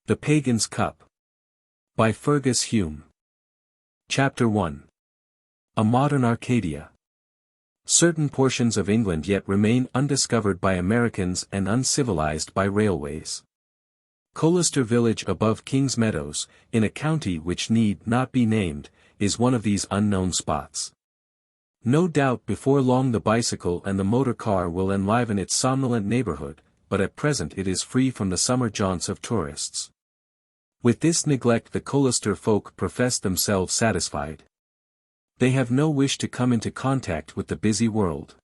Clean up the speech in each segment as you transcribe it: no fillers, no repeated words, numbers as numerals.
The Pagan's Cup. By Fergus Hume. Chapter 1. A Modern Arcadia. Certain portions of England yet remain undiscovered by Americans and uncivilized by railways. Colester village above King's Meadows, in a county which need not be named, is one of these unknown spots. No doubt before long the bicycle and the motor car will enliven its somnolent neighborhood, but at present it is free from the summer jaunts of tourists. With this neglect the Colester folk profess themselves satisfied. They have no wish to come into contact with the busy world.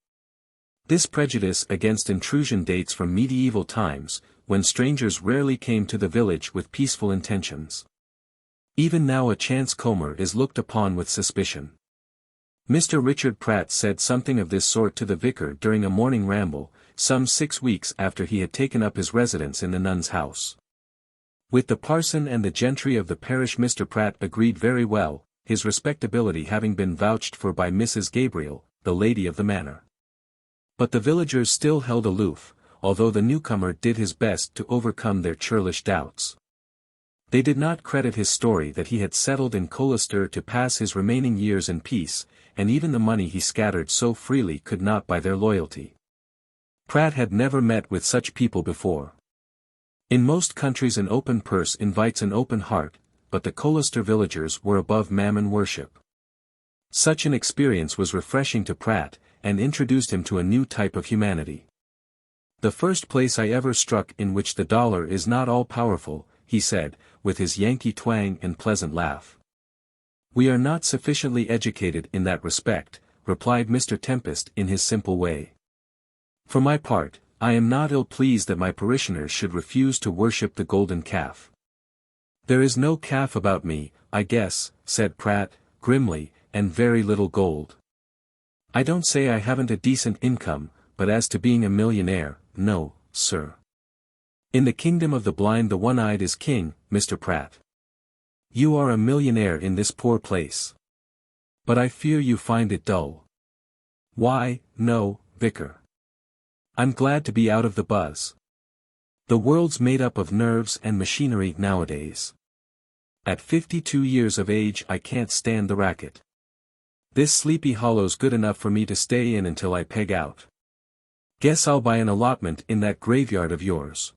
This prejudice against intrusion dates from medieval times, when strangers rarely came to the village with peaceful intentions. Even now a chance comer is looked upon with suspicion. Mr. Richard Pratt said something of this sort to the vicar during a morning ramble, some 6 weeks after he had taken up his residence in the nun's house. With the parson and the gentry of the parish Mr. Pratt agreed very well, his respectability having been vouched for by Mrs. Gabriel, the lady of the manor. But the villagers still held aloof, although the newcomer did his best to overcome their churlish doubts. They did not credit his story that he had settled in Colester to pass his remaining years in peace, and even the money he scattered so freely could not buy their loyalty. Pratt had never met with such people before. In most countries an open purse invites an open heart, but the Colester villagers were above mammon worship. Such an experience was refreshing to Pratt, and introduced him to a new type of humanity. "The first place I ever struck in which the dollar is not all-powerful," he said, with his Yankee twang and pleasant laugh. "We are not sufficiently educated in that respect," replied Mr. Tempest in his simple way. "For my part, I am not ill-pleased that my parishioners should refuse to worship the golden calf." "There is no calf about me, I guess," said Pratt, grimly, "and very little gold. I don't say I haven't a decent income, but as to being a millionaire, no, sir. In the kingdom of the blind the one-eyed is king, Mr. Pratt. You are a millionaire in this poor place. But I fear you find it dull." "Why, no, Vicar. I'm glad to be out of the buzz. The world's made up of nerves and machinery nowadays. At 52 years of age I can't stand the racket. This Sleepy Hollow's good enough for me to stay in until I peg out. Guess I'll buy an allotment in that graveyard of yours."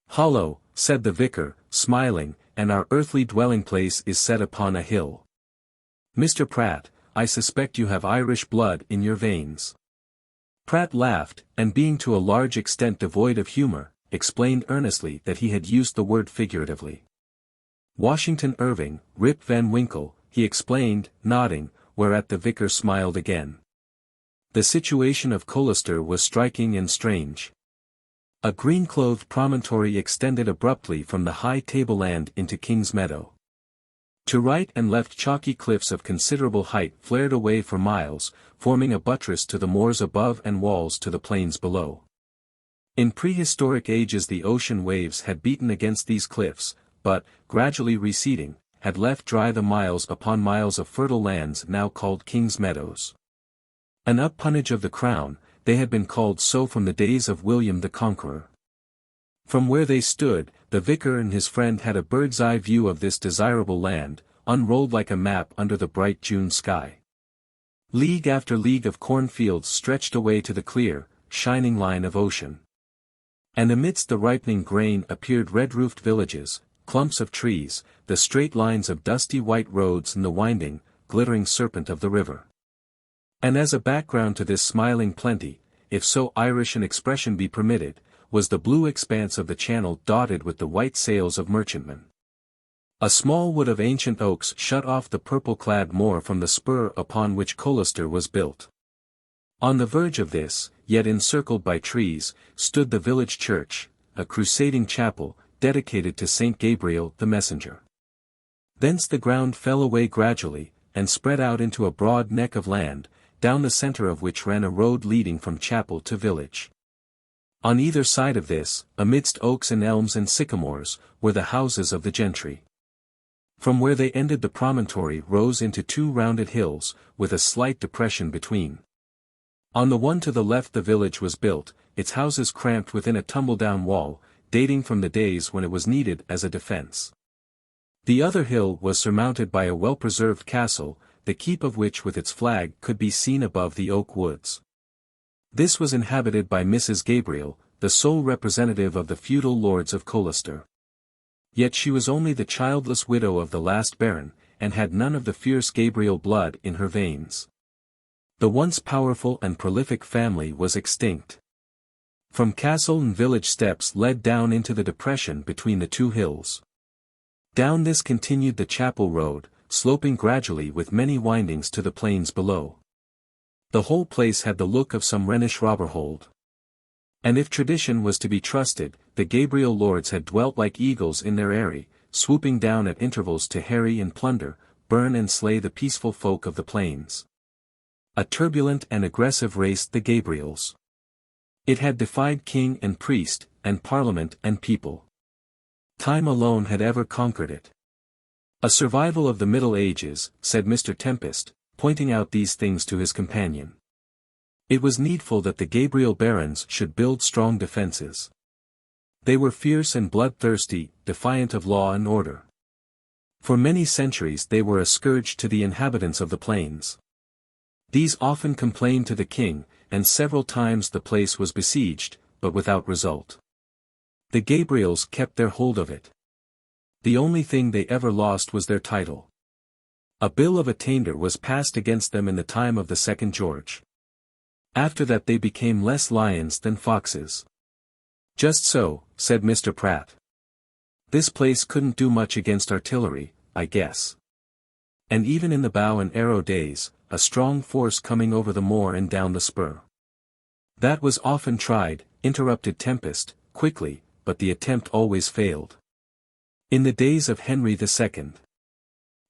"Hollow," said the vicar, smiling, "and our earthly dwelling place is set upon a hill. Mr. Pratt, I suspect you have Irish blood in your veins." Pratt laughed, and being to a large extent devoid of humor, explained earnestly that he had used the word figuratively. "Washington Irving, Rip Van Winkle," he explained, nodding, whereat the vicar smiled again. The situation of Colester was striking and strange. A green-clothed promontory extended abruptly from the high tableland into King's Meadow. To right and left chalky cliffs of considerable height flared away for miles, forming a buttress to the moors above and walls to the plains below. In prehistoric ages the ocean waves had beaten against these cliffs, but, gradually receding, had left dry the miles upon miles of fertile lands now called King's Meadows. An appanage of the crown, they had been called so from the days of William the Conqueror. From where they stood, the vicar and his friend had a bird's-eye view of this desirable land, unrolled like a map under the bright June sky. League after league of cornfields stretched away to the clear, shining line of ocean. And amidst the ripening grain appeared red-roofed villages, clumps of trees, the straight lines of dusty white roads and the winding, glittering serpent of the river. And as a background to this smiling plenty, if so Irish an expression be permitted, was the blue expanse of the channel dotted with the white sails of merchantmen. A small wood of ancient oaks shut off the purple-clad moor from the spur upon which Colester was built. On the verge of this, yet encircled by trees, stood the village church, a crusading chapel, dedicated to Saint Gabriel the Messenger. Thence the ground fell away gradually, and spread out into a broad neck of land, down the center of which ran a road leading from chapel to village. On either side of this, amidst oaks and elms and sycamores, were the houses of the gentry. From where they ended the promontory rose into two rounded hills, with a slight depression between. On the one to the left the village was built, its houses cramped within a tumble-down wall, dating from the days when it was needed as a defense. The other hill was surmounted by a well-preserved castle, the keep of which with its flag could be seen above the oak woods. This was inhabited by Mrs. Gabriel, the sole representative of the feudal lords of Colester. Yet she was only the childless widow of the last baron, and had none of the fierce Gabriel blood in her veins. The once powerful and prolific family was extinct. From castle and village steps led down into the depression between the two hills. Down this continued the chapel road, sloping gradually with many windings to the plains below. The whole place had the look of some Rhenish robber-hold. And if tradition was to be trusted, the Gabriel lords had dwelt like eagles in their eyrie, swooping down at intervals to harry and plunder, burn and slay the peaceful folk of the plains. A turbulent and aggressive race the Gabriels. It had defied king and priest, and parliament and people. Time alone had ever conquered it. A survival of the Middle Ages, said Mr. Tempest, pointing out these things to his companion. It was needful that the Gabriel barons should build strong defences. They were fierce and bloodthirsty, defiant of law and order. For many centuries they were a scourge to the inhabitants of the plains. These often complained to the king, and several times the place was besieged, but without result. The Gabriels kept their hold of it. The only thing they ever lost was their title. A bill of attainder was passed against them in the time of the second George. After that they became less lions than foxes. Just so, said Mr. Pratt. This place couldn't do much against artillery, I guess. And even in the bow and arrow days, a strong force coming over the moor and down the spur. That was often tried, interrupted Tempest, quickly, but the attempt always failed. In the days of Henry II.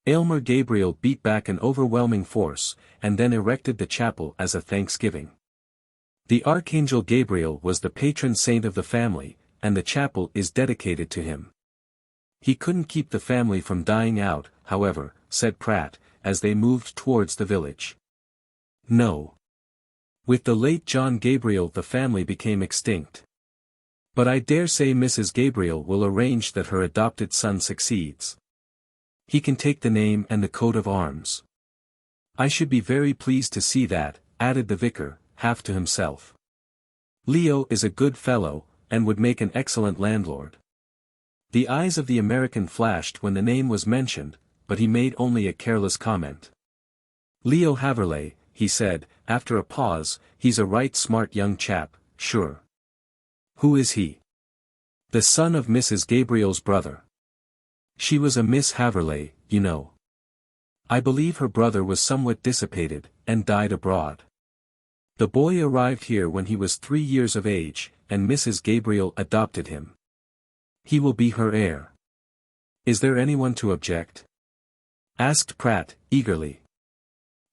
Aylmer Gabriel beat back an overwhelming force, and then erected the chapel as a thanksgiving. The Archangel Gabriel was the patron saint of the family, and the chapel is dedicated to him. He couldn't keep the family from dying out, however, said Pratt, as they moved towards the village. No. With the late John Gabriel the family became extinct. But I dare say Mrs. Gabriel will arrange that her adopted son succeeds. He can take the name and the coat of arms. I should be very pleased to see that, added the vicar, half to himself. Leo is a good fellow, and would make an excellent landlord. The eyes of the American flashed when the name was mentioned, but he made only a careless comment. Leo Haverleigh, he said, after a pause, he's a right smart young chap, sure. Who is he? The son of Mrs. Gabriel's brother. She was a Miss Haverleigh, you know. I believe her brother was somewhat dissipated, and died abroad. The boy arrived here when he was 3 years of age, and Mrs. Gabriel adopted him. He will be her heir. Is there anyone to object? Asked Pratt, eagerly.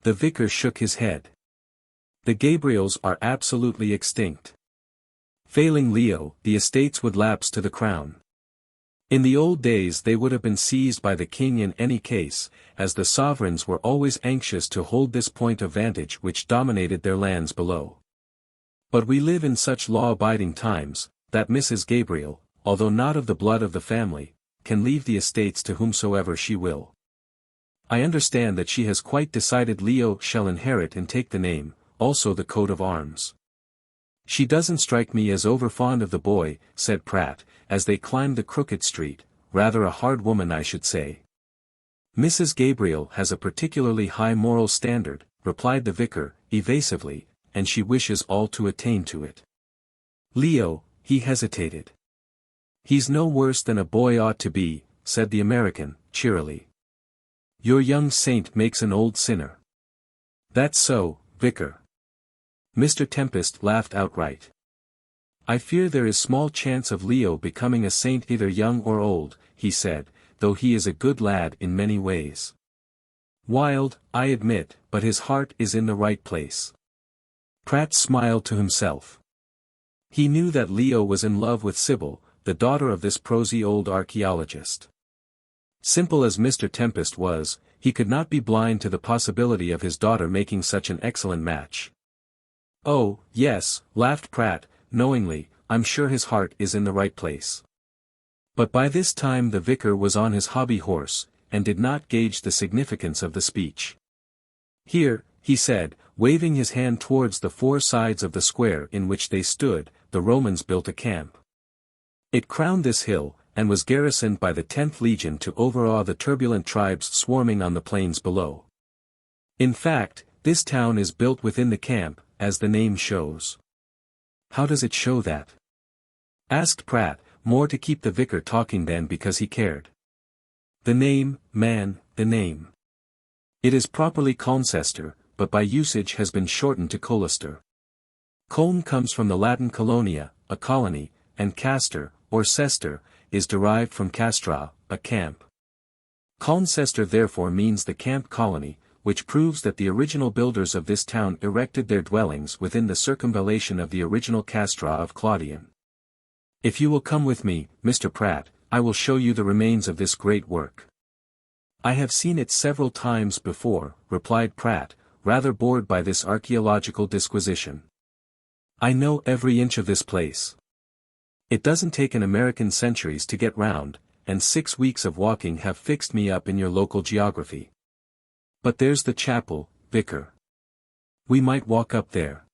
The vicar shook his head. The Gabriels are absolutely extinct. Failing Leo, the estates would lapse to the crown. In the old days they would have been seized by the king in any case, as the sovereigns were always anxious to hold this point of vantage which dominated their lands below. But we live in such law-abiding times, that Mrs. Gabriel, although not of the blood of the family, can leave the estates to whomsoever she will. I understand that she has quite decided Leo shall inherit and take the name, also the coat of arms. She doesn't strike me as over-fond of the boy, said Pratt, as they climbed the crooked street, rather a hard woman I should say. Mrs. Gabriel has a particularly high moral standard, replied the vicar, evasively, and she wishes all to attain to it. Leo, he hesitated. He's no worse than a boy ought to be, said the American, cheerily. Your young saint makes an old sinner. That's so, vicar. Mr. Tempest laughed outright. I fear there is small chance of Leo becoming a saint either young or old, he said, though he is a good lad in many ways. Wild, I admit, but his heart is in the right place. Pratt smiled to himself. He knew that Leo was in love with Sybil, the daughter of this prosy old archaeologist. Simple as Mr. Tempest was, he could not be blind to the possibility of his daughter making such an excellent match. Oh, yes, laughed Pratt, knowingly, I'm sure his heart is in the right place." But by this time the vicar was on his hobby horse, and did not gauge the significance of the speech. "Here," he said, waving his hand towards the four sides of the square in which they stood, "the Romans built a camp. It crowned this hill, and was garrisoned by the 10th Legion to overawe the turbulent tribes swarming on the plains below. In fact, this town is built within the camp, as the name shows." "How does it show that?" asked Pratt, more to keep the vicar talking than because he cared. "The name, man, the name. It is properly Colester, but by usage has been shortened to Colester. Colne comes from the Latin colonia, a colony, and castor, or cester, is derived from castra, a camp. Colncester therefore means the camp colony, which proves that the original builders of this town erected their dwellings within the circumvallation of the original castra of Claudian. If you will come with me, Mr. Pratt, I will show you the remains of this great work." "I have seen it several times before," replied Pratt, rather bored by this archaeological disquisition. "I know every inch of this place. It doesn't take an American centuries to get round, and 6 weeks of walking have fixed me up in your local geography. But there's the chapel, Vicar. We might walk up there.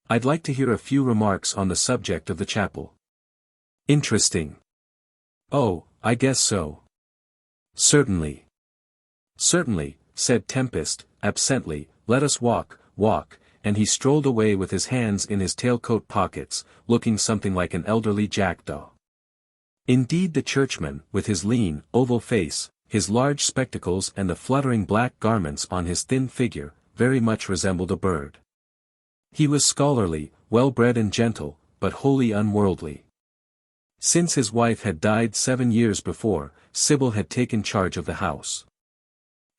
I'd like to hear a few remarks on the subject of the chapel." "Interesting." "Oh, I guess so." "Certainly." "Certainly," said Tempest, absently, "let us walk," and he strolled away with his hands in his tailcoat pockets, looking something like an elderly jackdaw. Indeed the churchman, with his lean, oval face, his large spectacles and the fluttering black garments on his thin figure, very much resembled a bird. He was scholarly, well-bred and gentle, but wholly unworldly. Since his wife had died 7 years before, Sybil had taken charge of the house.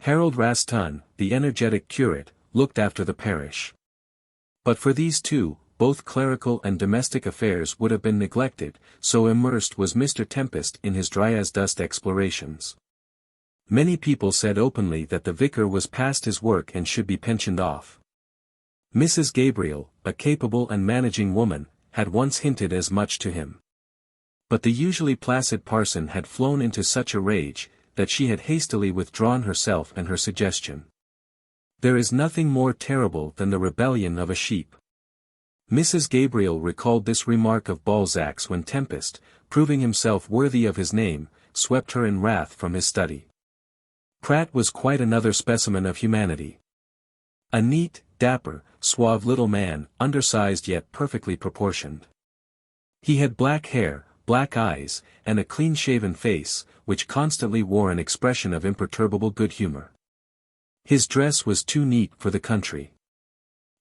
Harold Raston, the energetic curate, looked after the parish. But for these two, both clerical and domestic affairs would have been neglected, so immersed was Mr. Tempest in his dry-as-dust explorations. Many people said openly that the vicar was past his work and should be pensioned off. Mrs. Gabriel, a capable and managing woman, had once hinted as much to him. But the usually placid parson had flown into such a rage, that she had hastily withdrawn herself and her suggestion. There is nothing more terrible than the rebellion of a sheep. Mrs. Gabriel recalled this remark of Balzac's when Tempest, proving himself worthy of his name, swept her in wrath from his study. Pratt was quite another specimen of humanity. A neat, dapper, suave little man, undersized yet perfectly proportioned. He had black hair, black eyes, and a clean-shaven face, which constantly wore an expression of imperturbable good humor. His dress was too neat for the country.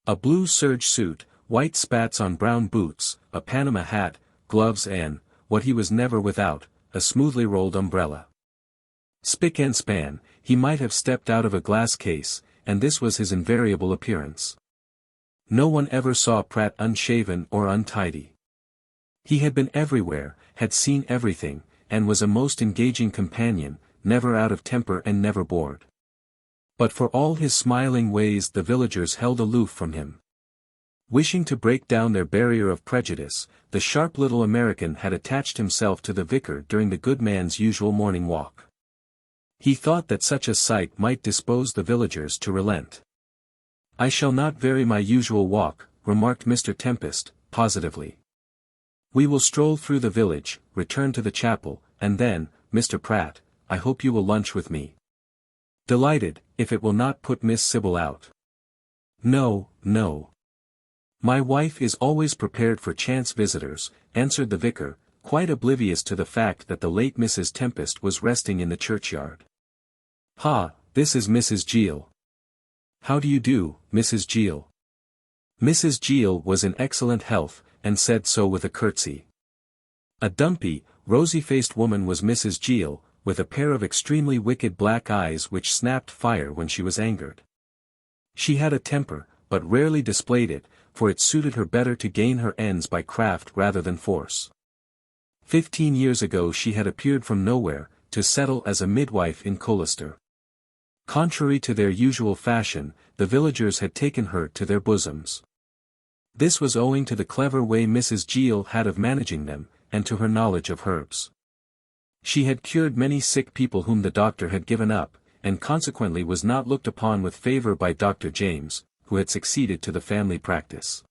A blue serge suit, white spats on brown boots, a Panama hat, gloves and, what he was never without, a smoothly rolled umbrella. Spick and span, he might have stepped out of a glass case, and this was his invariable appearance. No one ever saw Pratt unshaven or untidy. He had been everywhere, had seen everything, and was a most engaging companion, never out of temper and never bored. But for all his smiling ways the villagers held aloof from him. Wishing to break down their barrier of prejudice, the sharp little American had attached himself to the vicar during the good man's usual morning walk. He thought that such a sight might dispose the villagers to relent. "I shall not vary my usual walk," remarked Mr. Tempest, positively. "We will stroll through the village, return to the chapel, and then, Mr. Pratt, I hope you will lunch with me." "Delighted, if it will not put Miss Sybil out." "No, no. My wife is always prepared for chance visitors," answered the vicar, quite oblivious to the fact that the late Mrs. Tempest was resting in the churchyard. "Ha, this is Mrs. Gill. How do you do, Mrs. Gill?" Mrs. Gill was in excellent health, and said so with a curtsy. A dumpy, rosy-faced woman was Mrs. Gill, with a pair of extremely wicked black eyes which snapped fire when she was angered. She had a temper, but rarely displayed it, for it suited her better to gain her ends by craft rather than force. 15 years ago she had appeared from nowhere, to settle as a midwife in Colester. Contrary to their usual fashion, the villagers had taken her to their bosoms. This was owing to the clever way Mrs. Gill had of managing them, and to her knowledge of herbs. She had cured many sick people whom the doctor had given up, and consequently was not looked upon with favour by Dr. James, who had succeeded to the family practice.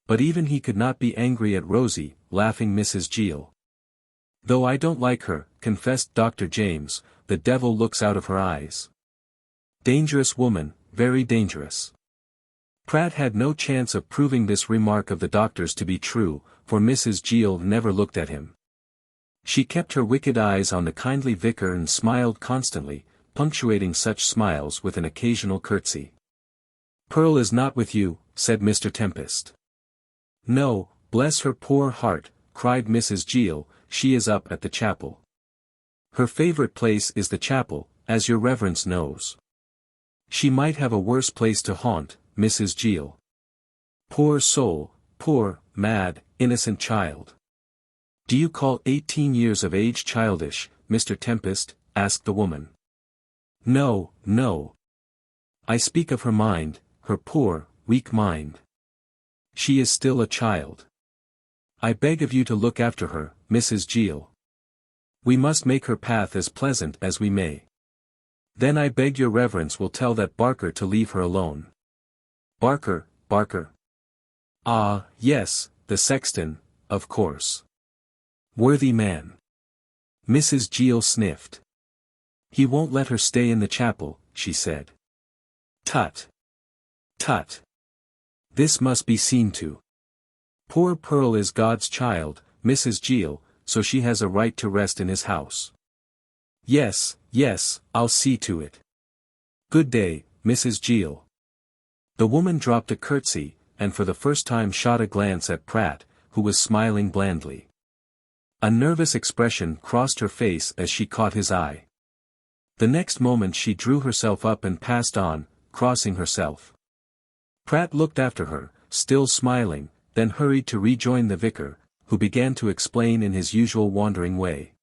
But even he could not be angry at Rosie, laughing Mrs. Gill. "Though I don't like her," confessed Dr. James, "the devil looks out of her eyes. Dangerous woman, very dangerous." Pratt had no chance of proving this remark of the doctor's to be true, for Mrs. Gill never looked at him. She kept her wicked eyes on the kindly vicar and smiled constantly, punctuating such smiles with an occasional curtsy. "Pearl is not with you," said Mr. Tempest. "No, bless her poor heart," cried Mrs. Gill, "she is up at the chapel. Her favourite place is the chapel, as your reverence knows. She might have a worse place to haunt, Mrs. Gill. Poor soul, poor, mad, innocent child." "Do you call 18 years of age childish, Mr. Tempest?" asked the woman. "No, no. I speak of her mind, her poor, weak mind. She is still a child. I beg of you to look after her, Mrs. Gill. We must make her path as pleasant as we may. Then I beg your reverence will tell that Barker to leave her alone." "Barker, Barker. Ah, yes, the sexton, of course. Worthy man." Mrs. Gill sniffed. "He won't let her stay in the chapel," she said. "Tut. Tut. This must be seen to. Poor Pearl is God's child, Mrs. Gill, so she has a right to rest in his house." "Yes, yes, I'll see to it. Good day, Mrs. Gill." The woman dropped a curtsy, and for the first time shot a glance at Pratt, who was smiling blandly. A nervous expression crossed her face as she caught his eye. The next moment she drew herself up and passed on, crossing herself. Pratt looked after her, still smiling, then hurried to rejoin the vicar, who began to explain in his usual wandering way.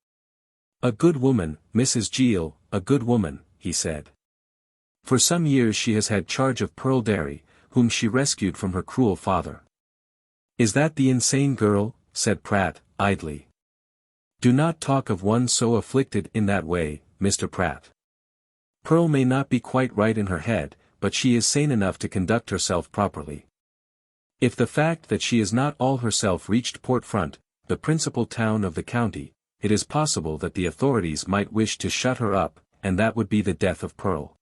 "A good woman, Mrs. Gill, a good woman," he said. "For some years she has had charge of Pearl Derry, whom she rescued from her cruel father." "Is that the insane girl?" said Pratt, idly. "Do not talk of one so afflicted in that way, Mr. Pratt. Pearl may not be quite right in her head, but she is sane enough to conduct herself properly. If the fact that she is not all herself reached Port Front, the principal town of the county, it is possible that the authorities might wish to shut her up, and that would be the death of Pearl."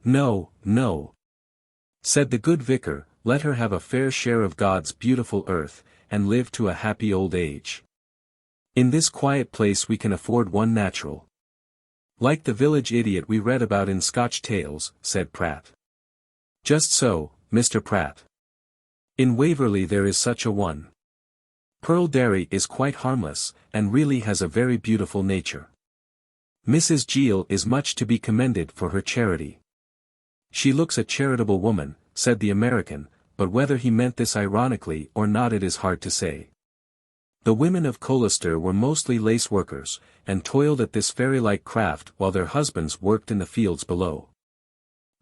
"No, no," said the good vicar, "let her have a fair share of God's beautiful earth, and live to a happy old age. In this quiet place we can afford one natural. Like the village idiot we read about in Scotch tales," said Pratt. "Just so, Mr. Pratt. In Waverley there is such a one. Pearl Derry is quite harmless, and really has a very beautiful nature. Mrs. Gill is much to be commended for her charity." "She looks a charitable woman," said the American, but whether he meant this ironically or not it is hard to say. The women of Colester were mostly lace workers, and toiled at this fairy-like craft while their husbands worked in the fields below.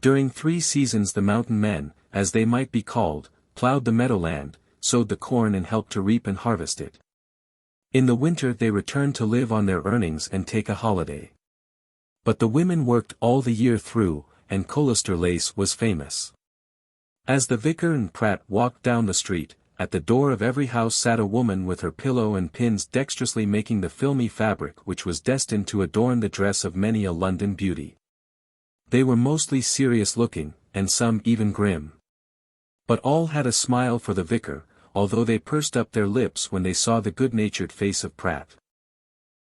During 3 seasons the mountain men, as they might be called, ploughed the meadowland, sowed the corn and helped to reap and harvest it. In the winter they returned to live on their earnings and take a holiday. But the women worked all the year through, and Colester lace was famous. As the vicar and Pratt walked down the street, at the door of every house sat a woman with her pillow and pins dexterously making the filmy fabric which was destined to adorn the dress of many a London beauty. They were mostly serious-looking, and some even grim. But all had a smile for the vicar, although they pursed up their lips when they saw the good-natured face of Pratt.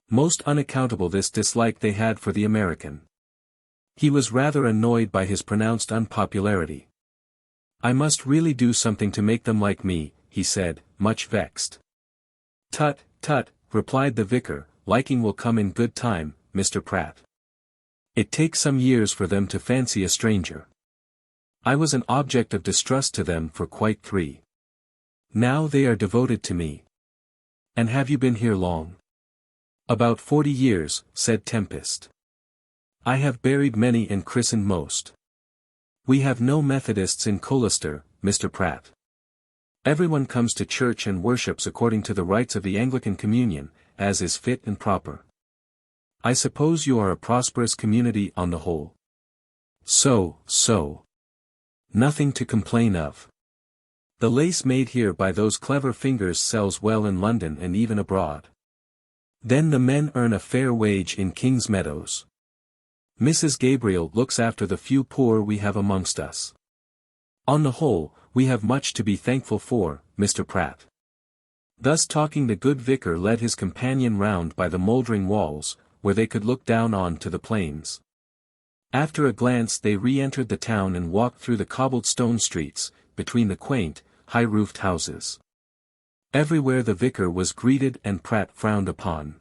Most unaccountable this dislike they had for the American. He was rather annoyed by his pronounced unpopularity. "I must really do something to make them like me," he said, much vexed. "Tut, tut," replied the vicar, "liking will come in good time, Mr. Pratt. It takes some years for them to fancy a stranger. I was an object of distrust to them for quite 3. Now they are devoted to me." "And have you been here long?" "About 40 years, said Tempest. "I have buried many and christened most. We have no Methodists in Colester, Mr. Pratt." Everyone comes to church and worships according to the rites of the Anglican communion, as is fit and proper. I suppose you are a prosperous community on the whole. So. Nothing to complain of. The lace made here by those clever fingers sells well in London and even abroad. Then the men earn a fair wage in King's Meadows. Mrs. Gabriel looks after the few poor we have amongst us. On the whole, we have much to be thankful for, Mr. Pratt. Thus talking, the good vicar led his companion round by the mouldering walls, where they could look down on to the plains. After a glance they re-entered the town and walked through the cobbled stone streets, between the quaint, high-roofed houses. Everywhere the vicar was greeted and Pratt frowned upon.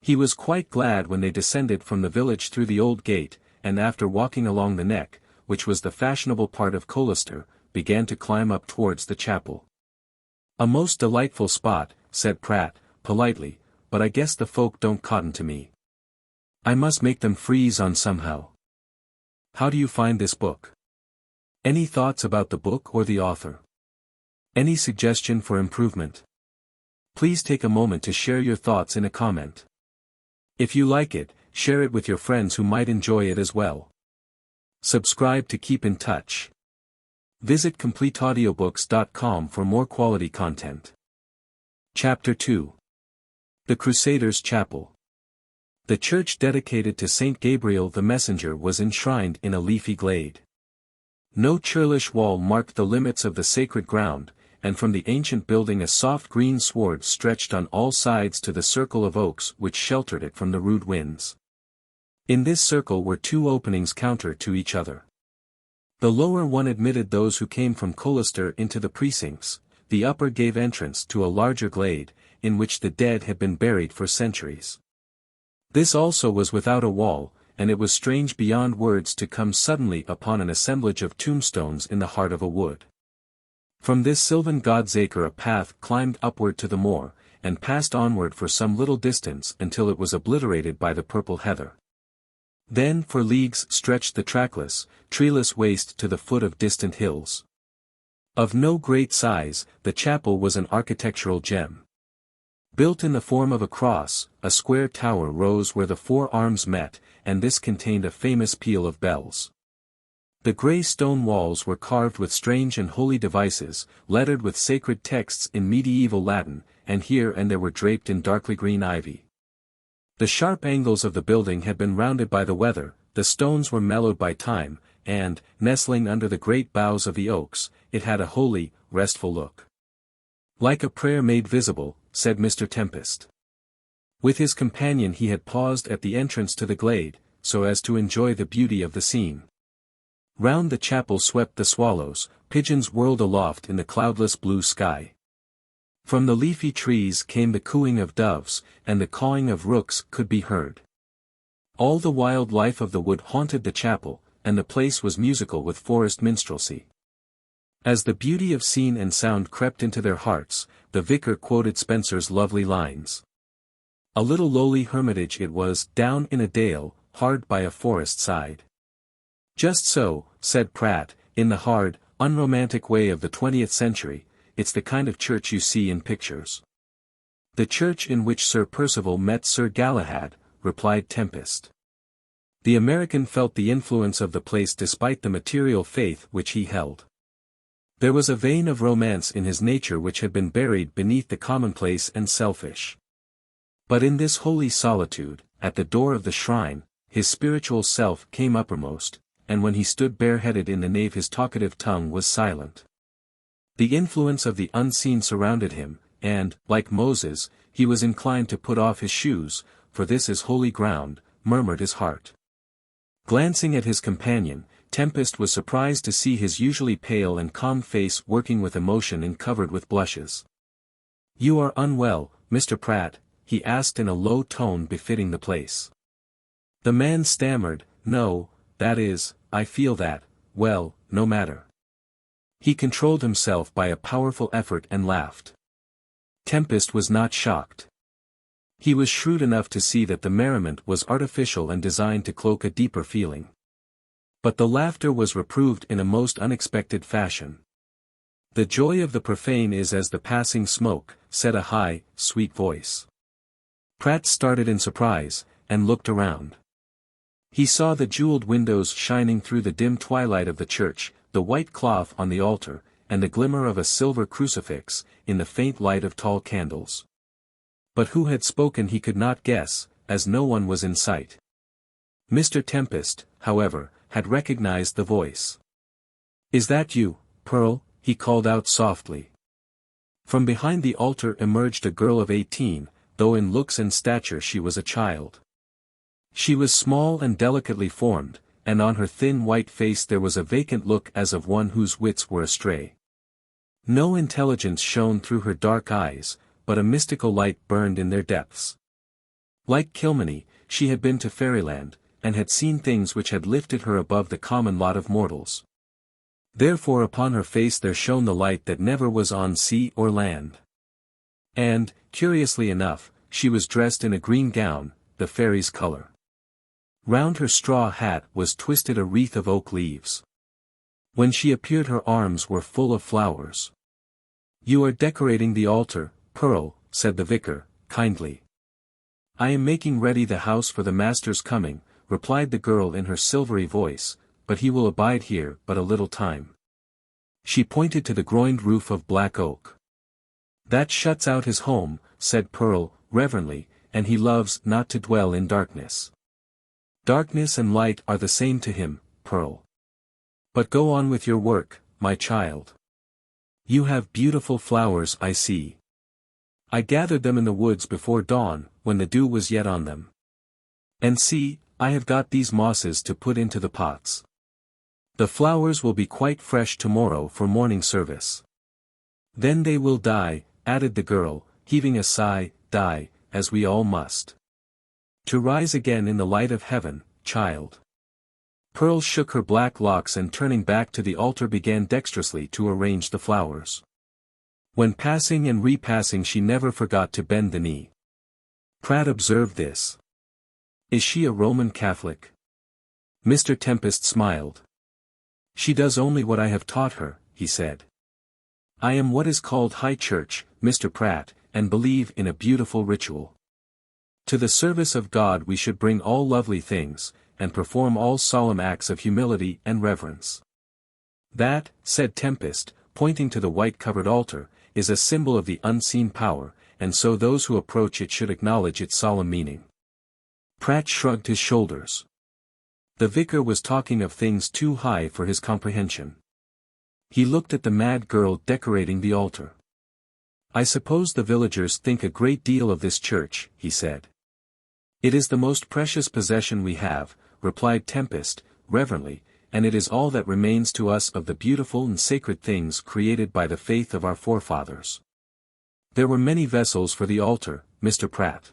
He was quite glad when they descended from the village through the old gate, and after walking along the neck, which was the fashionable part of Colester, began to climb up towards the chapel. "A most delightful spot," said Pratt, politely, "but I guess the folk don't cotton to me. I must make them freeze on somehow. How do you find this book? Any thoughts about the book or the author? Any suggestion for improvement? Please take a moment to share your thoughts in a comment. If you like it, share it with your friends who might enjoy it as well. Subscribe to keep in touch. Visit CompleteAudiobooks.com for more quality content. Chapter 2. The Crusaders Chapel. The church dedicated to Saint Gabriel the Messenger was enshrined in a leafy glade. No churlish wall marked the limits of the sacred ground, and from the ancient building a soft green sward stretched on all sides to the circle of oaks which sheltered it from the rude winds. In this circle were two openings counter to each other. The lower one admitted those who came from Colester into the precincts, the upper gave entrance to a larger glade, in which the dead had been buried for centuries. This also was without a wall, and it was strange beyond words to come suddenly upon an assemblage of tombstones in the heart of a wood. From this sylvan God's acre a path climbed upward to the moor, and passed onward for some little distance until it was obliterated by the purple heather. Then for leagues stretched the trackless, treeless waste to the foot of distant hills. Of no great size, the chapel was an architectural gem. Built in the form of a cross, a square tower rose where the four arms met, and this contained a famous peal of bells. The grey stone walls were carved with strange and holy devices, lettered with sacred texts in medieval Latin, and here and there were draped in darkly green ivy. The sharp angles of the building had been rounded by the weather, the stones were mellowed by time, and, nestling under the great boughs of the oaks, it had a holy, restful look. "Like a prayer made visible," said Mr. Tempest. With his companion he had paused at the entrance to the glade, so as to enjoy the beauty of the scene. Round the chapel swept the swallows, pigeons whirled aloft in the cloudless blue sky. From the leafy trees came the cooing of doves, and the cawing of rooks could be heard. All the wild life of the wood haunted the chapel, and the place was musical with forest minstrelsy. As the beauty of scene and sound crept into their hearts, the vicar quoted Spenser's lovely lines. "A little lowly hermitage it was, down in a dale, hard by a forest side." "Just so," said Pratt, "in the hard, unromantic way of the 20th century, it's the kind of church you see in pictures." "The church in which Sir Percival met Sir Galahad," replied Tempest. The American felt the influence of the place despite the material faith which he held. There was a vein of romance in his nature which had been buried beneath the commonplace and selfish. But in this holy solitude, at the door of the shrine, his spiritual self came uppermost, and when he stood bareheaded in the nave his talkative tongue was silent. The influence of the unseen surrounded him, and, like Moses, he was inclined to put off his shoes, for this is holy ground, murmured his heart. Glancing at his companion, Tempest was surprised to see his usually pale and calm face working with emotion and covered with blushes. "You are unwell, Mr. Pratt?" he asked in a low tone befitting the place. The man stammered, "No, that is, I feel that, well, no matter." He controlled himself by a powerful effort and laughed. Tempest was not shocked. He was shrewd enough to see that the merriment was artificial and designed to cloak a deeper feeling. But the laughter was reproved in a most unexpected fashion. The joy of the profane is as the passing smoke, said a high, sweet voice. Pratt started in surprise, and looked around. He saw the jeweled windows shining through the dim twilight of the church, the white cloth on the altar, and the glimmer of a silver crucifix, in the faint light of tall candles. But who had spoken he could not guess, as no one was in sight. Mr. Tempest, however, had recognized the voice. "Is that you, Pearl?" he called out softly. From behind the altar emerged a girl of 18, though in looks and stature she was a child. She was small and delicately formed, and on her thin white face there was a vacant look as of one whose wits were astray. No intelligence shone through her dark eyes, but a mystical light burned in their depths. Like Kilmeny, she had been to fairyland, and had seen things which had lifted her above the common lot of mortals. Therefore upon her face there shone the light that never was on sea or land. And, curiously enough, she was dressed in a green gown, the fairy's color. Round her straw hat was twisted a wreath of oak leaves. When she appeared her arms were full of flowers. "You are decorating the altar, Pearl," said the vicar, kindly. "I am making ready the house for the master's coming," replied the girl in her silvery voice, "but he will abide here but a little time." She pointed to the groined roof of black oak. "That shuts out his home," said Pearl, reverently, "and he loves not to dwell in darkness. Darkness and light are the same to him, Pearl. But go on with your work, my child. You have beautiful flowers, I see. I gathered them in the woods before dawn, when the dew was yet on them. And see, I have got these mosses to put into the pots. The flowers will be quite fresh tomorrow for morning service. Then they will die," added the girl, heaving a sigh, "die, as we all must. To rise again in the light of heaven, child." Pearl shook her black locks and turning back to the altar began dexterously to arrange the flowers. When passing and repassing she never forgot to bend the knee. Pratt observed this. "Is she a Roman Catholic?" Mr. Tempest smiled. "She does only what I have taught her," he said. "I am what is called High Church, Mr. Pratt, and believe in a beautiful ritual. To the service of God we should bring all lovely things, and perform all solemn acts of humility and reverence. That," said Tempest, pointing to the white-covered altar, "is a symbol of the unseen power, and so those who approach it should acknowledge its solemn meaning." Pratt shrugged his shoulders. The vicar was talking of things too high for his comprehension. He looked at the mad girl decorating the altar. "I suppose the villagers think a great deal of this church," he said. "It is the most precious possession we have," replied Tempest, reverently, "and it is all that remains to us of the beautiful and sacred things created by the faith of our forefathers. There were many vessels for the altar, Mr. Pratt.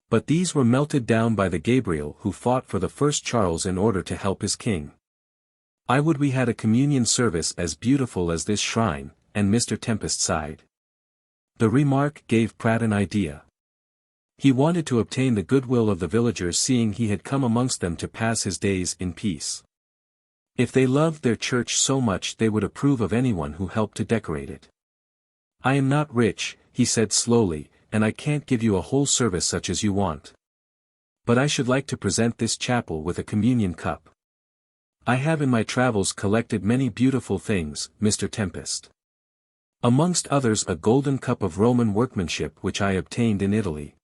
But these were melted down by the Gabriel who fought for the first Charles in order to help his king. I would we had a communion service as beautiful as this shrine," and Mr. Tempest sighed. The remark gave Pratt an idea. He wanted to obtain the goodwill of the villagers seeing he had come amongst them to pass his days in peace. If they loved their church so much they would approve of anyone who helped to decorate it. "I am not rich," he said slowly, "and I can't give you a whole service such as you want. But I should like to present this chapel with a communion cup. I have in my travels collected many beautiful things, Mr. Tempest. Amongst others a golden cup of Roman workmanship which I obtained in Italy.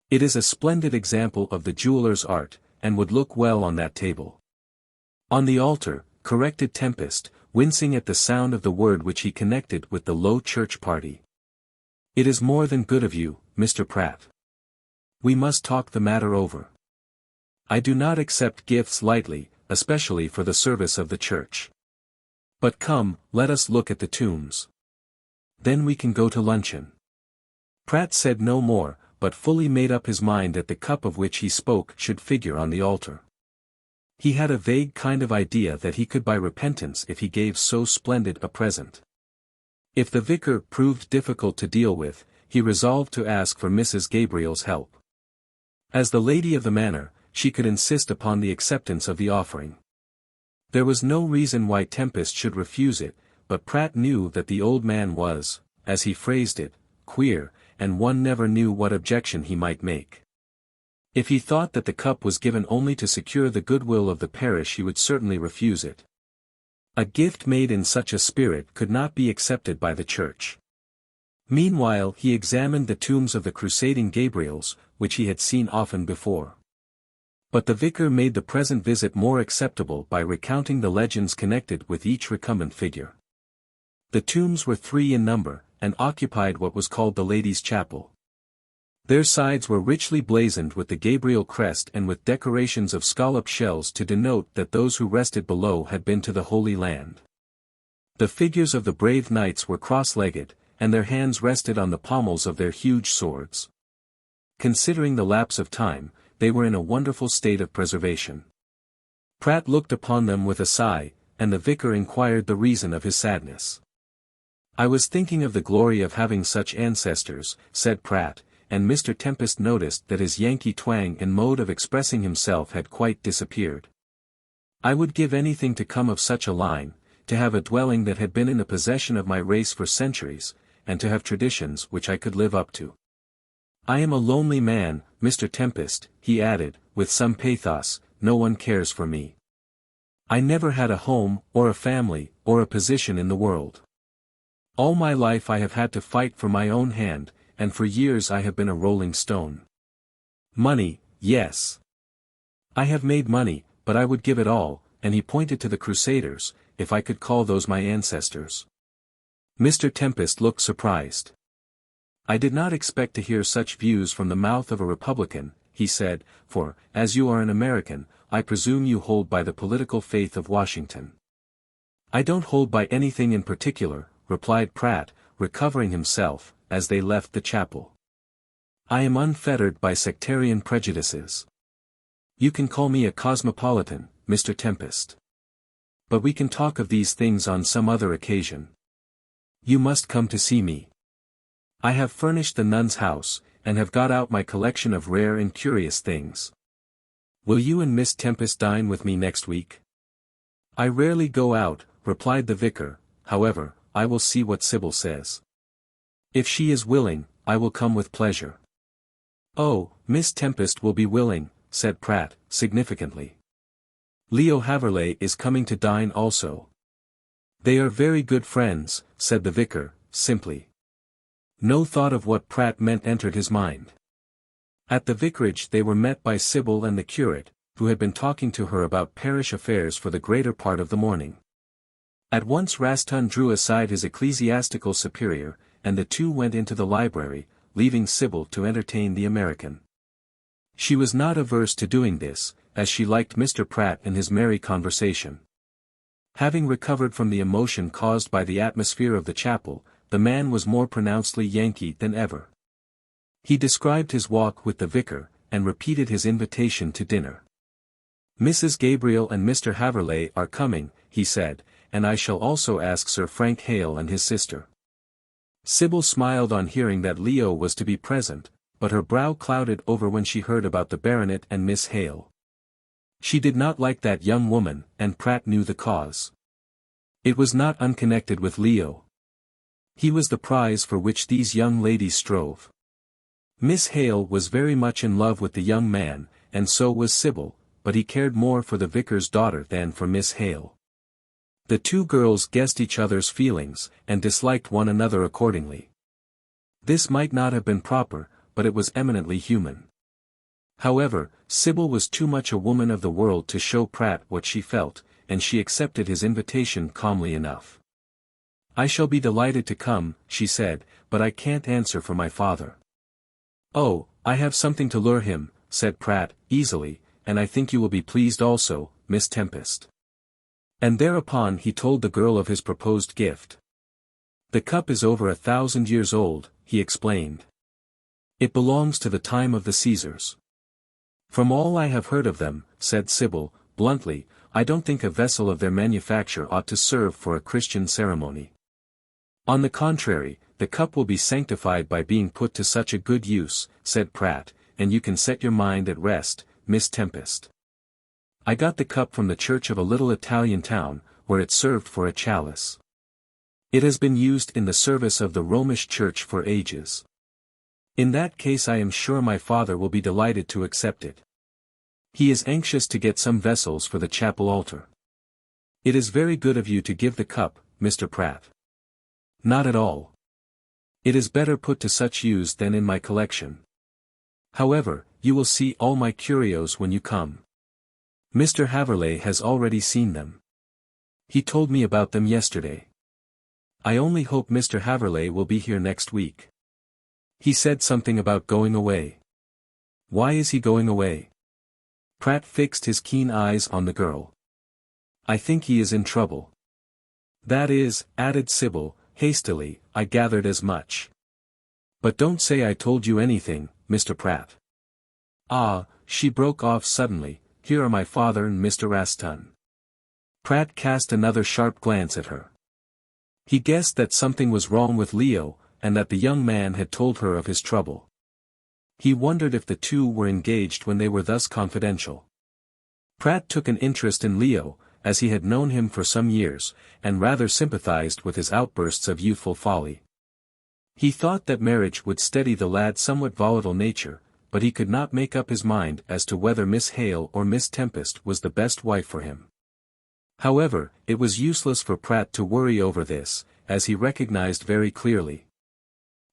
It is a splendid example of the jeweller's art, and would look well on that table." "On the altar," corrected Tempest, wincing at the sound of the word which he connected with the low church party. "It is more than good of you, Mr. Pratt. We must talk the matter over. I do not accept gifts lightly, especially for the service of the church. But come, let us look at the tombs. Then we can go to luncheon." Pratt said no more, but fully made up his mind that the cup of which he spoke should figure on the altar. He had a vague kind of idea that he could buy repentance if he gave so splendid a present. If the vicar proved difficult to deal with, he resolved to ask for Mrs. Gabriel's help. As the lady of the manor, she could insist upon the acceptance of the offering. There was no reason why Tempest should refuse it, but Pratt knew that the old man was, as he phrased it, queer, and one never knew what objection he might make. If he thought that the cup was given only to secure the goodwill of the parish, he would certainly refuse it. A gift made in such a spirit could not be accepted by the church. Meanwhile he examined the tombs of the crusading Gabriels, which he had seen often before. But the vicar made the present visit more acceptable by recounting the legends connected with each recumbent figure. The tombs were 3 in number, and occupied what was called the Ladies' Chapel. Their sides were richly blazoned with the Gabriel crest and with decorations of scalloped shells to denote that those who rested below had been to the Holy Land. The figures of the brave knights were cross-legged, and their hands rested on the pommels of their huge swords. Considering the lapse of time, they were in a wonderful state of preservation. Pratt looked upon them with a sigh, and the vicar inquired the reason of his sadness. "I was thinking of the glory of having such ancestors," said Pratt, and Mr. Tempest noticed that his Yankee twang and mode of expressing himself had quite disappeared. "I would give anything to come of such a line, to have a dwelling that had been in the possession of my race for centuries, and to have traditions which I could live up to. I am a lonely man, Mr. Tempest," he added, with some pathos, "no one cares for me. I never had a home, or a family, or a position in the world. All my life I have had to fight for my own hand, and for years I have been a rolling stone. Money, yes. I have made money, but I would give it all," and he pointed to the Crusaders, "if I could call those my ancestors." Mr. Tempest looked surprised. "I did not expect to hear such views from the mouth of a Republican," he said, "for, as you are an American, I presume you hold by the political faith of Washington." "I don't hold by anything in particular," replied Pratt, recovering himself, as they left the chapel. "I am unfettered by sectarian prejudices. You can call me a cosmopolitan, Mr. Tempest. But we can talk of these things on some other occasion. You must come to see me. I have furnished the nun's house, and have got out my collection of rare and curious things. Will you and Miss Tempest dine with me next week?" "I rarely go out," replied the vicar, "however, I will see what Sybil says. If she is willing, I will come with pleasure." "Oh, Miss Tempest will be willing," said Pratt, significantly. "Leo Haverleigh is coming to dine also." "They are very good friends," said the vicar, simply. No thought of what Pratt meant entered his mind. At the vicarage they were met by Sybil and the curate, who had been talking to her about parish affairs for the greater part of the morning. At once Raston drew aside his ecclesiastical superior, and the two went into the library, leaving Sybil to entertain the American. She was not averse to doing this, as she liked Mr. Pratt and his merry conversation. Having recovered from the emotion caused by the atmosphere of the chapel, the man was more pronouncedly Yankee than ever. He described his walk with the vicar, and repeated his invitation to dinner. "Mrs. Gabriel and Mr. Haverleigh are coming," he said, "and I shall also ask Sir Frank Hale and his sister." Sybil smiled on hearing that Leo was to be present, but her brow clouded over when she heard about the baronet and Miss Hale. She did not like that young woman, and Pratt knew the cause. It was not unconnected with Leo. He was the prize for which these young ladies strove. Miss Hale was very much in love with the young man, and so was Sybil, but he cared more for the vicar's daughter than for Miss Hale. The two girls guessed each other's feelings, and disliked one another accordingly. This might not have been proper, but it was eminently human. However, Sybil was too much a woman of the world to show Pratt what she felt, and she accepted his invitation calmly enough. "I shall be delighted to come," she said, "but I can't answer for my father." "Oh, I have something to lure him," said Pratt, easily, "and I think you will be pleased also, Miss Tempest." And thereupon he told the girl of his proposed gift. "The cup is over 1,000 years old," he explained. "It belongs to the time of the Caesars." "From all I have heard of them," said Sybil, bluntly, "I don't think a vessel of their manufacture ought to serve for a Christian ceremony. On the contrary, the cup will be sanctified by being put to such a good use," said Pratt, "and you can set your mind at rest, Miss Tempest. I got the cup from the church of a little Italian town, where it served for a chalice. It has been used in the service of the Romish Church for ages. In that case I am sure my father will be delighted to accept it. He is anxious to get some vessels for the chapel altar. It is very good of you to give the cup, Mr. Pratt. Not at all. It is better put to such use than in my collection. However, you will see all my curios when you come. Mr. Haverleigh has already seen them. He told me about them yesterday. I only hope Mr. Haverleigh will be here next week. He said something about going away. Why is he going away? Pratt fixed his keen eyes on the girl. I think he is in trouble. That is, added Sybil, hastily, I gathered as much. But don't say I told you anything, Mr. Pratt. Ah, she broke off suddenly, here are my father and Mr. Raston. Pratt cast another sharp glance at her. He guessed that something was wrong with Leo, and that the young man had told her of his trouble. He wondered if the two were engaged when they were thus confidential. Pratt took an interest in Leo, as he had known him for some years, and rather sympathized with his outbursts of youthful folly. He thought that marriage would steady the lad's somewhat volatile nature, but he could not make up his mind as to whether Miss Hale or Miss Tempest was the best wife for him. However, it was useless for Pratt to worry over this, as he recognized very clearly.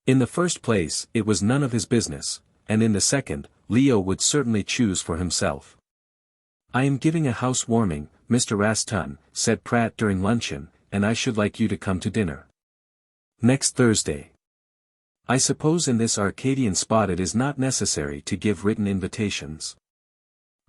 In the first place, it was none of his business, and in the second, Leo would certainly choose for himself. I am giving a housewarming, Mr. Raston, said Pratt during luncheon, and I should like you to come to dinner. Next Thursday. I suppose in this Arcadian spot it is not necessary to give written invitations.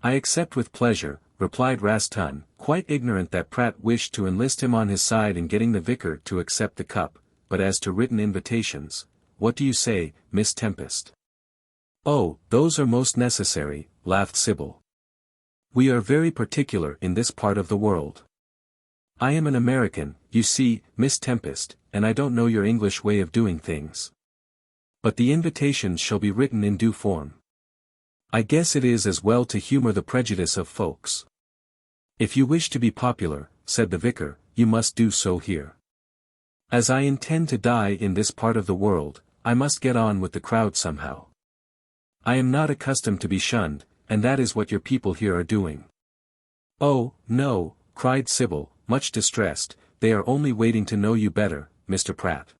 I accept with pleasure, replied Raston, quite ignorant that Pratt wished to enlist him on his side in getting the vicar to accept the cup, but as to written invitations, what do you say, Miss Tempest? Oh, those are most necessary, laughed Sybil. We are very particular in this part of the world. I am an American, you see, Miss Tempest, and I don't know your English way of doing things. But the invitations shall be written in due form. I guess it is as well to humor the prejudice of folks. If you wish to be popular, said the vicar, you must do so here. As I intend to die in this part of the world, I must get on with the crowd somehow. I am not accustomed to be shunned, and that is what your people here are doing. Oh, no, cried Sybil, much distressed, they are only waiting to know you better, Mr. Pratt.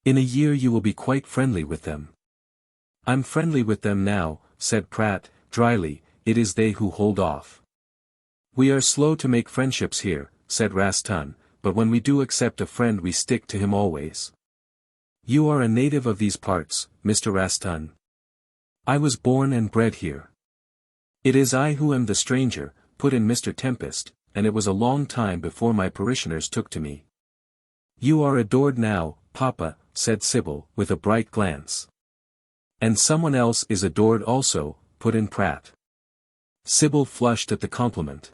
In a year you will be quite friendly with them. I'm friendly with them now, said Pratt, dryly, it is they who hold off. We are slow to make friendships here, said Raston, but when we do accept a friend we stick to him always. You are a native of these parts, Mr. Raston. I was born and bred here. It is I who am the stranger, put in Mr. Tempest, and it was a long time before my parishioners took to me. You are adored now, Papa, said Sybil, with a bright glance. And someone else is adored also, put in Pratt. Sybil flushed at the compliment.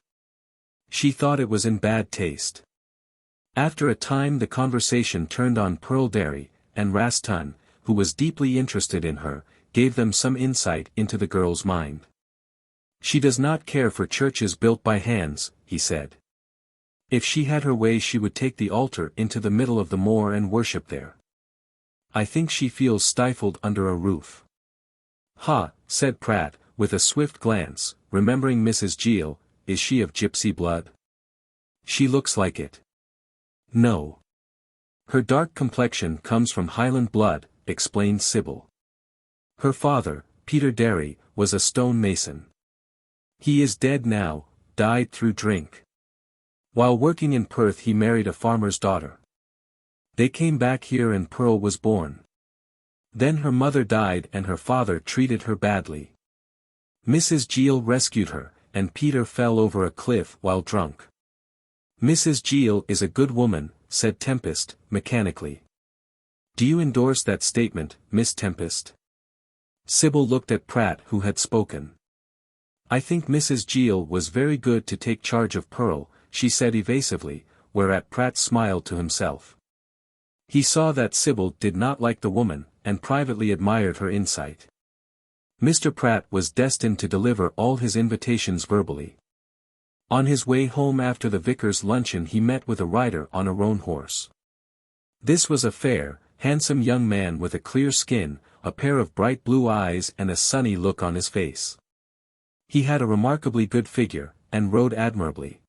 She thought it was in bad taste. After a time the conversation turned on Pearl Derry, and Raston, who was deeply interested in her, gave them some insight into the girl's mind. She does not care for churches built by hands, he said. If she had her way she would take the altar into the middle of the moor and worship there. I think she feels stifled under a roof. Ha, said Pratt, with a swift glance, remembering Mrs. Gill, is she of gypsy blood? She looks like it. No. Her dark complexion comes from Highland blood, explained Sybil. Her father, Peter Derry, was a stone mason. He is dead now, died through drink. While working in Perth he married a farmer's daughter. They came back here and Pearl was born. Then her mother died and her father treated her badly. Mrs. Gill rescued her, and Peter fell over a cliff while drunk. Mrs. Gill is a good woman, said Tempest, mechanically. Do you endorse that statement, Miss Tempest? Sybil looked at Pratt who had spoken. I think Mrs. Gill was very good to take charge of Pearl, she said evasively, whereat Pratt smiled to himself. He saw that Sybil did not like the woman, and privately admired her insight. Mr. Pratt was destined to deliver all his invitations verbally. On his way home after the vicar's luncheon he met with a rider on a roan horse. This was a fair, handsome young man with a clear skin, a pair of bright blue eyes and a sunny look on his face. He had a remarkably good figure, and rode admirably.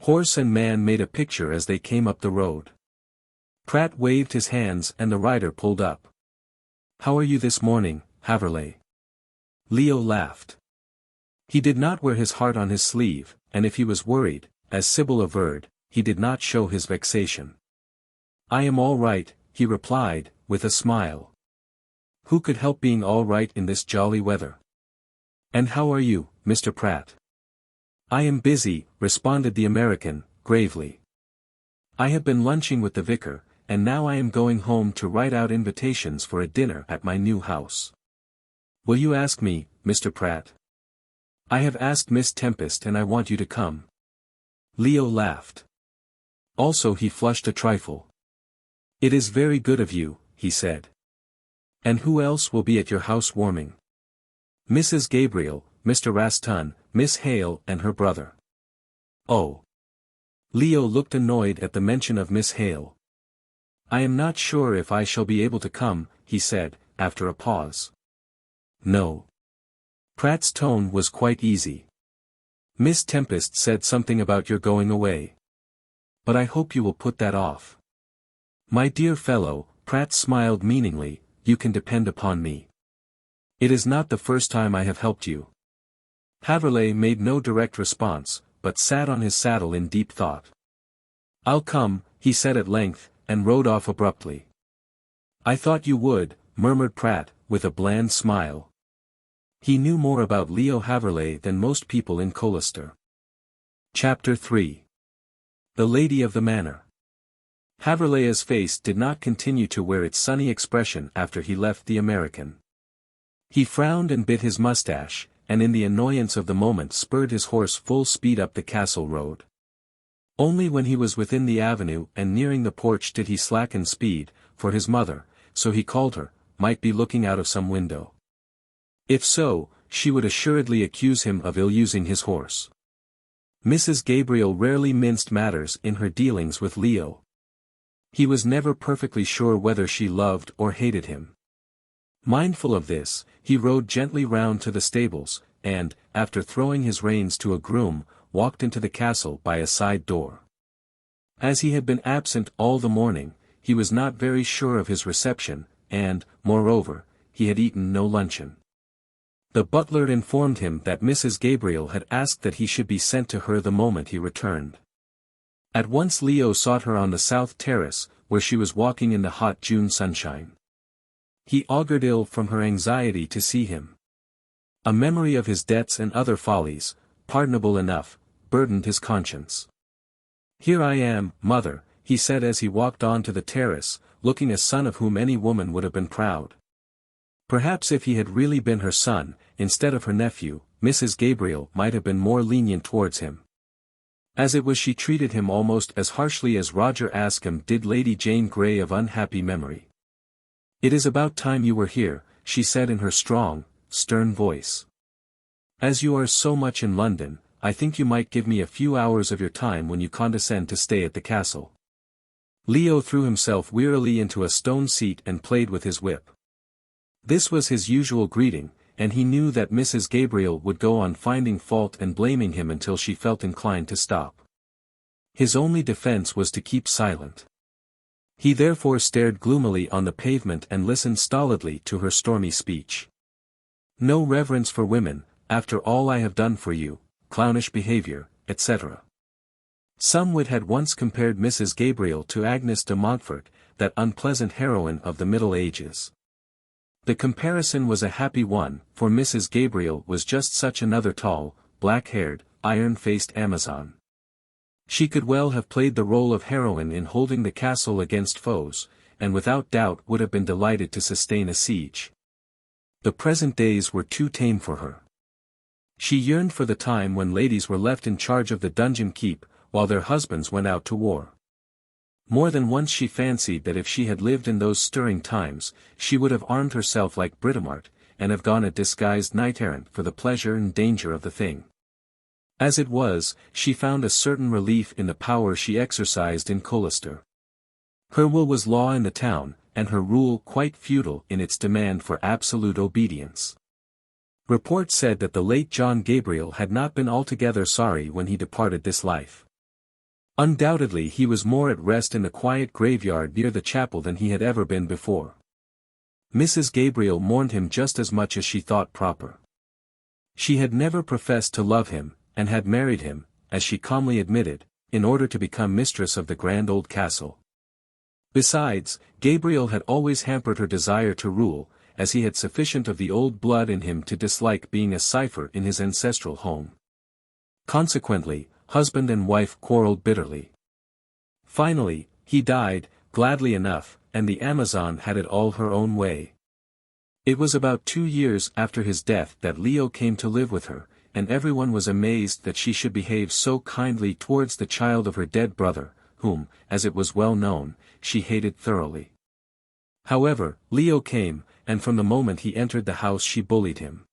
Horse and man made a picture as they came up the road. Pratt waved his hands and the rider pulled up. "How are you this morning, Haverleigh?" Leo laughed. He did not wear his heart on his sleeve, and if he was worried, as Sybil averred, he did not show his vexation. "I am all right," he replied, with a smile. Who could help being all right in this jolly weather? "And how are you, Mr. Pratt?" "I am busy," responded the American, gravely. "I have been lunching with the vicar, and now I am going home to write out invitations for a dinner at my new house." "Will you ask me, Mr. Pratt?" "I have asked Miss Tempest and I want you to come." Leo laughed. Also he flushed a trifle. "It is very good of you," he said. "And who else will be at your house warming?" "Mrs. Gabriel, Mr. Raston, Miss Hale and her brother." "Oh." Leo looked annoyed at the mention of Miss Hale. "I am not sure if I shall be able to come," he said, after a pause. "No." Pratt's tone was quite easy. "Miss Tempest said something about your going away. But I hope you will put that off." "My dear fellow," Pratt smiled meaningly, "you can depend upon me. It is not the first time I have helped you." Haverleigh made no direct response, but sat on his saddle in deep thought. "I'll come," he said at length, and rode off abruptly. "I thought you would," murmured Pratt, with a bland smile. He knew more about Leo Haverleigh than most people in Colester. Chapter 3. The Lady of the Manor. Haverleigh's face did not continue to wear its sunny expression after he left the American. He frowned and bit his mustache, and in the annoyance of the moment spurred his horse full speed up the castle road. Only when he was within the avenue and nearing the porch did he slacken speed, for his mother, so he called her, might be looking out of some window. If so, she would assuredly accuse him of ill-using his horse. Mrs. Gabriel rarely minced matters in her dealings with Leo. He was never perfectly sure whether she loved or hated him. Mindful of this, he rode gently round to the stables, and, after throwing his reins to a groom, walked into the castle by a side door. As he had been absent all the morning, he was not very sure of his reception, and, moreover, he had eaten no luncheon. The butler informed him that Mrs. Gabriel had asked that he should be sent to her the moment he returned. At once Leo sought her on the south terrace, where she was walking in the hot June sunshine. He augured ill from her anxiety to see him. A memory of his debts and other follies, pardonable enough, burdened his conscience. "Here I am, mother," he said as he walked on to the terrace, looking a son of whom any woman would have been proud. Perhaps if he had really been her son, instead of her nephew, Mrs. Gabriel might have been more lenient towards him. As it was she treated him almost as harshly as Roger Ascham did Lady Jane Grey of unhappy memory. "It is about time you were here," she said in her strong, stern voice. "As you are so much in London, I think you might give me a few hours of your time when you condescend to stay at the castle." Leo threw himself wearily into a stone seat and played with his whip. This was his usual greeting, and he knew that Mrs. Gabriel would go on finding fault and blaming him until she felt inclined to stop. His only defense was to keep silent. He therefore stared gloomily on the pavement and listened stolidly to her stormy speech. "No reverence for women, after all I have done for you, clownish behavior, etc." Some wit had once compared Mrs. Gabriel to Agnes de Montfort, that unpleasant heroine of the Middle Ages. The comparison was a happy one, for Mrs. Gabriel was just such another tall, black-haired, iron-faced Amazon. She could well have played the role of heroine in holding the castle against foes, and without doubt would have been delighted to sustain a siege. The present days were too tame for her. She yearned for the time when ladies were left in charge of the dungeon keep, while their husbands went out to war. More than once she fancied that if she had lived in those stirring times, she would have armed herself like Britomart, and have gone a disguised knight-errant for the pleasure and danger of the thing. As it was, she found a certain relief in the power she exercised in Colester. Her will was law in the town, and her rule quite feudal in its demand for absolute obedience. Report said that the late John Gabriel had not been altogether sorry when he departed this life. Undoubtedly he was more at rest in the quiet graveyard near the chapel than he had ever been before. Mrs. Gabriel mourned him just as much as she thought proper. She had never professed to love him, and had married him, as she calmly admitted, in order to become mistress of the grand old castle. Besides, Gabriel had always hampered her desire to rule, as he had sufficient of the old blood in him to dislike being a cipher in his ancestral home. Consequently, husband and wife quarreled bitterly. Finally, he died, gladly enough, and the Amazon had it all her own way. It was about 2 years after his death that Leo came to live with her, and everyone was amazed that she should behave so kindly towards the child of her dead brother, whom, as it was well known, she hated thoroughly. However, Leo came, and from the moment he entered the house she bullied him.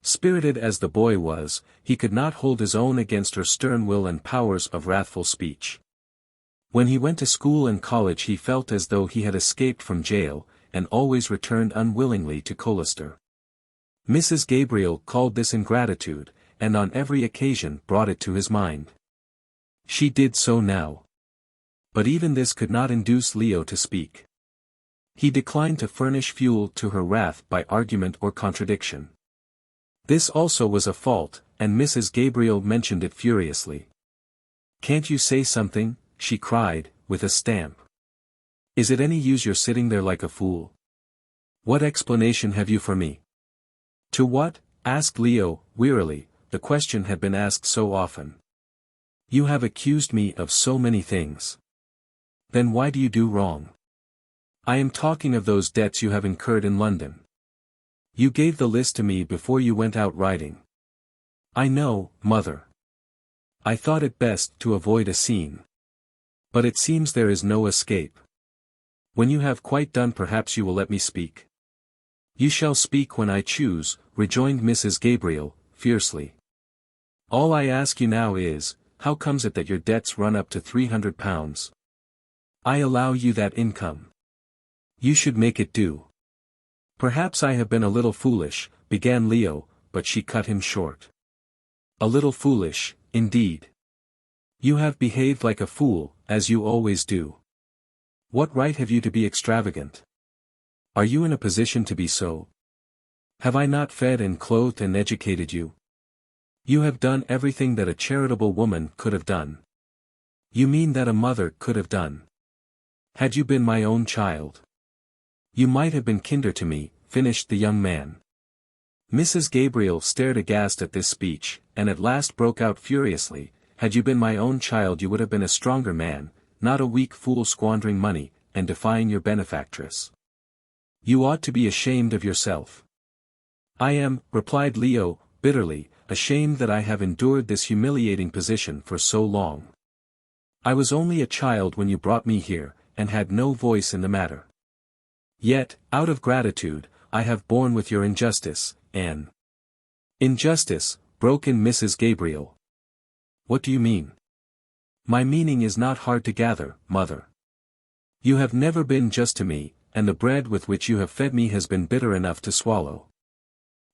Spirited as the boy was, he could not hold his own against her stern will and powers of wrathful speech. When he went to school and college he felt as though he had escaped from jail, and always returned unwillingly to Colester. Mrs. Gabriel called this ingratitude, and on every occasion brought it to his mind. She did so now. But even this could not induce Leo to speak. He declined to furnish fuel to her wrath by argument or contradiction. This also was a fault, and Mrs. Gabriel mentioned it furiously. "Can't you say something?" she cried, with a stamp. "Is it any use your sitting there like a fool? What explanation have you for me?" "To what?" asked Leo, wearily, the question had been asked so often. "You have accused me of so many things. Then why do you do wrong?" "I am talking of those debts you have incurred in London. You gave the list to me before you went out riding." "I know, mother. I thought it best to avoid a scene. But it seems there is no escape. When you have quite done perhaps you will let me speak." "You shall speak when I choose," rejoined Mrs. Gabriel, fiercely. "All I ask you now is, how comes it that your debts run up to £300? I allow you that income. You should make it do." "Perhaps I have been a little foolish," began Leo, but she cut him short. "A little foolish, indeed. You have behaved like a fool, as you always do. What right have you to be extravagant? Are you in a position to be so? Have I not fed and clothed and educated you? You have done everything that a charitable woman could have done. You mean that a mother could have done. Had you been my own child, you might have been kinder to me," finished the young man. Mrs. Gabriel stared aghast at this speech, and at last broke out furiously, "Had you been my own child you would have been a stronger man, not a weak fool squandering money, and defying your benefactress. You ought to be ashamed of yourself." "I am," replied Leo, bitterly, "ashamed that I have endured this humiliating position for so long. I was only a child when you brought me here, and had no voice in the matter. Yet, out of gratitude, I have borne with your injustice, and—" "Injustice," broke in Mrs. Gabriel. "What do you mean?" "My meaning is not hard to gather, mother. You have never been just to me, and the bread with which you have fed me has been bitter enough to swallow.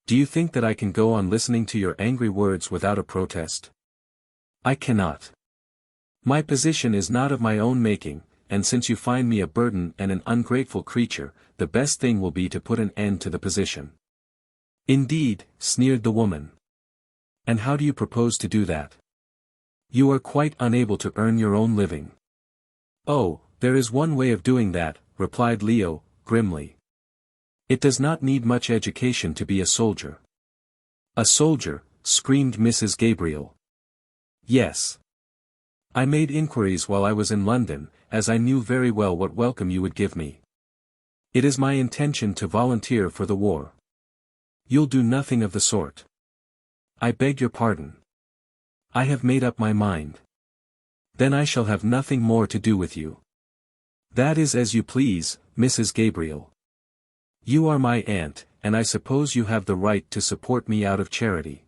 Do you think that I can go on listening to your angry words without a protest? I cannot. My position is not of my own making, and since you find me a burden and an ungrateful creature, the best thing will be to put an end to the position." "Indeed," sneered the woman. "And how do you propose to do that? You are quite unable to earn your own living." "Oh, there is one way of doing that," replied Leo, grimly. "It does not need much education to be a soldier." "A soldier," screamed Mrs. Gabriel. "Yes. I made inquiries while I was in London, as I knew very well what welcome you would give me. It is my intention to volunteer for the war." "You'll do nothing of the sort." "I beg your pardon. I have made up my mind." "Then I shall have nothing more to do with you." "That is as you please, Mrs. Gabriel. You are my aunt, and I suppose you have the right to support me out of charity.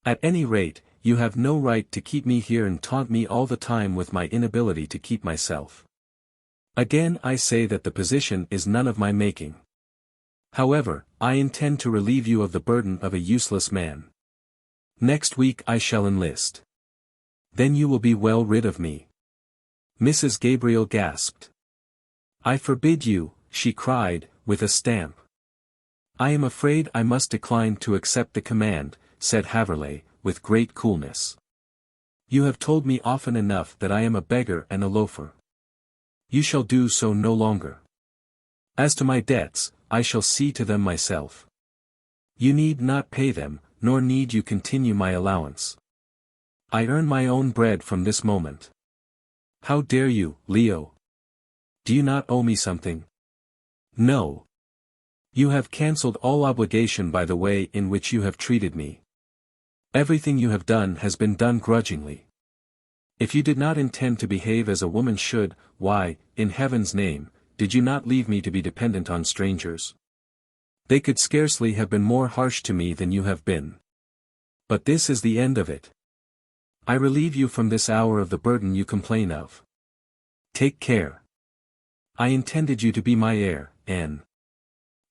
At any rate, you have no right to keep me here and taunt me all the time with my inability to keep myself." Again I say that the position is none of my making. However, I intend to relieve you of the burden of a useless man. Next week I shall enlist. Then you will be well rid of me." Mrs. Gabriel gasped. "I forbid you," she cried, with a stamp. "I am afraid I must decline to accept the command," said Haverleigh, with great coolness. "You have told me often enough that I am a beggar and a loafer. You shall do so no longer. As to my debts, I shall see to them myself. You need not pay them, nor need you continue my allowance. I earn my own bread from this moment. How dare you, Leo? Do you not owe me something? No. You have cancelled all obligation by the way in which you have treated me. Everything you have done has been done grudgingly. If you did not intend to behave as a woman should, why, in heaven's name, did you not leave me to be dependent on strangers? They could scarcely have been more harsh to me than you have been. But this is the end of it. I relieve you from this hour of the burden you complain of. Take care. I intended you to be my heir, and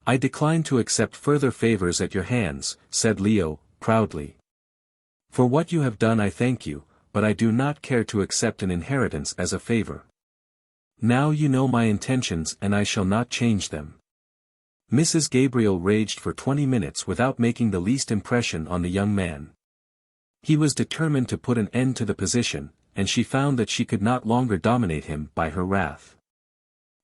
I decline to accept further favors at your hands," said Leo, proudly. "For what you have done I thank you, but I do not care to accept an inheritance as a favor. Now you know my intentions and I shall not change them." Mrs. Gabriel raged for 20 minutes without making the least impression on the young man. He was determined to put an end to the position, and she found that she could not longer dominate him by her wrath.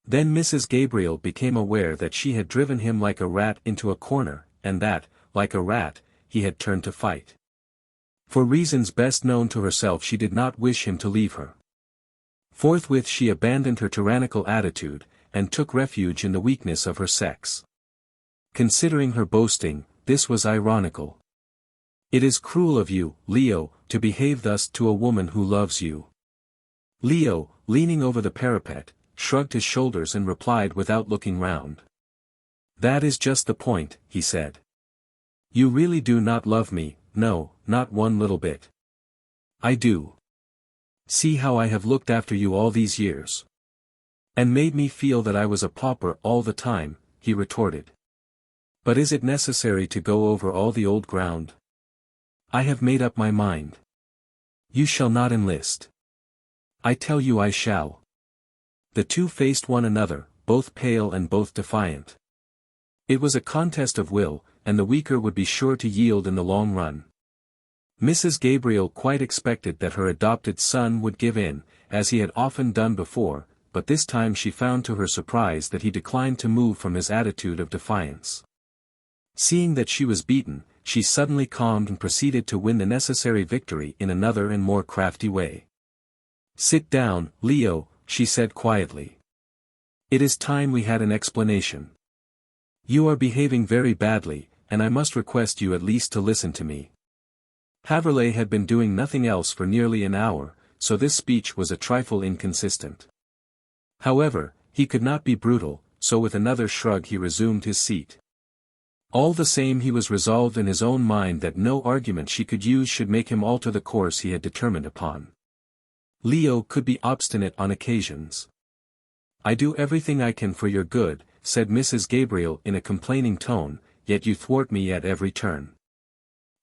Then Mrs. Gabriel became aware that she had driven him like a rat into a corner, and that, like a rat, he had turned to fight. For reasons best known to herself she did not wish him to leave her. Forthwith she abandoned her tyrannical attitude, and took refuge in the weakness of her sex. Considering her boasting, this was ironical. "It is cruel of you, Leo, to behave thus to a woman who loves you." Leo, leaning over the parapet, shrugged his shoulders and replied without looking round. "That is just the point," he said. "You really do not love me, no, not one little bit." "I do. See how I have looked after you all these years." "And made me feel that I was a pauper all the time," he retorted. "But is it necessary to go over all the old ground? I have made up my mind. You shall not enlist. I tell you I shall." The two faced one another, both pale and both defiant. It was a contest of will, and the weaker would be sure to yield in the long run. Mrs. Gabriel quite expected that her adopted son would give in, as he had often done before, but this time she found to her surprise that he declined to move from his attitude of defiance. Seeing that she was beaten, she suddenly calmed and proceeded to win the necessary victory in another and more crafty way. "Sit down, Leo," she said quietly. "It is time we had an explanation. You are behaving very badly, and I must request you at least to listen to me." Haverleigh had been doing nothing else for nearly an hour, so this speech was a trifle inconsistent. However, he could not be brutal, so with another shrug he resumed his seat. All the same he was resolved in his own mind that no argument she could use should make him alter the course he had determined upon. Leo could be obstinate on occasions. "I do everything I can for your good," said Mrs. Gabriel in a complaining tone, "yet you thwart me at every turn."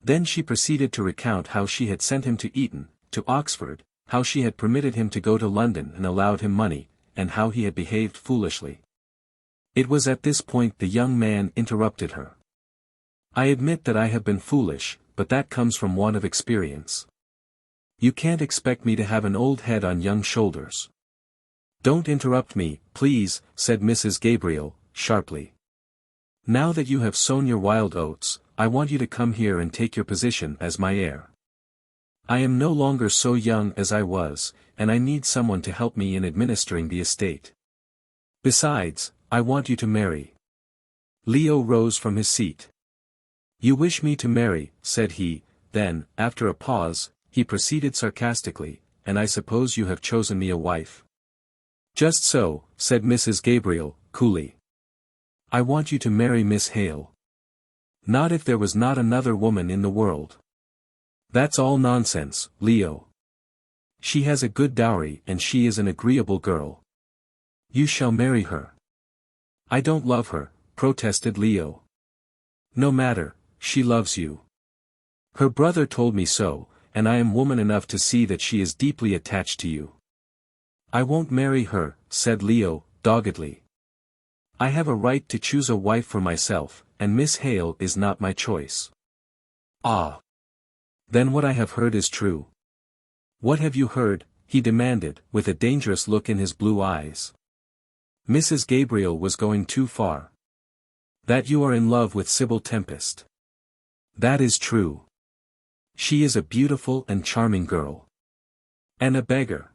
Then she proceeded to recount how she had sent him to Eton, to Oxford, how she had permitted him to go to London and allowed him money, and how he had behaved foolishly. It was at this point the young man interrupted her. "I admit that I have been foolish, but that comes from want of experience. You can't expect me to have an old head on young shoulders." "Don't interrupt me, please," said Mrs. Gabriel, sharply. "Now that you have sown your wild oats, I want you to come here and take your position as my heir. I am no longer so young as I was, and I need someone to help me in administering the estate. Besides, I want you to marry." Leo rose from his seat. "You wish me to marry," said he, then, after a pause, he proceeded sarcastically, "and I suppose you have chosen me a wife." "Just so," said Mrs. Gabriel, coolly. "I want you to marry Miss Hale. Not if there was not another woman in the world." "That's all nonsense, Leo. She has a good dowry and she is an agreeable girl. You shall marry her. I don't love her, protested Leo. No matter, she loves you. Her brother told me so, and I am woman enough to see that she is deeply attached to you. I won't marry her, said Leo, doggedly. I have a right to choose a wife for myself, and Miss Hale is not my choice. Ah. Then what I have heard is true. What have you heard? He demanded, with a dangerous look in his blue eyes. Mrs. Gabriel was going too far. That you are in love with Sybil Tempest. That is true. She is a beautiful and charming girl. And a beggar.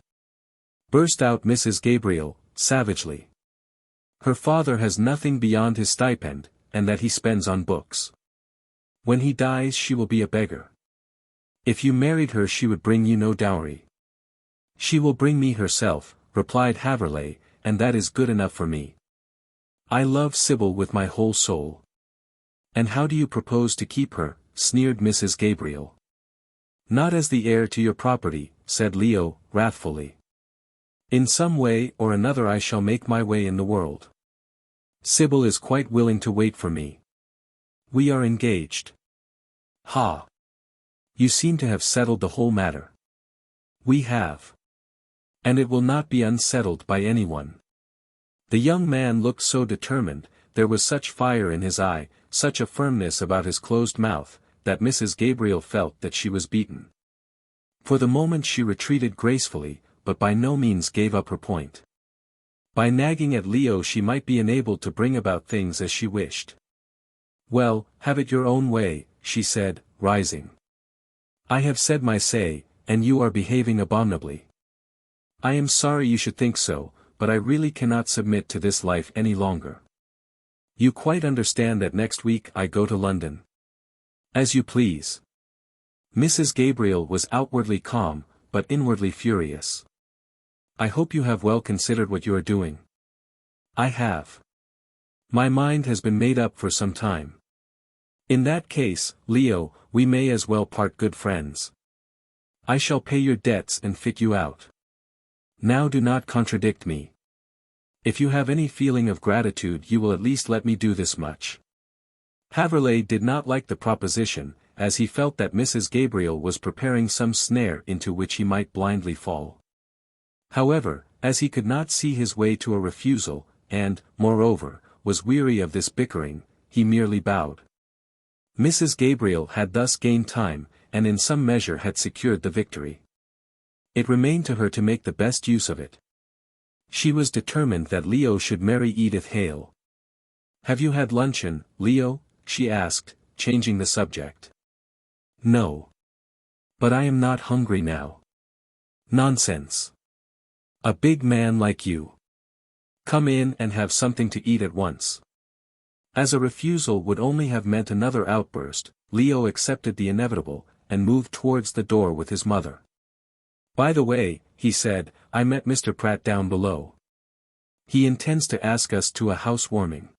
Burst out Mrs. Gabriel, savagely. Her father has nothing beyond his stipend, and that he spends on books. When he dies she will be a beggar. If you married her she would bring you no dowry. She will bring me herself, replied Haverleigh, and that is good enough for me. I love Sybil with my whole soul. And how do you propose to keep her? Sneered Mrs. Gabriel. Not as the heir to your property, said Leo, wrathfully. In some way or another I shall make my way in the world. Sybil is quite willing to wait for me. We are engaged. Ha! You seem to have settled the whole matter. We have. And it will not be unsettled by anyone. The young man looked so determined, there was such fire in his eye, such a firmness about his closed mouth, that Mrs. Gabriel felt that she was beaten. For the moment she retreated gracefully, but by no means gave up her point. By nagging at Leo she might be enabled to bring about things as she wished. Well, have it your own way, she said, rising. I have said my say, and you are behaving abominably. I am sorry you should think so, but I really cannot submit to this life any longer. You quite understand that next week I go to London. As you please. Mrs. Gabriel was outwardly calm, but inwardly furious. I hope you have well considered what you are doing. I have. My mind has been made up for some time. In that case, Leo, we may as well part good friends. I shall pay your debts and fit you out. Now do not contradict me. If you have any feeling of gratitude you will at least let me do this much. Haverleigh did not like the proposition, as he felt that Mrs. Gabriel was preparing some snare into which he might blindly fall. However, as he could not see his way to a refusal, and, moreover, was weary of this bickering, he merely bowed. Mrs. Gabriel had thus gained time, and in some measure had secured the victory. It remained to her to make the best use of it. She was determined that Leo should marry Edith Hale. Have you had luncheon, Leo? She asked, changing the subject. No. But I am not hungry now. Nonsense. A big man like you. Come in and have something to eat at once. As a refusal would only have meant another outburst, Leo accepted the inevitable, and moved towards the door with his mother. By the way, he said, I met Mr. Pratt down below. He intends to ask us to a housewarming.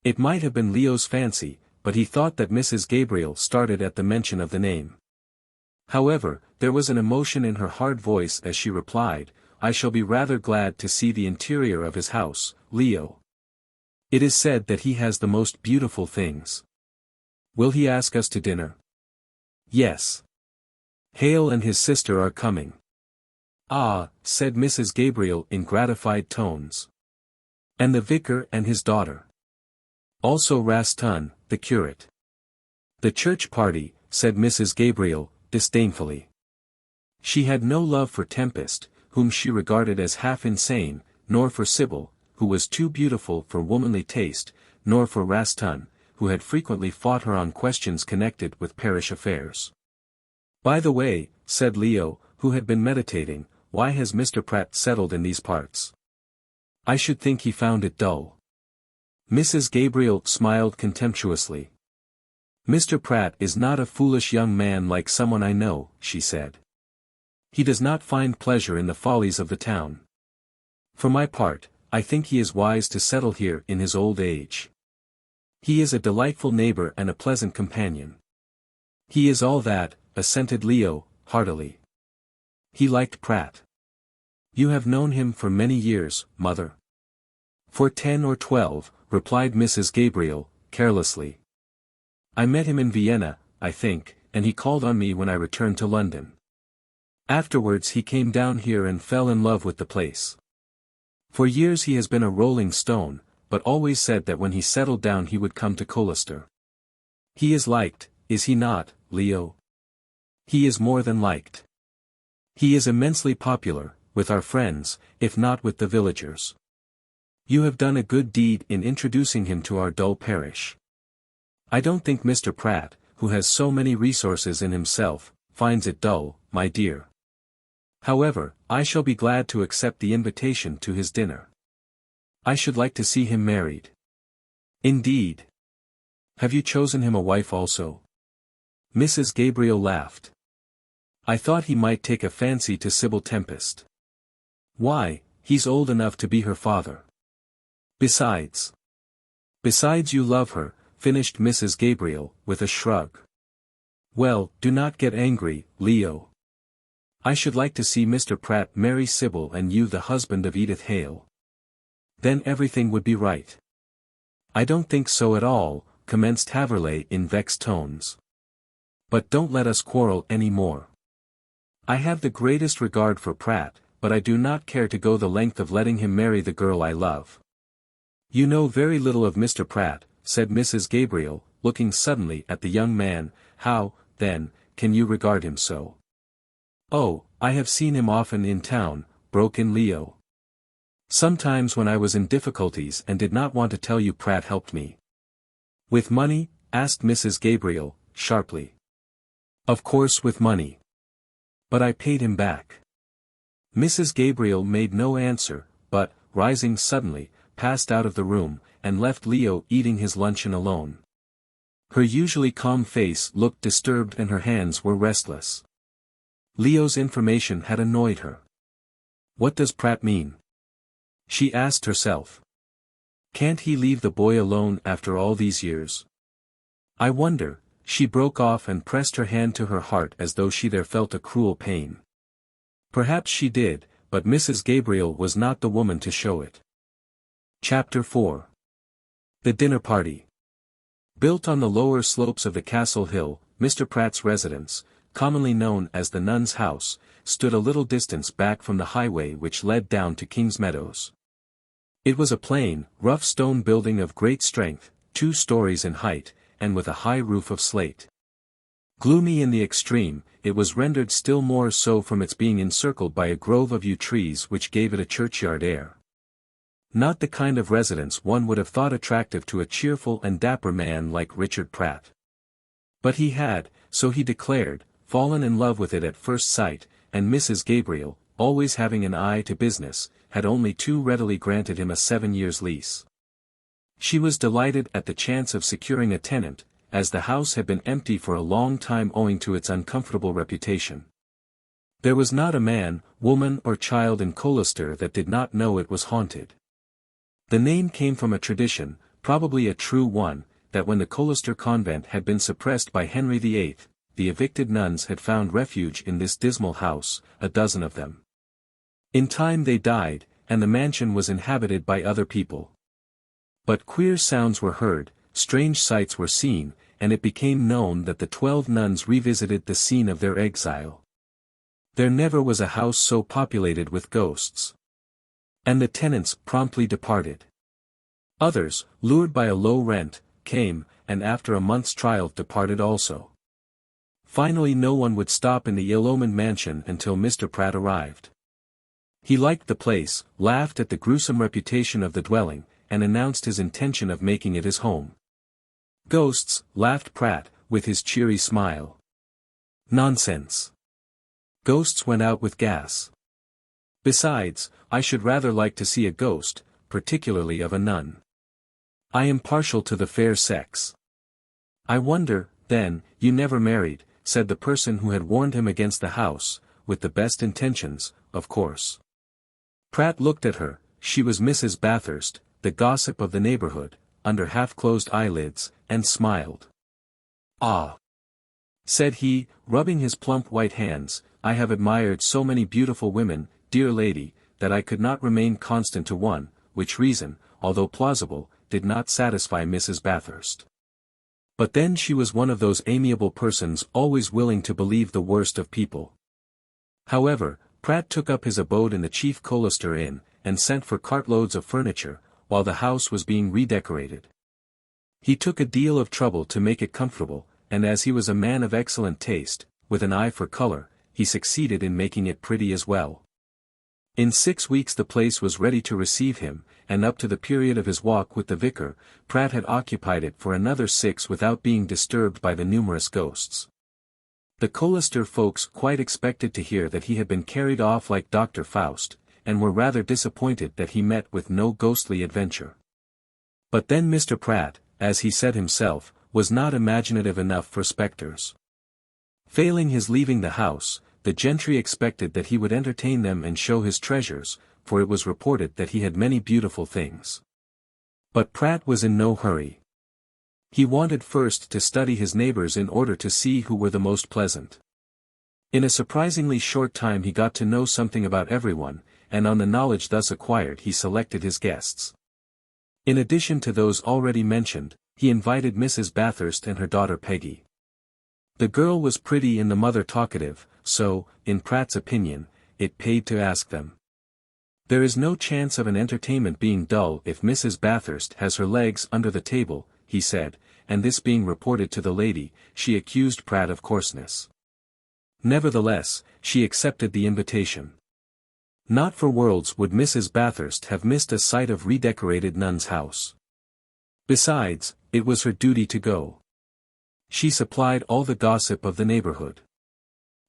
It might have been Leo's fancy, but he thought that Mrs. Gabriel started at the mention of the name. However, there was an emotion in her hard voice as she replied, I shall be rather glad to see the interior of his house, Leo. It is said that he has the most beautiful things. Will he ask us to dinner? Yes. Hale and his sister are coming. Ah, said Mrs. Gabriel in gratified tones. And the vicar and his daughter. Also Raston, the curate. The church party, said Mrs. Gabriel, disdainfully. She had no love for Tempest, whom she regarded as half insane, nor for Sybil, who was too beautiful for womanly taste, nor for Raston, who had frequently fought her on questions connected with parish affairs. By the way, said Leo, who had been meditating, why has Mr. Pratt settled in these parts? I should think he found it dull. Mrs. Gabriel smiled contemptuously. Mr. Pratt is not a foolish young man like someone I know, she said. He does not find pleasure in the follies of the town. For my part, I think he is wise to settle here in his old age. He is a delightful neighbor and a pleasant companion. He is all that, assented Leo, heartily. He liked Pratt. You have known him for many years, mother. For 10 or 12, replied Mrs. Gabriel, carelessly. I met him in Vienna, I think, and he called on me when I returned to London. Afterwards he came down here and fell in love with the place. For years he has been a rolling stone, but always said that when he settled down he would come to Colester. He is liked, is he not, Leo? He is more than liked. He is immensely popular, with our friends, if not with the villagers. You have done a good deed in introducing him to our dull parish. I don't think Mr. Pratt, who has so many resources in himself, finds it dull, my dear. However, I shall be glad to accept the invitation to his dinner. I should like to see him married. Indeed. Have you chosen him a wife also? Mrs. Gabriel laughed. I thought he might take a fancy to Sybil Tempest. Why, he's old enough to be her father. Besides you love her, finished Mrs. Gabriel, with a shrug. Well, do not get angry, Leo. I should like to see Mr. Pratt marry Sybil and you the husband of Edith Hale. Then everything would be right. I don't think so at all, commenced Haverleigh in vexed tones. But don't let us quarrel any more. I have the greatest regard for Pratt, but I do not care to go the length of letting him marry the girl I love. You know very little of Mr. Pratt, said Mrs. Gabriel, looking suddenly at the young man. How, then, can you regard him so? Oh, I have seen him often in town, broke in Leo. Sometimes when I was in difficulties and did not want to tell you Pratt helped me. With money? Asked Mrs. Gabriel, sharply. Of course with money. But I paid him back. Mrs. Gabriel made no answer, but, rising suddenly, passed out of the room, and left Leo eating his luncheon alone. Her usually calm face looked disturbed and her hands were restless. Leo's information had annoyed her. What does Pratt mean? She asked herself. Can't he leave the boy alone after all these years? I wonder. She broke off and pressed her hand to her heart as though she there felt a cruel pain. Perhaps she did, but Mrs. Gabriel was not the woman to show it. Chapter 4. The Dinner Party. Built on the lower slopes of the castle hill, Mr. Pratt's residence, commonly known as the Nun's House, stood a little distance back from the highway which led down to King's Meadows. It was a plain, rough stone building of great strength, 2 stories in height, and with a high roof of slate. Gloomy in the extreme, it was rendered still more so from its being encircled by a grove of yew trees which gave it a churchyard air. Not the kind of residence one would have thought attractive to a cheerful and dapper man like Richard Pratt. But he had, so he declared, fallen in love with it at first sight, and Mrs. Gabriel, always having an eye to business, had only too readily granted him a 7 years' lease. She was delighted at the chance of securing a tenant, as the house had been empty for a long time owing to its uncomfortable reputation. There was not a man, woman or child in Colester that did not know it was haunted. The name came from a tradition, probably a true one, that when the Colester convent had been suppressed by Henry VIII, the evicted nuns had found refuge in this dismal house, a dozen of them. In time they died, and the mansion was inhabited by other people. But queer sounds were heard, strange sights were seen, and it became known that the 12 nuns revisited the scene of their exile. There never was a house so populated with ghosts. And the tenants promptly departed. Others, lured by a low rent, came, and after a month's trial departed also. Finally no one would stop in the ill-omened mansion until Mr. Pratt arrived. He liked the place, laughed at the gruesome reputation of the dwelling, and announced his intention of making it his home. Ghosts, laughed Pratt, with his cheery smile. Nonsense. Ghosts went out with gas. Besides, I should rather like to see a ghost, particularly of a nun. I am partial to the fair sex. I wonder, then, you never married, said the person who had warned him against the house, with the best intentions, of course. Pratt looked at her. She was Mrs. Bathurst, the gossip of the neighborhood, under half-closed eyelids, and smiled. Ah! Said he, rubbing his plump white hands, I have admired so many beautiful women, dear lady, that I could not remain constant to one, which reason, although plausible, did not satisfy Mrs. Bathurst. But then she was one of those amiable persons always willing to believe the worst of people. However, Pratt took up his abode in the chief Colester inn, and sent for cartloads of furniture, while the house was being redecorated. He took a deal of trouble to make it comfortable, and as he was a man of excellent taste, with an eye for color, he succeeded in making it pretty as well. In 6 weeks the place was ready to receive him, and up to the period of his walk with the vicar, Pratt had occupied it for another 6 without being disturbed by the numerous ghosts. The Colester folks quite expected to hear that he had been carried off like Dr. Faust, and were rather disappointed that he met with no ghostly adventure. But then Mr. Pratt, as he said himself, was not imaginative enough for spectres. Failing his leaving the house, the gentry expected that he would entertain them and show his treasures, for it was reported that he had many beautiful things. But Pratt was in no hurry. He wanted first to study his neighbors in order to see who were the most pleasant. In a surprisingly short time he got to know something about everyone, and on the knowledge thus acquired he selected his guests. In addition to those already mentioned, he invited Mrs. Bathurst and her daughter Peggy. The girl was pretty and the mother talkative, so, in Pratt's opinion, it paid to ask them. There is no chance of an entertainment being dull if Mrs. Bathurst has her legs under the table, he said, and this being reported to the lady, she accused Pratt of coarseness. Nevertheless, she accepted the invitation. Not for worlds would Mrs. Bathurst have missed a sight of redecorated Nun's house. Besides, it was her duty to go. She supplied all the gossip of the neighborhood.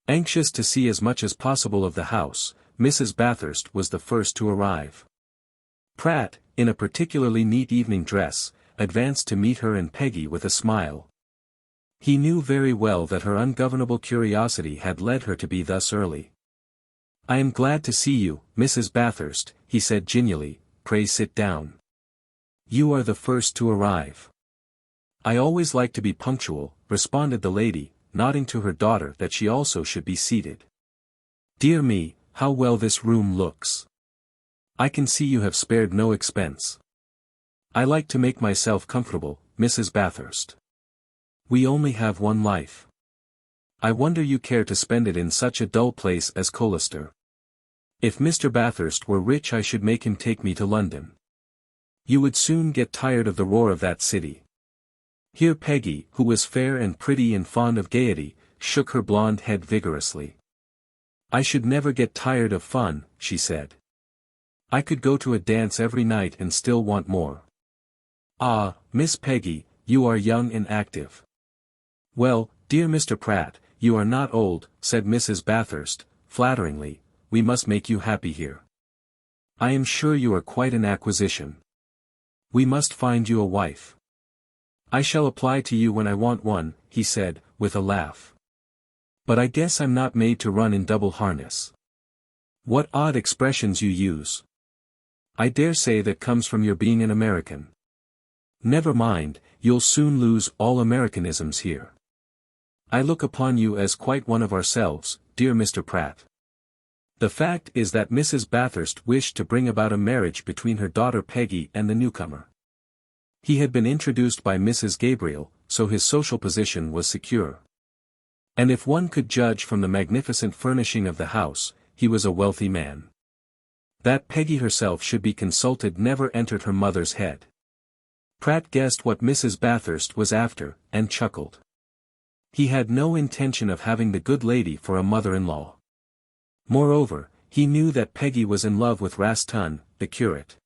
Anxious to see as much as possible of the house, Mrs. Bathurst was the first to arrive. Pratt, in a particularly neat evening dress, advanced to meet her and Peggy with a smile. He knew very well that her ungovernable curiosity had led her to be thus early. "I am glad to see you, Mrs. Bathurst," he said genially, "pray sit down. You are the first to arrive." "I always like to be punctual," responded the lady, nodding to her daughter that she also should be seated. "Dear me, how well this room looks. I can see you have spared no expense." "I like to make myself comfortable, Mrs. Bathurst. We only have one life. I wonder you care to spend it in such a dull place as Colester. If Mr. Bathurst were rich I should make him take me to London. You would soon get tired of the roar of that city." Here Peggy, who was fair and pretty and fond of gaiety, shook her blonde head vigorously. "I should never get tired of fun," she said. "I could go to a dance every night and still want more." "Ah, Miss Peggy, you are young and active." "Well, dear Mr. Pratt, you are not old," said Mrs. Bathurst, flatteringly. "We must make you happy here. I am sure you are quite an acquisition. We must find you a wife." "I shall apply to you when I want one," he said, with a laugh. "But I guess I'm not made to run in double harness." "What odd expressions you use." "I dare say that comes from your being an American." "Never mind, you'll soon lose all Americanisms here. I look upon you as quite one of ourselves, dear Mr. Pratt." The fact is that Mrs. Bathurst wished to bring about a marriage between her daughter Peggy and the newcomer. He had been introduced by Mrs. Gabriel, so his social position was secure. And if one could judge from the magnificent furnishing of the house, he was a wealthy man. That Peggy herself should be consulted never entered her mother's head. Pratt guessed what Mrs. Bathurst was after, and chuckled. He had no intention of having the good lady for a mother-in-law. Moreover, he knew that Peggy was in love with Rastun, the curate.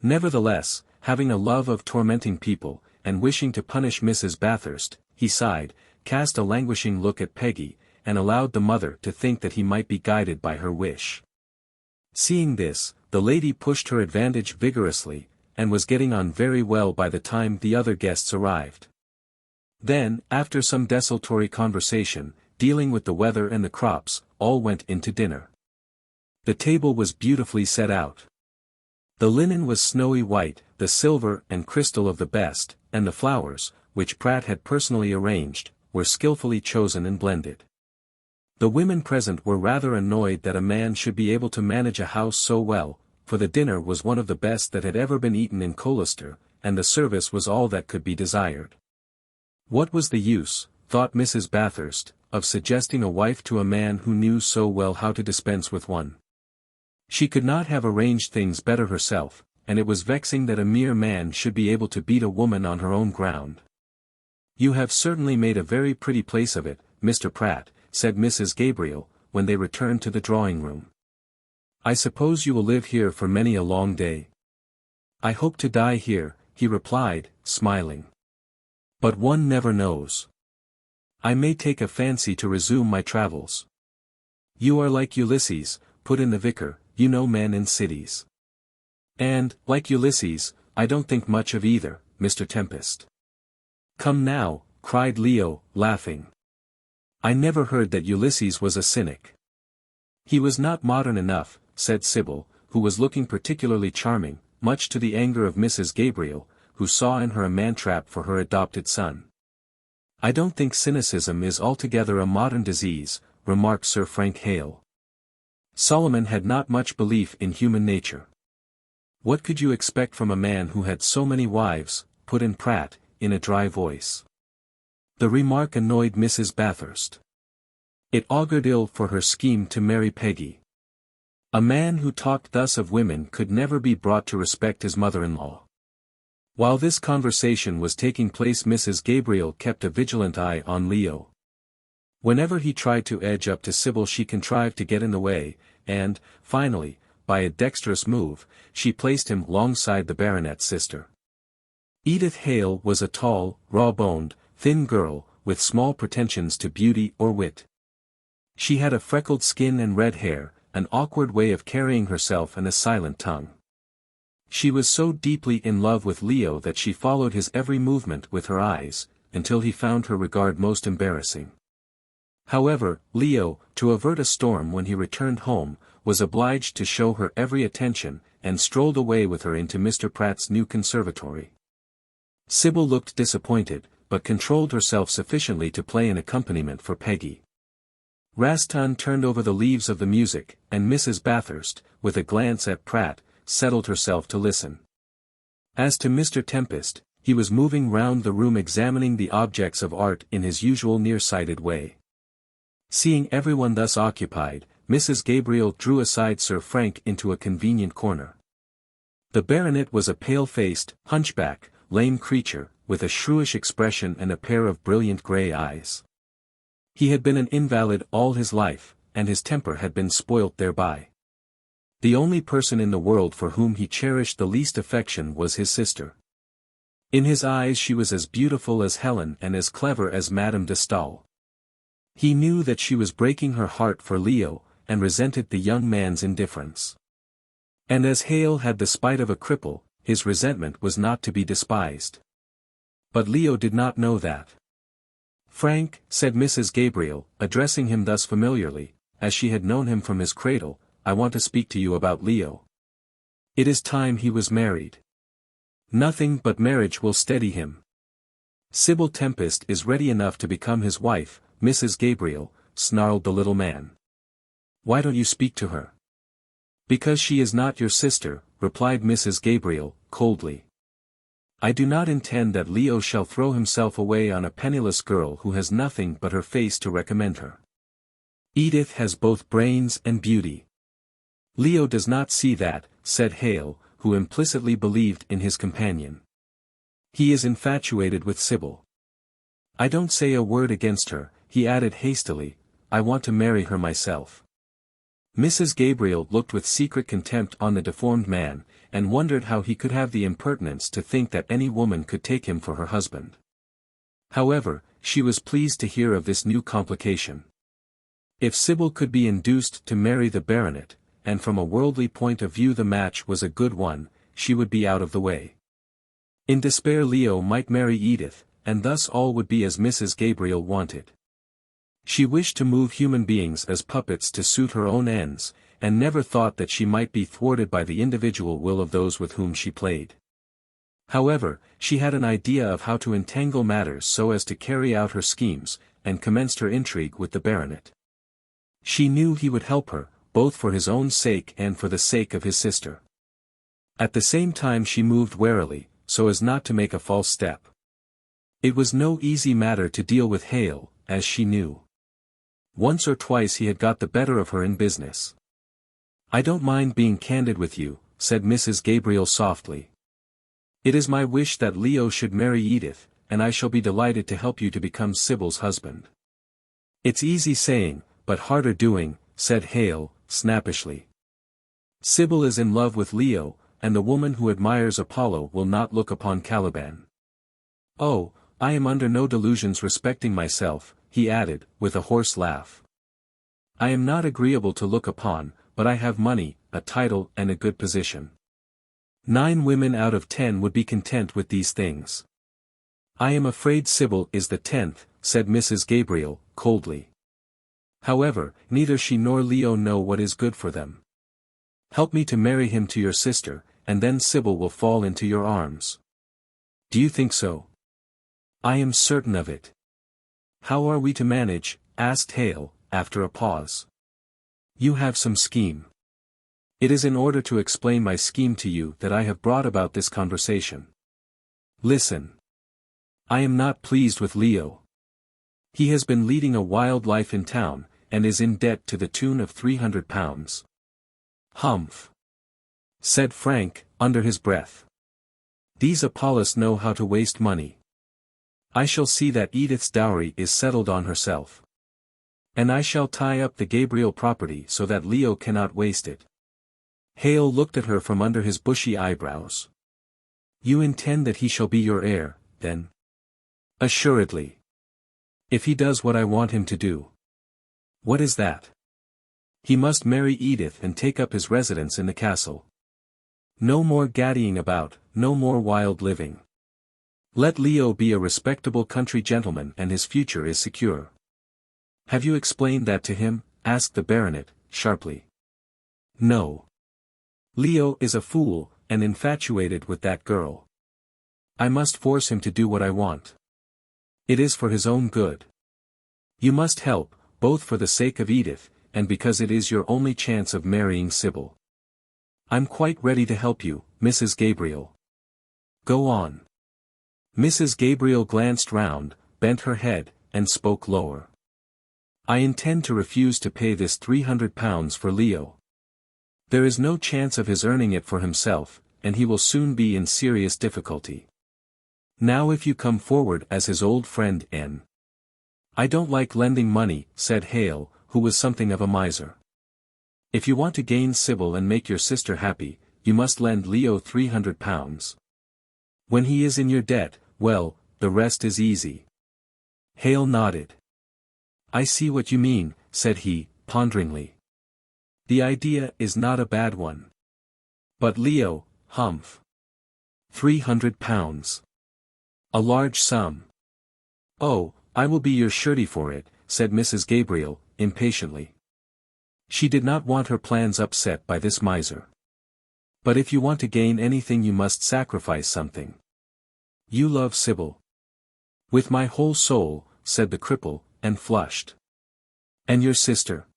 Nevertheless, having a love of tormenting people, and wishing to punish Mrs. Bathurst, he sighed, cast a languishing look at Peggy, and allowed the mother to think that he might be guided by her wish. Seeing this, the lady pushed her advantage vigorously, and was getting on very well by the time the other guests arrived. Then, after some desultory conversation, dealing with the weather and the crops, all went into dinner. The table was beautifully set out. The linen was snowy white, the silver and crystal of the best, and the flowers, which Pratt had personally arranged, were skillfully chosen and blended. The women present were rather annoyed that a man should be able to manage a house so well, for the dinner was one of the best that had ever been eaten in Colester, and the service was all that could be desired. What was the use, thought Mrs. Bathurst, of suggesting a wife to a man who knew so well how to dispense with one? She could not have arranged things better herself, and it was vexing that a mere man should be able to beat a woman on her own ground. "You have certainly made a very pretty place of it, Mr. Pratt," said Mrs. Gabriel, when they returned to the drawing-room. "I suppose you will live here for many a long day." "I hope to die here," he replied, smiling. "But one never knows. I may take a fancy to resume my travels." "You are like Ulysses," put in the vicar, "you know men in cities." "And, like Ulysses, I don't think much of either, Mr. Tempest." "Come now," cried Leo, laughing. "I never heard that Ulysses was a cynic." "He was not modern enough," said Sybil, who was looking particularly charming, much to the anger of Mrs. Gabriel, who saw in her a man-trap for her adopted son. "I don't think cynicism is altogether a modern disease," remarked Sir Frank Hale. Solomon had not much belief in human nature. "What could you expect from a man who had so many wives?" put in Pratt, in a dry voice. The remark annoyed Mrs. Bathurst. It augured ill for her scheme to marry Peggy. A man who talked thus of women could never be brought to respect his mother-in-law. While this conversation was taking place, Mrs. Gabriel kept a vigilant eye on Leo. Whenever he tried to edge up to Sybil, she contrived to get in the way, and, finally, by a dexterous move, she placed him alongside the baronet's sister. Edith Hale was a tall, raw-boned, thin girl, with small pretensions to beauty or wit. She had a freckled skin and red hair, an awkward way of carrying herself and a silent tongue. She was so deeply in love with Leo that she followed his every movement with her eyes, until he found her regard most embarrassing. However, Leo, to avert a storm when he returned home, was obliged to show her every attention, and strolled away with her into Mr. Pratt's new conservatory. Sybil looked disappointed, but controlled herself sufficiently to play an accompaniment for Peggy. Rastan turned over the leaves of the music, and Mrs. Bathurst, with a glance at Pratt, settled herself to listen. As to Mr. Tempest, he was moving round the room examining the objects of art in his usual nearsighted way. Seeing everyone thus occupied, Mrs. Gabriel drew aside Sir Frank into a convenient corner. The baronet was a pale-faced, hunchback, lame creature, with a shrewish expression and a pair of brilliant grey eyes. He had been an invalid all his life, and his temper had been spoilt thereby. The only person in the world for whom he cherished the least affection was his sister. In his eyes she was as beautiful as Helen and as clever as Madame de Stael. He knew that she was breaking her heart for Leo, and resented the young man's indifference. And as Hale had the spite of a cripple, his resentment was not to be despised. But Leo did not know that. "Frank," said Mrs. Gabriel, addressing him thus familiarly, as she had known him from his cradle, "I want to speak to you about Leo. It is time he was married. Nothing but marriage will steady him. Sybil Tempest is ready enough to become his wife, Mrs. Gabriel," snarled the little man. "Why don't you speak to her?" "Because she is not your sister," replied Mrs. Gabriel, coldly. "I do not intend that Leo shall throw himself away on a penniless girl who has nothing but her face to recommend her. Edith has both brains and beauty." "Leo does not see that," said Hale, who implicitly believed in his companion. "He is infatuated with Sybil. I don't say a word against her," he added hastily, "I want to marry her myself." Mrs. Gabriel looked with secret contempt on the deformed man, and wondered how he could have the impertinence to think that any woman could take him for her husband. However, she was pleased to hear of this new complication. If Sybil could be induced to marry the baronet, and from a worldly point of view the match was a good one, she would be out of the way. In despair Leo might marry Edith, and thus all would be as Mrs. Gabriel wanted. She wished to move human beings as puppets to suit her own ends, and never thought that she might be thwarted by the individual will of those with whom she played. However, she had an idea of how to entangle matters so as to carry out her schemes, and commenced her intrigue with the baronet. She knew he would help her, both for his own sake and for the sake of his sister. At the same time she moved warily, so as not to make a false step. It was no easy matter to deal with Hale, as she knew. Once or twice he had got the better of her in business. "I don't mind being candid with you," said Mrs. Gabriel softly. "It is my wish that Leo should marry Edith, and I shall be delighted to help you to become Sybil's husband." "It's easy saying, but harder doing," said Hale, snappishly. "Sybil is in love with Leo, and the woman who admires Apollo will not look upon Caliban. Oh, I am under no delusions respecting myself," he added, with a hoarse laugh. "I am not agreeable to look upon, but I have money, a title and a good position. 9 women out of 10 would be content with these things." "I am afraid Sybil is the 10th, said Mrs. Gabriel, coldly. "However, neither she nor Leo know what is good for them. Help me to marry him to your sister, and then Sybil will fall into your arms." "Do you think so?" "I am certain of it." "How are we to manage?" asked Hale, after a pause. "You have some scheme." "It is in order to explain my scheme to you that I have brought about this conversation. Listen. I am not pleased with Leo. He has been leading a wild life in town, and is in debt to the tune of £300. "Humph!" said Frank, under his breath. "These Apollos know how to waste money. I shall see that Edith's dowry is settled on herself. And I shall tie up the Gabriel property so that Leo cannot waste it." Hale looked at her from under his bushy eyebrows. "You intend that he shall be your heir, then?" "Assuredly. If he does what I want him to do." "What is that?" "He must marry Edith and take up his residence in the castle. No more gaddying about, no more wild living. Let Leo be a respectable country gentleman and his future is secure." "Have you explained that to him?" asked the baronet, sharply. "No. Leo is a fool, and infatuated with that girl. I must force him to do what I want. It is for his own good. You must help, both for the sake of Edith, and because it is your only chance of marrying Sybil." "I'm quite ready to help you, Mrs. Gabriel." "Go on." Mrs. Gabriel glanced round, bent her head, and spoke lower. "I intend to refuse to pay this £300 for Leo. There is no chance of his earning it for himself, and he will soon be in serious difficulty. Now if you come forward as his old friend N." "I don't like lending money," said Hale, who was something of a miser. "If you want to gain Sybil and make your sister happy, you must lend Leo £300. When he is in your debt, well, the rest is easy." Hale nodded. "I see what you mean," said he, ponderingly. "The idea is not a bad one. But Leo, humph. £300. A large sum." "Oh, I will be your surety for it," said Mrs. Gabriel, impatiently. She did not want her plans upset by this miser. "But if you want to gain anything you must sacrifice something. You love Sybil." "With my whole soul," said the cripple, and flushed. "And your sister?"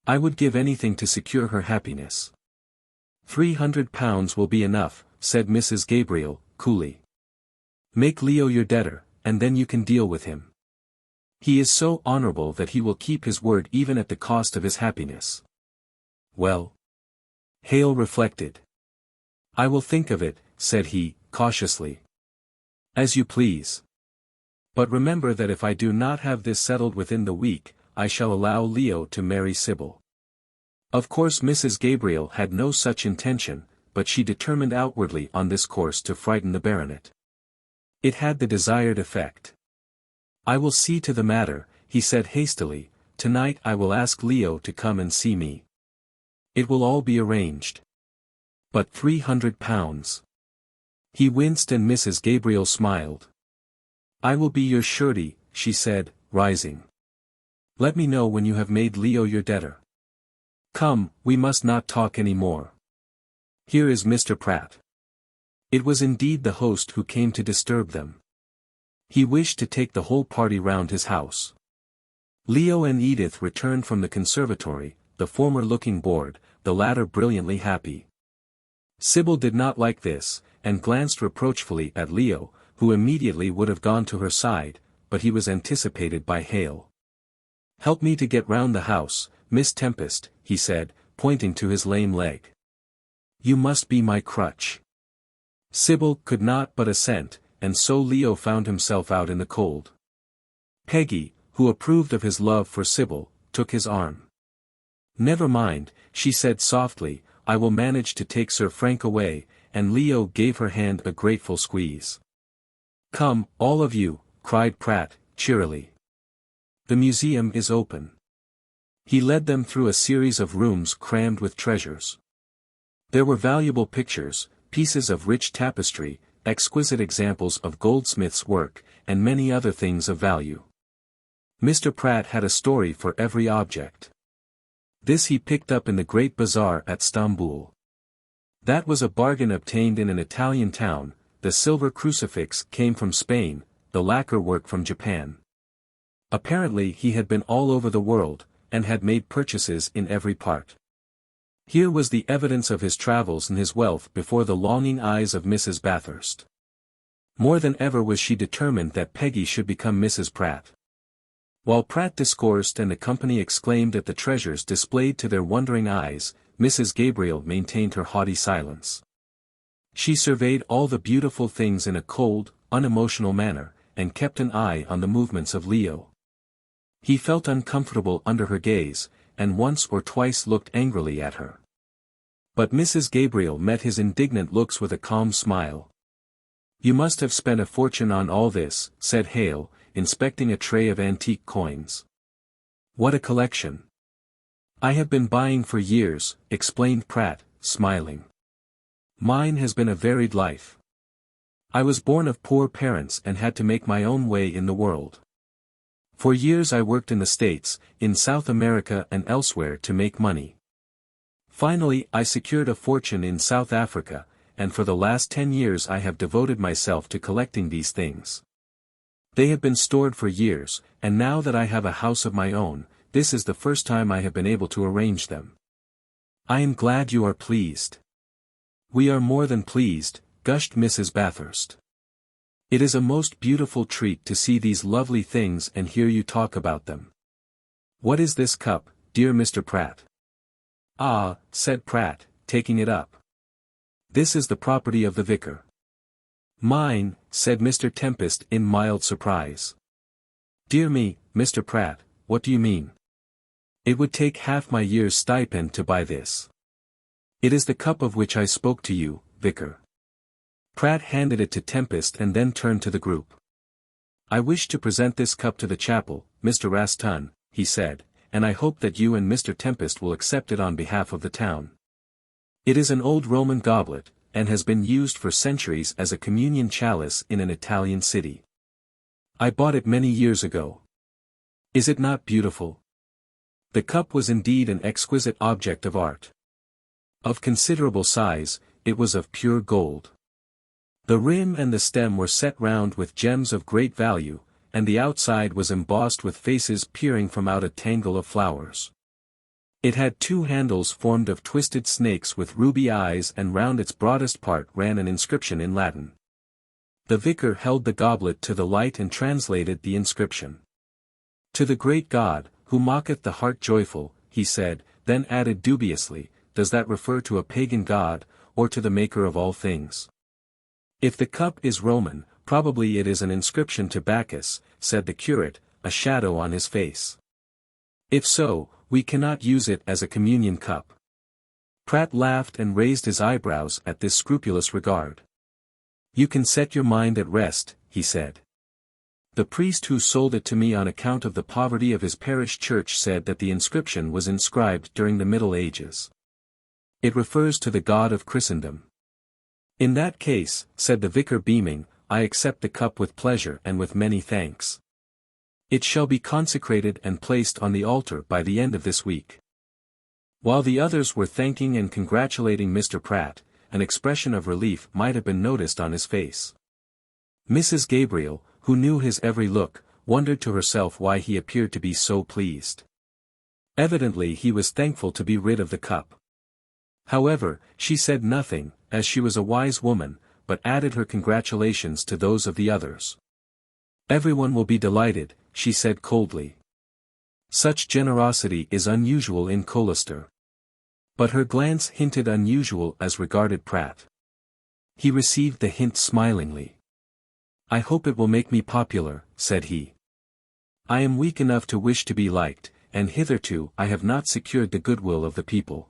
"I would give anything to secure her happiness." £300 will be enough," said Mrs. Gabriel, coolly. "Make Leo your debtor, and then you can deal with him. He is so honorable that he will keep his word even at the cost of his happiness." "Well?" Hale reflected. "I will think of it," said he, cautiously. "As you please. But remember that if I do not have this settled within the week, I shall allow Leo to marry Sybil." Of course Mrs. Gabriel had no such intention, but she determined outwardly on this course to frighten the baronet. It had the desired effect. "I will see to the matter," he said hastily. "Tonight I will ask Leo to come and see me. It will all be arranged." "But £300. He winced and Mrs. Gabriel smiled. "I will be your surety," she said, rising. "Let me know when you have made Leo your debtor. Come, we must not talk any more. Here is Mr. Pratt." It was indeed the host who came to disturb them. He wished to take the whole party round his house. Leo and Edith returned from the conservatory, the former looking bored, the latter brilliantly happy. Sybil did not like this, and glanced reproachfully at Leo, who immediately would have gone to her side, but he was anticipated by Hale. "Help me to get round the house, Miss Tempest," he said, pointing to his lame leg. "You must be my crutch." Sybil could not but assent, and so Leo found himself out in the cold. Peggy, who approved of his love for Sybil, took his arm. "Never mind," she said softly, "I will manage to take Sir Frank away," and Leo gave her hand a grateful squeeze. "Come, all of you," cried Pratt, cheerily. "The museum is open." He led them through a series of rooms crammed with treasures. There were valuable pictures, pieces of rich tapestry, exquisite examples of goldsmiths' work, and many other things of value. Mr. Pratt had a story for every object. This he picked up in the great bazaar at Stamboul. That was a bargain obtained in an Italian town. The silver crucifix came from Spain, the lacquer work from Japan. Apparently he had been all over the world, and had made purchases in every part. Here was the evidence of his travels and his wealth before the longing eyes of Mrs. Bathurst. More than ever was she determined that Peggy should become Mrs. Pratt. While Pratt discoursed and the company exclaimed at the treasures displayed to their wondering eyes, Mrs. Gabriel maintained her haughty silence. She surveyed all the beautiful things in a cold, unemotional manner, and kept an eye on the movements of Leo. He felt uncomfortable under her gaze, and once or twice looked angrily at her. But Mrs. Gabriel met his indignant looks with a calm smile. "You must have spent a fortune on all this," said Hale, inspecting a tray of antique coins. "What a collection!" "I have been buying for years," explained Pratt, smiling. "Mine has been a varied life. I was born of poor parents and had to make my own way in the world. For years I worked in the States, in South America and elsewhere to make money. Finally I secured a fortune in South Africa, and for the last 10 years I have devoted myself to collecting these things. They have been stored for years, and now that I have a house of my own, this is the first time I have been able to arrange them." "I am glad you are pleased." "We are more than pleased," gushed Mrs. Bathurst. "It is a most beautiful treat to see these lovely things and hear you talk about them. What is this cup, dear Mr. Pratt?" "Ah," said Pratt, taking it up. "This is the property of the vicar." "Mine," said Mr. Tempest in mild surprise. "Dear me, Mr. Pratt, what do you mean? It would take half my year's stipend to buy this." "It is the cup of which I spoke to you, Vicar." Pratt handed it to Tempest and then turned to the group. "I wish to present this cup to the chapel, Mr. Raston," he said, "and I hope that you and Mr. Tempest will accept it on behalf of the town. It is an old Roman goblet, and has been used for centuries as a communion chalice in an Italian city. I bought it many years ago. Is it not beautiful?" The cup was indeed an exquisite object of art. Of considerable size, it was of pure gold. The rim and the stem were set round with gems of great value, and the outside was embossed with faces peering from out a tangle of flowers. It had 2 handles formed of twisted snakes with ruby eyes, and round its broadest part ran an inscription in Latin. The vicar held the goblet to the light and translated the inscription. "To the great God, who mocketh the heart joyful," he said, then added dubiously, "does that refer to a pagan god, or to the maker of all things?" "If the cup is Roman, probably it is an inscription to Bacchus," said the curate, a shadow on his face. "If so, we cannot use it as a communion cup." Pratt laughed and raised his eyebrows at this scrupulous regard. "You can set your mind at rest," he said. "The priest who sold it to me on account of the poverty of his parish church said that the inscription was inscribed during the Middle Ages. It refers to the God of Christendom." "In that case," said the vicar beaming, "I accept the cup with pleasure and with many thanks. It shall be consecrated and placed on the altar by the end of this week." While the others were thanking and congratulating Mr. Pratt, an expression of relief might have been noticed on his face. Mrs. Gabriel, who knew his every look, wondered to herself why he appeared to be so pleased. Evidently he was thankful to be rid of the cup. However, she said nothing, as she was a wise woman, but added her congratulations to those of the others. "Everyone will be delighted," she said coldly. "Such generosity is unusual in Colester." But her glance hinted unusual as regarded Pratt. He received the hint smilingly. "I hope it will make me popular," said he. "I am weak enough to wish to be liked, and hitherto I have not secured the goodwill of the people."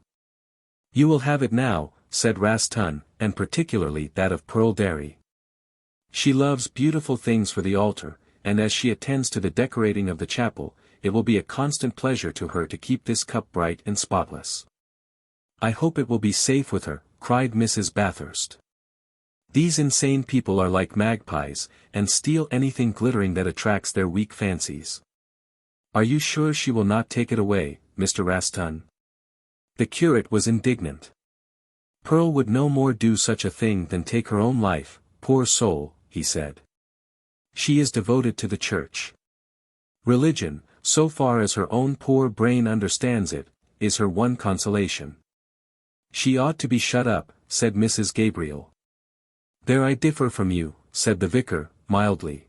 "You will have it now," said Rastun, "and particularly that of Pearl Derry. She loves beautiful things for the altar, and as she attends to the decorating of the chapel, it will be a constant pleasure to her to keep this cup bright and spotless." "I hope it will be safe with her," cried Mrs. Bathurst. "These insane people are like magpies, and steal anything glittering that attracts their weak fancies." "Are you sure she will not take it away, Mr. Rastun?" The curate was indignant. "Pearl would no more do such a thing than take her own life, poor soul," he said. "She is devoted to the church. Religion, so far as her own poor brain understands it, is her one consolation." "She ought to be shut up," said Mrs. Gabriel. "There I differ from you," said the vicar, mildly.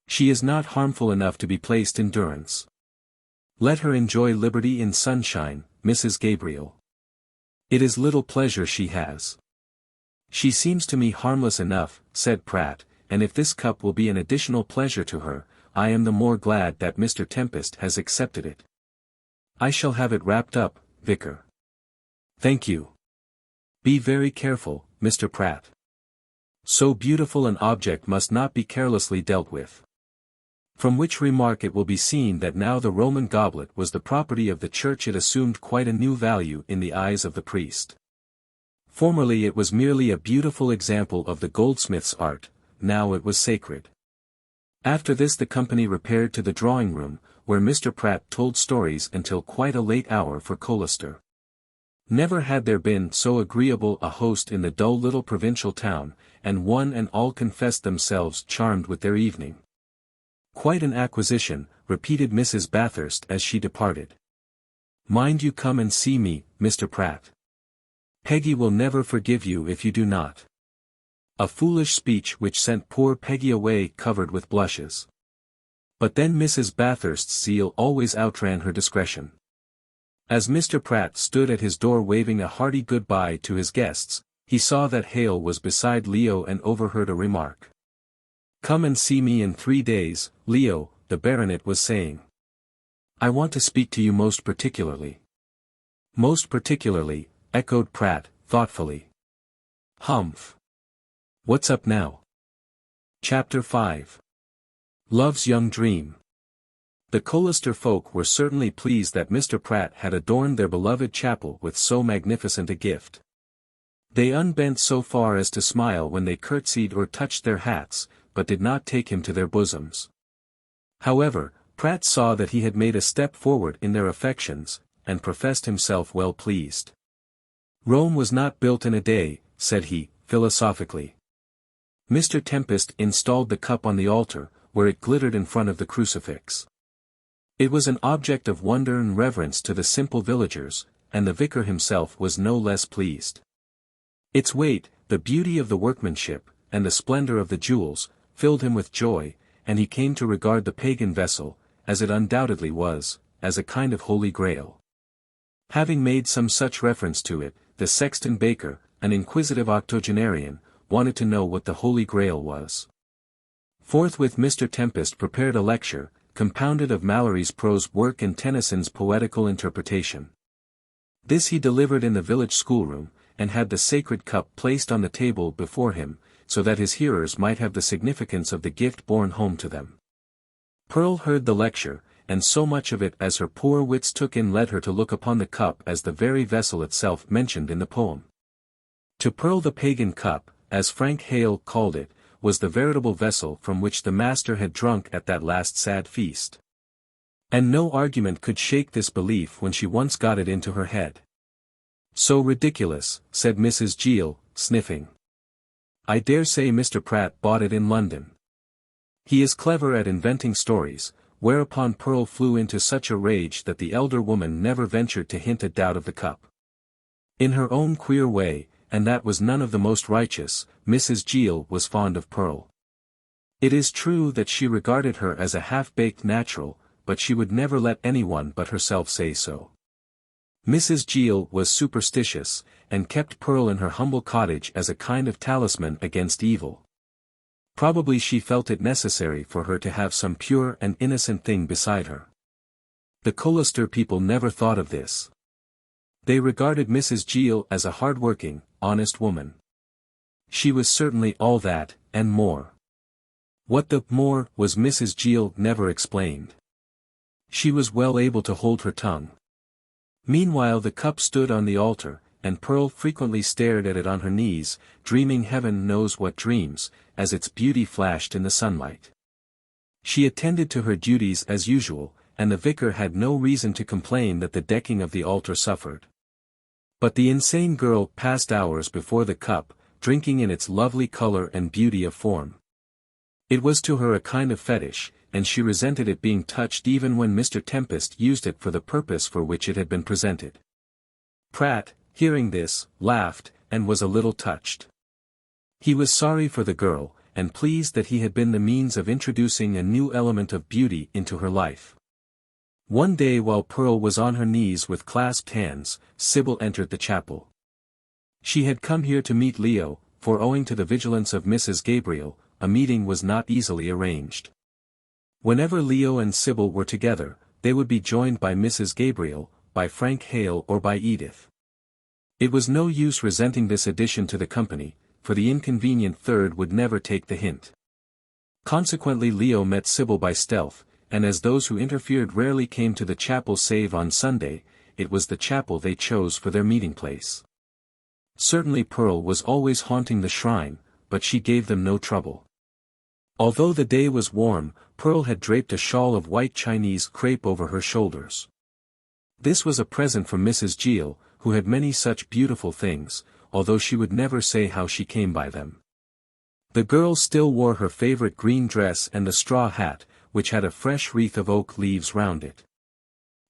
"She is not harmful enough to be placed in durance. Let her enjoy liberty in sunshine, Mrs. Gabriel. It is little pleasure she has." "She seems to me harmless enough," said Pratt, "and if this cup will be an additional pleasure to her, I am the more glad that Mr. Tempest has accepted it. I shall have it wrapped up, Vicar." "Thank you. Be very careful, Mr. Pratt. So beautiful an object must not be carelessly dealt with." From which remark it will be seen that now the Roman goblet was the property of the church, it assumed quite a new value in the eyes of the priest. Formerly it was merely a beautiful example of the goldsmith's art, now it was sacred. After this the company repaired to the drawing-room, where Mr. Pratt told stories until quite a late hour for Colester. Never had there been so agreeable a host in the dull little provincial town, and one and all confessed themselves charmed with their evening. "Quite an acquisition," repeated Mrs. Bathurst as she departed. "Mind you come and see me, Mr. Pratt. Peggy will never forgive you if you do not." A foolish speech which sent poor Peggy away covered with blushes. But then Mrs. Bathurst's zeal always outran her discretion. As Mr. Pratt stood at his door waving a hearty good-bye to his guests, he saw that Hale was beside Leo and overheard a remark. "Come and see me in 3 days, Leo," the baronet was saying. "I want to speak to you most particularly." "Most particularly," echoed Pratt, thoughtfully. "Humph. What's up now?" Chapter 5. Love's Young Dream. The Colester folk were certainly pleased that Mr. Pratt had adorned their beloved chapel with so magnificent a gift. They unbent so far as to smile when they curtsied or touched their hats, but did not take him to their bosoms. However, Pratt saw that he had made a step forward in their affections, and professed himself well pleased. "Rome was not built in a day," said he, philosophically. Mr. Tempest installed the cup on the altar, where it glittered in front of the crucifix. It was an object of wonder and reverence to the simple villagers, and the vicar himself was no less pleased. Its weight, the beauty of the workmanship, and the splendor of the jewels, filled him with joy, and he came to regard the pagan vessel, as it undoubtedly was, as a kind of holy grail. Having made some such reference to it, the sexton Baker, an inquisitive octogenarian, wanted to know what the holy grail was. Forthwith Mr. Tempest prepared a lecture, compounded of Mallory's prose work and Tennyson's poetical interpretation. This he delivered in the village schoolroom, and had the sacred cup placed on the table before him, so that his hearers might have the significance of the gift borne home to them. Pearl heard the lecture, and so much of it as her poor wits took in led her to look upon the cup as the very vessel itself mentioned in the poem. To Pearl the pagan cup, as Frank Hale called it, was the veritable vessel from which the master had drunk at that last sad feast. And no argument could shake this belief when she once got it into her head. "So ridiculous," said Mrs. Gill, sniffing. "I dare say Mr. Pratt bought it in London. He is clever at inventing stories," whereupon Pearl flew into such a rage that the elder woman never ventured to hint a doubt of the cup. In her own queer way, and that was none of the most righteous, Mrs. Gill was fond of Pearl. It is true that she regarded her as a half-baked natural, but she would never let anyone but herself say so. Mrs. Gill was superstitious, and kept Pearl in her humble cottage as a kind of talisman against evil. Probably she felt it necessary for her to have some pure and innocent thing beside her. The Colester people never thought of this. They regarded Mrs. Gill as a hard-working, honest woman. She was certainly all that, and more. What the more was Mrs. Gill never explained. She was well able to hold her tongue. Meanwhile the cup stood on the altar, and Pearl frequently stared at it on her knees, dreaming heaven knows what dreams, as its beauty flashed in the sunlight. She attended to her duties as usual, and the vicar had no reason to complain that the decking of the altar suffered. But the insane girl passed hours before the cup, drinking in its lovely color and beauty of form. It was to her a kind of fetish, and she resented it being touched even when Mr. Tempest used it for the purpose for which it had been presented. Pratt, hearing this, laughed, and was a little touched. He was sorry for the girl, and pleased that he had been the means of introducing a new element of beauty into her life. One day while Pearl was on her knees with clasped hands, Sybil entered the chapel. She had come here to meet Leo, for owing to the vigilance of Mrs. Gabriel, a meeting was not easily arranged. Whenever Leo and Sybil were together, they would be joined by Mrs. Gabriel, by Frank Hale or by Edith. It was no use resenting this addition to the company, for the inconvenient third would never take the hint. Consequently Leo met Sybil by stealth, and as those who interfered rarely came to the chapel save on Sunday, it was the chapel they chose for their meeting place. Certainly Pearl was always haunting the shrine, but she gave them no trouble. Although the day was warm, Pearl had draped a shawl of white Chinese crepe over her shoulders. This was a present from Mrs. Gill, who had many such beautiful things, although she would never say how she came by them. The girl still wore her favorite green dress and the straw hat, which had a fresh wreath of oak leaves round it.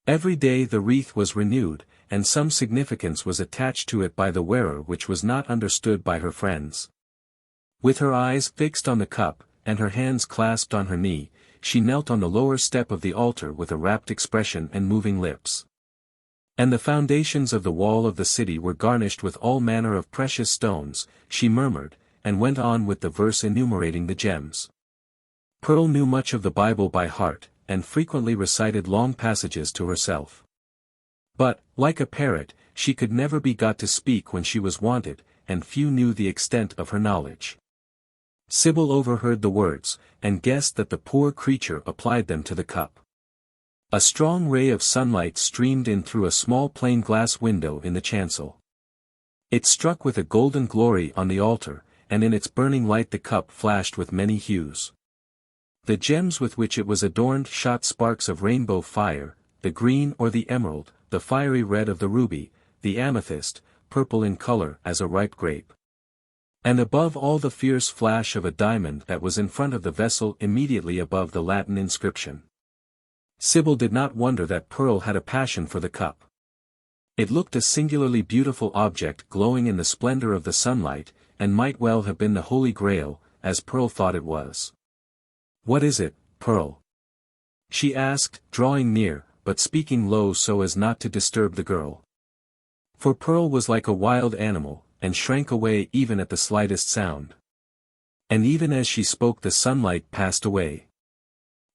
Every day the wreath was renewed, and some significance was attached to it by the wearer which was not understood by her friends. With her eyes fixed on the cup, and her hands clasped on her knee, she knelt on the lower step of the altar with a rapt expression and moving lips. And the foundations of the wall of the city were garnished with all manner of precious stones, she murmured, and went on with the verse enumerating the gems. Pearl knew much of the Bible by heart, and frequently recited long passages to herself. But, like a parrot, she could never be got to speak when she was wanted, and few knew the extent of her knowledge. Sybil overheard the words, and guessed that the poor creature applied them to the cup. A strong ray of sunlight streamed in through a small plain glass window in the chancel. It struck with a golden glory on the altar, and in its burning light the cup flashed with many hues. The gems with which it was adorned shot sparks of rainbow fire, the green or the emerald, the fiery red of the ruby, the amethyst, purple in color as a ripe grape. And above all the fierce flash of a diamond that was in front of the vessel immediately above the Latin inscription. Sybil did not wonder that Pearl had a passion for the cup. It looked a singularly beautiful object glowing in the splendor of the sunlight, and might well have been the Holy Grail, as Pearl thought it was. "What is it, Pearl?" she asked, drawing near, but speaking low so as not to disturb the girl. For Pearl was like a wild animal, and shrank away even at the slightest sound. And even as she spoke the sunlight passed away.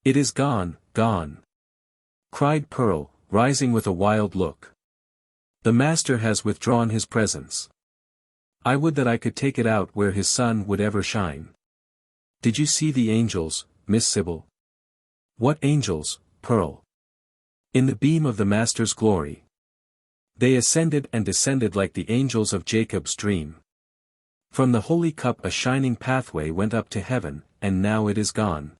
"It is gone, gone!" cried Pearl, rising with a wild look. "The Master has withdrawn his presence. I would that I could take it out where his sun would ever shine. Did you see the angels, Miss Sybil?" "What angels, Pearl?" "In the beam of the Master's glory. They ascended and descended like the angels of Jacob's dream. From the holy cup a shining pathway went up to heaven, and now it is gone."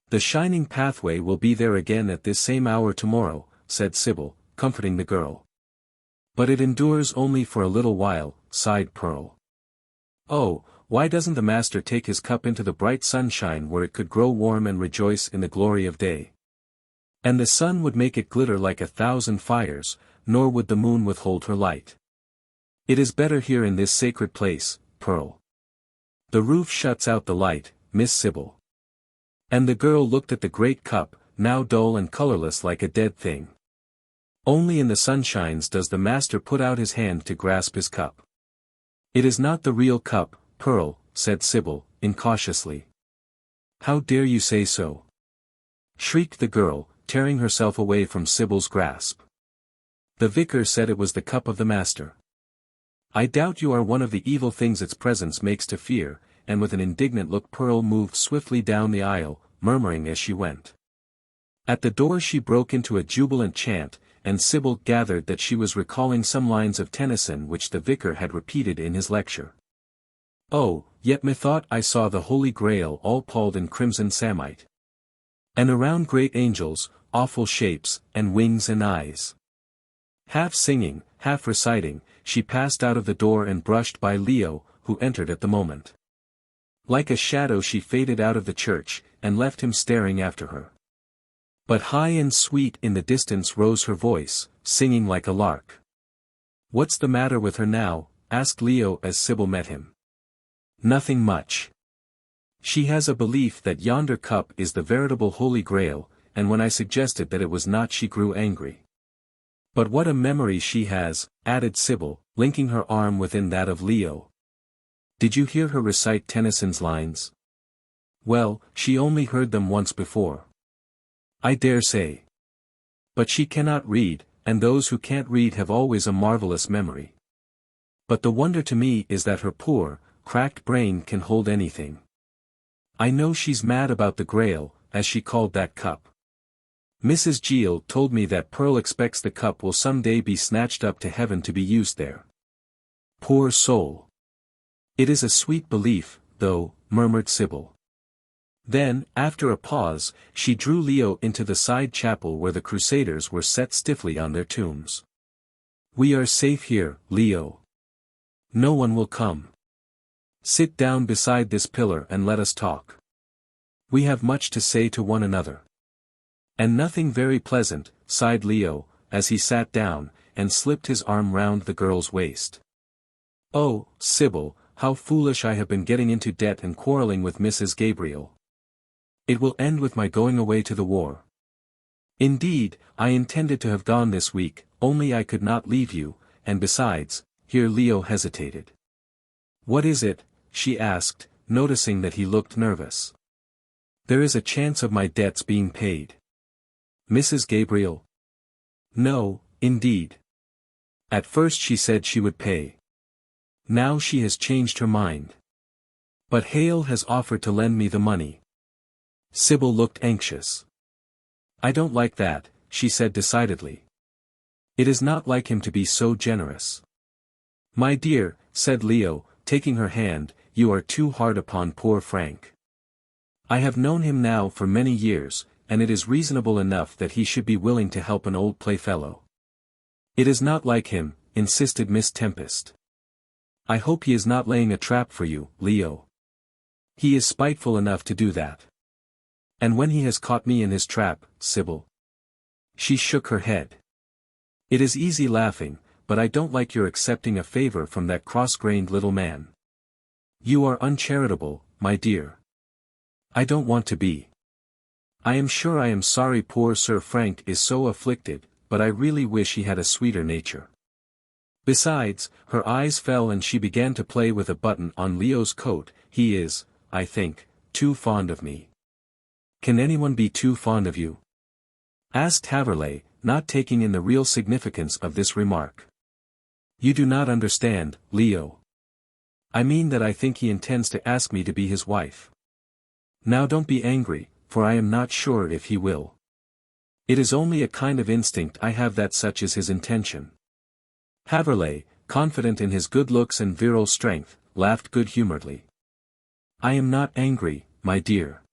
"The shining pathway will be there again at this same hour tomorrow," said Sybil, comforting the girl. "But it endures only for a little while," sighed Pearl. "Oh, why doesn't the Master take his cup into the bright sunshine where it could grow warm and rejoice in the glory of day? And the sun would make it glitter like 1,000 fires, nor would the moon withhold her light." It is better here in this sacred place, Pearl. The roof shuts out the light, Miss Sybil. And the girl looked at the great cup, now dull and colorless like a dead thing. Only in the sunshines does the master put out his hand to grasp his cup. It is not the real cup, Pearl, said Sybil, incautiously. How dare you say so? Shrieked the girl, tearing herself away from Sybil's grasp. The vicar said it was the cup of the master. I doubt you are one of the evil things its presence makes to fear, and with an indignant look Pearl moved swiftly down the aisle, murmuring as she went. At the door she broke into a jubilant chant, and Sybil gathered that she was recalling some lines of Tennyson which the vicar had repeated in his lecture. Oh, yet methought I saw the Holy Grail all palled in crimson samite. And around great angels, awful shapes, and wings and eyes. Half singing, half reciting, she passed out of the door and brushed by Leo, who entered at the moment. Like a shadow she faded out of the church, and left him staring after her. But high and sweet in the distance rose her voice, singing like a lark. What's the matter with her now? Asked Leo as Sybil met him. Nothing much. She has a belief that yonder cup is the veritable Holy Grail, and when I suggested that it was not she grew angry. But what a memory she has, added Sybil, linking her arm within that of Leo. Did you hear her recite Tennyson's lines? Well, she only heard them once before. I dare say. But she cannot read, and those who can't read have always a marvelous memory. But the wonder to me is that her poor, cracked brain can hold anything. I know she's mad about the Grail, as she called that cup. Mrs. Gill told me that Pearl expects the cup will some day be snatched up to heaven to be used there. Poor soul. It is a sweet belief, though, murmured Sybil. Then, after a pause, she drew Leo into the side chapel where the Crusaders were set stiffly on their tombs. We are safe here, Leo. No one will come. Sit down beside this pillar and let us talk. We have much to say to one another. And nothing very pleasant, sighed Leo, as he sat down, and slipped his arm round the girl's waist. Oh, Sybil, how foolish I have been getting into debt and quarrelling with Mrs. Gabriel. It will end with my going away to the war. Indeed, I intended to have gone this week, only I could not leave you, and besides, here Leo hesitated. What is it? She asked, noticing that he looked nervous. There is a chance of my debts being paid. Mrs. Gabriel? No, indeed. At first she said she would pay. Now she has changed her mind. But Hale has offered to lend me the money. Sybil looked anxious. I don't like that, she said decidedly. It is not like him to be so generous. My dear, said Leo, taking her hand, you are too hard upon poor Frank. I have known him now for many years, and it is reasonable enough that he should be willing to help an old playfellow. It is not like him, insisted Miss Tempest. I hope he is not laying a trap for you, Leo. He is spiteful enough to do that. And when he has caught me in his trap, Sybil. She shook her head. It is easy laughing, but I don't like your accepting a favor from that cross-grained little man. You are uncharitable, my dear. I don't want to be. I am sure I am sorry poor Sir Frank is so afflicted, but I really wish he had a sweeter nature. Besides, her eyes fell and she began to play with a button on Leo's coat. He is, I think, too fond of me. Can anyone be too fond of you? Asked Haverleigh, not taking in the real significance of this remark. You do not understand, Leo. I mean that I think he intends to ask me to be his wife. Now don't be angry, for I am not sure if he will. It is only a kind of instinct I have that such is his intention. Haverleigh, confident in his good looks and virile strength, laughed good-humoredly. I am not angry, my dear.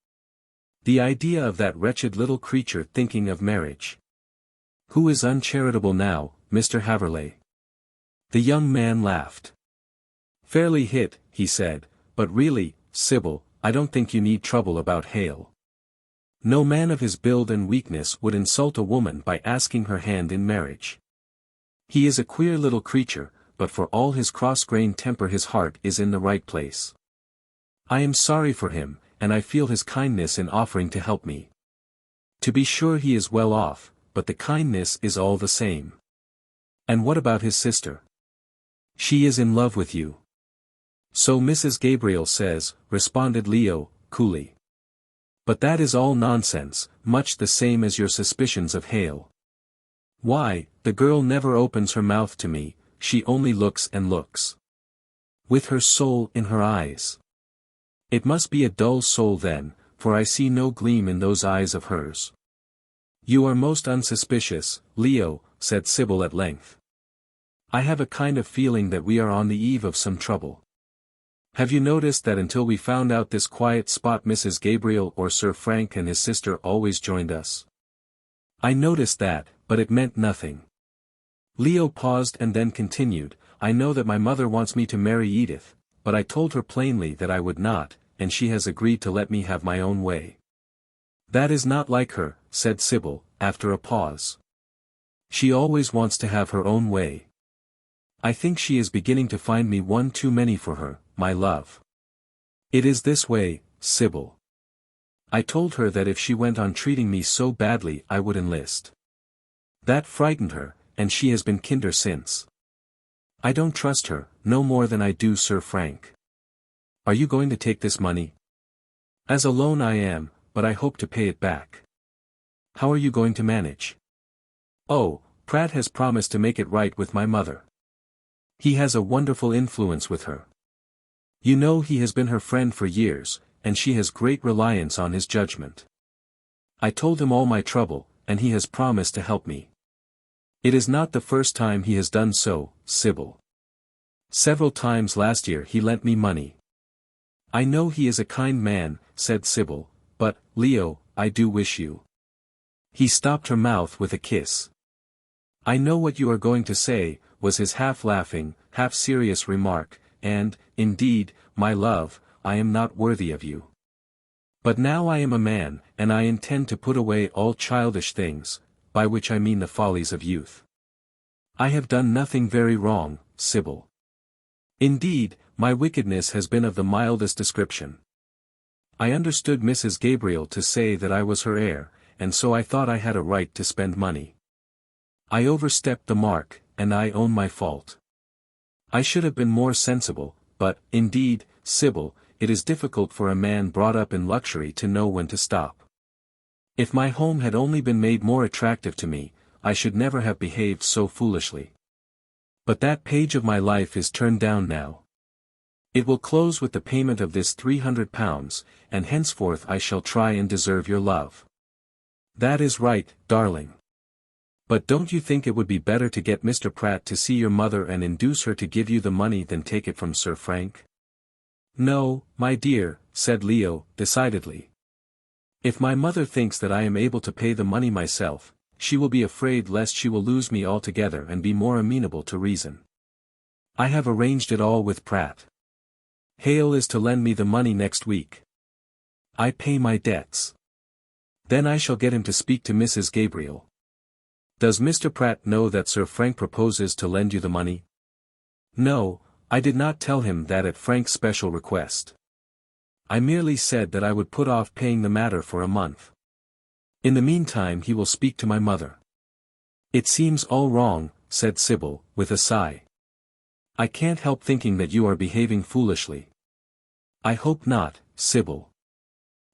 The idea of that wretched little creature thinking of marriage. Who is uncharitable now, Mr. Haverleigh? The young man laughed. Fairly hit, he said, but really, Sybil, I don't think you need trouble about Hale. No man of his build and weakness would insult a woman by asking her hand in marriage. He is a queer little creature, but for all his cross-grained temper his heart is in the right place. I am sorry for him, and I feel his kindness in offering to help me. To be sure he is well off, but the kindness is all the same. And what about his sister? She is in love with you. So Mrs. Gabriel says, responded Leo, coolly. But that is all nonsense, much the same as your suspicions of Hale. Why, the girl never opens her mouth to me, she only looks and looks. With her soul in her eyes. It must be a dull soul then, for I see no gleam in those eyes of hers. You are most unsuspicious, Leo, said Sybil at length. I have a kind of feeling that we are on the eve of some trouble. Have you noticed that until we found out this quiet spot Mrs. Gabriel or Sir Frank and his sister always joined us? I noticed that, but it meant nothing. Leo paused and then continued, I know that my mother wants me to marry Edith, but I told her plainly that I would not, and she has agreed to let me have my own way. That is not like her, said Sybil, after a pause. She always wants to have her own way. I think she is beginning to find me one too many for her, my love. It is this way, Sybil. I told her that if she went on treating me so badly I would enlist. That frightened her, and she has been kinder since. I don't trust her, no more than I do Sir Frank. Are you going to take this money? As a loan I am, but I hope to pay it back. How are you going to manage? Oh, Pratt has promised to make it right with my mother. He has a wonderful influence with her. You know he has been her friend for years, and she has great reliance on his judgment. I told him all my trouble, and he has promised to help me. It is not the first time he has done so, Sybil. Several times last year he lent me money. I know he is a kind man, said Sybil, but, Leo, I do wish you. He stopped her mouth with a kiss. I know what you are going to say, was his half-laughing, half-serious remark, and, indeed, my love, I am not worthy of you. But now I am a man, and I intend to put away all childish things, by which I mean the follies of youth. I have done nothing very wrong, Sybil. Indeed, my wickedness has been of the mildest description. I understood Mrs. Gabriel to say that I was her heir, and so I thought I had a right to spend money. I overstepped the mark, and I own my fault. I should have been more sensible, but, indeed, Sybil, it is difficult for a man brought up in luxury to know when to stop. If my home had only been made more attractive to me, I should never have behaved so foolishly. But that page of my life is turned down now. It will close with the payment of this £300, and henceforth I shall try and deserve your love. That is right, darling. But don't you think it would be better to get Mr. Pratt to see your mother and induce her to give you the money than take it from Sir Frank? No, my dear, said Leo, decidedly. If my mother thinks that I am able to pay the money myself, she will be afraid lest she will lose me altogether and be more amenable to reason. I have arranged it all with Pratt. Hale is to lend me the money next week. I pay my debts. Then I shall get him to speak to Mrs. Gabriel. Does Mr. Pratt know that Sir Frank proposes to lend you the money? No, I did not tell him that at Frank's special request. I merely said that I would put off paying the matter for a month. In the meantime he will speak to my mother. It seems all wrong, said Sybil, with a sigh. I can't help thinking that you are behaving foolishly. I hope not, Sybil.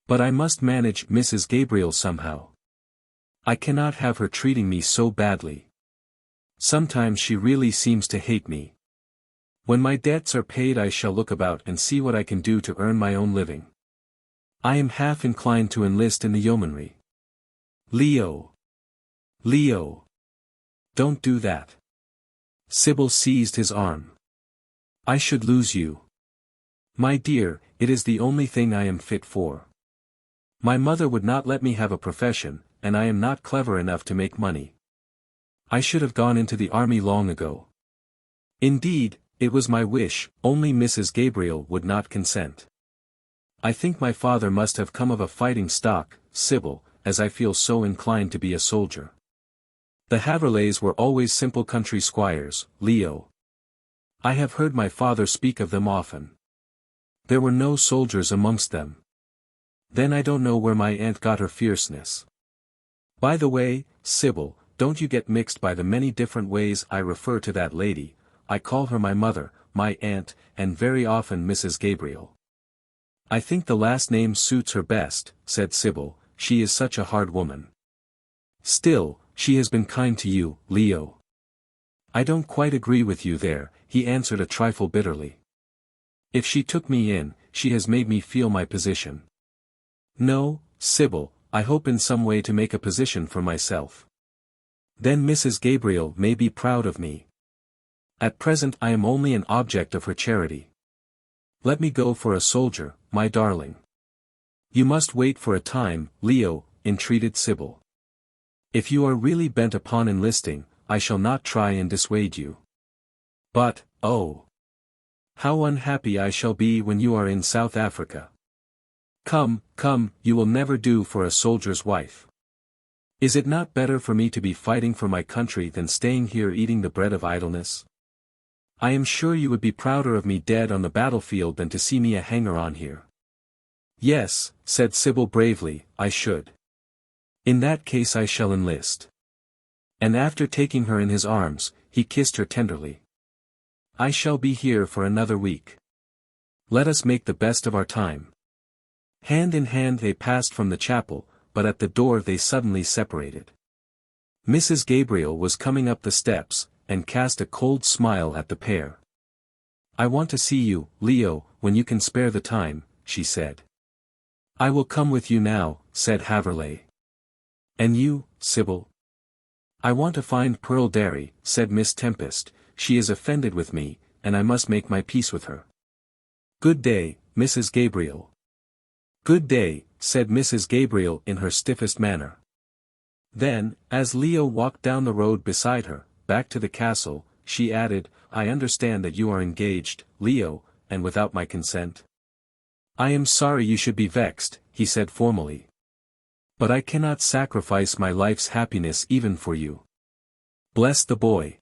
But I must manage Mrs. Gabriel somehow. I cannot have her treating me so badly. Sometimes she really seems to hate me. When my debts are paid I shall look about and see what I can do to earn my own living. I am half inclined to enlist in the yeomanry. Leo. Leo. Don't do that. Sybil seized his arm. I should lose you. My dear, it is the only thing I am fit for. My mother would not let me have a profession, and I am not clever enough to make money. I should have gone into the army long ago. Indeed, it was my wish, only Mrs. Gabriel would not consent. I think my father must have come of a fighting stock, Sybil, as I feel so inclined to be a soldier. The Haverleighs were always simple country squires, Leo. I have heard my father speak of them often. There were no soldiers amongst them. Then I don't know where my aunt got her fierceness. By the way, Sybil, don't you get mixed by the many different ways I refer to that lady. I call her my mother, my aunt, and very often Mrs. Gabriel. I think the last name suits her best, said Sybil, she is such a hard woman. Still, she has been kind to you, Leo. I don't quite agree with you there, he answered a trifle bitterly. If she took me in, she has made me feel my position. No, Sybil, I hope in some way to make a position for myself. Then Mrs. Gabriel may be proud of me. At present I am only an object of her charity. Let me go for a soldier, my darling. You must wait for a time, Leo, entreated Sybil. If you are really bent upon enlisting, I shall not try and dissuade you. But, oh! How unhappy I shall be when you are in South Africa. Come, come, you will never do for a soldier's wife. Is it not better for me to be fighting for my country than staying here eating the bread of idleness? I am sure you would be prouder of me dead on the battlefield than to see me a hanger-on here. Yes, said Sybil bravely, I should. In that case I shall enlist. And after taking her in his arms, he kissed her tenderly. I shall be here for another week. Let us make the best of our time. Hand in hand they passed from the chapel, but at the door they suddenly separated. Mrs. Gabriel was coming up the steps, and cast a cold smile at the pair. I want to see you, Leo, when you can spare the time, she said. I will come with you now, said Haverleigh. And you, Sybil? I want to find Pearl Derry, said Miss Tempest, she is offended with me, and I must make my peace with her. Good day, Mrs. Gabriel. Good day, said Mrs. Gabriel in her stiffest manner. Then, as Leo walked down the road beside her, back to the castle, she added, I understand that you are engaged, Leo, and without my consent. I am sorry you should be vexed, he said formally. But I cannot sacrifice my life's happiness even for you. Bless the boy.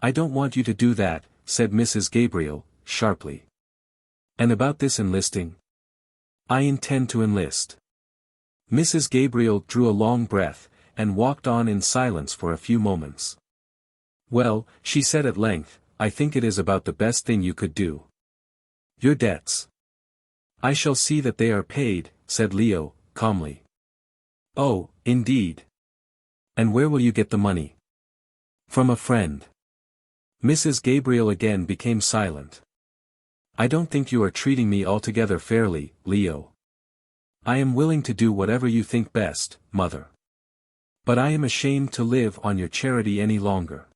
I don't want you to do that, said Mrs. Gabriel, sharply. And about this enlisting? I intend to enlist. Mrs. Gabriel drew a long breath, and walked on in silence for a few moments. Well, she said at length, I think it is about the best thing you could do. Your debts. I shall see that they are paid, said Leo, calmly. Oh, indeed. And where will you get the money? From a friend. Mrs. Gabriel again became silent. I don't think you are treating me altogether fairly, Leo. I am willing to do whatever you think best, mother. But I am ashamed to live on your charity any longer.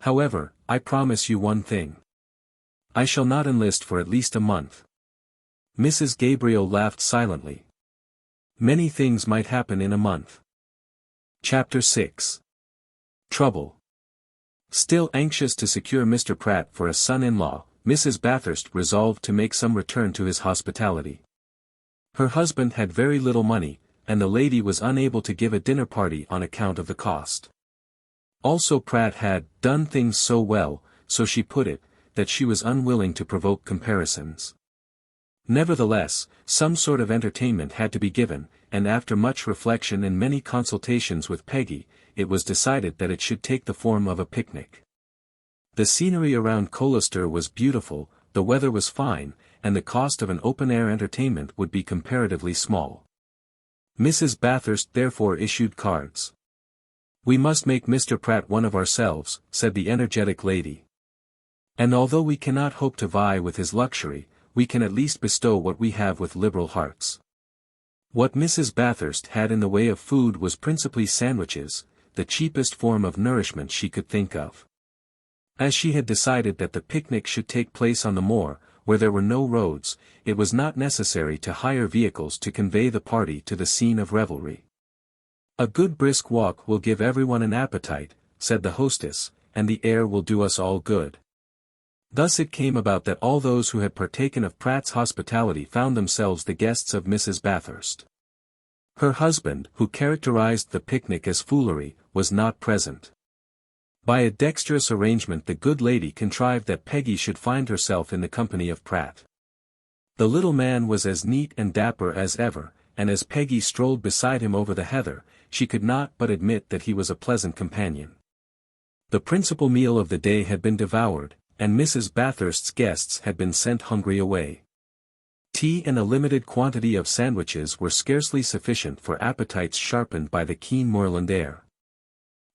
However, I promise you one thing. I shall not enlist for at least a month. Mrs. Gabriel laughed silently. Many things might happen in a month. Chapter 6. Trouble. Still anxious to secure Mr. Pratt for a son-in-law, Mrs. Bathurst resolved to make some return to his hospitality. Her husband had very little money, and the lady was unable to give a dinner party on account of the cost. Also Pratt had done things so well, so she put it, that she was unwilling to provoke comparisons. Nevertheless, some sort of entertainment had to be given, and after much reflection and many consultations with Peggy, it was decided that it should take the form of a picnic. The scenery around Colester was beautiful, the weather was fine, and the cost of an open-air entertainment would be comparatively small. Mrs. Bathurst therefore issued cards. We must make Mr. Pratt one of ourselves, said the energetic lady. And although we cannot hope to vie with his luxury, we can at least bestow what we have with liberal hearts. What Mrs. Bathurst had in the way of food was principally sandwiches, the cheapest form of nourishment she could think of. As she had decided that the picnic should take place on the moor, where there were no roads, it was not necessary to hire vehicles to convey the party to the scene of revelry. A good brisk walk will give everyone an appetite, said the hostess, and the air will do us all good. Thus it came about that all those who had partaken of Pratt's hospitality found themselves the guests of Mrs. Bathurst. Her husband, who characterized the picnic as foolery, was not present. By a dexterous arrangement the good lady contrived that Peggy should find herself in the company of Pratt. The little man was as neat and dapper as ever, and as Peggy strolled beside him over the heather, she could not but admit that he was a pleasant companion. The principal meal of the day had been devoured, and Mrs. Bathurst's guests had been sent hungry away. Tea and a limited quantity of sandwiches were scarcely sufficient for appetites sharpened by the keen moorland air.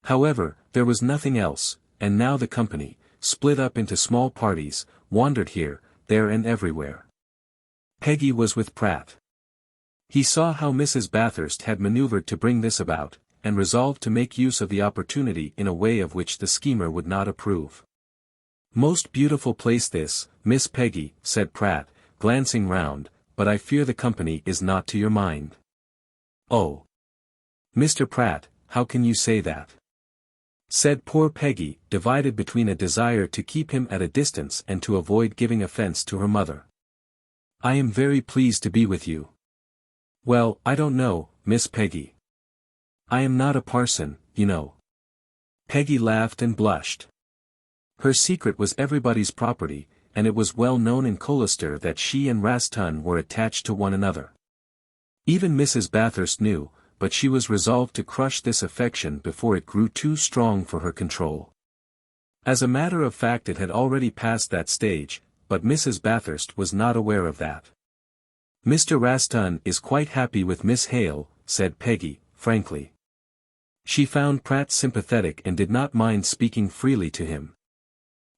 However, there was nothing else, and now the company, split up into small parties, wandered here, there and everywhere. Peggy was with Pratt. He saw how Mrs. Bathurst had maneuvered to bring this about, and resolved to make use of the opportunity in a way of which the schemer would not approve. "Most beautiful place this, Miss Peggy," said Pratt, glancing round, "but I fear the company is not to your mind." "Oh, Mr. Pratt, how can you say that?" said poor Peggy, divided between a desire to keep him at a distance and to avoid giving offence to her mother. "I am very pleased to be with you." "Well, I don't know, Miss Peggy. I am not a parson, you know." Peggy laughed and blushed. Her secret was everybody's property, and it was well known in Colester that she and Raston were attached to one another. Even Mrs. Bathurst knew, but she was resolved to crush this affection before it grew too strong for her control. As a matter of fact it had already passed that stage, but Mrs. Bathurst was not aware of that. "Mr. Raston is quite happy with Miss Hale," said Peggy, frankly. She found Pratt sympathetic and did not mind speaking freely to him.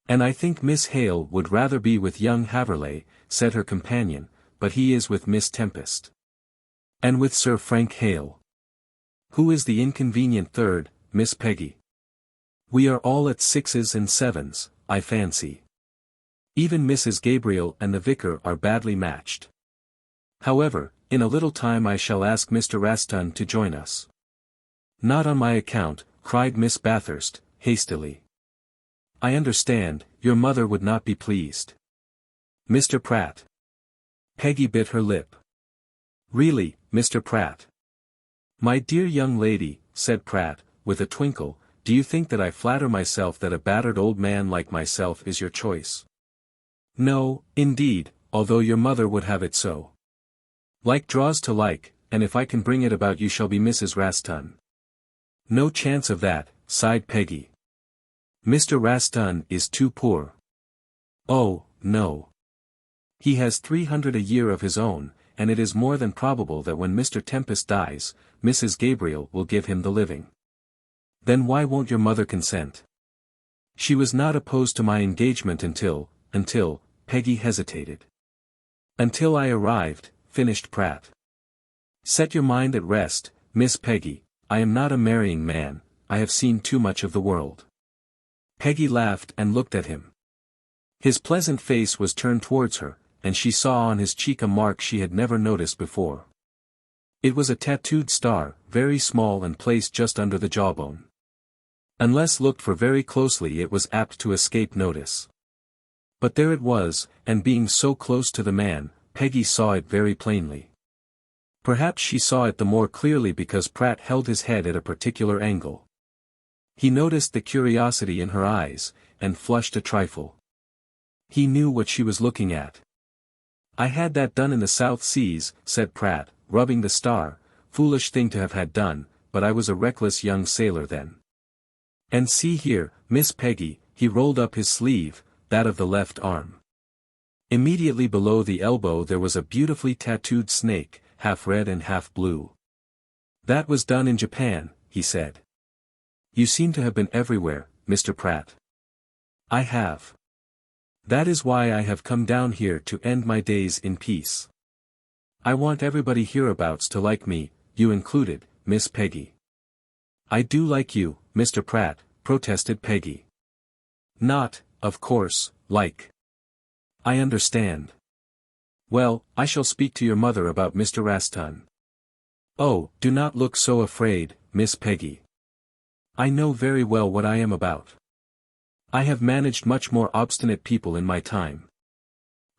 "And I think Miss Hale would rather be with young Haverleigh," said her companion, "but he is with Miss Tempest." "And with Sir Frank Hale." "Who is the inconvenient third, Miss Peggy?" "We are all at 6s and 7s, I fancy. Even Mrs. Gabriel and the Vicar are badly matched. However, in a little time I shall ask Mr. Raston to join us." "Not on my account," cried Miss Bathurst, hastily. "I understand, your mother would not be pleased." "Mr. Pratt." Peggy bit her lip. "Really, Mr. Pratt." "My dear young lady," said Pratt, with a twinkle, "do you think that I flatter myself that a battered old man like myself is your choice? No, indeed, although your mother would have it so. Like draws to like, and if I can bring it about you shall be Mrs. Raston." "No chance of that," sighed Peggy. "Mr. Raston is too poor." "Oh, no. He has 300 a year of his own, and it is more than probable that when Mr. Tempest dies, Mrs. Gabriel will give him the living." "Then why won't your mother consent?" "She was not opposed to my engagement until, Peggy hesitated. "Until I arrived," finished Pratt. "Set your mind at rest, Miss Peggy, I am not a marrying man, I have seen too much of the world." Peggy laughed and looked at him. His pleasant face was turned towards her, and she saw on his cheek a mark she had never noticed before. It was a tattooed star, very small and placed just under the jawbone. Unless looked for very closely it was apt to escape notice. But there it was, and being so close to the man, Peggy saw it very plainly. Perhaps she saw it the more clearly because Pratt held his head at a particular angle. He noticed the curiosity in her eyes, and flushed a trifle. He knew what she was looking at. "I had that done in the South Seas," said Pratt, rubbing the star, "foolish thing to have had done, but I was a reckless young sailor then. And see here, Miss Peggy," he rolled up his sleeve, that of the left arm. Immediately below the elbow there was a beautifully tattooed snake, half red and half blue. "That was done in Japan," he said. "You seem to have been everywhere, Mr. Pratt." "I have. That is why I have come down here to end my days in peace. I want everybody hereabouts to like me, you included, Miss Peggy." "I do like you, Mr. Pratt," protested Peggy. "Not, of course, like. I understand. Well, I shall speak to your mother about Mr. Raston." "Oh, do not look so afraid, Miss Peggy. I know very well what I am about. I have managed much more obstinate people in my time.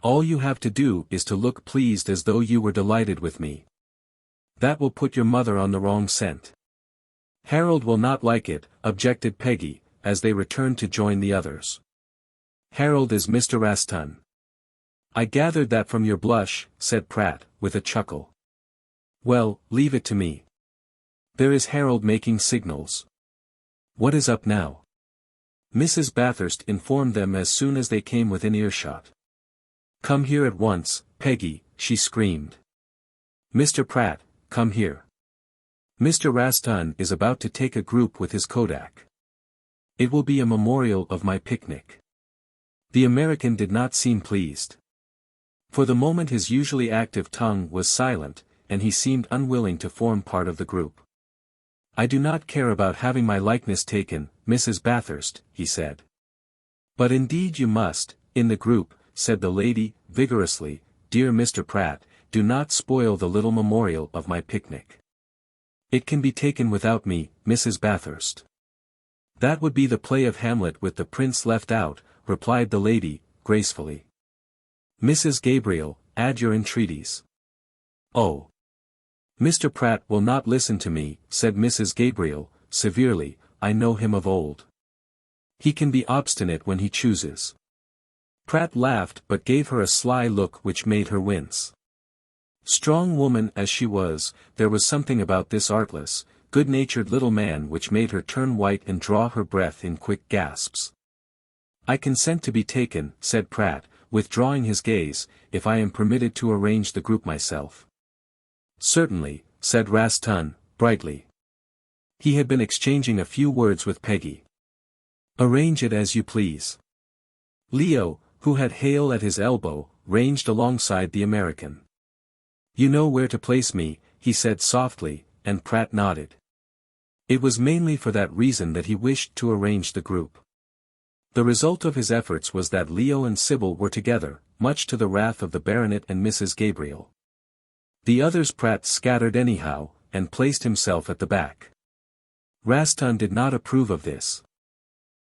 All you have to do is to look pleased as though you were delighted with me. That will put your mother on the wrong scent." "Harold will not like it," objected Peggy, as they returned to join the others. "Harold is Mr. Raston." "I gathered that from your blush," said Pratt, with a chuckle. "Well, leave it to me. There is Harold making signals. What is up now?" Mrs. Bathurst informed them as soon as they came within earshot. "Come here at once, Peggy," she screamed. "Mr. Pratt, come here. Mr. Raston is about to take a group with his kodak. It will be a memorial of my picnic." The American did not seem pleased. For the moment his usually active tongue was silent, and he seemed unwilling to form part of the group. "I do not care about having my likeness taken, Mrs. Bathurst," he said. "But indeed you must, in the group," said the lady, vigorously. "Dear Mr. Pratt, do not spoil the little memorial of my picnic. It can be taken without me, Mrs. Bathurst." "That would be the play of Hamlet with the prince left out," replied the lady, gracefully. "Mrs. Gabriel, add your entreaties." "Oh. Mr. Pratt will not listen to me," said Mrs. Gabriel, severely. "I know him of old. He can be obstinate when he chooses." Pratt laughed but gave her a sly look which made her wince. Strong woman as she was, there was something about this artless, good-natured little man which made her turn white and draw her breath in quick gasps. "I consent to be taken," said Pratt, withdrawing his gaze, "if I am permitted to arrange the group myself." "Certainly," said Raston, brightly. He had been exchanging a few words with Peggy. "Arrange it as you please." Leo, who had Hale at his elbow, ranged alongside the American. "You know where to place me," he said softly, and Pratt nodded. It was mainly for that reason that he wished to arrange the group. The result of his efforts was that Leo and Sybil were together, much to the wrath of the baronet and Mrs. Gabriel. The others Pratt scattered anyhow, and placed himself at the back. Raston did not approve of this.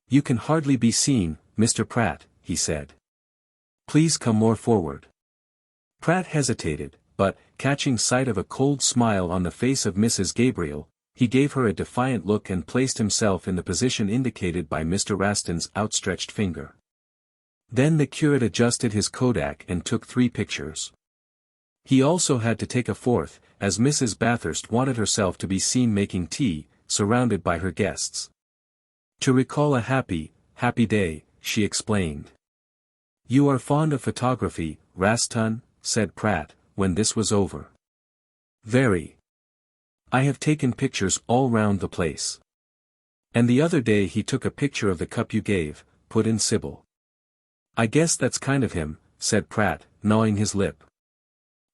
"You can hardly be seen, Mr. Pratt," he said. "Please come more forward." Pratt hesitated, but, catching sight of a cold smile on the face of Mrs. Gabriel, he gave her a defiant look and placed himself in the position indicated by Mr. Raston's outstretched finger. Then the curate adjusted his kodak and took 3 pictures. He also had to take a 4th, as Mrs. Bathurst wanted herself to be seen making tea, surrounded by her guests. "To recall a happy, happy day," she explained. "You are fond of photography, Raston?" said Pratt, when this was over. "Very. I have taken pictures all round the place. And the other day he took a picture of the cup you gave," put in Sybil. "I guess that's kind of him," said Pratt, gnawing his lip.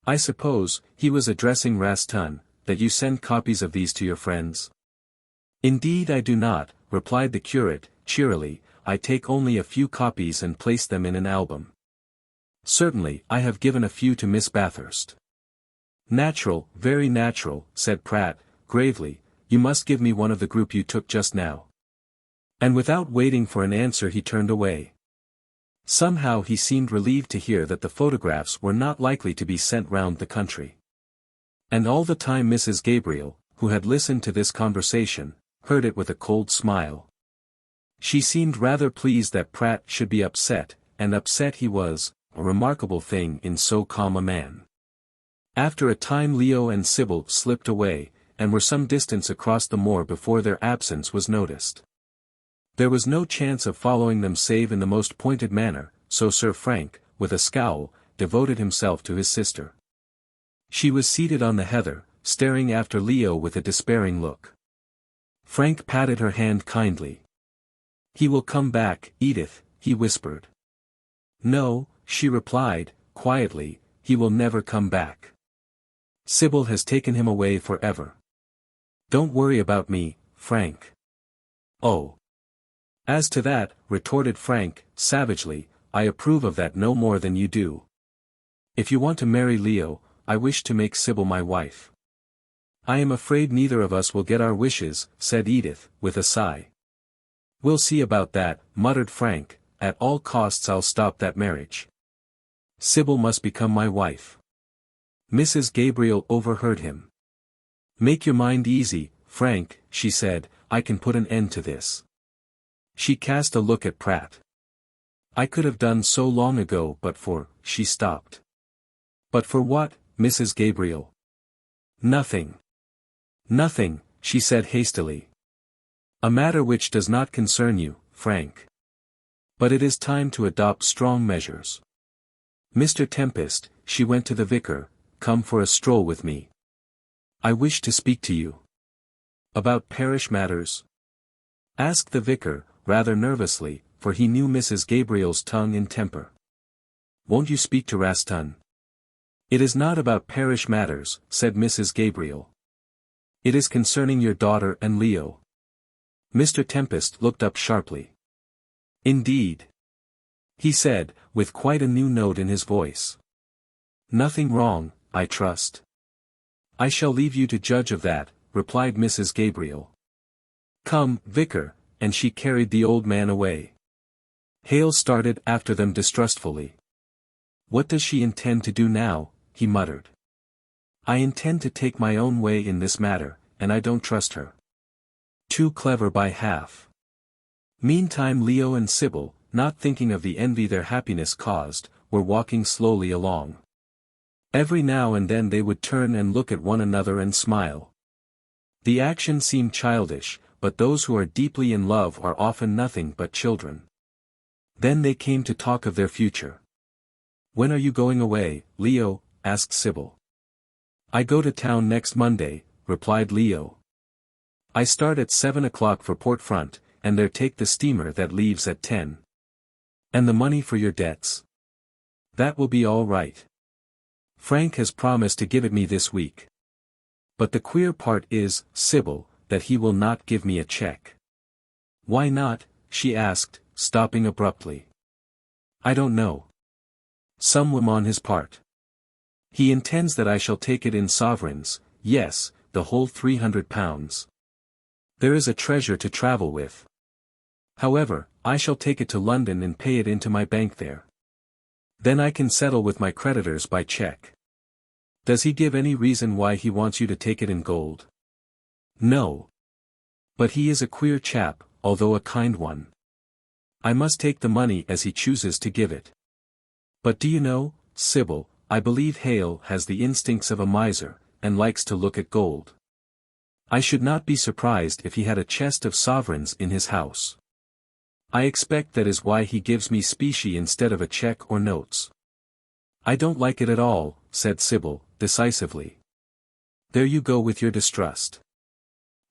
"I suppose," he was addressing Raston, "that you send copies of these to your friends?" "Indeed I do not," replied the curate, cheerily. "I take only a few copies and place them in an album." "Certainly, I have given a few to Miss Bathurst." "Natural, very natural," said Pratt, gravely. "You must give me one of the group you took just now." And without waiting for an answer he turned away. Somehow he seemed relieved to hear that the photographs were not likely to be sent round the country. And all the time Mrs. Gabriel, who had listened to this conversation, heard it with a cold smile. She seemed rather pleased that Pratt should be upset, and upset he was, a remarkable thing in so calm a man. After a time Leo and Sybil slipped away, and were some distance across the moor before their absence was noticed. There was no chance of following them save in the most pointed manner, so Sir Frank, with a scowl, devoted himself to his sister. She was seated on the heather, staring after Leo with a despairing look. Frank patted her hand kindly. "He will come back, Edith," he whispered. "No," she replied, quietly, "he will never come back. Sybil has taken him away forever. Don't worry about me, Frank." "Oh. As to that," retorted Frank, savagely, "I approve of that no more than you do. If you want to marry Leo, I wish to make Sybil my wife." "I am afraid neither of us will get our wishes," said Edith, with a sigh. "We'll see about that," muttered Frank. "At all costs I'll stop that marriage. Sybil must become my wife." Mrs. Gabriel overheard him. "Make your mind easy, Frank," she said, "I can put an end to this. She cast a look at Pratt. I could have done so long ago but for, she stopped. But for what, Mrs. Gabriel? Nothing. Nothing, she said hastily. A matter which does not concern you, Frank. But it is time to adopt strong measures. Mr. Tempest, she went to the vicar, come for a stroll with me. I wish to speak to you. About parish matters? Asked the vicar, rather nervously, for he knew Mrs. Gabriel's tongue and temper. Won't you speak to Raston? It is not about parish matters, said Mrs. Gabriel. It is concerning your daughter and Leo. Mr. Tempest looked up sharply. Indeed? He said, with quite a new note in his voice. Nothing wrong, I trust. I shall leave you to judge of that, replied Mrs. Gabriel. Come, vicar, and she carried the old man away. Hale started after them distrustfully. What does she intend to do now? He muttered. I intend to take my own way in this matter, and I don't trust her. Too clever by half. Meantime Leo and Sybil, not thinking of the envy their happiness caused, were walking slowly along. Every now and then they would turn and look at one another and smile. The action seemed childish, but those who are deeply in love are often nothing but children. Then they came to talk of their future. When are you going away, Leo? Asked Sybil. I go to town next Monday, replied Leo. I start at 7 o'clock for Port Front, and there take the steamer that leaves at 10. And the money for your debts? That will be all right. Frank has promised to give it me this week. But the queer part is, Sybil, that he will not give me a check. Why not? She asked, stopping abruptly. I don't know. Some whim on his part. He intends that I shall take it in sovereigns, yes, the whole £300. There is a treasure to travel with. However, I shall take it to London and pay it into my bank there. Then I can settle with my creditors by check. Does he give any reason why he wants you to take it in gold? No. But he is a queer chap, although a kind one. I must take the money as he chooses to give it. But do you know, Sybil, I believe Hale has the instincts of a miser, and likes to look at gold. I should not be surprised if he had a chest of sovereigns in his house. I expect that is why he gives me specie instead of a check or notes. I don't like it at all, said Sybil, decisively. There you go with your distrust.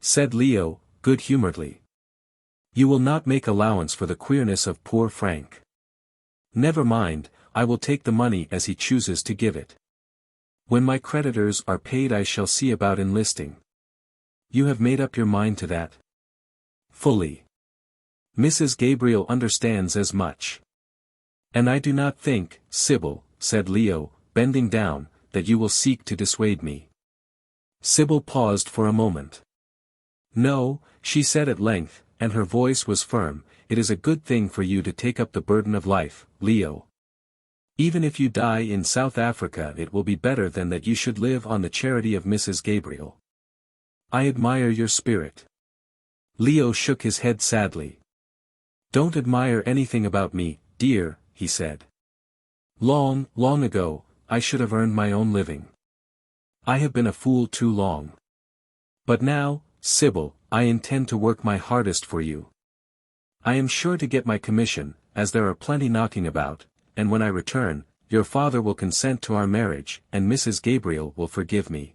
Said Leo, good-humoredly. You will not make allowance for the queerness of poor Frank. Never mind, I will take the money as he chooses to give it. When my creditors are paid I shall see about enlisting. You have made up your mind to that? Fully. Mrs. Gabriel understands as much. And I do not think, Sybil, said Leo, bending down, that you will seek to dissuade me. Sybil paused for a moment. No, she said at length, and her voice was firm, it is a good thing for you to take up the burden of life, Leo. Even if you die in South Africa it will be better than that you should live on the charity of Mrs. Gabriel. I admire your spirit. Leo shook his head sadly. Don't admire anything about me, dear, he said. Long, long ago, I should have earned my own living. I have been a fool too long. But now, Sybil, I intend to work my hardest for you. I am sure to get my commission, as there are plenty knocking about, and when I return, your father will consent to our marriage, and Mrs. Gabriel will forgive me.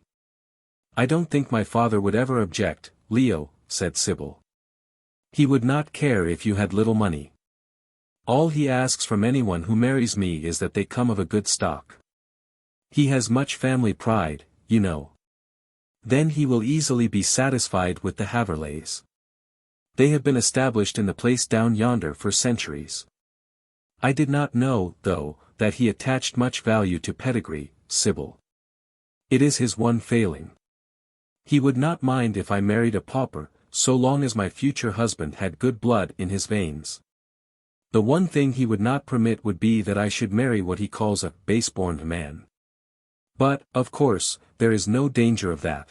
I don't think my father would ever object, Leo, said Sybil. He would not care if you had little money. All he asks from anyone who marries me is that they come of a good stock. He has much family pride, you know. Then he will easily be satisfied with the Haverleighs. They have been established in the place down yonder for centuries. I did not know, though, that he attached much value to pedigree, Sybil. It is his one failing. He would not mind if I married a pauper, so long as my future husband had good blood in his veins. The one thing he would not permit would be that I should marry what he calls a base-born man. But, of course, there is no danger of that.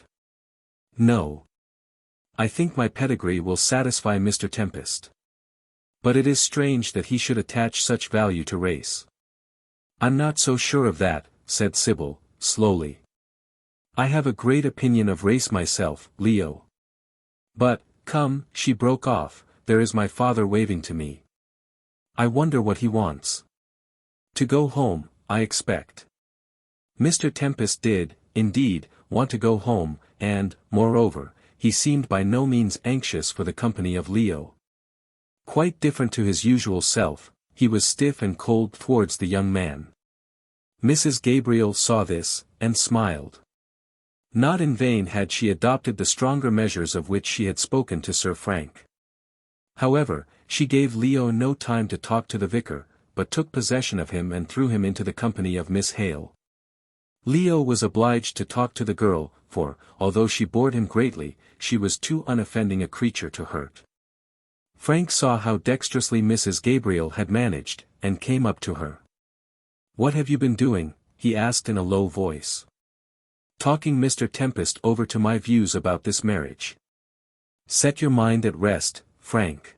No. I think my pedigree will satisfy Mr. Tempest. But it is strange that he should attach such value to race. I'm not so sure of that, said Sybil, slowly. I have a great opinion of race myself, Leo. But, come, she broke off, there is my father waving to me. I wonder what he wants. To go home, I expect. Mr. Tempest did, indeed, want to go home, and, moreover, he seemed by no means anxious for the company of Leo. Quite different to his usual self, he was stiff and cold towards the young man. Mrs. Gabriel saw this, and smiled. Not in vain had she adopted the stronger measures of which she had spoken to Sir Frank. However, she gave Leo no time to talk to the vicar, but took possession of him and threw him into the company of Miss Hale. Leo was obliged to talk to the girl, for, although she bored him greatly, she was too unoffending a creature to hurt. Frank saw how dexterously Mrs. Gabriel had managed, and came up to her. "What have you been doing?" he asked in a low voice. "Talking Mr. Tempest over to my views about this marriage. Set your mind at rest, Frank.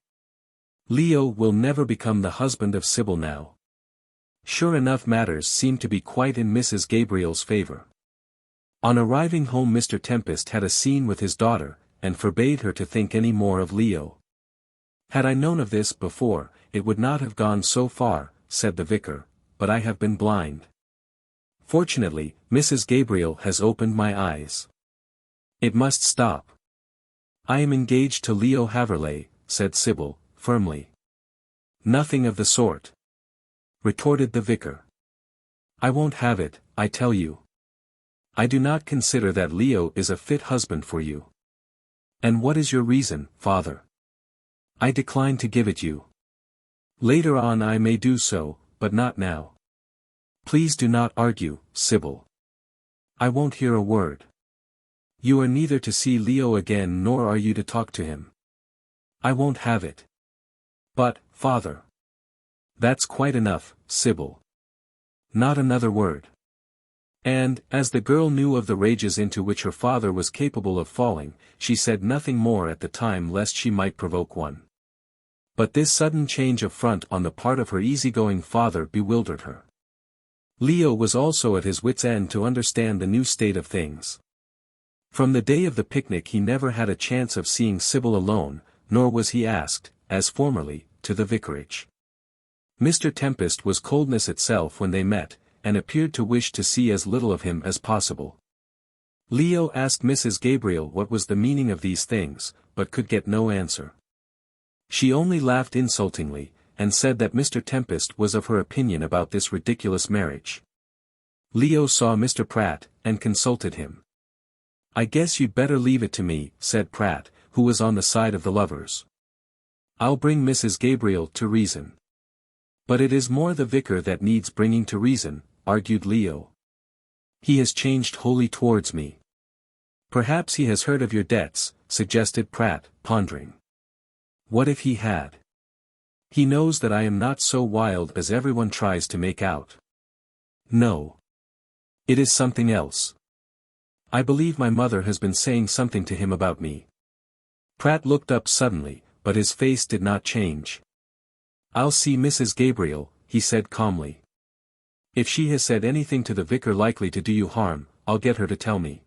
Leo will never become the husband of Sybil now." Sure enough, matters seemed to be quite in Mrs. Gabriel's favor. On arriving home Mr. Tempest had a scene with his daughter, and forbade her to think any more of Leo. "Had I known of this before, it would not have gone so far," said the vicar, "but I have been blind. Fortunately, Mrs. Gabriel has opened my eyes. It must stop." "I am engaged to Leo Haverleigh," said Sybil, firmly. "Nothing of the sort," retorted the vicar. "I won't have it, I tell you. I do not consider that Leo is a fit husband for you." "And what is your reason, father?" "I decline to give it you. Later on I may do so, but not now. Please do not argue, Sybil. I won't hear a word. You are neither to see Leo again nor are you to talk to him. I won't have it." "But, father." "That's quite enough, Sybil. Not another word." And, as the girl knew of the rages into which her father was capable of falling, she said nothing more at the time lest she might provoke one. But this sudden change of front on the part of her easygoing father bewildered her. Leo was also at his wits' end to understand the new state of things. From the day of the picnic he never had a chance of seeing Sybil alone, nor was he asked, as formerly, to the vicarage. Mr. Tempest was coldness itself when they met, and appeared to wish to see as little of him as possible. Leo asked Mrs. Gabriel what was the meaning of these things, but could get no answer. She only laughed insultingly, and said that Mr. Tempest was of her opinion about this ridiculous marriage. Leo saw Mr. Pratt, and consulted him. "I guess you'd better leave it to me," said Pratt, who was on the side of the lovers. "I'll bring Mrs. Gabriel to reason." "But it is more the vicar that needs bringing to reason," argued Leo. "He has changed wholly towards me." "Perhaps he has heard of your debts," suggested Pratt, pondering. "What if he had? He knows that I am not so wild as everyone tries to make out." "No. It is something else. I believe my mother has been saying something to him about me." Pratt looked up suddenly, but his face did not change. "I'll see Mrs. Gabriel," he said calmly. "If she has said anything to the vicar likely to do you harm, I'll get her to tell me.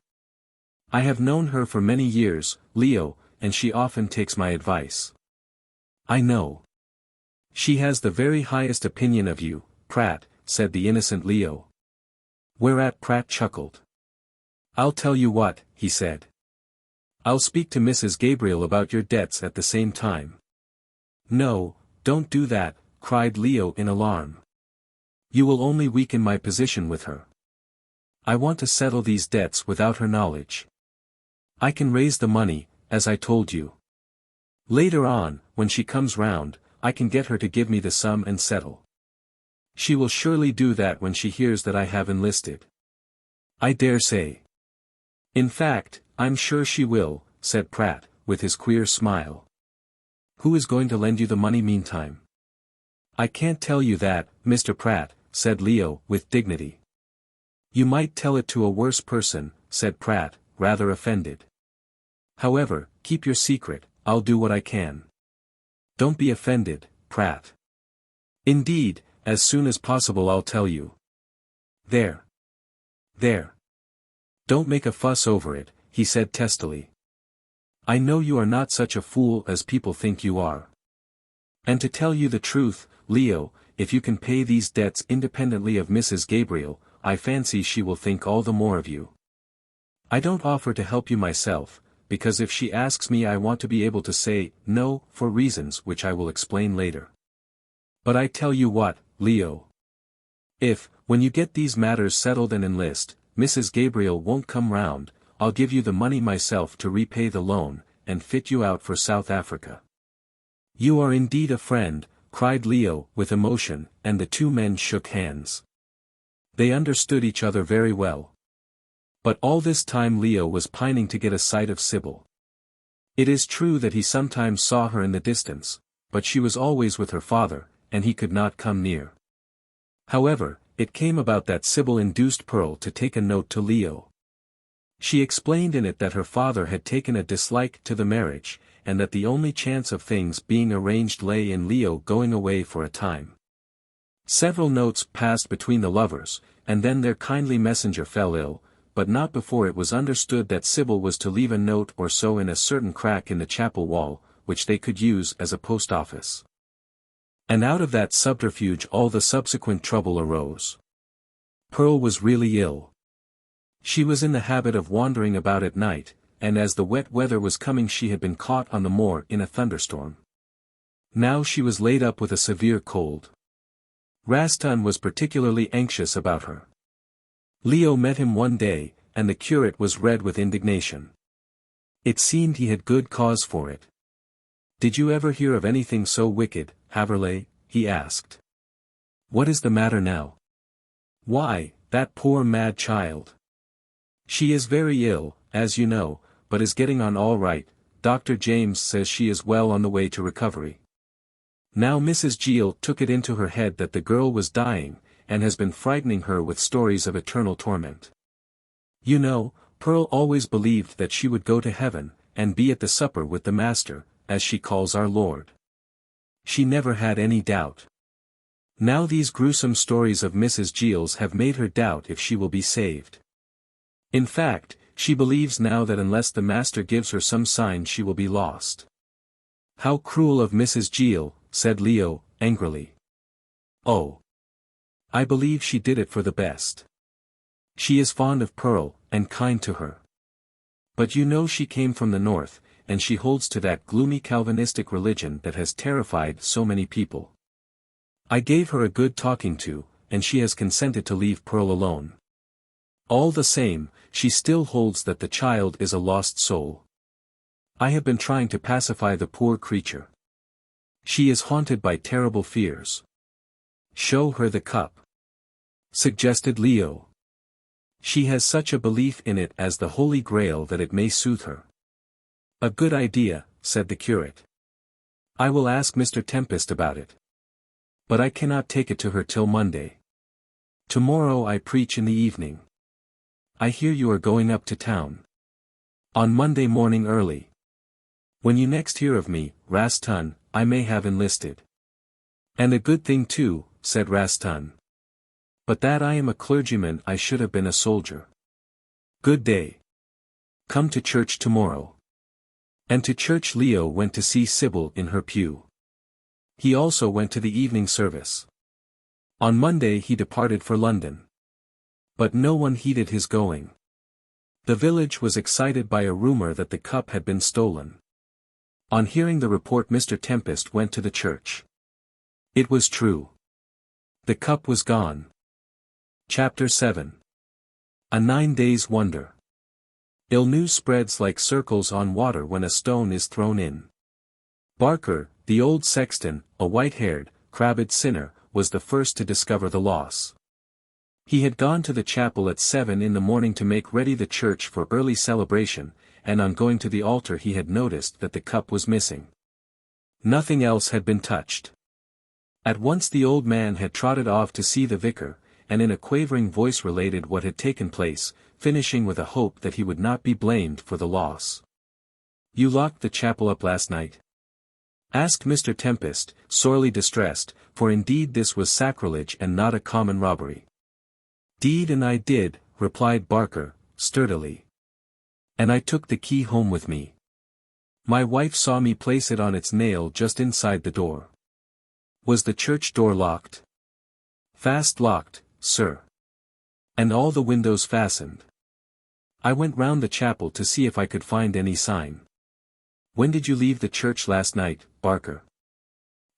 I have known her for many years, Leo, and she often takes my advice." "I know. She has the very highest opinion of you, Pratt," said the innocent Leo. Whereat Pratt chuckled. "I'll tell you what," he said. "I'll speak to Mrs. Gabriel about your debts at the same time." "No, don't do that," cried Leo in alarm. "You will only weaken my position with her. I want to settle these debts without her knowledge. I can raise the money, as I told you. Later on, when she comes round, I can get her to give me the sum and settle. She will surely do that when she hears that I have enlisted. I dare say. In fact, I'm sure she will," said Pratt, with his queer smile. "Who is going to lend you the money meantime?" "I can't tell you that, Mr. Pratt," said Leo, with dignity. "You might tell it to a worse person," said Pratt, rather offended. "However, keep your secret, I'll do what I can." "Don't be offended, Pratt. "Indeed, as soon as possible I'll tell you." "There. There. Don't make a fuss over it," he said testily. "I know you are not such a fool as people think you are. And to tell you the truth, Leo, if you can pay these debts independently of Mrs. Gabriel, I fancy she will think all the more of you. I don't offer to help you myself, because if she asks me I want to be able to say no, for reasons which I will explain later. But I tell you what, Leo. If, when you get these matters settled and enlist, Mrs. Gabriel won't come round, I'll give you the money myself to repay the loan, and fit you out for South Africa." "You are indeed a friend," cried Leo with emotion, and the two men shook hands. They understood each other very well. But all this time Leo was pining to get a sight of Sybil. It is true that he sometimes saw her in the distance, but she was always with her father, and he could not come near. However, it came about that Sybil induced Pearl to take a note to Leo. She explained in it that her father had taken a dislike to the marriage, and that the only chance of things being arranged lay in Leo going away for a time. Several notes passed between the lovers, and then their kindly messenger fell ill, but not before it was understood that Sybil was to leave a note or so in a certain crack in the chapel wall, which they could use as a post office. And out of that subterfuge all the subsequent trouble arose. Pearl was really ill. She was in the habit of wandering about at night, and as the wet weather was coming she had been caught on the moor in a thunderstorm. Now she was laid up with a severe cold. Rastan was particularly anxious about her. Leo met him one day, and the curate was red with indignation. It seemed he had good cause for it. "Did you ever hear of anything so wicked, Haverleigh?" he asked. "What is the matter now?" "Why, that poor mad child. She is very ill, as you know, but is getting on all right. Dr. James says she is well on the way to recovery. Now Mrs. Gill took it into her head that the girl was dying, and has been frightening her with stories of eternal torment. You know, Pearl always believed that she would go to heaven, and be at the supper with the Master, as she calls our Lord. She never had any doubt. Now these gruesome stories of Mrs. Gill's have made her doubt if she will be saved. In fact, she believes now that unless the Master gives her some sign she will be lost." "How cruel of Mrs. Gill," said Leo, angrily. "Oh. I believe she did it for the best. She is fond of Pearl, and kind to her. But you know she came from the north, and she holds to that gloomy Calvinistic religion that has terrified so many people. I gave her a good talking to, and she has consented to leave Pearl alone. All the same, she still holds that the child is a lost soul. I have been trying to pacify the poor creature. She is haunted by terrible fears." "Show her the cup," suggested Leo. "She has such a belief in it as the Holy Grail that it may soothe her." "A good idea," said the curate. "I will ask Mr. Tempest about it. But I cannot take it to her till Monday. Tomorrow I preach in the evening. I hear you are going up to town. On Monday morning early. When you next hear of me, Rastan, I may have enlisted." "And a good thing too," said Rastan. "But that I am a clergyman I should have been a soldier. Good day. Come to church tomorrow." And to church Leo went to see Sybil in her pew. He also went to the evening service. On Monday he departed for London. But no one heeded his going. The village was excited by a rumor that the cup had been stolen. On hearing the report Mr. Tempest went to the church. It was true. The cup was gone. Chapter 7. A 9 Days' Wonder. Ill news spreads like circles on water when a stone is thrown in. Barker, the old sexton, a white-haired, crabbed sinner, was the first to discover the loss. He had gone to the chapel at 7 in the morning to make ready the church for early celebration, and on going to the altar he had noticed that the cup was missing. Nothing else had been touched. At once the old man had trotted off to see the vicar, and in a quavering voice related what had taken place, finishing with a hope that he would not be blamed for the loss. "You locked the chapel up last night?" asked Mr. Tempest, sorely distressed, for indeed this was sacrilege and not a common robbery. "Deed and I did," replied Barker, sturdily. "And I took the key home with me. My wife saw me place it on its nail just inside the door." "Was the church door locked?" "Fast locked, sir. And all the windows fastened. I went round the chapel to see if I could find any sign." "When did you leave the church last night, Barker?"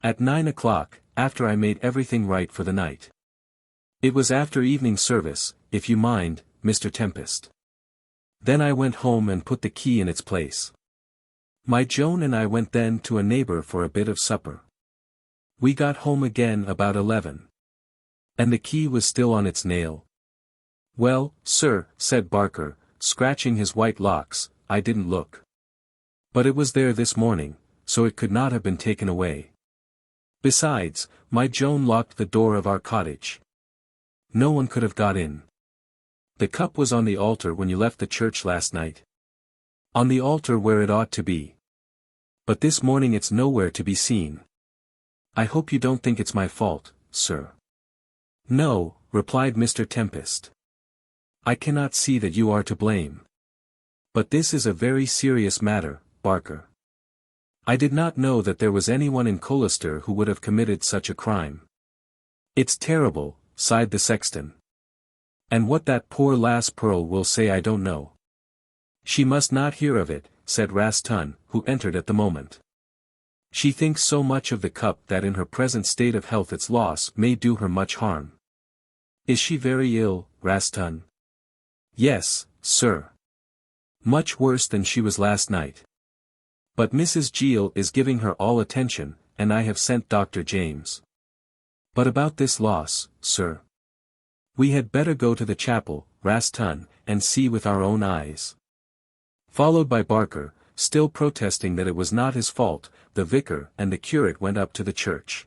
"At 9 o'clock, after I made everything right for the night." "It was after evening service, if you mind, Mr. Tempest." "Then I went home and put the key in its place. My Joan and I went then to a neighbor for a bit of supper. We got home again about 11. And the key was still on its nail." "Well, sir," said Barker, scratching his white locks, "I didn't look. But it was there this morning, so it could not have been taken away. Besides, my Joan locked the door of our cottage. No one could have got in." "The cup was on the altar when you left the church last night?" "On the altar where it ought to be. But this morning it's nowhere to be seen. I hope you don't think it's my fault, sir." "No," replied Mr. Tempest. "I cannot see that you are to blame. But this is a very serious matter, Barker. I did not know that there was anyone in Colester who would have committed such a crime." "It's terrible," sighed the sexton. "And what that poor lass Pearl will say I don't know." "She must not hear of it," said Raston, who entered at the moment. "She thinks so much of the cup that in her present state of health its loss may do her much harm." "Is she very ill, Raston?" "Yes, sir. Much worse than she was last night. But Mrs. Gill is giving her all attention, and I have sent Dr. James. But about this loss, sir. We had better go to the chapel, Raston, and see with our own eyes." Followed by Barker, still protesting that it was not his fault, the vicar and the curate went up to the church.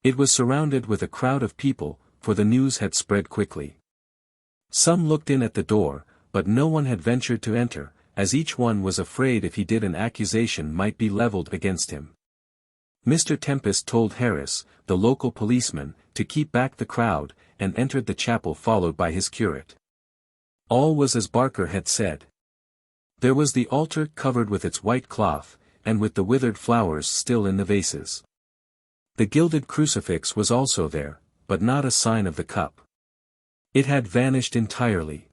It was surrounded with a crowd of people, for the news had spread quickly. Some looked in at the door, but no one had ventured to enter, as each one was afraid if he did an accusation might be levelled against him. Mr. Tempest told Harris, the local policeman, to keep back the crowd, and entered the chapel followed by his curate. All was as Barker had said. There was the altar covered with its white cloth, and with the withered flowers still in the vases. The gilded crucifix was also there, but not a sign of the cup. It had vanished entirely.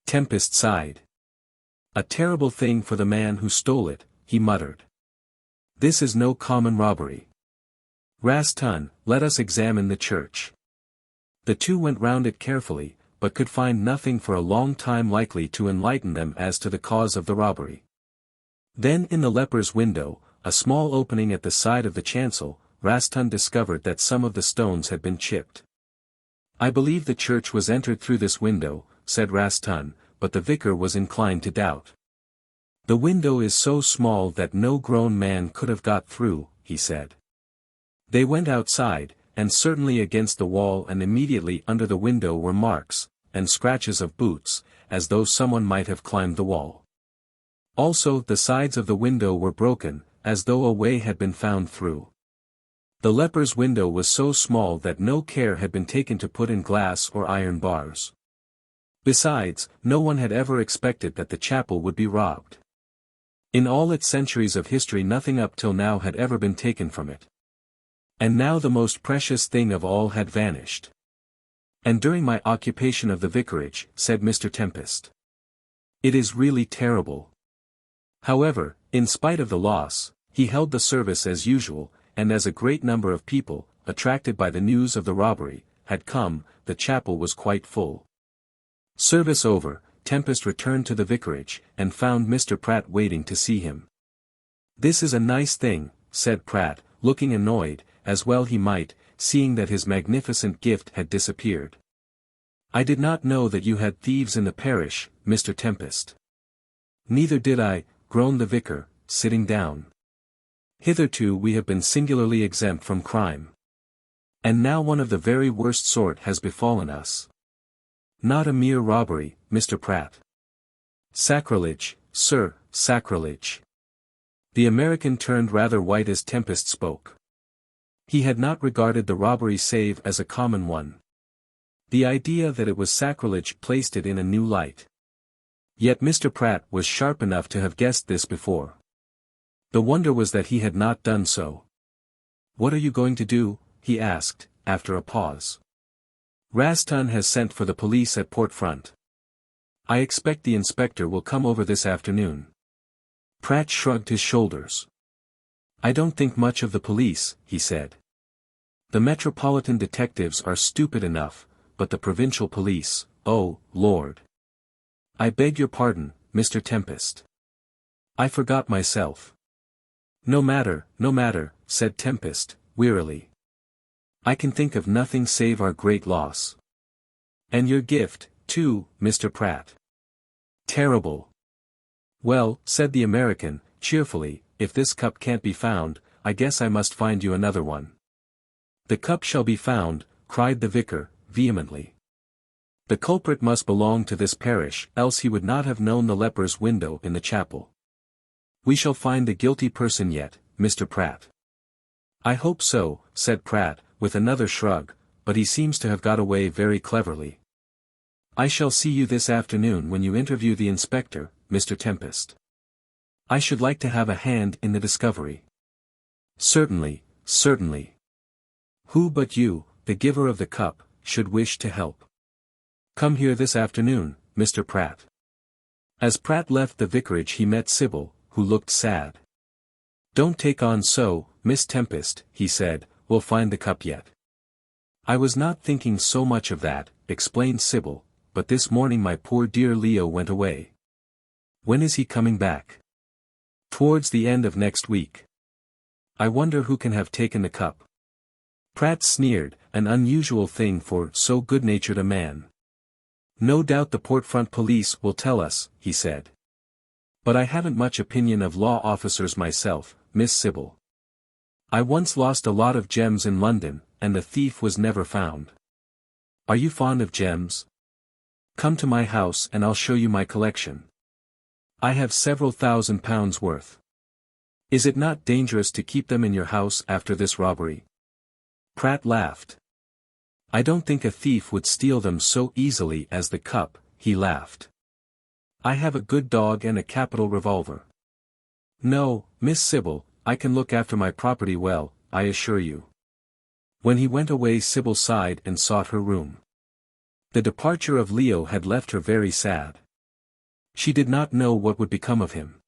Tempest sighed. "A terrible thing for the man who stole it," he muttered. "This is no common robbery. Raston, let us examine the church." The two went round it carefully, but could find nothing for a long time likely to enlighten them as to the cause of the robbery. Then in the leper's window, a small opening at the side of the chancel, Raston discovered that some of the stones had been chipped. "I believe the church was entered through this window," said Raston, but the vicar was inclined to doubt. "The window is so small that no grown man could have got through," he said. They went outside, and certainly against the wall and immediately under the window were marks, and scratches of boots, as though someone might have climbed the wall. Also the sides of the window were broken, as though a way had been found through. The leper's window was so small that no care had been taken to put in glass or iron bars. Besides, no one had ever expected that the chapel would be robbed. In all its centuries of history nothing up till now had ever been taken from it. And now the most precious thing of all had vanished. "And during my occupation of the vicarage," said Mr. Tempest. "It is really terrible." However, in spite of the loss, he held the service as usual, and as a great number of people, attracted by the news of the robbery, had come, the chapel was quite full. Service over, Tempest returned to the vicarage, and found Mr. Pratt waiting to see him. "This is a nice thing," said Pratt, looking annoyed, as well he might, seeing that his magnificent gift had disappeared. "I did not know that you had thieves in the parish, Mr. Tempest." "Neither did I," groaned the vicar, sitting down. "Hitherto we have been singularly exempt from crime. And now one of the very worst sort has befallen us. Not a mere robbery, Mr. Pratt. Sacrilege, sir, sacrilege. The American turned rather white as Tempest spoke. He had not regarded the robbery save as a common one. The idea that it was sacrilege placed it in a new light. Yet Mr. Pratt was sharp enough to have guessed this before. The wonder was that he had not done so. "What are you going to do?" he asked, after a pause. "Raston has sent for the police at Port Front. I expect the inspector will come over this afternoon." Pratt shrugged his shoulders. "I don't think much of the police," he said. "The metropolitan detectives are stupid enough, but the provincial police, oh, Lord. I beg your pardon, Mr. Tempest. I forgot myself." No matter," said Tempest, wearily. "I can think of nothing save our great loss. And your gift, too, Mr. Pratt. Terrible." "Well," said the American, cheerfully, "if this cup can't be found, I guess I must find you another one." "The cup shall be found," cried the vicar, vehemently. "The culprit must belong to this parish, else he would not have known the leper's window in the chapel. We shall find the guilty person yet, Mr. Pratt." "I hope so," said Pratt, with another shrug, "but he seems to have got away very cleverly." "I shall see you this afternoon when you interview the inspector, Mr. Tempest. I should like to have a hand in the discovery." "Certainly, certainly. Who but you, the giver of the cup, should wish to help? Come here this afternoon, Mr. Pratt." As Pratt left the vicarage he met Sybil, who looked sad. "Don't take on so, Miss Tempest," he said, "we'll find the cup yet." "I was not thinking so much of that," explained Sybil, "but this morning my poor dear Leo went away." "When is he coming back?" "Towards the end of next week." "I wonder who can have taken the cup." Pratt sneered, an unusual thing for so good-natured a man. "No doubt the Port Front police will tell us," he said. "But I haven't much opinion of law officers myself, Miss Sybil. I once lost a lot of gems in London, and the thief was never found. Are you fond of gems? Come to my house and I'll show you my collection. I have several £1,000s worth. Is it not dangerous to keep them in your house after this robbery?" Pratt laughed. "I don't think a thief would steal them so easily as the cup," he laughed. "I have a good dog and a capital revolver. No, Miss Sybil, I can look after my property well, I assure you." When he went away Sybil sighed and sought her room. The departure of Leo had left her very sad. She did not know what would become of him.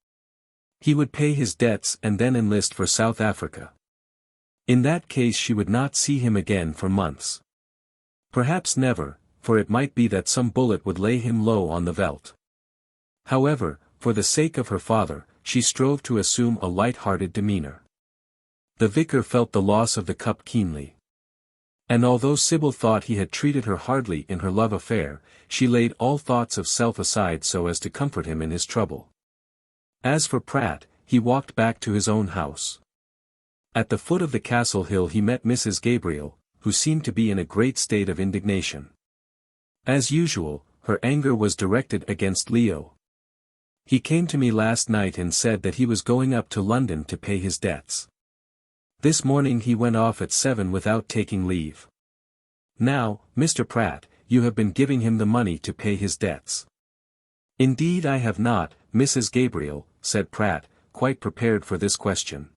He would pay his debts and then enlist for South Africa. In that case she would not see him again for months. Perhaps never, for it might be that some bullet would lay him low on the veldt. However, for the sake of her father, she strove to assume a light-hearted demeanor. The vicar felt the loss of the cup keenly. And although Sybil thought he had treated her hardly in her love affair, she laid all thoughts of self aside so as to comfort him in his trouble. As for Pratt, he walked back to his own house. At the foot of the castle hill he met Mrs. Gabriel, who seemed to be in a great state of indignation. As usual, her anger was directed against Leo. "He came to me last night and said that he was going up to London to pay his debts. This morning he went off at 7 without taking leave. Now, Mr. Pratt, you have been giving him the money to pay his debts." "Indeed I have not, Mrs. Gabriel," said Pratt, quite prepared for this question.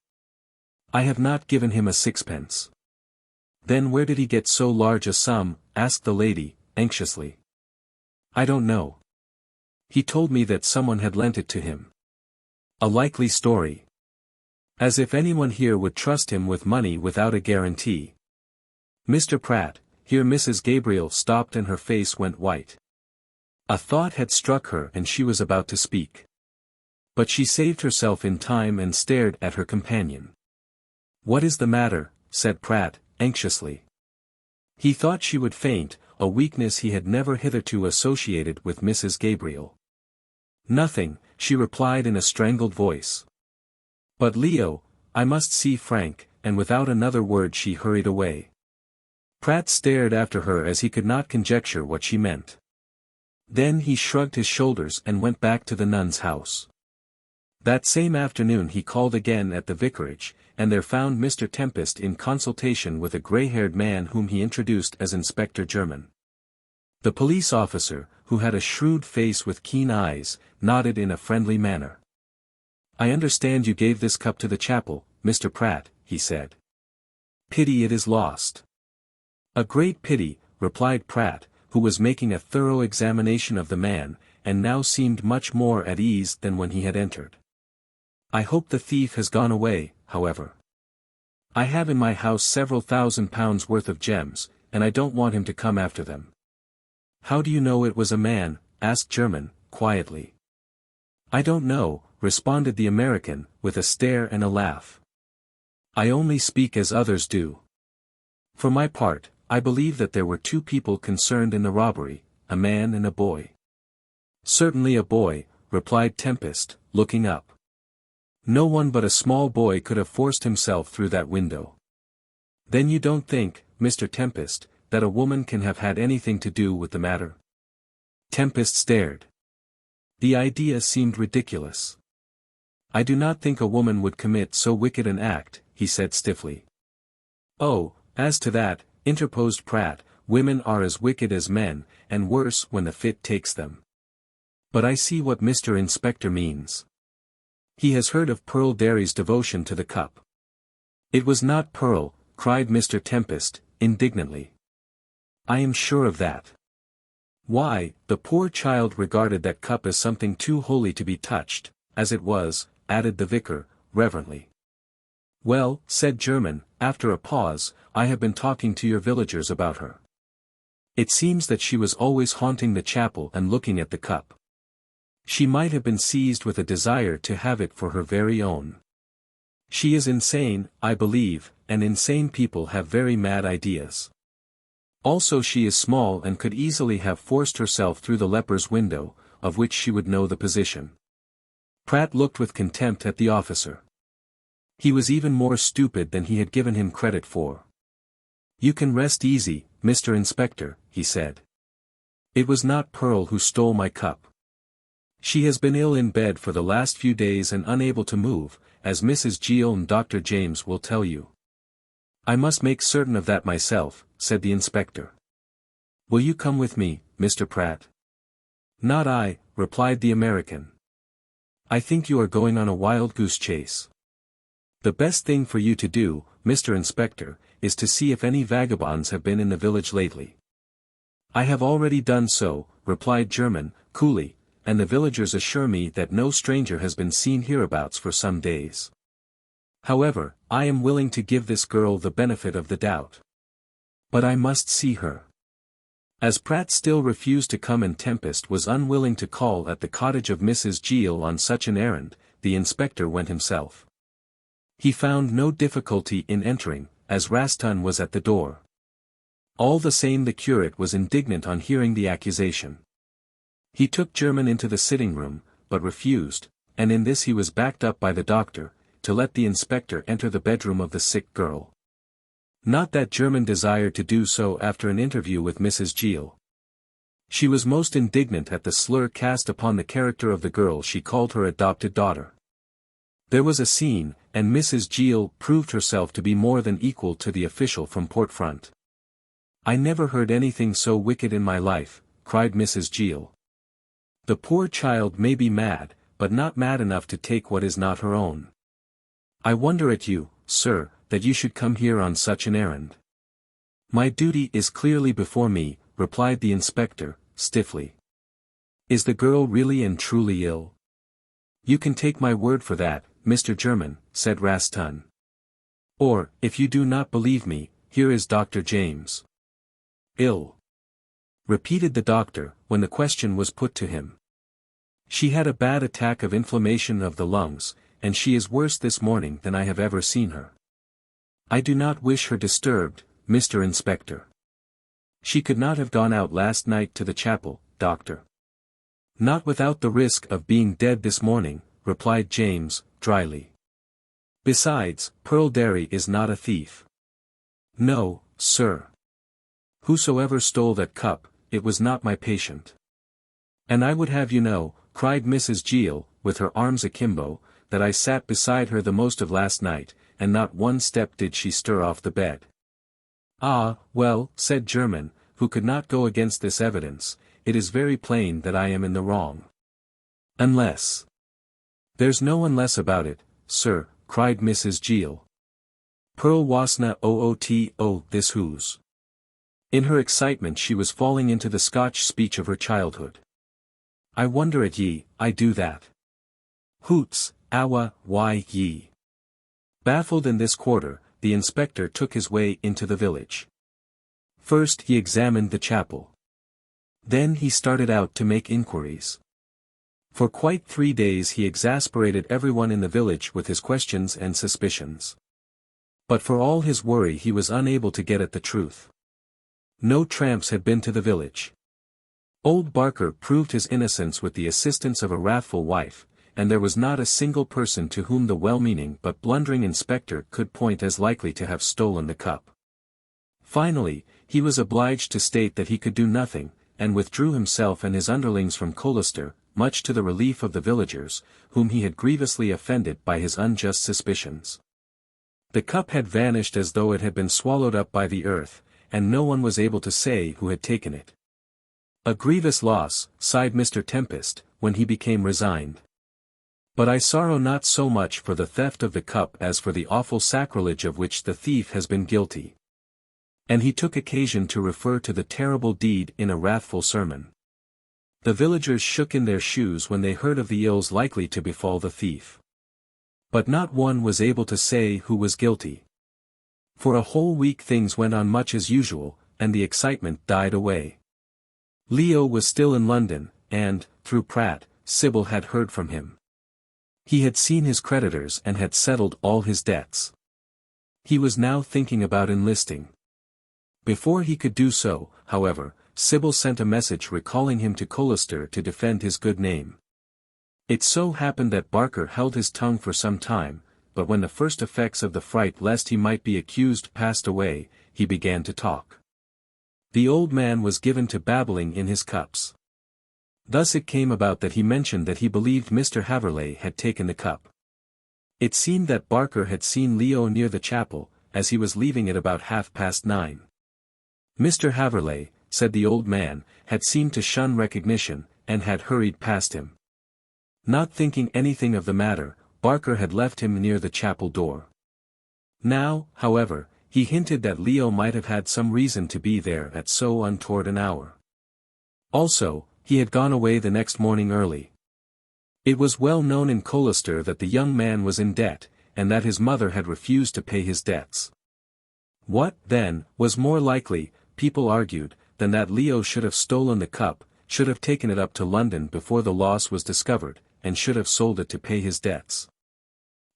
"I have not given him a sixpence." "Then where did he get so large a sum?" asked the lady, anxiously. "I don't know. He told me that someone had lent it to him." "A likely story. As if anyone here would trust him with money without a guarantee." "Mr. Pratt," here Mrs. Gabriel stopped and her face went white. A thought had struck her and she was about to speak. But she saved herself in time and stared at her companion. "What is the matter?" said Pratt, anxiously. He thought she would faint, a weakness he had never hitherto associated with Mrs. Gabriel. "Nothing," she replied in a strangled voice. "But Leo, I must see Frank," and without another word she hurried away. Pratt stared after her as he could not conjecture what she meant. Then he shrugged his shoulders and went back to the nun's house. That same afternoon he called again at the vicarage, and there found Mr. Tempest in consultation with a grey-haired man whom he introduced as Inspector German. The police officer, who had a shrewd face with keen eyes, nodded in a friendly manner. "I understand you gave this cup to the chapel, Mr. Pratt," he said. "Pity it is lost." "A great pity," replied Pratt, who was making a thorough examination of the man, and now seemed much more at ease than when he had entered. "I hope the thief has gone away, however. I have in my house several £1,000s worth of gems, and I don't want him to come after them." "How do you know it was a man?" asked German, quietly. "I don't know," responded the American, with a stare and a laugh. "I only speak as others do. For my part, I believe that there were two people concerned in the robbery, a man and a boy." "Certainly a boy," replied Tempest, looking up. "No one but a small boy could have forced himself through that window." "Then you don't think, Mr. Tempest, that a woman can have had anything to do with the matter?" Tempest stared. The idea seemed ridiculous. "I do not think a woman would commit so wicked an act," he said stiffly. "Oh, as to that," interposed Pratt, "women are as wicked as men, and worse when the fit takes them. But I see what Mr. Inspector means. He has heard of Pearl Derry's devotion to the cup." "It was not Pearl," cried Mr. Tempest, indignantly. "I am sure of that. Why, the poor child regarded that cup as something too holy to be touched, as it was," added the vicar, reverently. "Well," said German, after a pause, "I have been talking to your villagers about her. It seems that she was always haunting the chapel and looking at the cup. She might have been seized with a desire to have it for her very own. She is insane, I believe, and insane people have very mad ideas. Also she is small and could easily have forced herself through the leper's window, of which she would know the position." Pratt looked with contempt at the officer. He was even more stupid than he had given him credit for. "You can rest easy, Mr. Inspector," he said. "It was not Pearl who stole my cup. She has been ill in bed for the last few days and unable to move, as Mrs. Gill and Dr. James will tell you." "I must make certain of that myself," said the inspector. "Will you come with me, Mr. Pratt?" "Not I," replied the American. "I think you are going on a wild goose chase. The best thing for you to do, Mr. Inspector, is to see if any vagabonds have been in the village lately." "I have already done so," replied German, coolly, "and the villagers assure me that no stranger has been seen hereabouts for some days. However, I am willing to give this girl the benefit of the doubt. But I must see her." As Pratt still refused to come and Tempest was unwilling to call at the cottage of Mrs. Gill on such an errand, the inspector went himself. He found no difficulty in entering, as Raston was at the door. All the same the curate was indignant on hearing the accusation. He took German into the sitting room, but refused, and in this he was backed up by the doctor, to let the inspector enter the bedroom of the sick girl. Not that German desired to do so after an interview with Mrs. Gill. She was most indignant at the slur cast upon the character of the girl she called her adopted daughter. There was a scene, and Mrs. Gill proved herself to be more than equal to the official from Portfront. "I never heard anything so wicked in my life," cried Mrs. Gill. "The poor child may be mad, but not mad enough to take what is not her own. I wonder at you, sir, that you should come here on such an errand." "My duty is clearly before me," replied the inspector, stiffly. "Is the girl really and truly ill?" "You can take my word for that, Mr. German," said Raston. "Or, if you do not believe me, here is Dr. James." "Ill?" repeated the doctor, when the question was put to him. "She had a bad attack of inflammation of the lungs, and she is worse this morning than I have ever seen her. I do not wish her disturbed, Mr. Inspector." "She could not have gone out last night to the chapel, doctor." "Not without the risk of being dead this morning," replied James, dryly. "Besides, Pearl Derry is not a thief." "No, sir. Whosoever stole that cup, it was not my patient. And I would have you know," cried Mrs. Gill, with her arms akimbo, that I sat beside her the most of last night, and not one step did she stir off the bed. Ah, well, said German, who could not go against this evidence, it is very plain that I am in the wrong. Unless. There's no unless about it, sir, cried Mrs. Gill. Pearl wasna ooto this whose. In her excitement she was falling into the Scotch speech of her childhood. I wonder at ye, I do that. Hoots, awa, why ye. Baffled in this quarter, the inspector took his way into the village. First he examined the chapel. Then he started out to make inquiries. For quite 3 days he exasperated everyone in the village with his questions and suspicions. But for all his worry he was unable to get at the truth. No tramps had been to the village. Old Barker proved his innocence with the assistance of a wrathful wife, and there was not a single person to whom the well-meaning but blundering inspector could point as likely to have stolen the cup. Finally, he was obliged to state that he could do nothing, and withdrew himself and his underlings from Colester, much to the relief of the villagers, whom he had grievously offended by his unjust suspicions. The cup had vanished as though it had been swallowed up by the earth, and no one was able to say who had taken it. A grievous loss, sighed Mr. Tempest, when he became resigned. But I sorrow not so much for the theft of the cup as for the awful sacrilege of which the thief has been guilty. And he took occasion to refer to the terrible deed in a wrathful sermon. The villagers shook in their shoes when they heard of the ills likely to befall the thief. But not one was able to say who was guilty. For a whole week things went on much as usual, and the excitement died away. Leo was still in London, and, through Pratt, Sybil had heard from him. He had seen his creditors and had settled all his debts. He was now thinking about enlisting. Before he could do so, however, Sybil sent a message recalling him to Colester to defend his good name. It so happened that Barker held his tongue for some time, but when the first effects of the fright lest he might be accused passed away, he began to talk. The old man was given to babbling in his cups. Thus it came about that he mentioned that he believed Mr. Haverleigh had taken the cup. It seemed that Barker had seen Leo near the chapel, as he was leaving it about 9:30. Mr. Haverleigh, said the old man, had seemed to shun recognition, and had hurried past him. Not thinking anything of the matter, Barker had left him near the chapel door. Now, however, he hinted that Leo might have had some reason to be there at so untoward an hour. Also, he had gone away the next morning early. It was well known in Colester that the young man was in debt, and that his mother had refused to pay his debts. What, then, was more likely, people argued, than that Leo should have stolen the cup, should have taken it up to London before the loss was discovered, and should have sold it to pay his debts.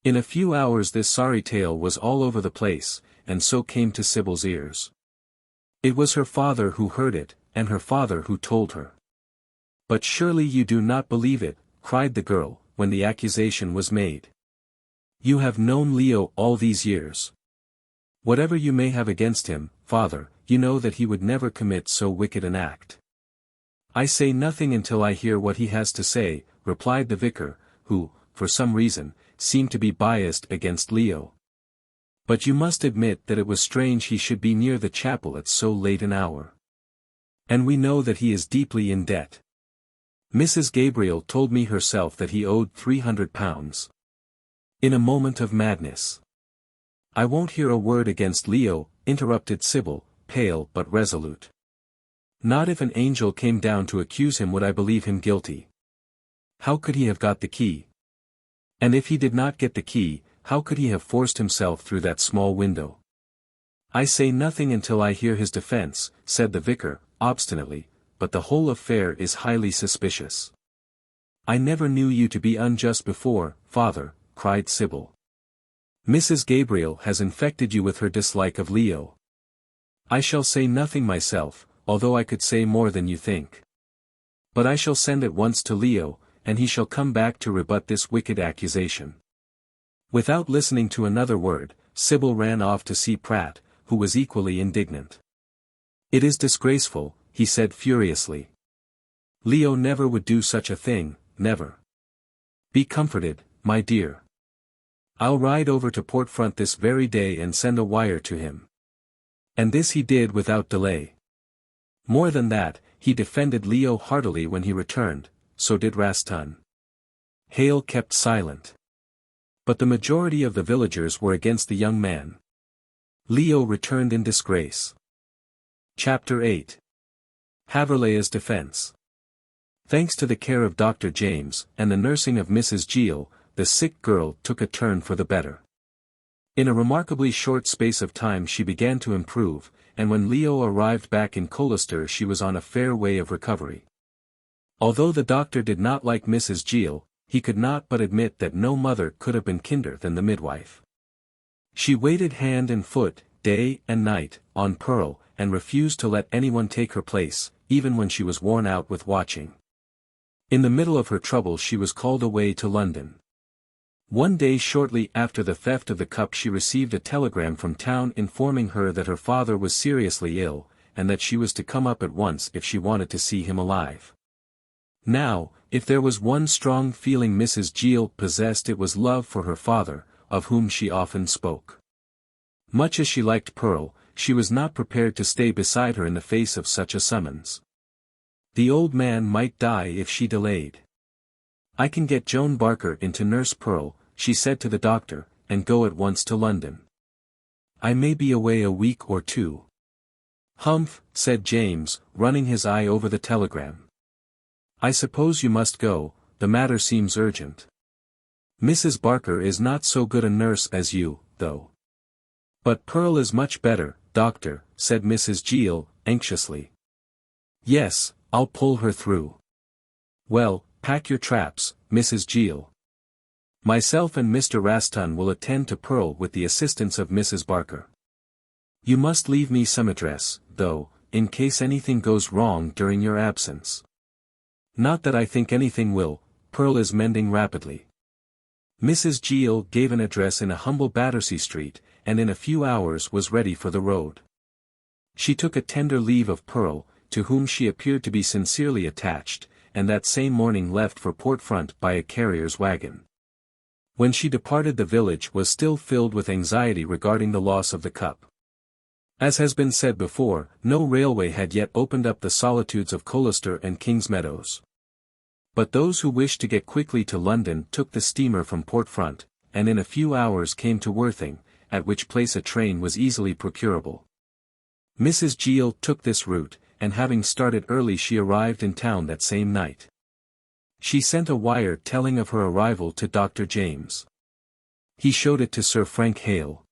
In a few hours this sorry tale was all over the place, and so came to Sybil's ears. It was her father who heard it, and her father who told her. But surely you do not believe it, cried the girl, when the accusation was made. You have known Leo all these years. Whatever you may have against him, father, you know that he would never commit so wicked an act. I say nothing until I hear what he has to say, replied the vicar, who, for some reason, seemed to be biased against Leo. But you must admit that it was strange he should be near the chapel at so late an hour. And we know that he is deeply in debt. Mrs. Gabriel told me herself that he owed £300. In a moment of madness. I won't hear a word against Leo, interrupted Sybil, pale but resolute. Not if an angel came down to accuse him would I believe him guilty. How could he have got the key? And if he did not get the key, how could he have forced himself through that small window? I say nothing until I hear his defense, said the vicar, obstinately, but the whole affair is highly suspicious. I never knew you to be unjust before, father, cried Sybil. Mrs. Gabriel has infected you with her dislike of Leo. I shall say nothing myself, although I could say more than you think. But I shall send at once to Leo, and he shall come back to rebut this wicked accusation. Without listening to another word, Sybil ran off to see Pratt, who was equally indignant. It is disgraceful, he said furiously. Leo never would do such a thing, never. Be comforted, my dear. I'll ride over to Port Front this very day and send a wire to him. And this he did without delay. More than that, he defended Leo heartily when he returned, so did Rastan. Hale kept silent. But the majority of the villagers were against the young man. Leo returned in disgrace. Chapter 8. Haverleigh's defense. Thanks to the care of Dr. James, and the nursing of Mrs. Gill, the sick girl took a turn for the better. In a remarkably short space of time she began to improve, and when Leo arrived back in Colester she was on a fair way of recovery. Although the doctor did not like Mrs. Gill, he could not but admit that no mother could have been kinder than the midwife. She waited hand and foot, day and night, on Pearl, and refused to let anyone take her place, even when she was worn out with watching. In the middle of her trouble she was called away to London. One day shortly after the theft of the cup she received a telegram from town informing her that her father was seriously ill, and that she was to come up at once if she wanted to see him alive. Now, if there was one strong feeling Mrs. Gill possessed it was love for her father, of whom she often spoke. Much as she liked Pearl, she was not prepared to stay beside her in the face of such a summons. The old man might die if she delayed. "I can get Joan Barker in to nurse Pearl," she said to the doctor, "and go at once to London. I may be away a week or two." "Humph," said James, running his eye over the telegram. "I suppose you must go, the matter seems urgent. Mrs. Barker is not so good a nurse as you, though." "But Pearl is much better, doctor," said Mrs. Gill, anxiously. "Yes, I'll pull her through." "Well, pack your traps, Mrs. Gill. Myself and Mr. Rastan will attend to Pearl with the assistance of Mrs. Barker. You must leave me some address, though, in case anything goes wrong during your absence. Not that I think anything will, Pearl is mending rapidly." Mrs. Gill gave an address in a humble Battersea Street, and in a few hours was ready for the road. She took a tender leave of Pearl, to whom she appeared to be sincerely attached, and that same morning left for Port Front by a carrier's wagon. When she departed the village was still filled with anxiety regarding the loss of the cup. As has been said before, no railway had yet opened up the solitudes of Colester and Kingsmeadows. But those who wished to get quickly to London took the steamer from Port Front, and in a few hours came to Worthing, at which place a train was easily procurable. Mrs. Gill took this route, and having started early she arrived in town that same night. She sent a wire telling of her arrival to Dr. James. He showed it to Sir Frank Hale.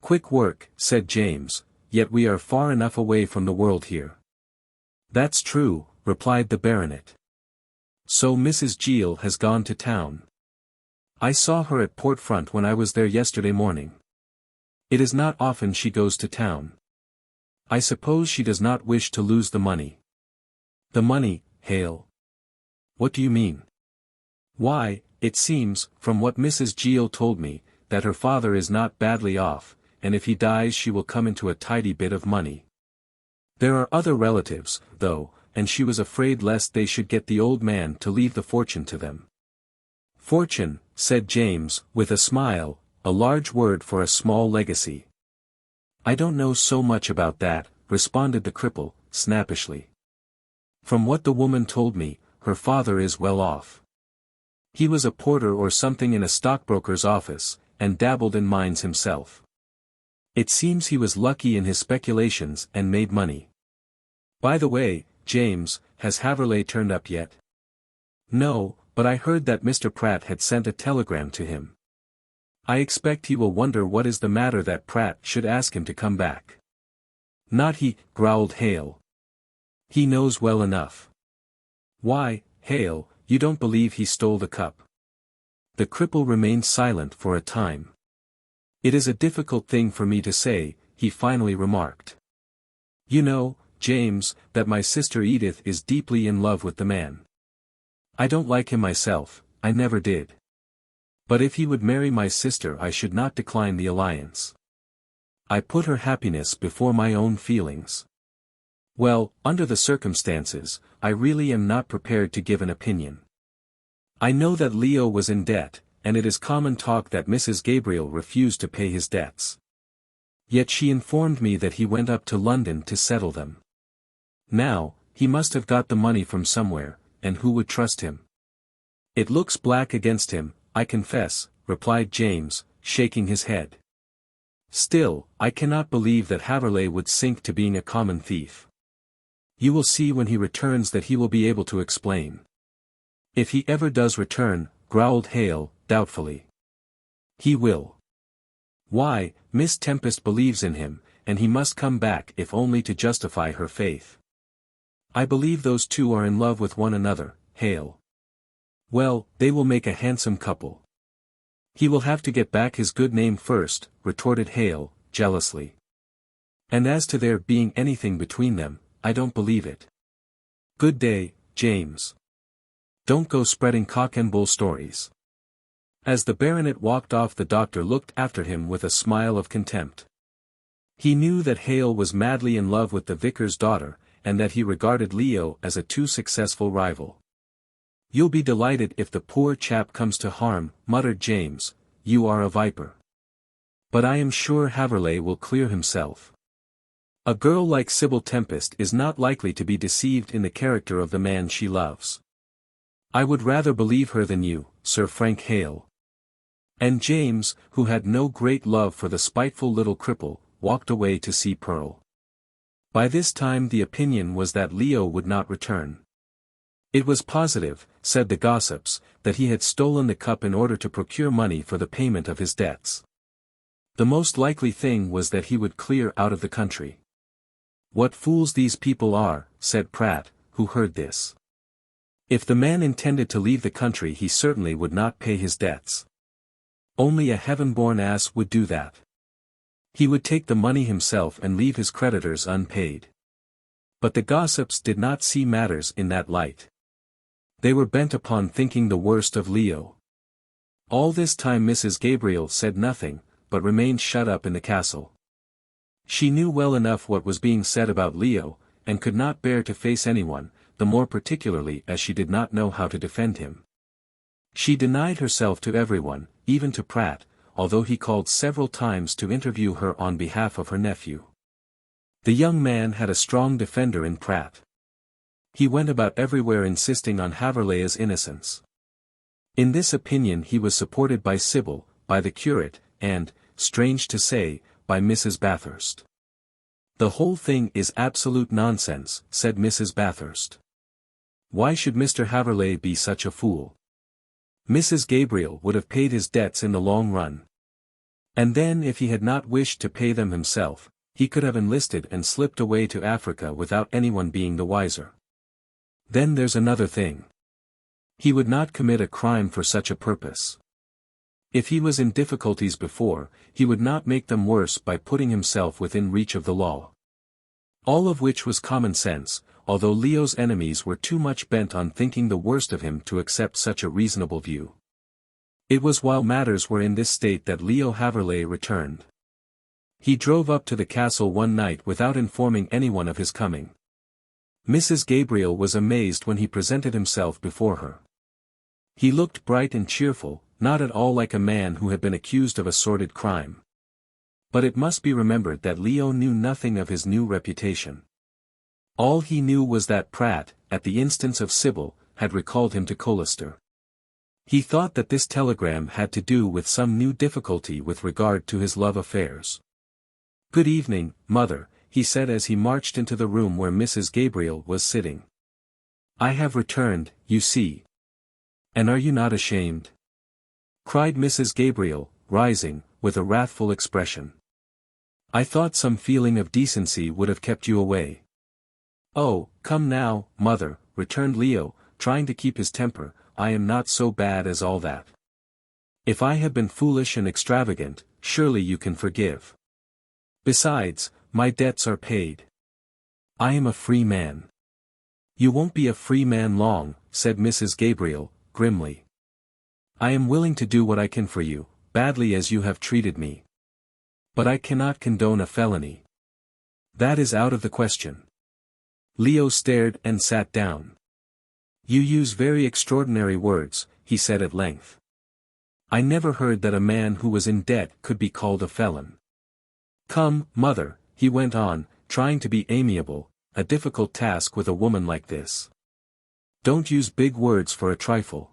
"Quick work," said James, "yet we are far enough away from the world here." "That's true," replied the baronet. "So Mrs. Gill has gone to town. I saw her at Port Front when I was there yesterday morning. It is not often she goes to town. I suppose she does not wish to lose the money." "The money, Hale? What do you mean?" "Why, it seems, from what Mrs. Gill told me, that her father is not badly off, and if he dies she will come into a tidy bit of money. There are other relatives, though, and she was afraid lest they should get the old man to leave the fortune to them." "Fortune," said James, with a smile, "a large word for a small legacy." "I don't know so much about that," responded the cripple, snappishly. "From what the woman told me, her father is well off. He was a porter or something in a stockbroker's office, and dabbled in mines himself. It seems he was lucky in his speculations and made money. By the way, James, has Haverleigh turned up yet?" "No, but I heard that Mr. Pratt had sent a telegram to him. I expect he will wonder what is the matter that Pratt should ask him to come back." "Not he," growled Hale. "He knows well enough." "Why, Hale, you don't believe he stole the cup?" The cripple remained silent for a time. "It is a difficult thing for me to say," he finally remarked. "You know, James, that my sister Edith is deeply in love with the man. I don't like him myself, I never did. But if he would marry my sister I should not decline the alliance. I put her happiness before my own feelings. Well, under the circumstances, I really am not prepared to give an opinion. I know that Leo was in debt, and it is common talk that Mrs. Gabriel refused to pay his debts. Yet she informed me that he went up to London to settle them. Now, he must have got the money from somewhere, and who would trust him? It looks black against him, I confess, replied James, shaking his head. Still, I cannot believe that Haverleigh would sink to being a common thief. You will see when he returns that he will be able to explain. If he ever does return, growled Hale, doubtfully. He will. Why, Miss Tempest believes in him, and he must come back if only to justify her faith. I believe those two are in love with one another, Hale. Well, they will make a handsome couple. He will have to get back his good name first, retorted Hale, jealously. And as to there being anything between them, I don't believe it. Good day, James. Don't go spreading cock and bull stories. As the baronet walked off, the doctor looked after him with a smile of contempt. He knew that Hale was madly in love with the vicar's daughter, and that he regarded Leo as a too successful rival. You'll be delighted if the poor chap comes to harm, muttered James. You are a viper. But I am sure Haverleigh will clear himself. A girl like Sybil Tempest is not likely to be deceived in the character of the man she loves. I would rather believe her than you, Sir Frank Hale. And James, who had no great love for the spiteful little cripple, walked away to see Pearl. By this time the opinion was that Leo would not return. It was positive, said the gossips, that he had stolen the cup in order to procure money for the payment of his debts. The most likely thing was that he would clear out of the country. What fools these people are, said Pratt, who heard this. If the man intended to leave the country he certainly would not pay his debts. Only a heaven-born ass would do that. He would take the money himself and leave his creditors unpaid. But the gossips did not see matters in that light. They were bent upon thinking the worst of Leo. All this time Mrs. Gabriel said nothing, but remained shut up in the castle. She knew well enough what was being said about Leo, and could not bear to face anyone, the more particularly as she did not know how to defend him. She denied herself to everyone, even to Pratt, although he called several times to interview her on behalf of her nephew. The young man had a strong defender in Pratt. He went about everywhere insisting on Haverleigh's innocence. In this opinion he was supported by Sybil, by the curate, and, strange to say, by Mrs. Bathurst. The whole thing is absolute nonsense, said Mrs. Bathurst. Why should Mr. Haverleigh be such a fool? Mrs. Gabriel would have paid his debts in the long run. And then if he had not wished to pay them himself, he could have enlisted and slipped away to Africa without anyone being the wiser. Then there's another thing. He would not commit a crime for such a purpose. If he was in difficulties before, he would not make them worse by putting himself within reach of the law. All of which was common sense, although Leo's enemies were too much bent on thinking the worst of him to accept such a reasonable view. It was while matters were in this state that Leo Haverleigh returned. He drove up to the castle one night without informing anyone of his coming. Mrs. Gabriel was amazed when he presented himself before her. He looked bright and cheerful, not at all like a man who had been accused of a sordid crime. But it must be remembered that Leo knew nothing of his new reputation. All he knew was that Pratt, at the instance of Sybil, had recalled him to Colester. He thought that this telegram had to do with some new difficulty with regard to his love affairs. "Good evening, mother," he said as he marched into the room where Mrs. Gabriel was sitting. "I have returned, you see. And are you not ashamed?" cried Mrs. Gabriel, rising, with a wrathful expression. "I thought some feeling of decency would have kept you away." "Oh, come now, mother," returned Leo, trying to keep his temper, "I am not so bad as all that. If I have been foolish and extravagant, surely you can forgive. Besides, my debts are paid. I am a free man." "You won't be a free man long," said Mrs. Gabriel, grimly. "I am willing to do what I can for you, badly as you have treated me. But I cannot condone a felony. That is out of the question." Leo stared and sat down. "You use very extraordinary words," he said at length. I never heard that a man who was in debt could be called a felon. Come, mother, he went on, trying to be amiable, a difficult task with a woman like this. Don't use big words for a trifle.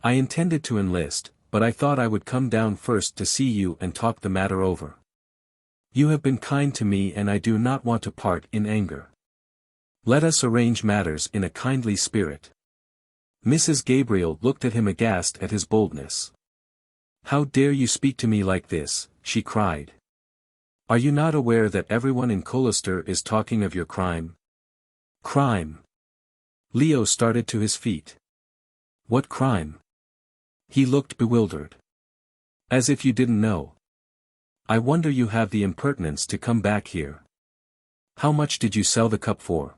I intended to enlist, but I thought I would come down first to see you and talk the matter over. You have been kind to me and I do not want to part in anger. Let us arrange matters in a kindly spirit. Mrs. Gabriel looked at him aghast at his boldness. How dare you speak to me like this, she cried. Are you not aware that everyone in Colester is talking of your crime? Crime? Leo started to his feet. What crime? He looked bewildered. As if you didn't know. I wonder you have the impertinence to come back here. How much did you sell the cup for?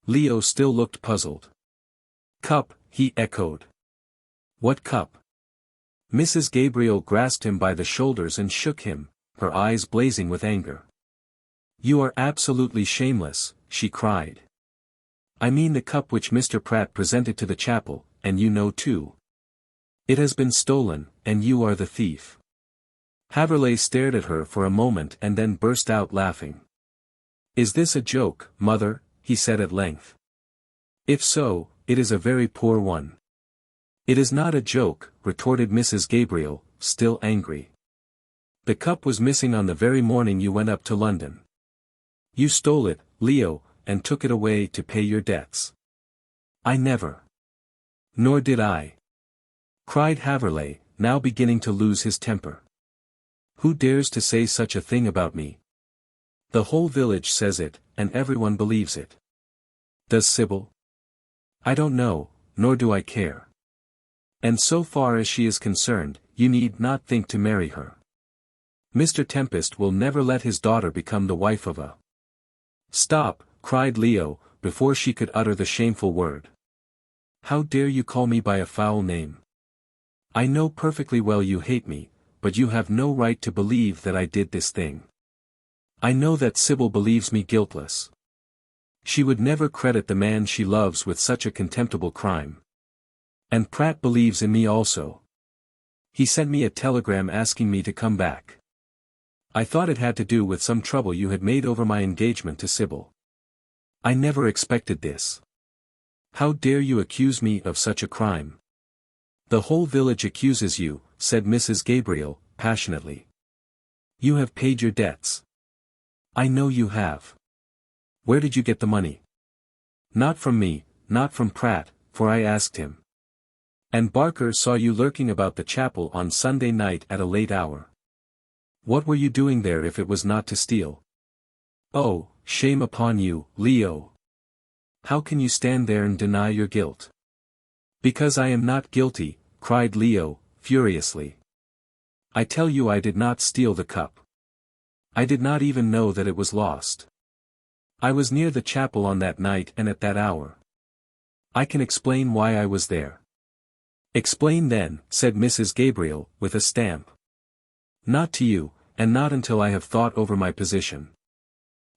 Leo still looked puzzled. Cup, he echoed. What cup? Mrs. Gabriel grasped him by the shoulders and shook him, her eyes blazing with anger. You are absolutely shameless, she cried. I mean the cup which Mr. Pratt presented to the chapel, and you know too. It has been stolen, and you are the thief. Haverleigh stared at her for a moment and then burst out laughing. Is this a joke, mother? He said at length. If so, it is a very poor one. It is not a joke, retorted Mrs. Gabriel, still angry. The cup was missing on the very morning you went up to London. You stole it, Leo, and took it away to pay your debts. I never. Nor did I. Cried Haverleigh, now beginning to lose his temper. Who dares to say such a thing about me? The whole village says it, and everyone believes it. Does Sybil? I don't know, nor do I care. And so far as she is concerned, you need not think to marry her. Mr. Tempest will never let his daughter become the wife of a... Stop, cried Leo, before she could utter the shameful word. How dare you call me by a foul name? I know perfectly well you hate me, but you have no right to believe that I did this thing. I know that Sybil believes me guiltless. She would never credit the man she loves with such a contemptible crime. And Pratt believes in me also. He sent me a telegram asking me to come back. I thought it had to do with some trouble you had made over my engagement to Sybil. I never expected this. How dare you accuse me of such a crime? The whole village accuses you, said Mrs. Gabriel, passionately. You have paid your debts. I know you have. Where did you get the money? Not from me, not from Pratt, for I asked him. And Barker saw you lurking about the chapel on Sunday night at a late hour. What were you doing there if it was not to steal? Oh, shame upon you, Leo. How can you stand there and deny your guilt? Because I am not guilty, cried Leo, furiously. I tell you I did not steal the cup. I did not even know that it was lost. I was near the chapel on that night and at that hour. I can explain why I was there. Explain then, said Mrs. Gabriel, with a stamp. Not to you, and not until I have thought over my position.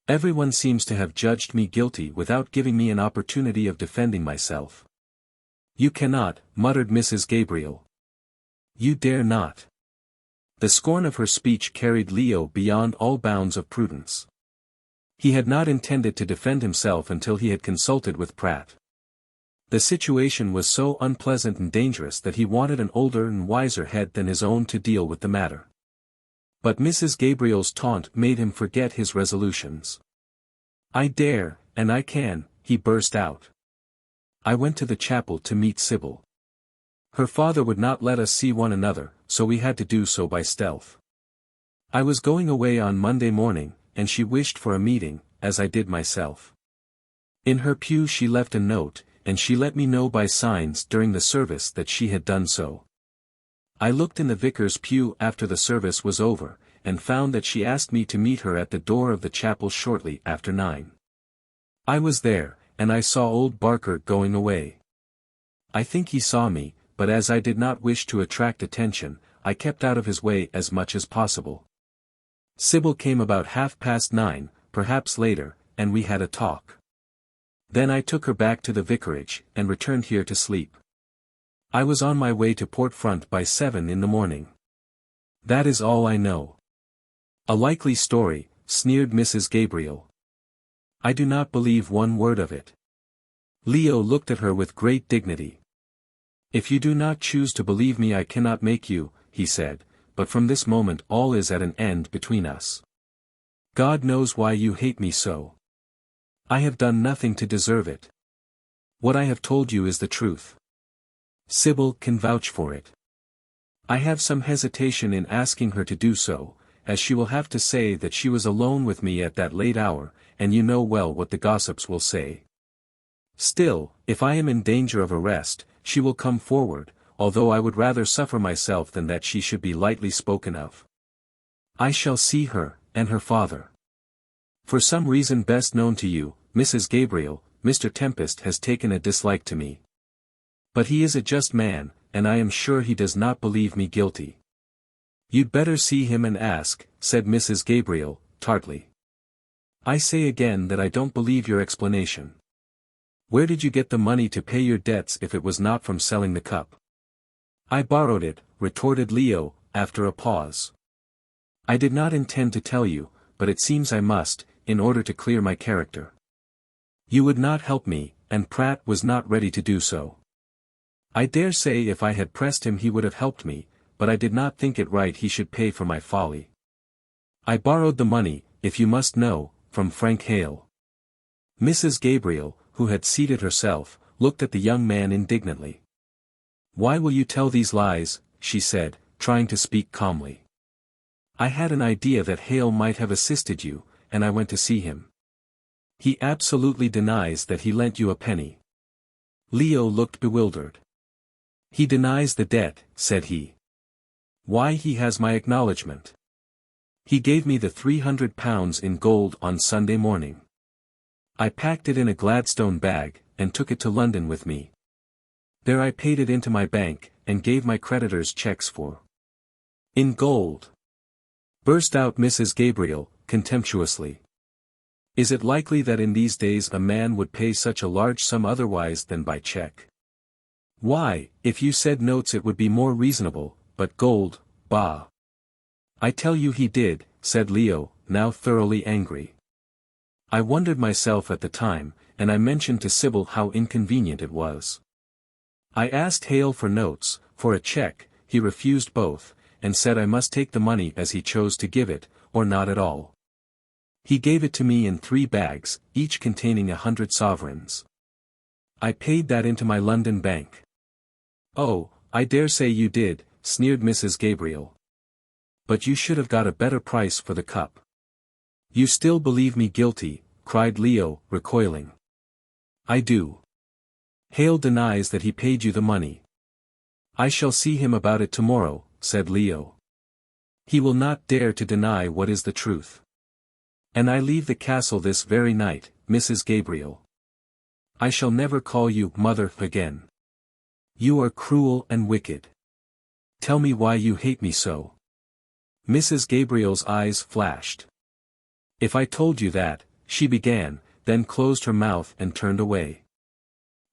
Everyone seems to have judged me guilty without giving me an opportunity of defending myself. You cannot, muttered Mrs. Gabriel. You dare not. The scorn of her speech carried Leo beyond all bounds of prudence. He had not intended to defend himself until he had consulted with Pratt. The situation was so unpleasant and dangerous that he wanted an older and wiser head than his own to deal with the matter. But Mrs. Gabriel's taunt made him forget his resolutions. I dare, and I can, he burst out. I went to the chapel to meet Sybil. Her father would not let us see one another, so we had to do so by stealth. I was going away on Monday morning, and she wished for a meeting, as I did myself. In her pew she left a note, and she let me know by signs during the service that she had done so. I looked in the vicar's pew after the service was over, and found that she asked me to meet her at the door of the chapel shortly after 9. I was there, and I saw old Barker going away. I think he saw me, but as I did not wish to attract attention, I kept out of his way as much as possible. Sybil came about 9:30, perhaps later, and we had a talk. Then I took her back to the vicarage, and returned here to sleep. I was on my way to Port Front by 7 in the morning. That is all I know. A likely story, sneered Mrs. Gabriel. I do not believe one word of it. Leo looked at her with great dignity. If you do not choose to believe me, I cannot make you, he said, but from this moment all is at an end between us. God knows why you hate me so. I have done nothing to deserve it. What I have told you is the truth. Sybil can vouch for it. I have some hesitation in asking her to do so, as she will have to say that she was alone with me at that late hour, and you know well what the gossips will say. Still, if I am in danger of arrest, she will come forward, although I would rather suffer myself than that she should be lightly spoken of. I shall see her, and her father. For some reason best known to you, Mrs. Gabriel, Mr. Tempest has taken a dislike to me. But he is a just man, and I am sure he does not believe me guilty. You'd better see him and ask, said Mrs. Gabriel, tartly. I say again that I don't believe your explanation. Where did you get the money to pay your debts if it was not from selling the cup? I borrowed it, retorted Leo, after a pause. I did not intend to tell you, but it seems I must, in order to clear my character. You would not help me, and Pratt was not ready to do so. I dare say if I had pressed him he would have helped me, but I did not think it right he should pay for my folly. I borrowed the money, if you must know, from Frank Hale. Mrs. Gabriel, who had seated herself, looked at the young man indignantly. Why will you tell these lies, she said, trying to speak calmly. I had an idea that Hale might have assisted you, and I went to see him. He absolutely denies that he lent you a penny. Leo looked bewildered. He denies the debt, said he. Why, he has my acknowledgement. He gave me the £300 in gold on Sunday morning. I packed it in a Gladstone bag, and took it to London with me. There I paid it into my bank, and gave my creditors checks for. In gold! Burst out Mrs. Gabriel, contemptuously. Is it likely that in these days a man would pay such a large sum otherwise than by check? Why, if you said notes it would be more reasonable, but gold, bah! I tell you he did, said Leo, now thoroughly angry. I wondered myself at the time, and I mentioned to Sybil how inconvenient it was. I asked Hale for notes, for a check, he refused both, and said I must take the money as he chose to give it, or not at all. He gave it to me in 3 bags, each containing 100 sovereigns. I paid that into my London bank. Oh, I dare say you did, sneered Mrs. Gabriel. But you should have got a better price for the cup. You still believe me guilty, cried Leo, recoiling. I do. Hale denies that he paid you the money. I shall see him about it tomorrow, said Leo. He will not dare to deny what is the truth. And I leave the castle this very night, Mrs. Gabriel. I shall never call you mother again. You are cruel and wicked. Tell me why you hate me so. Mrs. Gabriel's eyes flashed. If I told you that, she began, then closed her mouth and turned away.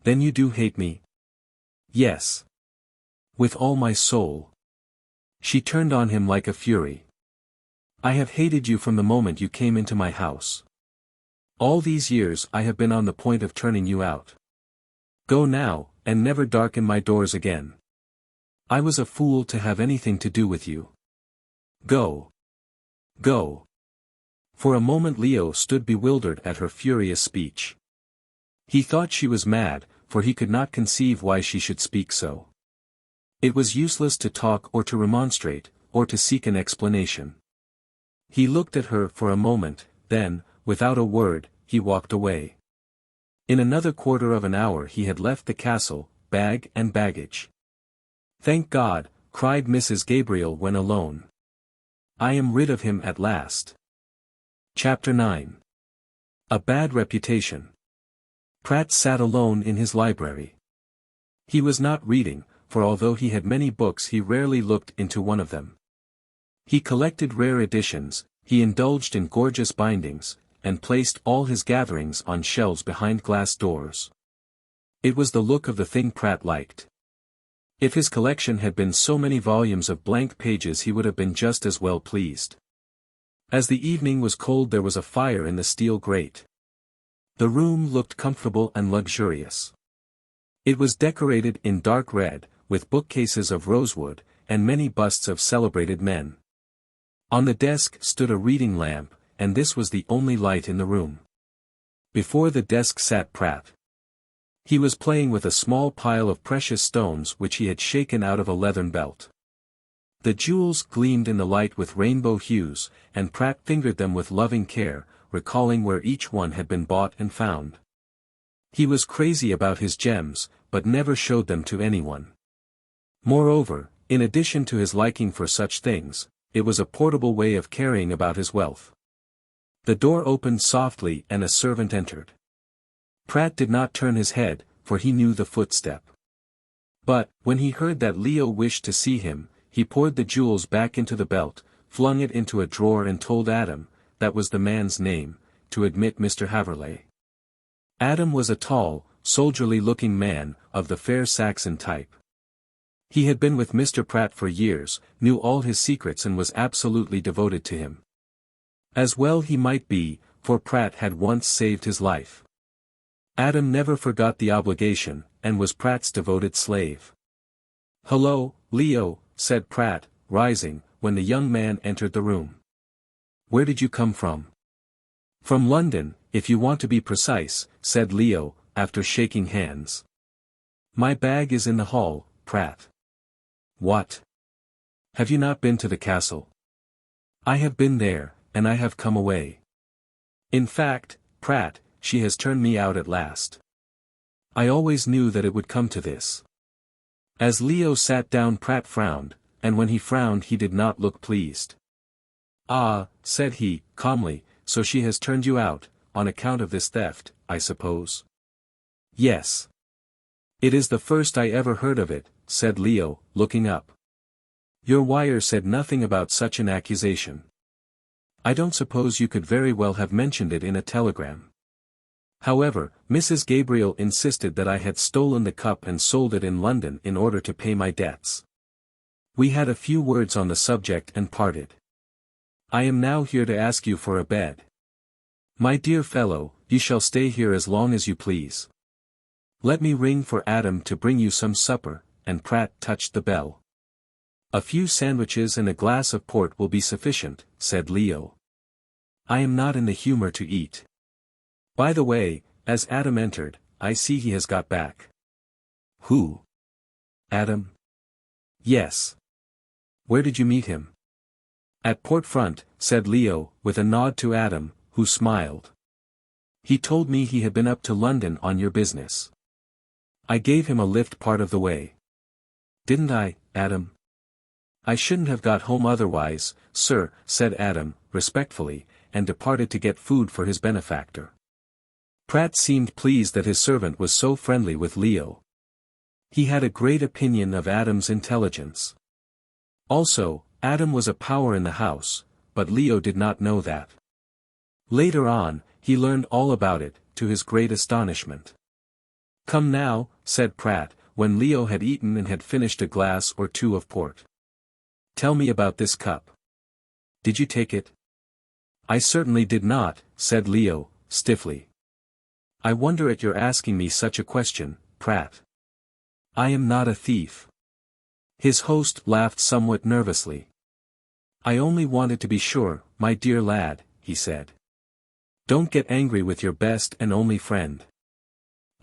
Then you do hate me? Yes. With all my soul. She turned on him like a fury. I have hated you from the moment you came into my house. All these years I have been on the point of turning you out. Go now, and never darken my doors again. I was a fool to have anything to do with you. Go. Go. For a moment Leo stood bewildered at her furious speech. He thought she was mad, for he could not conceive why she should speak so. It was useless to talk or to remonstrate, or to seek an explanation. He looked at her for a moment, then, without a word, he walked away. In another quarter of an hour he had left the castle, bag and baggage. Thank God, cried Mrs. Gabriel when alone. I am rid of him at last. Chapter 9. A bad reputation. Pratt sat alone in his library. He was not reading, for although he had many books he rarely looked into one of them. He collected rare editions, he indulged in gorgeous bindings, and placed all his gatherings on shelves behind glass doors. It was the look of the thing Pratt liked. If his collection had been so many volumes of blank pages he would have been just as well pleased. As the evening was cold there was a fire in the steel grate. The room looked comfortable and luxurious. It was decorated in dark red, with bookcases of rosewood, and many busts of celebrated men. On the desk stood a reading lamp, and this was the only light in the room. Before the desk sat Pratt. He was playing with a small pile of precious stones which he had shaken out of a leathern belt. The jewels gleamed in the light with rainbow hues, and Pratt fingered them with loving care, recalling where each one had been bought and found. He was crazy about his gems, but never showed them to anyone. Moreover, in addition to his liking for such things, it was a portable way of carrying about his wealth. The door opened softly and a servant entered. Pratt did not turn his head, for he knew the footstep. But, when he heard that Leo wished to see him, he poured the jewels back into the belt, flung it into a drawer and told Adam, that was the man's name, to admit Mr. Haverleigh. Adam was a tall, soldierly-looking man, of the fair Saxon type. He had been with Mr. Pratt for years, knew all his secrets and was absolutely devoted to him. As well he might be, for Pratt had once saved his life. Adam never forgot the obligation, and was Pratt's devoted slave. "Hello, Leo," said Pratt, rising, when the young man entered the room. "Where did you come from?" "From London, if you want to be precise," said Leo, after shaking hands. "My bag is in the hall, Pratt." "What? Have you not been to the castle?" "I have been there, and I have come away. In fact, Pratt, she has turned me out at last. I always knew that it would come to this." As Leo sat down Pratt frowned, and when he frowned he did not look pleased. "Ah," said he, calmly, "so she has turned you out, on account of this theft, I suppose?" "Yes. It is the first I ever heard of it," said Leo, looking up. "Your wire said nothing about such an accusation. I don't suppose you could very well have mentioned it in a telegram. However, Mrs. Gabriel insisted that I had stolen the cup and sold it in London in order to pay my debts. We had a few words on the subject and parted. I am now here to ask you for a bed. My dear fellow, you shall stay here as long as you please. Let me ring for Adam to bring you some supper," and Pratt touched the bell. "A few sandwiches and a glass of port will be sufficient," said Leo. "I am not in the humor to eat. By the way, as Adam entered, I see he has got back." "Who? Adam?" "Yes. Where did you meet him?" "At Port Front," said Leo, with a nod to Adam, who smiled. "He told me he had been up to London on your business. I gave him a lift part of the way. Didn't I, Adam?" "I shouldn't have got home otherwise, sir," said Adam, respectfully, and departed to get food for his benefactor. Pratt seemed pleased that his servant was so friendly with Leo. He had a great opinion of Adam's intelligence. Also, Adam was a power in the house, but Leo did not know that. Later on, he learned all about it, to his great astonishment. "Come now," said Pratt, when Leo had eaten and had finished a glass or two of port. "Tell me about this cup. Did you take it?" "I certainly did not," said Leo, stiffly. "I wonder at your asking me such a question, Pratt. I am not a thief." His host laughed somewhat nervously. "I only wanted to be sure, my dear lad," he said. "Don't get angry with your best and only friend."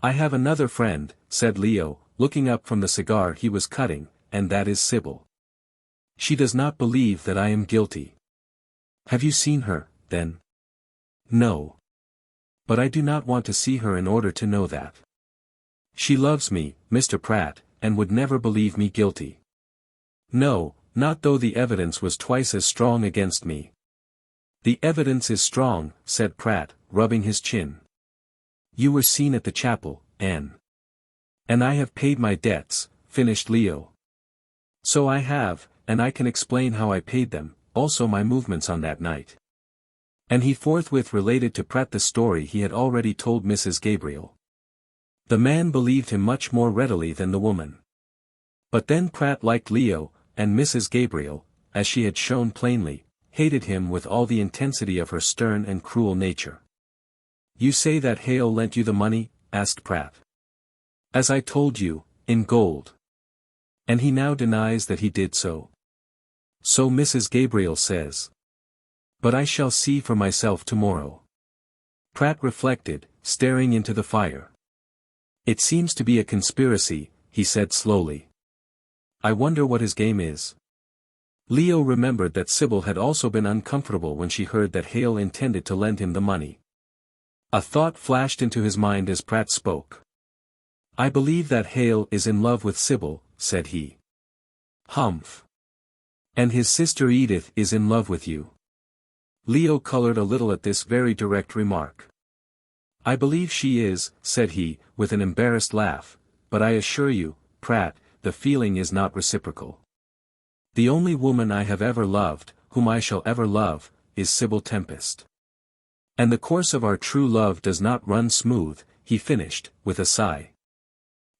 "I have another friend," said Leo, looking up from the cigar he was cutting, "and that is Sybil. She does not believe that I am guilty." "Have you seen her, then?" "No. But I do not want to see her in order to know that. She loves me, Mr. Pratt, and would never believe me guilty. No, not though the evidence was twice as strong against me." "The evidence is strong," said Pratt, rubbing his chin. "You were seen at the chapel, Anne." "And I have paid my debts," finished Leo. "So I have, and I can explain how I paid them, also my movements on that night." And he forthwith related to Pratt the story he had already told Mrs. Gabriel. The man believed him much more readily than the woman. But then Pratt liked Leo, and Mrs. Gabriel, as she had shown plainly, hated him with all the intensity of her stern and cruel nature. "You say that Hale lent you the money?" asked Pratt. "As I told you, in gold. And he now denies that he did so." "So Mrs. Gabriel says. But I shall see for myself tomorrow." Pratt reflected, staring into the fire. "It seems to be a conspiracy," he said slowly. "I wonder what his game is." Leo remembered that Sybil had also been uncomfortable when she heard that Hale intended to lend him the money. A thought flashed into his mind as Pratt spoke. "I believe that Hale is in love with Sybil," said he. "Humph. And his sister Edith is in love with you." Leo colored a little at this very direct remark. "I believe she is," said he, with an embarrassed laugh, "but I assure you, Pratt, the feeling is not reciprocal. The only woman I have ever loved, whom I shall ever love, is Sybil Tempest. And the course of our true love does not run smooth," he finished, with a sigh.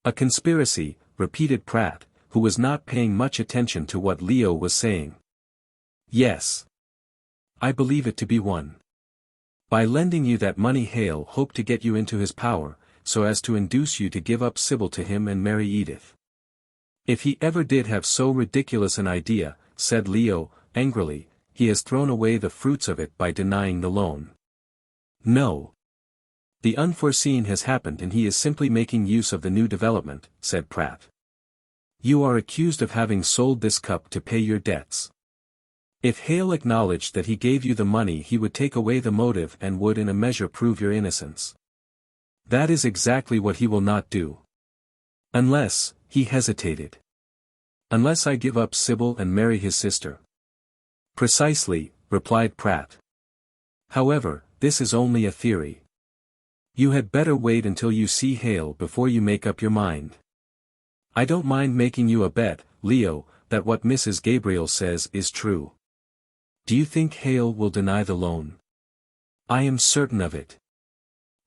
"A conspiracy," repeated Pratt, who was not paying much attention to what Leo was saying. "Yes. I believe it to be one. By lending you that money Hale hoped to get you into his power, so as to induce you to give up Sybil to him and marry Edith. If he ever did have so ridiculous an idea," said Leo, angrily, "he has thrown away the fruits of it by denying the loan." "No. The unforeseen has happened and he is simply making use of the new development," said Pratt. "You are accused of having sold this cup to pay your debts. If Hale acknowledged that he gave you the money he would take away the motive and would in a measure prove your innocence. That is exactly what he will not do. Unless," he hesitated. "Unless I give up Sybil and marry his sister." "Precisely," replied Pratt. "However, this is only a theory. You had better wait until you see Hale before you make up your mind. I don't mind making you a bet, Leo, that what Mrs. Gabriel says is true. Do you think Hale will deny the loan?" "I am certain of it.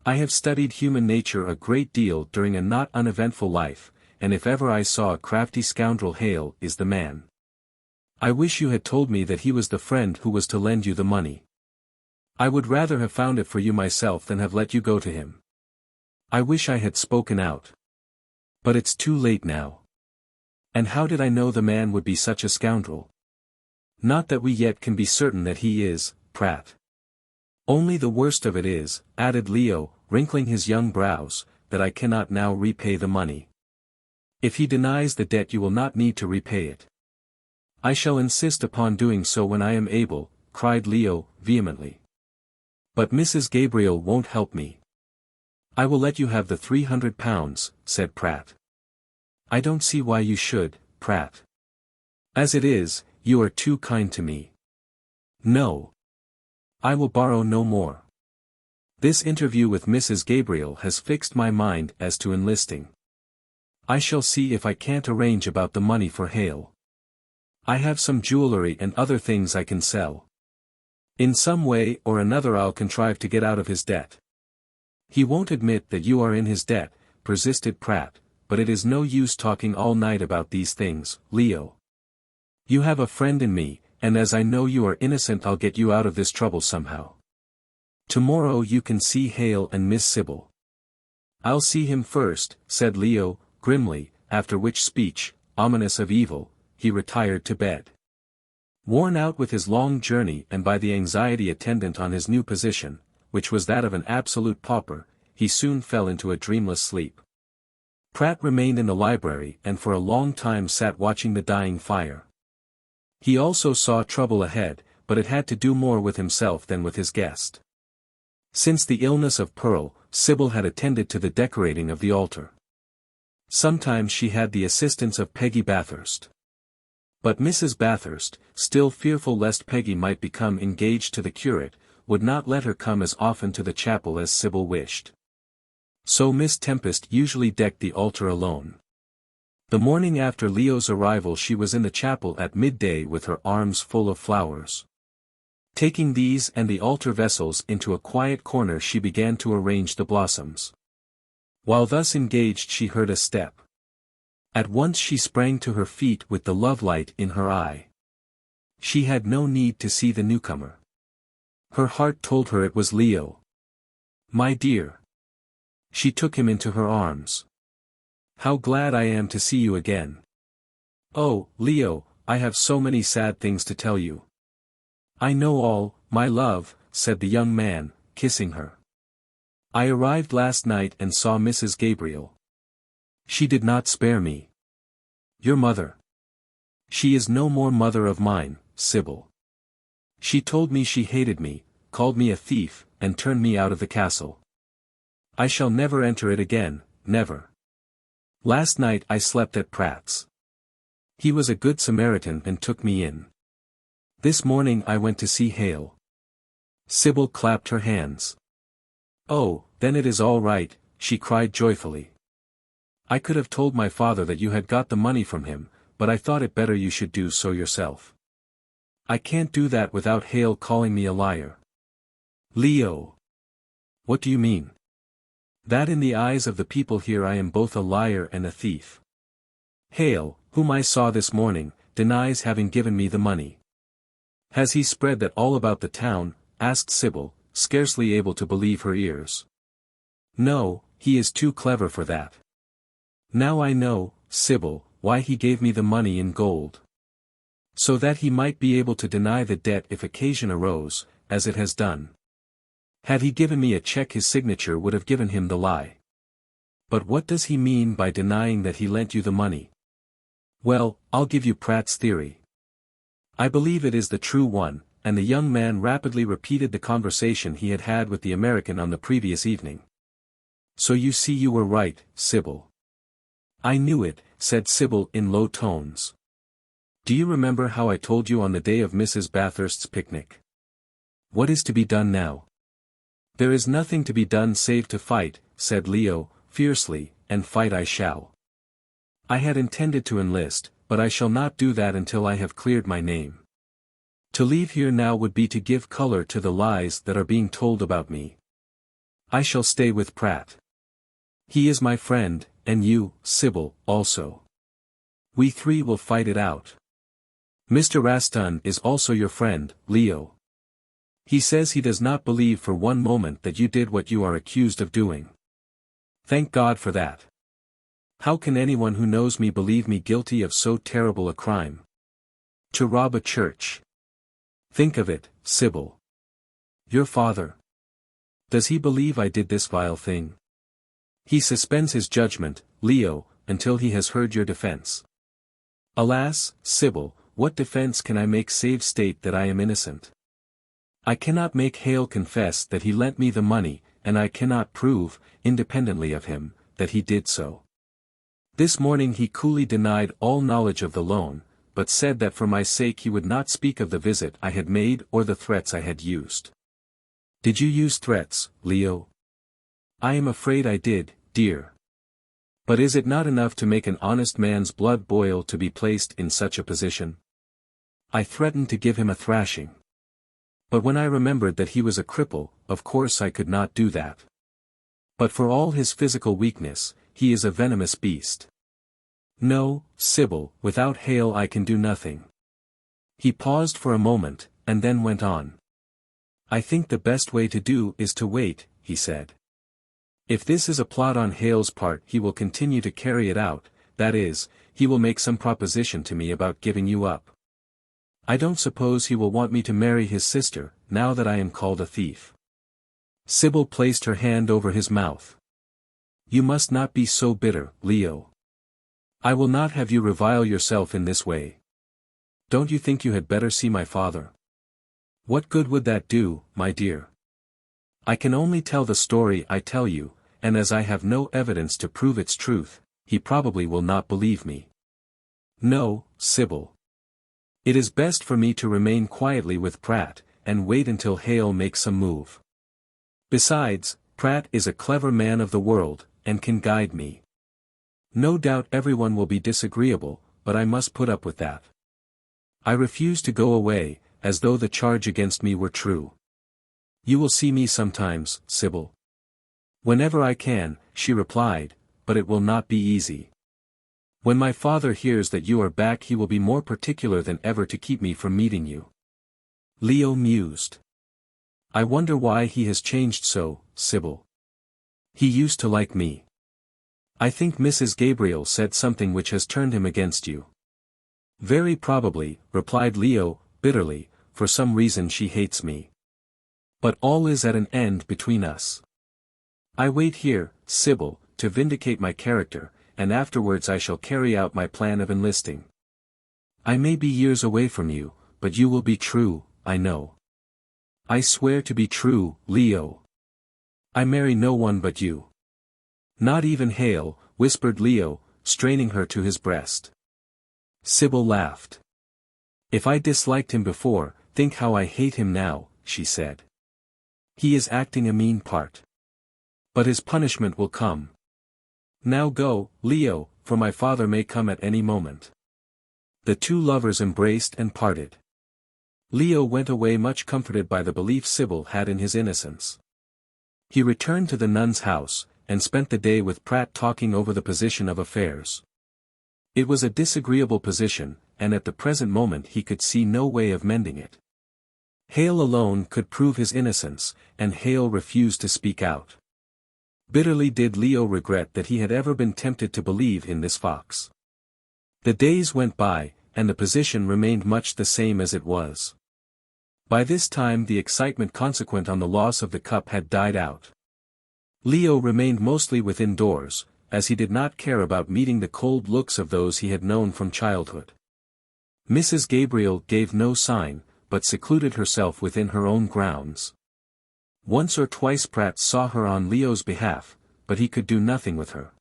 I have studied human nature a great deal during a not uneventful life, and if ever I saw a crafty scoundrel Hale is the man. I wish you had told me that he was the friend who was to lend you the money. I would rather have found it for you myself than have let you go to him. I wish I had spoken out. But it's too late now. And how did I know the man would be such a scoundrel? Not that we yet can be certain that he is, Pratt. Only the worst of it is," added Leo, wrinkling his young brows, "that I cannot now repay the money. If he denies the debt you will not need to repay it." "I shall insist upon doing so when I am able," cried Leo, vehemently. "But Mrs. Gabriel won't help me." "I will let you have the £300, said Pratt. "I don't see why you should, Pratt. As it is, you are too kind to me. No. I will borrow no more. This interview with Mrs. Gabriel has fixed my mind as to enlisting. I shall see if I can't arrange about the money for Hale. I have some jewellery and other things I can sell. In some way or another I'll contrive to get out of his debt." "He won't admit that you are in his debt," persisted Pratt, "but it is no use talking all night about these things, Leo. You have a friend in me, and as I know you are innocent I'll get you out of this trouble somehow. Tomorrow you can see Hale and Miss Sybil." "I'll see him first," said Leo, grimly, after which speech, ominous of evil, he retired to bed. Worn out with his long journey and by the anxiety attendant on his new position, which was that of an absolute pauper, he soon fell into a dreamless sleep. Pratt remained in the library and for a long time sat watching the dying fire. He also saw trouble ahead, but it had to do more with himself than with his guest. Since the illness of Pearl, Sybil had attended to the decorating of the altar. Sometimes she had the assistance of Peggy Bathurst. But Mrs. Bathurst, still fearful lest Peggy might become engaged to the curate, would not let her come as often to the chapel as Sybil wished. So Miss Tempest usually decked the altar alone. The morning after Leo's arrival she was in the chapel at midday with her arms full of flowers. Taking these and the altar vessels into a quiet corner she began to arrange the blossoms. While thus engaged she heard a step. At once she sprang to her feet with the love-light in her eye. She had no need to see the newcomer. Her heart told her it was Leo. "My dear." She took him into her arms. "How glad I am to see you again." "Oh, Leo, I have so many sad things to tell you." "I know all, my love," said the young man, kissing her. "I arrived last night and saw Mrs. Gabriel. She did not spare me." "Your mother?" "She is no more mother of mine, Sybil. She told me she hated me, called me a thief, and turned me out of the castle. I shall never enter it again, never. Last night I slept at Pratt's. He was a good Samaritan and took me in. This morning I went to see Hale." Sybil clapped her hands. "Oh, then it is all right," she cried joyfully. "I could have told my father that you had got the money from him, but I thought it better you should do so yourself. I can't do that without Hale calling me a liar." "Leo! What do you mean?" "That in the eyes of the people here I am both a liar and a thief. Hale, whom I saw this morning, denies having given me the money." "Has he spread that all about the town?" asked Sybil, scarcely able to believe her ears. "No, he is too clever for that. Now I know, Sybil, why he gave me the money in gold. So that he might be able to deny the debt if occasion arose, as it has done. Had he given me a check his signature would have given him the lie. But what does he mean by denying that he lent you the money?" "Well, I'll give you Pratt's theory. I believe it is the true one," and the young man rapidly repeated the conversation he had had with the American on the previous evening. "So you see you were right, Sybil." "I knew it," said Sybil in low tones. "Do you remember how I told you on the day of Mrs. Bathurst's picnic? What is to be done now?" "There is nothing to be done save to fight," said Leo, fiercely, "and fight I shall. I had intended to enlist, but I shall not do that until I have cleared my name. To leave here now would be to give color to the lies that are being told about me. I shall stay with Pratt. He is my friend, and you, Sybil, also. We three will fight it out. Mr. Raston is also your friend, Leo. He says he does not believe for one moment that you did what you are accused of doing. Thank God for that. How can anyone who knows me believe me guilty of so terrible a crime? To rob a church. Think of it, Sybil. Your father. Does he believe I did this vile thing? He suspends his judgment, Leo, until he has heard your defense. Alas, Sybil, what defense can I make save state that I am innocent? I cannot make Hale confess that he lent me the money, and I cannot prove, independently of him, that he did so. This morning he coolly denied all knowledge of the loan, but said that for my sake he would not speak of the visit I had made or the threats I had used. Did you use threats, Leo? I am afraid I did, dear. But is it not enough to make an honest man's blood boil to be placed in such a position? I threatened to give him a thrashing. But when I remembered that he was a cripple, of course I could not do that. But for all his physical weakness, he is a venomous beast. No, Sybil, without Hale I can do nothing." He paused for a moment, and then went on. "I think the best way to do is to wait," he said. "If this is a plot on Hale's part he will continue to carry it out, that is, he will make some proposition to me about giving you up. I don't suppose he will want me to marry his sister, now that I am called a thief." Sybil placed her hand over his mouth. "You must not be so bitter, Leo. I will not have you revile yourself in this way. Don't you think you had better see my father?" "What good would that do, my dear? I can only tell the story I tell you, and as I have no evidence to prove its truth, he probably will not believe me. No, Sybil. It is best for me to remain quietly with Pratt, and wait until Hale makes some move. Besides, Pratt is a clever man of the world, and can guide me. No doubt everyone will be disagreeable, but I must put up with that. I refuse to go away, as though the charge against me were true. You will see me sometimes, Sybil." "Whenever I can," she replied, "but it will not be easy." When my father hears that you are back he will be more particular than ever to keep me from meeting you. Leo mused. I wonder why he has changed so, Sybil. He used to like me. I think Mrs. Gabriel said something which has turned him against you. Very probably, replied Leo, bitterly, for some reason she hates me. But all is at an end between us. I wait here, Sybil, to vindicate my character, and afterwards I shall carry out my plan of enlisting. I may be years away from you, but you will be true, I know. I swear to be true, Leo. I marry no one but you. Not even Hale, whispered Leo, straining her to his breast. Sybil laughed. If I disliked him before, think how I hate him now, she said. He is acting a mean part. But his punishment will come. Now go, Leo, for my father may come at any moment. The two lovers embraced and parted. Leo went away much comforted by the belief Sybil had in his innocence. He returned to the nun's house, and spent the day with Pratt talking over the position of affairs. It was a disagreeable position, and at the present moment he could see no way of mending it. Hale alone could prove his innocence, and Hale refused to speak out. Bitterly did Leo regret that he had ever been tempted to believe in this fox. The days went by, and the position remained much the same as it was. By this time the excitement consequent on the loss of the cup had died out. Leo remained mostly within doors, as he did not care about meeting the cold looks of those he had known from childhood. Mrs. Gabriel gave no sign, but secluded herself within her own grounds. Once or twice Pratt saw her on Leo's behalf, but he could do nothing with her.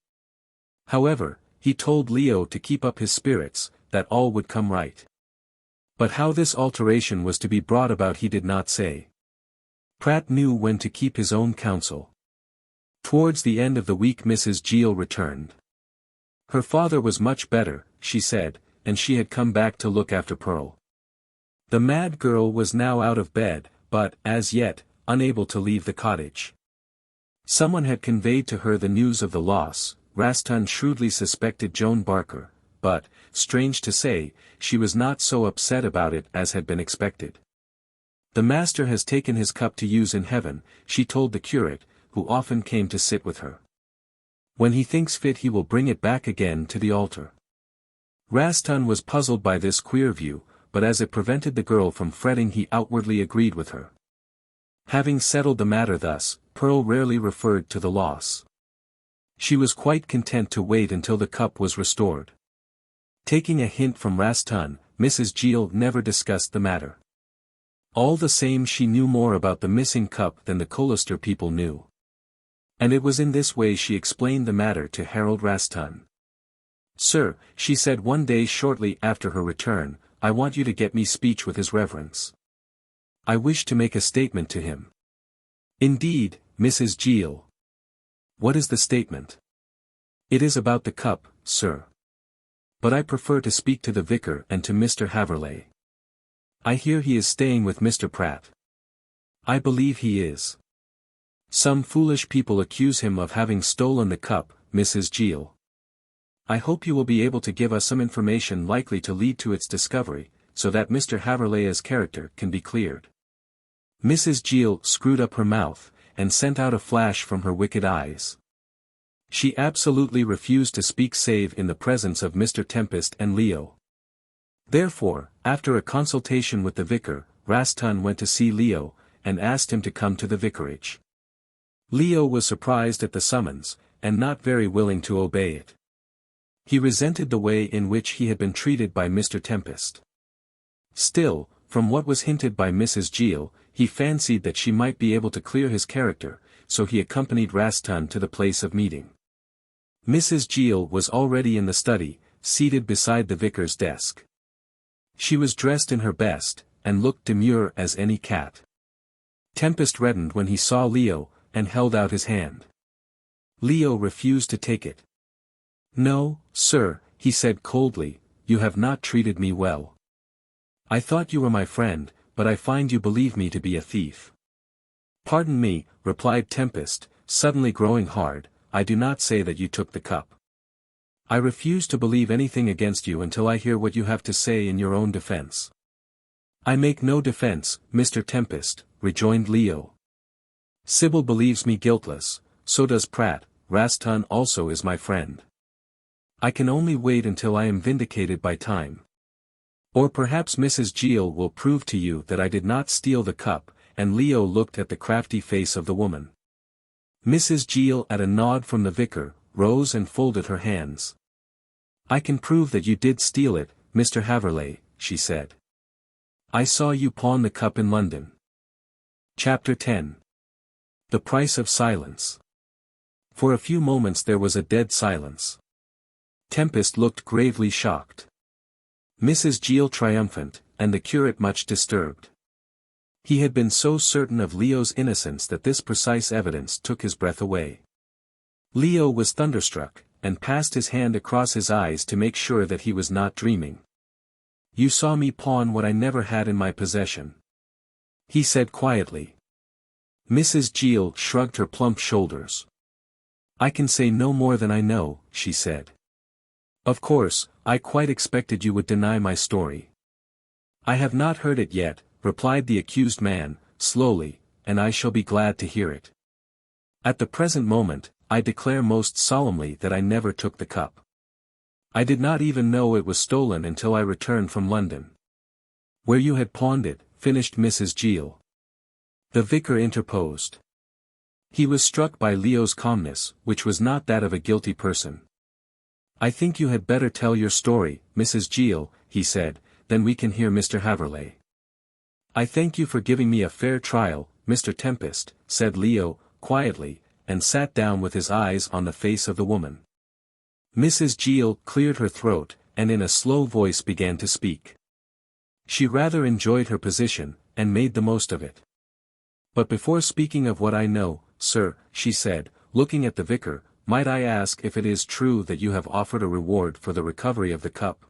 However, he told Leo to keep up his spirits, that all would come right. But how this alteration was to be brought about he did not say. Pratt knew when to keep his own counsel. Towards the end of the week Mrs. Gill returned. Her father was much better, she said, and she had come back to look after Pearl. The mad girl was now out of bed, but, as yet, unable to leave the cottage. Someone had conveyed to her the news of the loss. Raston shrewdly suspected Joan Barker, but, strange to say, she was not so upset about it as had been expected. The master has taken his cup to use in heaven, she told the curate, who often came to sit with her. When he thinks fit he will bring it back again to the altar. Raston was puzzled by this queer view, but as it prevented the girl from fretting he outwardly agreed with her. Having settled the matter thus, Pearl rarely referred to the loss. She was quite content to wait until the cup was restored. Taking a hint from Raston, Mrs. Gill never discussed the matter. All the same she knew more about the missing cup than the Colester people knew. And it was in this way she explained the matter to Harold Raston. Sir, she said one day shortly after her return, I want you to get me speech with his reverence. I wish to make a statement to him. Indeed, Mrs. Gill. What is the statement? It is about the cup, sir. But I prefer to speak to the vicar and to Mr. Haverleigh. I hear he is staying with Mr. Pratt. I believe he is. Some foolish people accuse him of having stolen the cup, Mrs. Gill. I hope you will be able to give us some information likely to lead to its discovery, so that Mr. Haverleigh's character can be cleared. Mrs. Gill screwed up her mouth, and sent out a flash from her wicked eyes. She absolutely refused to speak save in the presence of Mr. Tempest and Leo. Therefore, after a consultation with the vicar, Raston went to see Leo, and asked him to come to the vicarage. Leo was surprised at the summons, and not very willing to obey it. He resented the way in which he had been treated by Mr. Tempest. Still, from what was hinted by Mrs. Gill, he fancied that she might be able to clear his character, so he accompanied Raston to the place of meeting. Mrs. Gill was already in the study, seated beside the vicar's desk. She was dressed in her best, and looked demure as any cat. Tempest reddened when he saw Leo, and held out his hand. Leo refused to take it. No, sir, he said coldly, you have not treated me well. I thought you were my friend, but I find you believe me to be a thief. Pardon me, replied Tempest, suddenly growing hard, I do not say that you took the cup. I refuse to believe anything against you until I hear what you have to say in your own defense. I make no defense, Mr. Tempest, rejoined Leo. Sybil believes me guiltless, so does Pratt. Rastan also is my friend. I can only wait until I am vindicated by time. Or perhaps Mrs. Gill will prove to you that I did not steal the cup, and Leo looked at the crafty face of the woman. Mrs. Gill, at a nod from the vicar, rose and folded her hands. I can prove that you did steal it, Mr. Haverleigh, she said. I saw you pawn the cup in London. Chapter 10. The Price of Silence. For a few moments there was a dead silence. Tempest looked gravely shocked. Mrs. Gill triumphant, and the curate much disturbed. He had been so certain of Leo's innocence that this precise evidence took his breath away. Leo was thunderstruck, and passed his hand across his eyes to make sure that he was not dreaming. You saw me pawn what I never had in my possession, he said quietly. Mrs. Gill shrugged her plump shoulders. I can say no more than I know, she said. Of course, I quite expected you would deny my story. I have not heard it yet, replied the accused man, slowly, and I shall be glad to hear it. At the present moment, I declare most solemnly that I never took the cup. I did not even know it was stolen until I returned from London. Where you had pawned it, finished Mrs. Gill. The vicar interposed. He was struck by Leo's calmness, which was not that of a guilty person. I think you had better tell your story, Mrs. Gill, he said, then we can hear Mr. Haverleigh. I thank you for giving me a fair trial, Mr. Tempest, said Leo, quietly, and sat down with his eyes on the face of the woman. Mrs. Gill cleared her throat, and in a slow voice began to speak. She rather enjoyed her position, and made the most of it. But before speaking of what I know, sir, she said, looking at the vicar, might I ask if it is true that you have offered a reward for the recovery of the cup?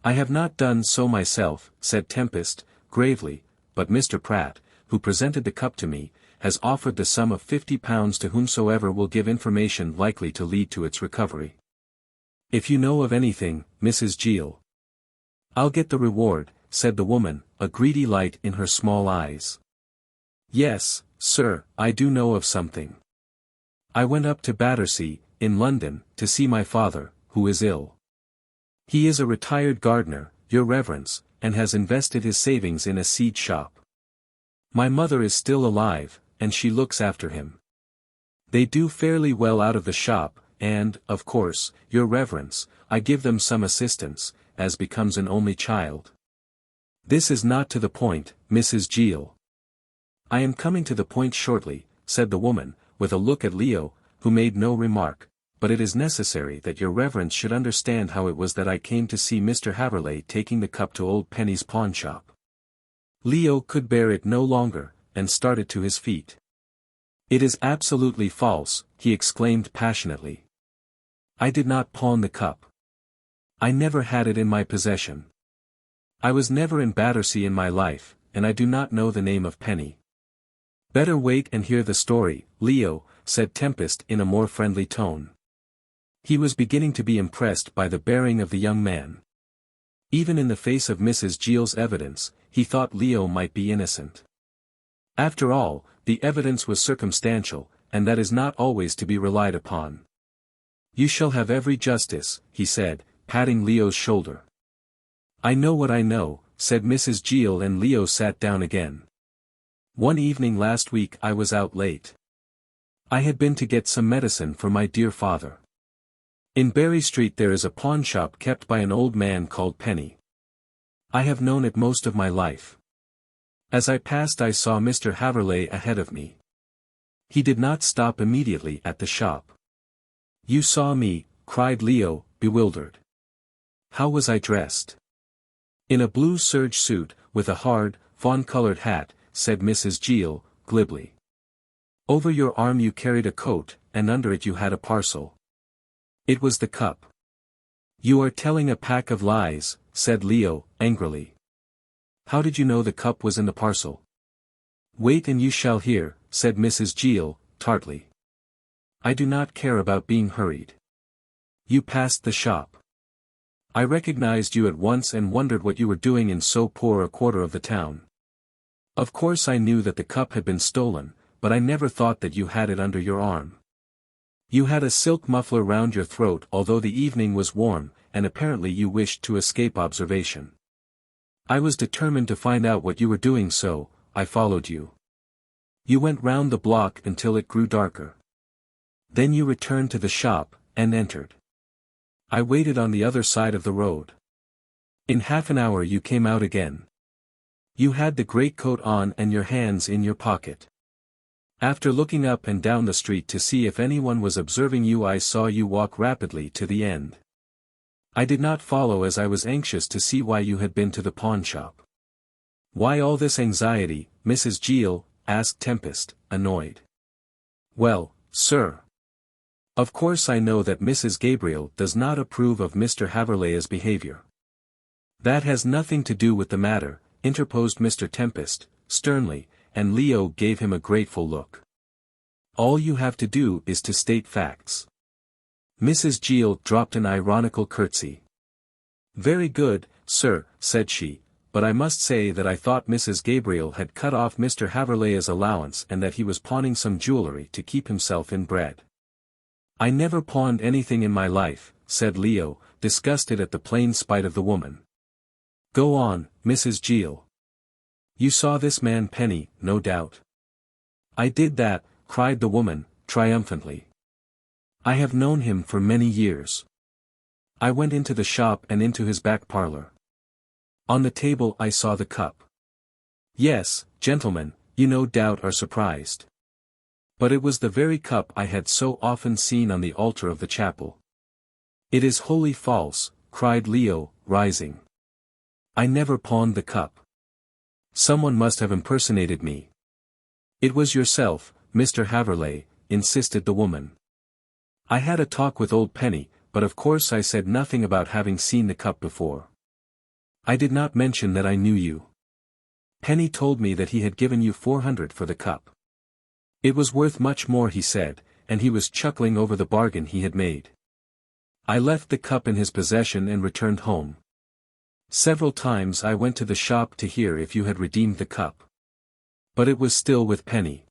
I have not done so myself, said Tempest, gravely, but Mr. Pratt, who presented the cup to me, has offered the sum of £50 to whomsoever will give information likely to lead to its recovery. If you know of anything, Mrs. Gill. I'll get the reward, said the woman, a greedy light in her small eyes. Yes, sir, I do know of something. I went up to Battersea, in London, to see my father, who is ill. He is a retired gardener, your reverence, and has invested his savings in a seed shop. My mother is still alive, and she looks after him. They do fairly well out of the shop, and, of course, your reverence, I give them some assistance, as becomes an only child. This is not to the point, Mrs. Gill. I am coming to the point shortly, said the woman, with a look at Leo, who made no remark, but it is necessary that your reverence should understand how it was that I came to see Mr. Haverleigh taking the cup to old Penny's pawnshop. Leo could bear it no longer, and started to his feet. It is absolutely false, he exclaimed passionately. I did not pawn the cup. I never had it in my possession. I was never in Battersea in my life, and I do not know the name of Penny. Better wait and hear the story, Leo, said Tempest in a more friendly tone. He was beginning to be impressed by the bearing of the young man. Even in the face of Mrs. Gill's evidence, he thought Leo might be innocent. After all, the evidence was circumstantial, and that is not always to be relied upon. You shall have every justice, he said, patting Leo's shoulder. I know what I know, said Mrs. Gill, and Leo sat down again. One evening last week I was out late. I had been to get some medicine for my dear father. In Berry Street there is a pawnshop kept by an old man called Penny. I have known it most of my life. As I passed I saw Mr. Haverleigh ahead of me. He did not stop immediately at the shop. You saw me, cried Leo, bewildered. How was I dressed? In a blue serge suit, with a hard, fawn-colored hat, said Mrs. Gill, glibly. Over your arm you carried a coat, and under it you had a parcel. It was the cup. You are telling a pack of lies, said Leo, angrily. How did you know the cup was in the parcel? Wait and you shall hear, said Mrs. Gill, tartly. I do not care about being hurried. You passed the shop. I recognized you at once and wondered what you were doing in so poor a quarter of the town. Of course I knew that the cup had been stolen, but I never thought that you had it under your arm. You had a silk muffler round your throat although the evening was warm, and apparently you wished to escape observation. I was determined to find out what you were doing, so I followed you. You went round the block until it grew darker. Then you returned to the shop, and entered. I waited on the other side of the road. In half an hour you came out again. You had the greatcoat on and your hands in your pocket. After looking up and down the street to see if anyone was observing you, I saw you walk rapidly to the end. I did not follow as I was anxious to see why you had been to the pawnshop. Why all this anxiety, Mrs. Gill? Asked Tempest, annoyed. Well, sir. Of course I know that Mrs. Gabriel does not approve of Mr. Haverleigh's behavior. That has nothing to do with the matter, interposed Mr. Tempest, sternly, and Leo gave him a grateful look. All you have to do is to state facts. Mrs. Gill dropped an ironical curtsy. Very good, sir, said she, but I must say that I thought Mrs. Gabriel had cut off Mr. Haverleigh's allowance and that he was pawning some jewellery to keep himself in bread. I never pawned anything in my life, said Leo, disgusted at the plain spite of the woman. Go on, Mrs. Gill. You saw this man Penny, no doubt. I did that, cried the woman, triumphantly. I have known him for many years. I went into the shop and into his back parlour. On the table I saw the cup. Yes, gentlemen, you no doubt are surprised. But it was the very cup I had so often seen on the altar of the chapel. It is wholly false, cried Leo, rising. I never pawned the cup. Someone must have impersonated me. It was yourself, Mr. Haverleigh, insisted the woman. I had a talk with old Penny, but of course I said nothing about having seen the cup before. I did not mention that I knew you. Penny told me that he had given you 400 for the cup. It was worth much more, he said, and he was chuckling over the bargain he had made. I left the cup in his possession and returned home. Several times I went to the shop to hear if you had redeemed the cup. But it was still with Penny.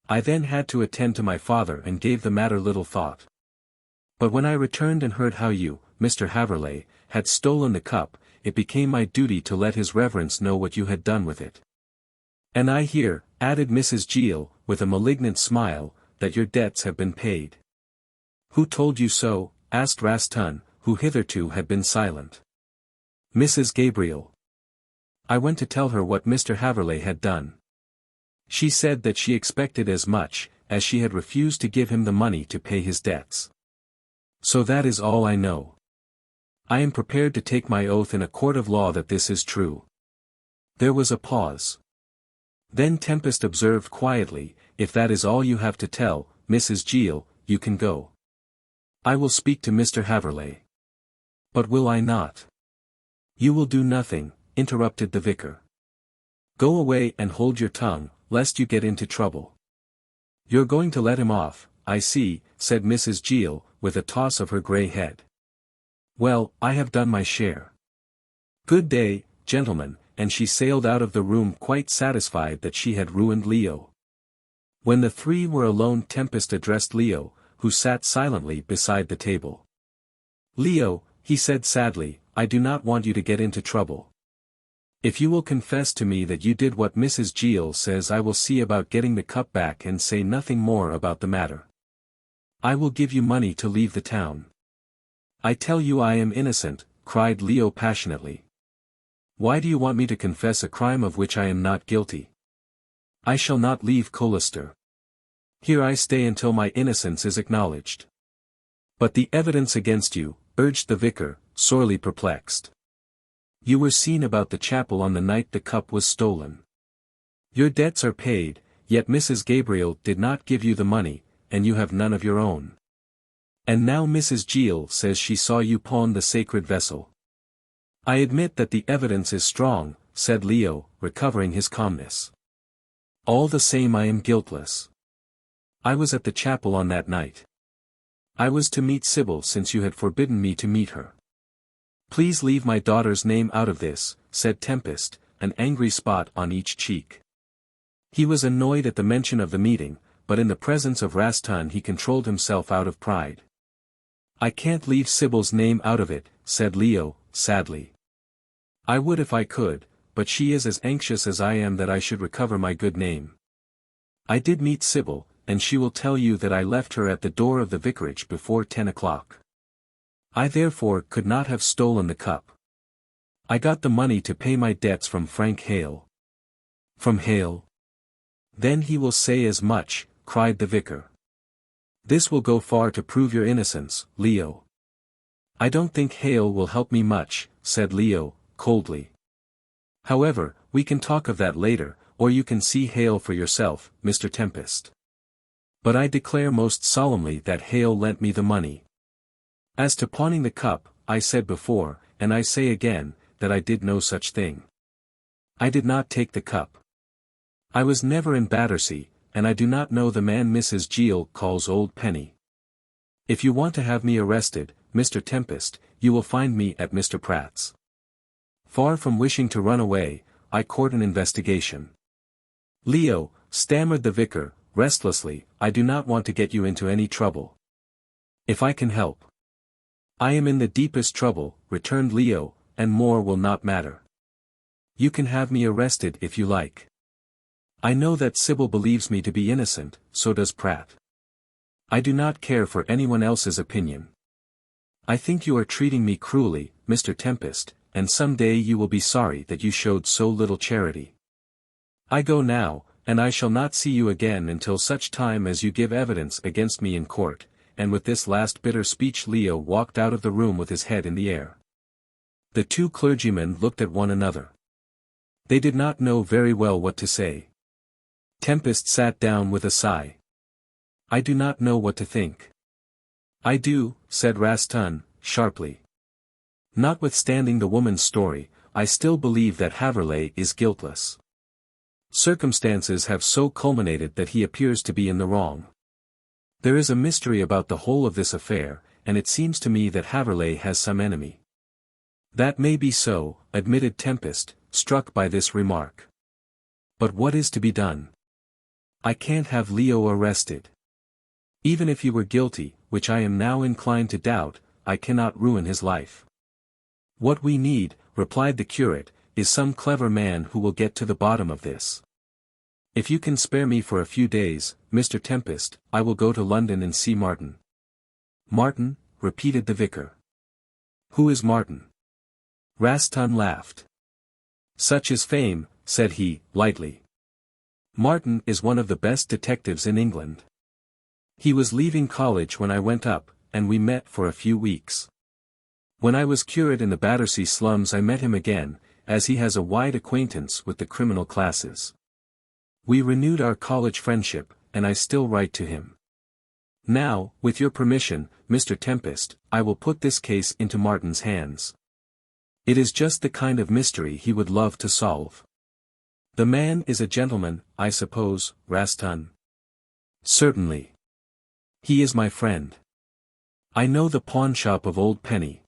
I then had to attend to my father and gave the matter little thought. But when I returned and heard how you, Mr. Haverleigh, had stolen the cup, it became my duty to let his reverence know what you had done with it. And I hear, added Mrs. Gill, with a malignant smile, that your debts have been paid. Who told you so? Asked Raston, who hitherto had been silent. Mrs. Gabriel. I went to tell her what Mr. Haverleigh had done. She said that she expected as much, as she had refused to give him the money to pay his debts. So that is all I know. I am prepared to take my oath in a court of law that this is true. There was a pause. Then Tempest observed quietly, if that is all you have to tell, Mrs. Gill, you can go. I will speak to Mr. Haverleigh. But will I not? You will do nothing, interrupted the vicar. Go away and hold your tongue, lest you get into trouble. You're going to let him off, I see, said Mrs. Gill, with a toss of her grey head. Well, I have done my share. Good day, gentlemen, and she sailed out of the room quite satisfied that she had ruined Leo. When the three were alone, Tempest addressed Leo, who sat silently beside the table. Leo, he said sadly, I do not want you to get into trouble. If you will confess to me that you did what Mrs. Gill says, I will see about getting the cup back and say nothing more about the matter. I will give you money to leave the town. I tell you I am innocent, cried Leo passionately. Why do you want me to confess a crime of which I am not guilty? I shall not leave Colester. Here I stay until my innocence is acknowledged. But the evidence against you, urged the vicar, sorely perplexed. You were seen about the chapel on the night the cup was stolen. Your debts are paid, yet Mrs. Gabriel did not give you the money, and you have none of your own. And now Mrs. Gill says she saw you pawn the sacred vessel. I admit that the evidence is strong, said Leo, recovering his calmness. All the same I am guiltless. I was at the chapel on that night. I was to meet Sybil since you had forbidden me to meet her. Please leave my daughter's name out of this, said Tempest, an angry spot on each cheek. He was annoyed at the mention of the meeting, but in the presence of Rastan he controlled himself out of pride. I can't leave Sybil's name out of it, said Leo, sadly. I would if I could, but she is as anxious as I am that I should recover my good name. I did meet Sybil, and she will tell you that I left her at the door of the vicarage before 10 o'clock. I therefore could not have stolen the cup. I got the money to pay my debts from Frank Hale. From Hale? Then he will say as much, cried the vicar. This will go far to prove your innocence, Leo. I don't think Hale will help me much, said Leo, coldly. However, we can talk of that later, or you can see Hale for yourself, Mr. Tempest. But I declare most solemnly that Hale lent me the money. As to pawning the cup, I said before, and I say again, that I did no such thing. I did not take the cup. I was never in Battersea, and I do not know the man Mrs. Gill calls Old Penny. If you want to have me arrested, Mr. Tempest, you will find me at Mr. Pratt's. Far from wishing to run away, I court an investigation. Leo, stammered the vicar, restlessly, I do not want to get you into any trouble. If I can help. I am in the deepest trouble, returned Leo, and more will not matter. You can have me arrested if you like. I know that Sybil believes me to be innocent, so does Pratt. I do not care for anyone else's opinion. I think you are treating me cruelly, Mr. Tempest, and some day you will be sorry that you showed so little charity. I go now, and I shall not see you again until such time as you give evidence against me in court, and with this last bitter speech Leo walked out of the room with his head in the air. The two clergymen looked at one another. They did not know very well what to say. Tempest sat down with a sigh. I do not know what to think. I do, said Rastan, sharply. Notwithstanding the woman's story, I still believe that Haverleigh is guiltless. Circumstances have so culminated that he appears to be in the wrong. There is a mystery about the whole of this affair, and it seems to me that Haverleigh has some enemy. That may be so, admitted Tempest, struck by this remark. But what is to be done? I can't have Leo arrested. Even if he were guilty, which I am now inclined to doubt, I cannot ruin his life. What we need, replied the curate, is some clever man who will get to the bottom of this. If you can spare me for a few days, Mr. Tempest, I will go to London and see Martin. Martin, repeated the vicar. Who is Martin? Rastan laughed. Such is fame, said he, lightly. Martin is one of the best detectives in England. He was leaving college when I went up, and we met for a few weeks. When I was curate in the Battersea slums I met him again, as he has a wide acquaintance with the criminal classes. We renewed our college friendship, and I still write to him. Now, with your permission, Mr. Tempest, I will put this case into Martin's hands. It is just the kind of mystery he would love to solve. The man is a gentleman, I suppose, Rastan? Certainly. He is my friend. I know the pawnshop of Old Penny.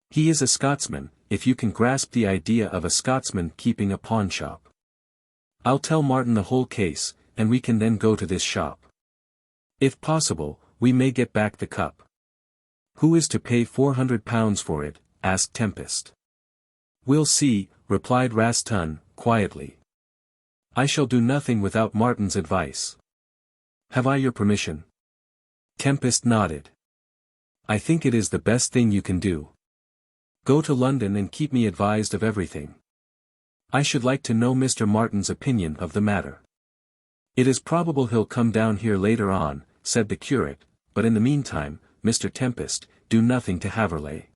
He is a Scotsman, if you can grasp the idea of a Scotsman keeping a pawnshop. I'll tell Martin the whole case, and we can then go to this shop. If possible, we may get back the cup. Who is to pay £400 for it? Asked Tempest. We'll see, replied Rastan, quietly. I shall do nothing without Martin's advice. Have I your permission? Tempest nodded. I think it is the best thing you can do. Go to London and keep me advised of everything. I should like to know Mr. Martin's opinion of the matter. It is probable he'll come down here later on, said the curate, but in the meantime, Mr. Tempest, do nothing to Haverleigh.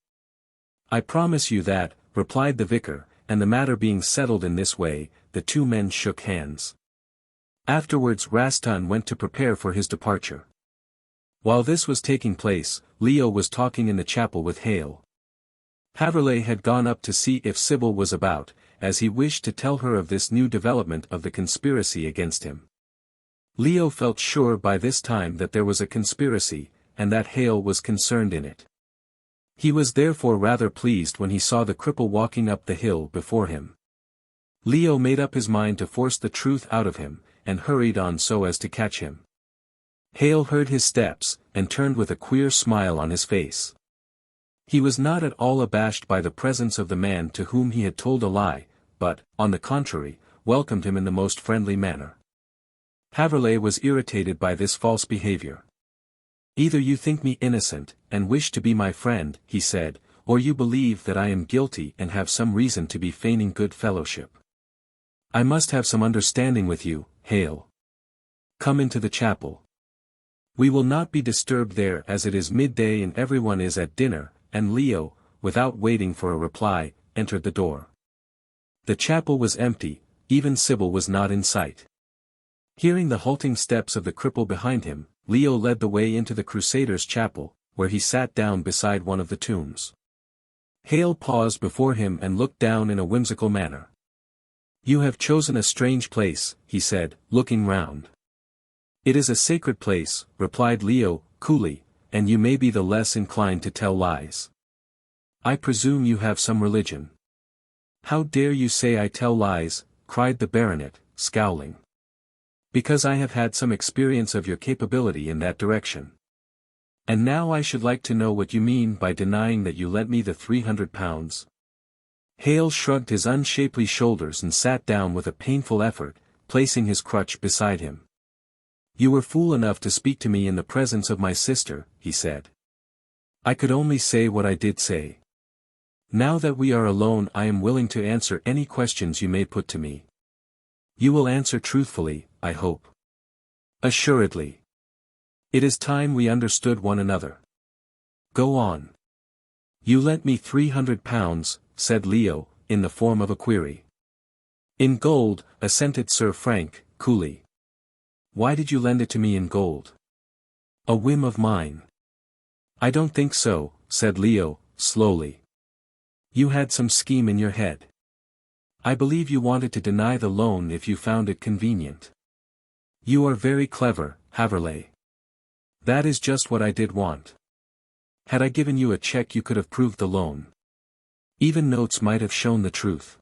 I promise you that, replied the vicar, and the matter being settled in this way, the two men shook hands. Afterwards Rastan went to prepare for his departure. While this was taking place, Leo was talking in the chapel with Hale. Haverleigh had gone up to see if Sybil was about, as he wished to tell her of this new development of the conspiracy against him. Leo felt sure by this time that there was a conspiracy, and that Hale was concerned in it. He was therefore rather pleased when he saw the cripple walking up the hill before him. Leo made up his mind to force the truth out of him, and hurried on so as to catch him. Hale heard his steps, and turned with a queer smile on his face. He was not at all abashed by the presence of the man to whom he had told a lie, but, on the contrary, welcomed him in the most friendly manner. Haverleigh was irritated by this false behavior. "Either you think me innocent, and wish to be my friend," he said, "or you believe that I am guilty and have some reason to be feigning good fellowship. I must have some understanding with you, Hale. Come into the chapel. We will not be disturbed there as it is midday and everyone is at dinner," and Leo, without waiting for a reply, entered the door. The chapel was empty, even Sybil was not in sight. Hearing the halting steps of the cripple behind him, Leo led the way into the Crusaders Chapel, where he sat down beside one of the tombs. Hale paused before him and looked down in a whimsical manner. "You have chosen a strange place," he said, looking round. "It is a sacred place," replied Leo, coolly, "and you may be the less inclined to tell lies. I presume you have some religion." "How dare you say I tell lies?" cried the baronet, scowling. "Because I have had some experience of your capability in that direction. And now I should like to know what you mean by denying that you lent me the £300. Hale shrugged his unshapely shoulders and sat down with a painful effort, placing his crutch beside him. "You were fool enough to speak to me in the presence of my sister," he said. "I could only say what I did say. Now that we are alone I am willing to answer any questions you may put to me. You will answer truthfully, I hope." "Assuredly. It is time we understood one another. Go on." "You lent me £300, said Leo, in the form of a query. "In gold," assented Sir Frank, coolly. "Why did you lend it to me in gold?" "A whim of mine." "I don't think so," said Leo, slowly. "You had some scheme in your head. I believe you wanted to deny the loan if you found it convenient. You are very clever, Haverleigh. That is just what I did want. Had I given you a check you could have proved the loan. Even notes might have shown the truth.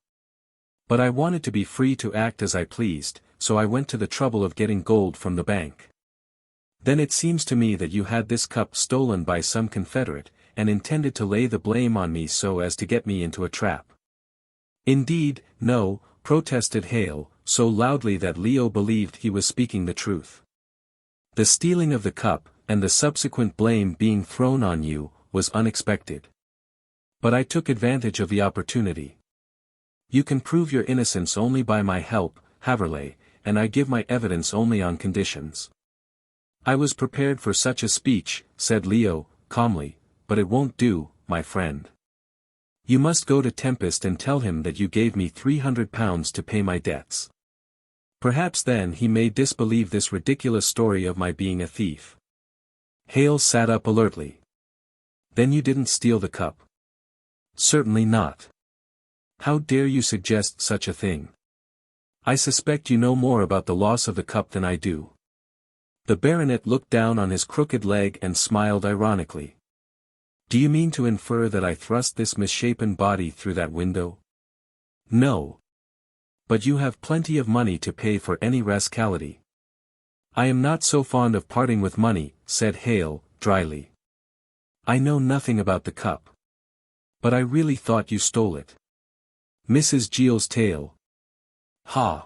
But I wanted to be free to act as I pleased, so I went to the trouble of getting gold from the bank. Then it seems to me that you had this cup stolen by some confederate, and intended to lay the blame on me so as to get me into a trap." "Indeed, no," protested Hale, so loudly that Leo believed he was speaking the truth. "The stealing of the cup, and the subsequent blame being thrown on you, was unexpected. But I took advantage of the opportunity. You can prove your innocence only by my help, Haverleigh, and I give my evidence only on conditions." "I was prepared for such a speech," said Leo, calmly, "but it won't do, my friend. You must go to Tempest and tell him that you gave me £300 to pay my debts. Perhaps then he may disbelieve this ridiculous story of my being a thief." Hale sat up alertly. "Then you didn't steal the cup?" "Certainly not. How dare you suggest such a thing? I suspect you know more about the loss of the cup than I do." The baronet looked down on his crooked leg and smiled ironically. "Do you mean to infer that I thrust this misshapen body through that window?" "No. But you have plenty of money to pay for any rascality." "I am not so fond of parting with money," said Hale, dryly. "I know nothing about the cup. But I really thought you stole it." "Mrs. Giel's tale." "Ha!"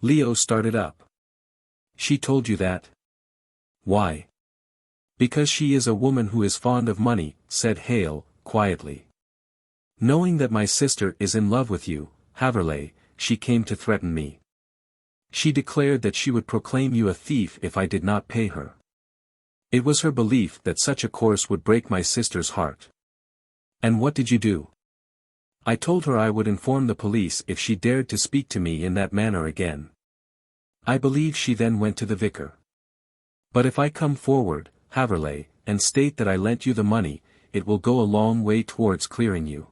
Leo started up. "She told you that?" "Why?" "Because she is a woman who is fond of money," said Hale, quietly. "Knowing that my sister is in love with you, Haverleigh, she came to threaten me. She declared that she would proclaim you a thief if I did not pay her. It was her belief that such a course would break my sister's heart. And what did you do?" "I told her I would inform the police if she dared to speak to me in that manner again. I believe she then went to the vicar. But if I come forward, Haverleigh, and state that I lent you the money, it will go a long way towards clearing you.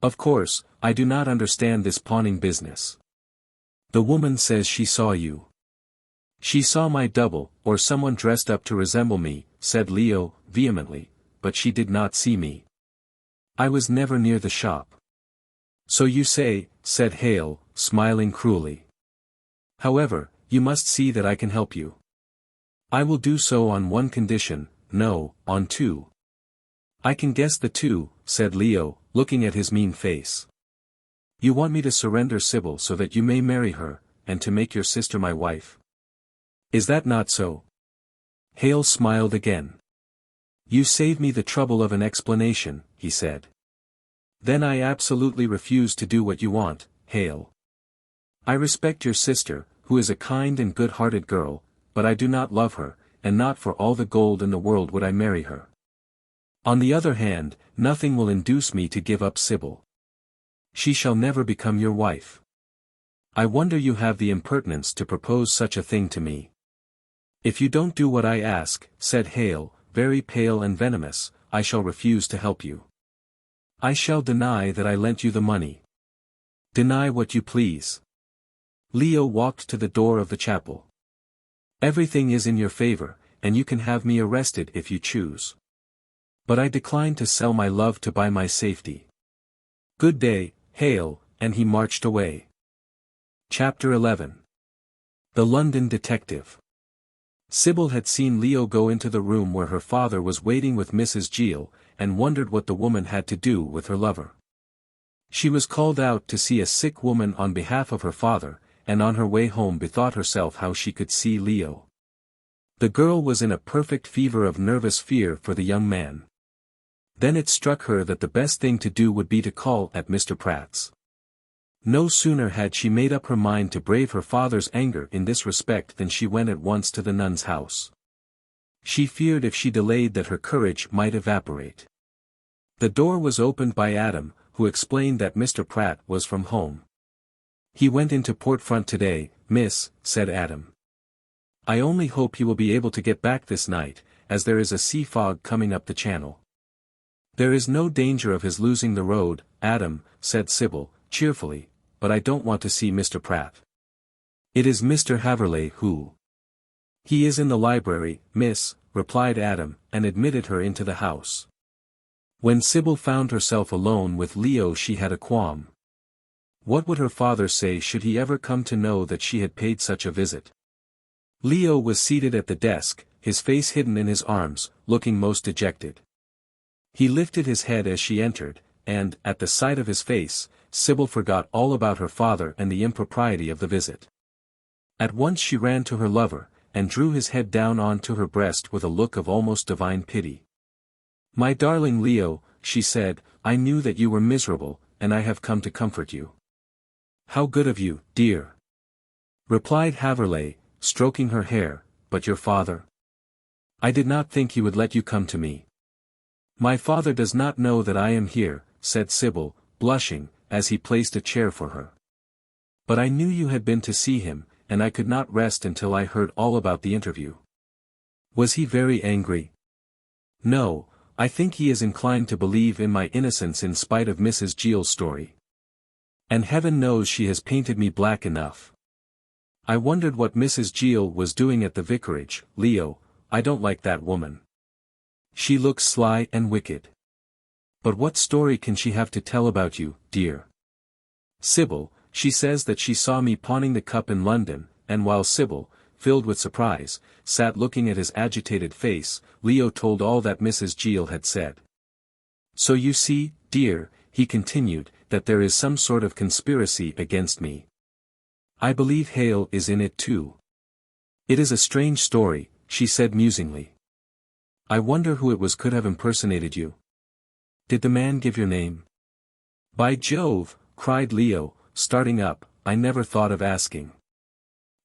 Of course, I do not understand this pawning business. The woman says she saw you." "She saw my double, or someone dressed up to resemble me," said Leo, vehemently, but she did not see me. I was never near the shop. So you say, said Hale, smiling cruelly. However, you must see that I can help you. I will do so on one condition, no, on two. I can guess the two, said Leo, looking at his mean face. You want me to surrender Sybil so that you may marry her, and to make your sister my wife? Is that not so? Hale smiled again. You save me the trouble of an explanation, he said. Then I absolutely refuse to do what you want, Hale. I respect your sister, who is a kind and good-hearted girl, but I do not love her, and not for all the gold in the world would I marry her. On the other hand, nothing will induce me to give up Sybil. She shall never become your wife. I wonder you have the impertinence to propose such a thing to me. If you don't do what I ask, said Hale, very pale and venomous, I shall refuse to help you. I shall deny that I lent you the money. Deny what you please. Leo walked to the door of the chapel. Everything is in your favor, and you can have me arrested if you choose. But I decline to sell my love to buy my safety. Good day, Hale, and he marched away. Chapter 11. The London Detective. Sybil had seen Leo go into the room where her father was waiting with Mrs. Gill, and wondered what the woman had to do with her lover. She was called out to see a sick woman on behalf of her father, and on her way home bethought herself how she could see Leo. The girl was in a perfect fever of nervous fear for the young man. Then it struck her that the best thing to do would be to call at Mr. Pratt's. No sooner had she made up her mind to brave her father's anger in this respect than she went at once to the nun's house. She feared if she delayed that her courage might evaporate. The door was opened by Adam, who explained that Mr. Pratt was from home. He went into Port Front today, miss, said Adam. I only hope he will be able to get back this night, as there is a sea fog coming up the channel. There is no danger of his losing the road, Adam, said Sybil, cheerfully, but I don't want to see Mr. Pratt. It is Mr. Haverleigh who. He is in the library, miss, replied Adam, and admitted her into the house. When Sybil found herself alone with Leo she had a qualm. What would her father say should he ever come to know that she had paid such a visit? Leo was seated at the desk, his face hidden in his arms, looking most dejected. He lifted his head as she entered, and, at the sight of his face, Sybil forgot all about her father and the impropriety of the visit. At once she ran to her lover, and drew his head down onto her breast with a look of almost divine pity. My darling Leo, she said, I knew that you were miserable, and I have come to comfort you. How good of you, dear, replied Haverleigh, stroking her hair, but your father? I did not think he would let you come to me. My father does not know that I am here, said Sybil, blushing, as he placed a chair for her. But I knew you had been to see him, and I could not rest until I heard all about the interview. Was he very angry? No, I think he is inclined to believe in my innocence in spite of Mrs. Gill's story. And heaven knows she has painted me black enough. I wondered what Mrs. Gill was doing at the vicarage, Leo, I don't like that woman. She looks sly and wicked. But what story can she have to tell about you, dear? Sybil, she says that she saw me pawning the cup in London, and while Sybil, filled with surprise, sat looking at his agitated face, Leo told all that Mrs. Gill had said. So you see, dear, he continued, that there is some sort of conspiracy against me. I believe Hale is in it too. It is a strange story, she said musingly. I wonder who it was could have impersonated you. Did the man give your name? By Jove, cried Leo, starting up, I never thought of asking.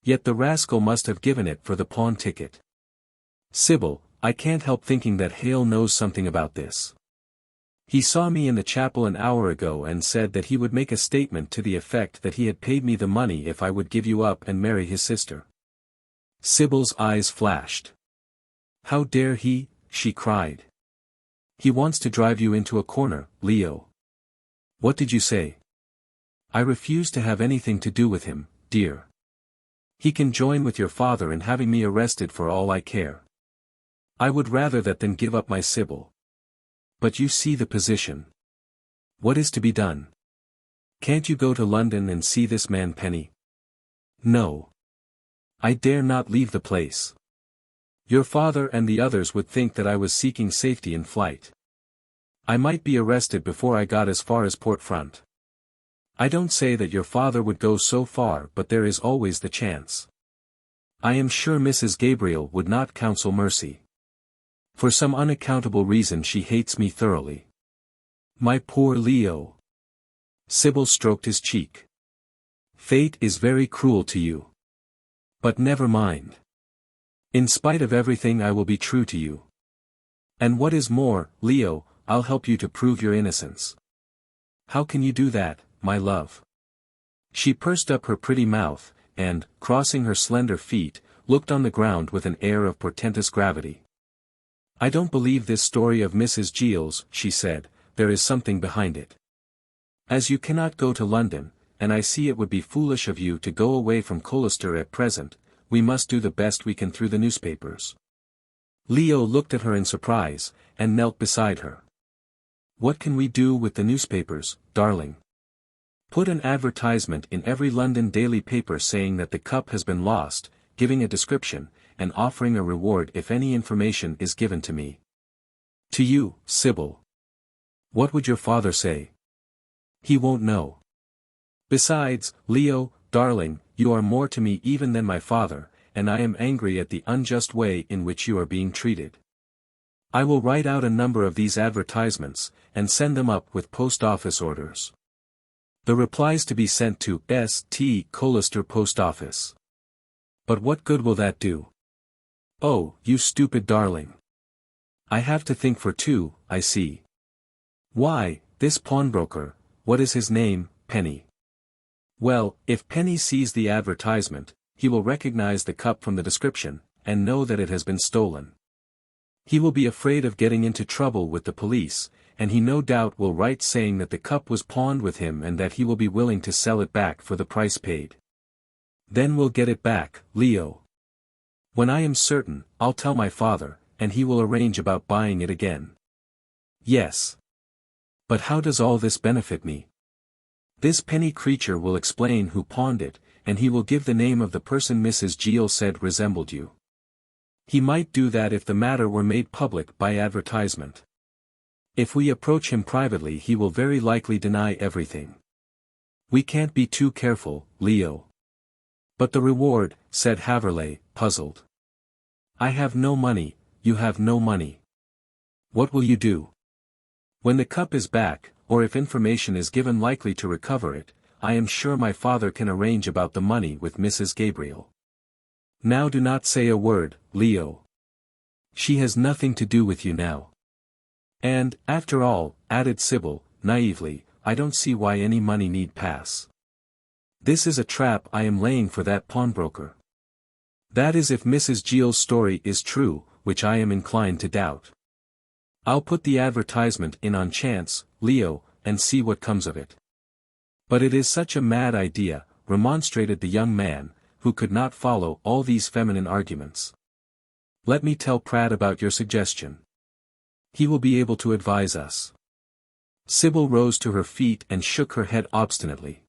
Yet the rascal must have given it for the pawn ticket. Sybil, I can't help thinking that Hale knows something about this. He saw me in the chapel an hour ago and said that he would make a statement to the effect that he had paid me the money if I would give you up and marry his sister. Sybil's eyes flashed. How dare he, she cried. He wants to drive you into a corner, Leo. What did you say? I refuse to have anything to do with him, dear. He can join with your father in having me arrested for all I care. I would rather that than give up my Sybil. But you see the position. What is to be done? Can't you go to London and see this man Penny? No. I dare not leave the place. Your father and the others would think that I was seeking safety in flight. I might be arrested before I got as far as Port Front. I don't say that your father would go so far, but there is always the chance. I am sure Mrs. Gabriel would not counsel mercy. For some unaccountable reason she hates me thoroughly. My poor Leo. Sybil stroked his cheek. Fate is very cruel to you. But never mind. In spite of everything I will be true to you. And what is more, Leo, I'll help you to prove your innocence. How can you do that, my love? She pursed up her pretty mouth, and, crossing her slender feet, looked on the ground with an air of portentous gravity. I don't believe this story of Mrs. Giles, she said, there is something behind it. As you cannot go to London, and I see it would be foolish of you to go away from Colester at present, we must do the best we can through the newspapers. Leo looked at her in surprise, and knelt beside her. What can we do with the newspapers, darling? Put an advertisement in every London daily paper saying that the cup has been lost, giving a description, and offering a reward if any information is given to me. To you, Sybil. What would your father say? He won't know. Besides, Leo, darling, you are more to me even than my father, and I am angry at the unjust way in which you are being treated. I will write out a number of these advertisements, and send them up with post office orders. The replies to be sent to St. Colester Post Office. But what good will that do? Oh, you stupid darling. I have to think for two, I see. Why, this pawnbroker, what is his name, Penny? Well, if Penny sees the advertisement, he will recognize the cup from the description, and know that it has been stolen. He will be afraid of getting into trouble with the police, and he no doubt will write saying that the cup was pawned with him and that he will be willing to sell it back for the price paid. Then we'll get it back, Leo. When I am certain, I'll tell my father, and he will arrange about buying it again. Yes. But how does all this benefit me? This Penny creature will explain who pawned it, and he will give the name of the person Mrs. Giles said resembled you. He might do that if the matter were made public by advertisement. If we approach him privately he will very likely deny everything. We can't be too careful, Leo. But the reward, said Haverleigh, puzzled. I have no money, you have no money. What will you do? When the cup is back, or if information is given likely to recover it, I am sure my father can arrange about the money with Mrs. Gabriel. Now do not say a word, Leo. She has nothing to do with you now. And, after all, added Sybil, naively, I don't see why any money need pass. This is a trap I am laying for that pawnbroker. That is if Mrs. Giles' story is true, which I am inclined to doubt. I'll put the advertisement in on chance, Leo, and see what comes of it. But it is such a mad idea, remonstrated the young man, who could not follow all these feminine arguments. Let me tell Pratt about your suggestion. He will be able to advise us. Sybil rose to her feet and shook her head obstinately.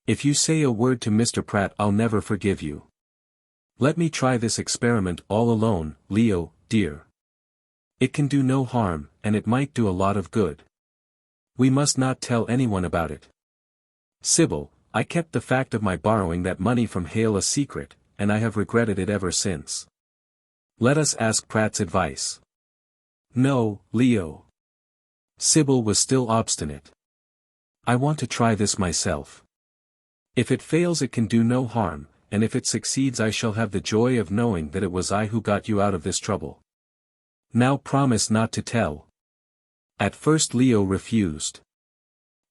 If you say a word to Mr. Pratt I'll never forgive you. Let me try this experiment all alone, Leo, dear. It can do no harm, and it might do a lot of good. We must not tell anyone about it. Sybil, I kept the fact of my borrowing that money from Hale a secret, and I have regretted it ever since. Let us ask Pratt's advice. No, Leo. Sybil was still obstinate. I want to try this myself. If it fails it can do no harm, and if it succeeds I shall have the joy of knowing that it was I who got you out of this trouble. Now promise not to tell. At first Leo refused.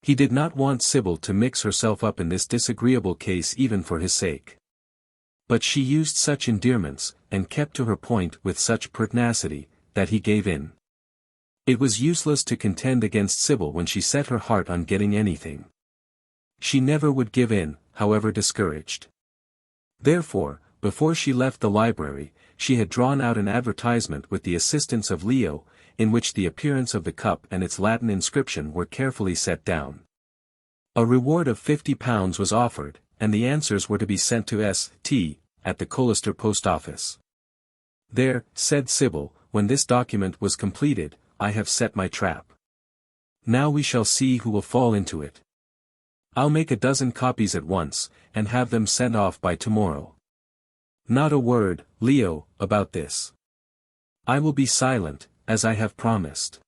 He did not want Sybil to mix herself up in this disagreeable case even for his sake. But she used such endearments, and kept to her point with such pertinacity, that he gave in. It was useless to contend against Sybil when she set her heart on getting anything. She never would give in, however discouraged. Therefore, before she left the library, she had drawn out an advertisement with the assistance of Leo, in which the appearance of the cup and its Latin inscription were carefully set down. A reward of £50 was offered, and the answers were to be sent to St. at the Colester post office. "There," said Sybil, when this document was completed, "I have set my trap. Now we shall see who will fall into it. I'll make a dozen copies at once, and have them sent off by tomorrow. Not a word, Leo, about this. I will be silent, as I have promised.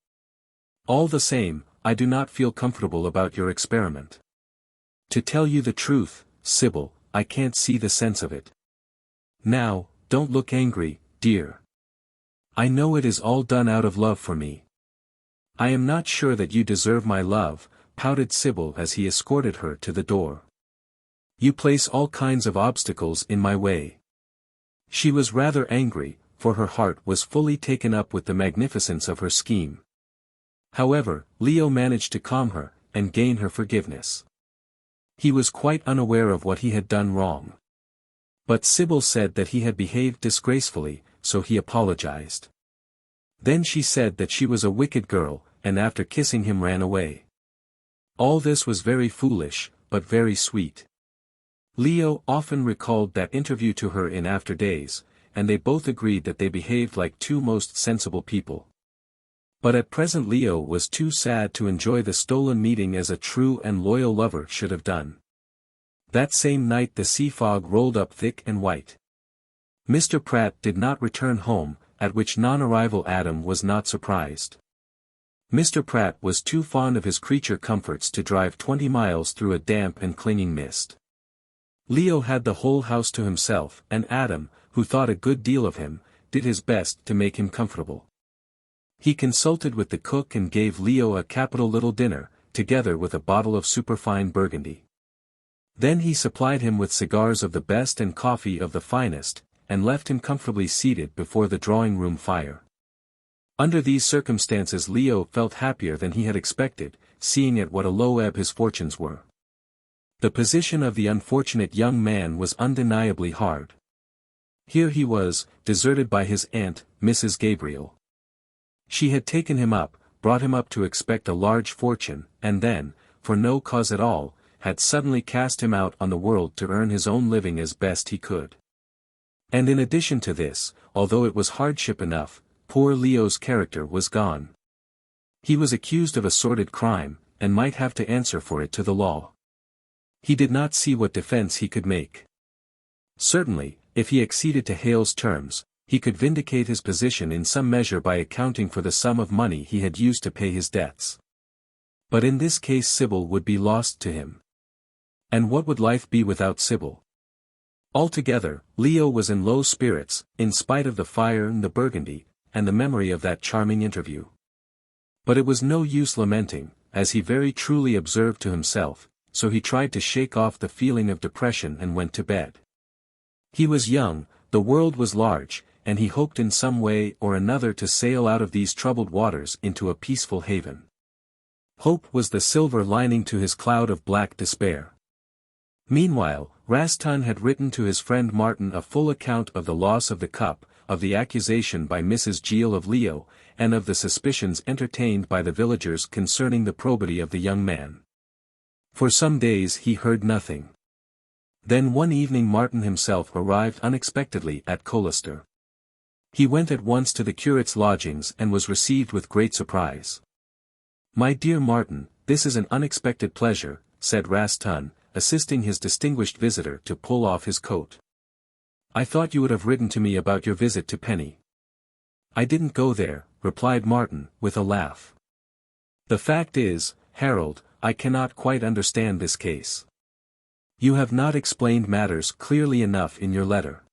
All the same, I do not feel comfortable about your experiment. To tell you the truth, Sybil, I can't see the sense of it. Now, don't look angry, dear. I know it is all done out of love for me." "I am not sure that you deserve my love," pouted Sybil as he escorted her to the door. "You place all kinds of obstacles in my way." She was rather angry, for her heart was fully taken up with the magnificence of her scheme. However, Leo managed to calm her, and gain her forgiveness. He was quite unaware of what he had done wrong. But Sybil said that he had behaved disgracefully, so he apologized. Then she said that she was a wicked girl, and after kissing him ran away. All this was very foolish, but very sweet. Leo often recalled that interview to her in after days, and they both agreed that they behaved like two most sensible people. But at present Leo was too sad to enjoy the stolen meeting as a true and loyal lover should have done. That same night the sea fog rolled up thick and white. Mr. Pratt did not return home, at which non-arrival Adam was not surprised. Mr. Pratt was too fond of his creature comforts to drive 20 miles through a damp and clinging mist. Leo had the whole house to himself, and Adam, who thought a good deal of him, did his best to make him comfortable. He consulted with the cook and gave Leo a capital little dinner, together with a bottle of superfine Burgundy. Then he supplied him with cigars of the best and coffee of the finest, and left him comfortably seated before the drawing-room fire. Under these circumstances Leo felt happier than he had expected, seeing at what a low ebb his fortunes were. The position of the unfortunate young man was undeniably hard. Here he was, deserted by his aunt, Mrs. Gabriel. She had taken him up, brought him up to expect a large fortune, and then, for no cause at all, had suddenly cast him out on the world to earn his own living as best he could. And in addition to this, although it was hardship enough, poor Leo's character was gone. He was accused of a sordid crime, and might have to answer for it to the law. He did not see what defense he could make. Certainly, if he acceded to Hale's terms, he could vindicate his position in some measure by accounting for the sum of money he had used to pay his debts. But in this case Sybil would be lost to him. And what would life be without Sybil? Altogether, Leo was in low spirits, in spite of the fire and the Burgundy, and the memory of that charming interview. But it was no use lamenting, as he very truly observed to himself, so he tried to shake off the feeling of depression and went to bed. He was young, the world was large, and he hoped in some way or another to sail out of these troubled waters into a peaceful haven. Hope was the silver lining to his cloud of black despair. Meanwhile, Rastan had written to his friend Martin a full account of the loss of the cup, of the accusation by Mrs. Gill of Leo, and of the suspicions entertained by the villagers concerning the probity of the young man. For some days he heard nothing. Then one evening Martin himself arrived unexpectedly at Colester. He went at once to the curate's lodgings and was received with great surprise. "My dear Martin, this is an unexpected pleasure," said Rastan, assisting his distinguished visitor to pull off his coat. "I thought you would have written to me about your visit to Penny." "I didn't go there," replied Martin, with a laugh. "The fact is, Harold, I cannot quite understand this case. You have not explained matters clearly enough in your letter.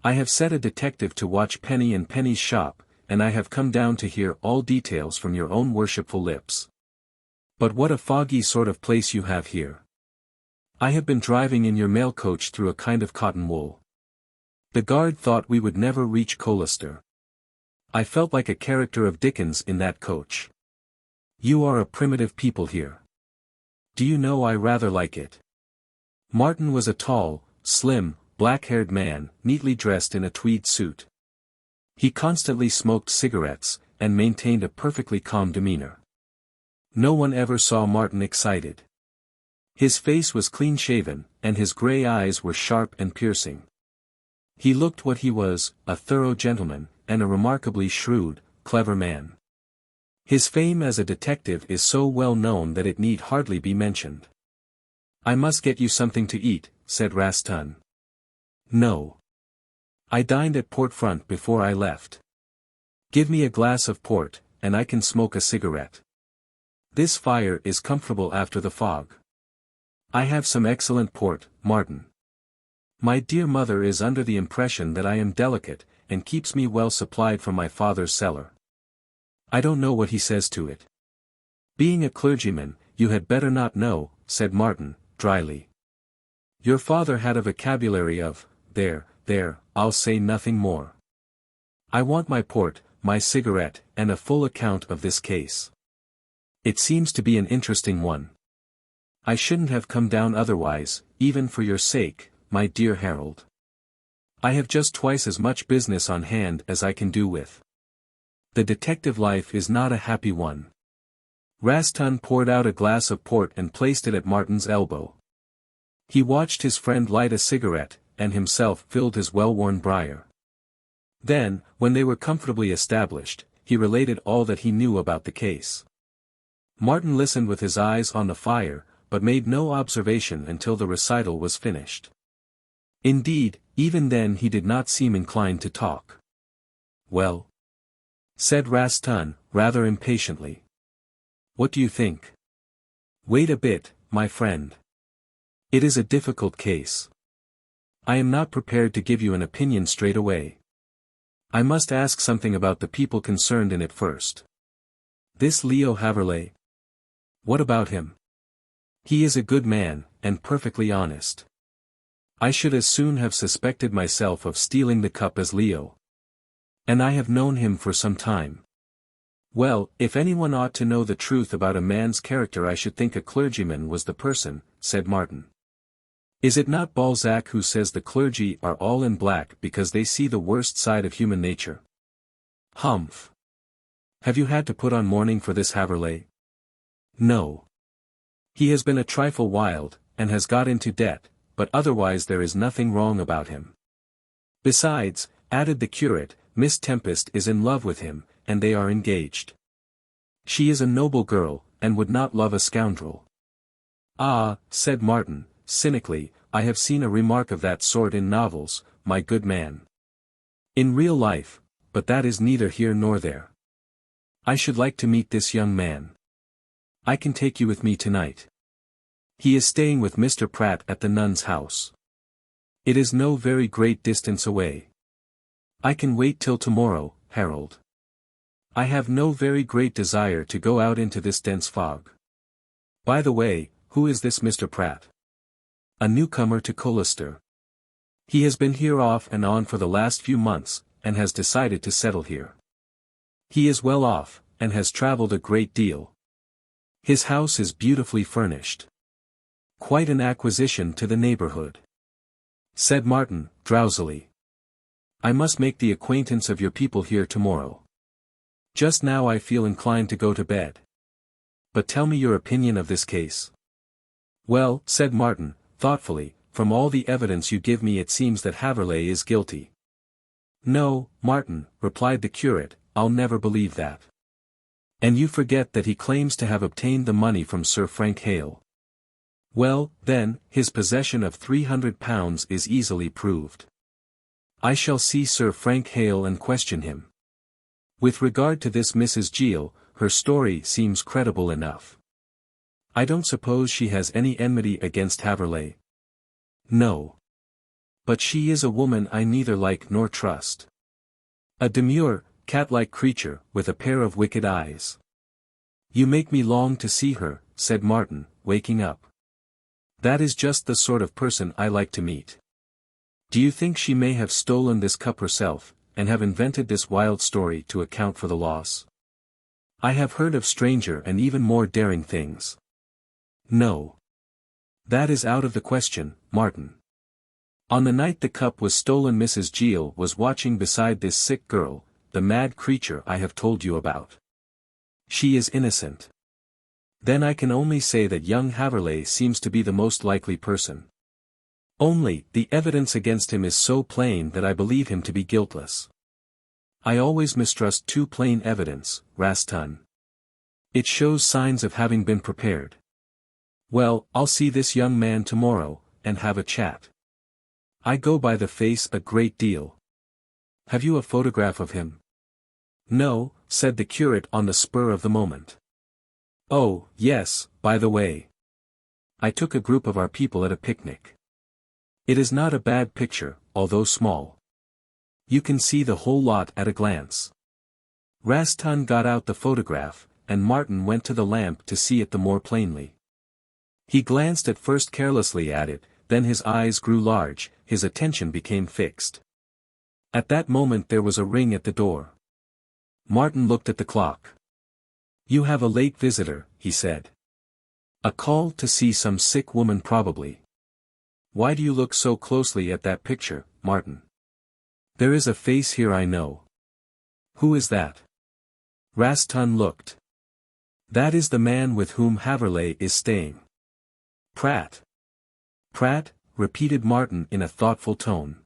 I have set a detective to watch Penny and Penny's shop, and I have come down to hear all details from your own worshipful lips. But what a foggy sort of place you have here. I have been driving in your mail coach through a kind of cotton wool. The guard thought we would never reach Colester. I felt like a character of Dickens in that coach. You are a primitive people here. Do you know I rather like it." Martin was a tall, slim, black-haired man, neatly dressed in a tweed suit. He constantly smoked cigarettes, and maintained a perfectly calm demeanor. No one ever saw Martin excited. His face was clean-shaven, and his grey eyes were sharp and piercing. He looked what he was, a thorough gentleman, and a remarkably shrewd, clever man. His fame as a detective is so well known that it need hardly be mentioned. "I must get you something to eat," said Rastin. "No. I dined at Port Front before I left. Give me a glass of port, and I can smoke a cigarette. This fire is comfortable after the fog. I have some excellent port, Martin. My dear mother is under the impression that I am delicate, and keeps me well supplied from my father's cellar. I don't know what he says to it." "Being a clergyman, you had better not know," said Martin, dryly. "Your father had a vocabulary of, there, I'll say nothing more. I want my port, my cigarette, and a full account of this case. It seems to be an interesting one. I shouldn't have come down otherwise, even for your sake, my dear Harold. I have just twice as much business on hand as I can do with. The detective life is not a happy one." Rastin poured out a glass of port and placed it at Martin's elbow. He watched his friend light a cigarette, and himself filled his well-worn briar. Then, when they were comfortably established, he related all that he knew about the case. Martin listened with his eyes on the fire, but made no observation until the recital was finished. Indeed, even then he did not seem inclined to talk. "Well?" said Rastin, rather impatiently. "What do you think?" "Wait a bit, my friend. It is a difficult case. I am not prepared to give you an opinion straight away. I must ask something about the people concerned in it first. This Leo Haverleigh. What about him? He is a good man, and perfectly honest. I should as soon have suspected myself of stealing the cup as Leo. And I have known him for some time. Well, if anyone ought to know the truth about a man's character, I should think a clergyman was the person," said Martin. "Is it not Balzac who says the clergy are all in black because they see the worst side of human nature?" "Humph. Have you had to put on mourning for this Haverleigh?" "No. He has been a trifle wild, and has got into debt, but otherwise there is nothing wrong about him. Besides," added the curate, "Miss Tempest is in love with him, and they are engaged. She is a noble girl, and would not love a scoundrel." "Ah," said Martin, cynically, "I have seen a remark of that sort in novels, my good man. In real life, but that is neither here nor there. I should like to meet this young man. I can take you with me tonight. He is staying with Mr. Pratt at the nun's house. It is no very great distance away. I can wait till tomorrow, Harold. I have no very great desire to go out into this dense fog. By the way, who is this Mr. Pratt?" "A newcomer to Colester. He has been here off and on for the last few months, and has decided to settle here. He is well off, and has travelled a great deal. His house is beautifully furnished. Quite an acquisition to the neighbourhood," said Martin, drowsily. "I must make the acquaintance of your people here tomorrow. Just now I feel inclined to go to bed. But tell me your opinion of this case." "Well," said Martin, thoughtfully, "from all the evidence you give me it seems that Haverleigh is guilty." "No, Martin," replied the curate, "I'll never believe that. And you forget that he claims to have obtained the money from Sir Frank Hale. Well, then, his possession of £300 is easily proved. I shall see Sir Frank Hale and question him. With regard to this Mrs. Gill, her story seems credible enough. I don't suppose she has any enmity against Haverleigh. No. But she is a woman I neither like nor trust. A demure, cat-like creature, with a pair of wicked eyes. You make me long to see her," said Martin, waking up. "That is just the sort of person I like to meet. Do you think she may have stolen this cup herself, and have invented this wild story to account for the loss? I have heard of stranger and even more daring things. No. That is out of the question, Martin. On the night the cup was stolen Mrs. Gill was watching beside this sick girl, the mad creature I have told you about. She is innocent. Then I can only say that young Haverleigh seems to be the most likely person. Only, the evidence against him is so plain that I believe him to be guiltless. I always mistrust too plain evidence, Rastan. It shows signs of having been prepared. Well, I'll see this young man tomorrow, and have a chat. I go by the face a great deal. Have you a photograph of him? No, said the curate on the spur of the moment. Oh, yes, by the way. I took a group of our people at a picnic. It is not a bad picture, although small. You can see the whole lot at a glance. Rastan got out the photograph, and Martin went to the lamp to see it the more plainly. He glanced at first carelessly at it, then his eyes grew large, his attention became fixed. At that moment there was a ring at the door. Martin looked at the clock. You have a late visitor, he said. A call to see some sick woman probably. Why do you look so closely at that picture, Martin? There is a face here I know. Who is that? Rastan looked. That is the man with whom Haverleigh is staying. Pratt. Pratt, repeated Martin in a thoughtful tone.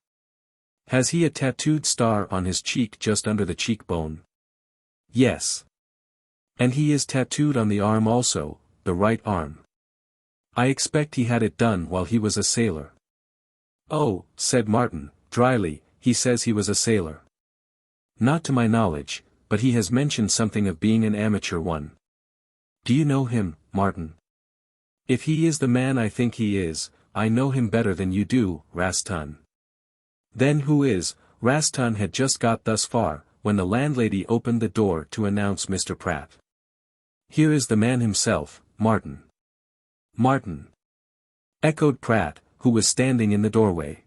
Has he a tattooed star on his cheek just under the cheekbone? Yes. And he is tattooed on the arm also, the right arm. I expect he had it done while he was a sailor. Oh, said Martin, dryly, he says he was a sailor. Not to my knowledge, but he has mentioned something of being an amateur one. Do you know him, Martin? If he is the man I think he is, I know him better than you do, Rastan. Then who is? Rastan had just got thus far, when the landlady opened the door to announce Mr. Pratt. Here is the man himself, Martin. Martin. Echoed Pratt, who was standing in the doorway.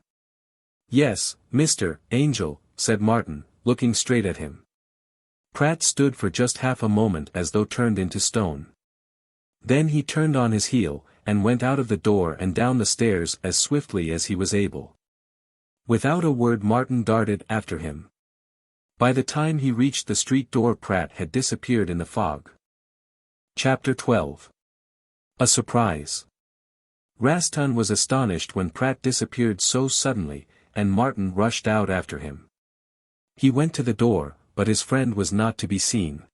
Yes, Mr. Angel, said Martin, looking straight at him. Pratt stood for just half a moment as though turned into stone. Then he turned on his heel, and went out of the door and down the stairs as swiftly as he was able. Without a word Martin darted after him. By the time he reached the street door Pratt had disappeared in the fog. Chapter 12. A surprise. Rastan was astonished when Pratt disappeared so suddenly, and Martin rushed out after him. He went to the door, but his friend was not to be seen.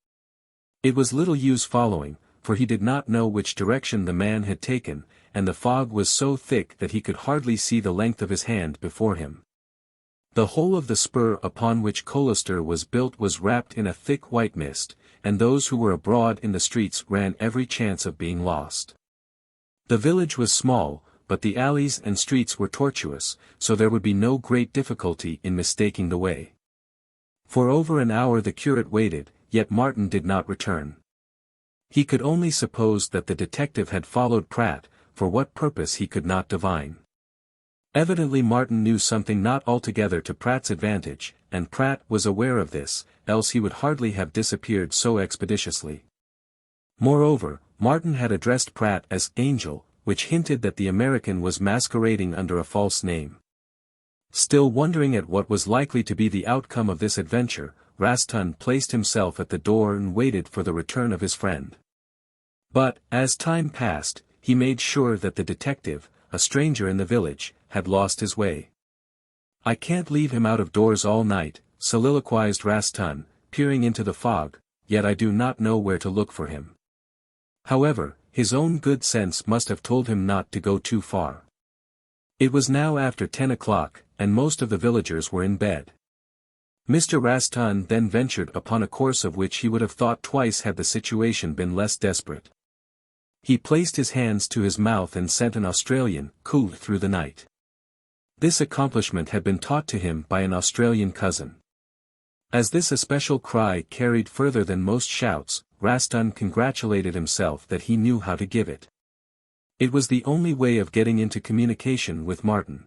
It was little use following, for he did not know which direction the man had taken, and the fog was so thick that he could hardly see the length of his hand before him. The whole of the spur upon which Colester was built was wrapped in a thick white mist, and those who were abroad in the streets ran every chance of being lost. The village was small, but the alleys and streets were tortuous, so there would be no great difficulty in mistaking the way. For over an hour the curate waited, yet Martin did not return. He could only suppose that the detective had followed Pratt, for what purpose he could not divine. Evidently Martin knew something not altogether to Pratt's advantage, and Pratt was aware of this, else he would hardly have disappeared so expeditiously. Moreover, Martin had addressed Pratt as Angel, which hinted that the American was masquerading under a false name. Still wondering at what was likely to be the outcome of this adventure, Rastan placed himself at the door and waited for the return of his friend. But, as time passed, he made sure that the detective, a stranger in the village, had lost his way. I can't leave him out of doors all night, soliloquized Rastan, peering into the fog, yet I do not know where to look for him. However, his own good sense must have told him not to go too far. It was now after 10 o'clock, and most of the villagers were in bed. Mr. Rastan then ventured upon a course of which he would have thought twice had the situation been less desperate. He placed his hands to his mouth and sent an Australian coo through the night. This accomplishment had been taught to him by an Australian cousin. As this especial cry carried further than most shouts, Rastan congratulated himself that he knew how to give it. It was the only way of getting into communication with Martin.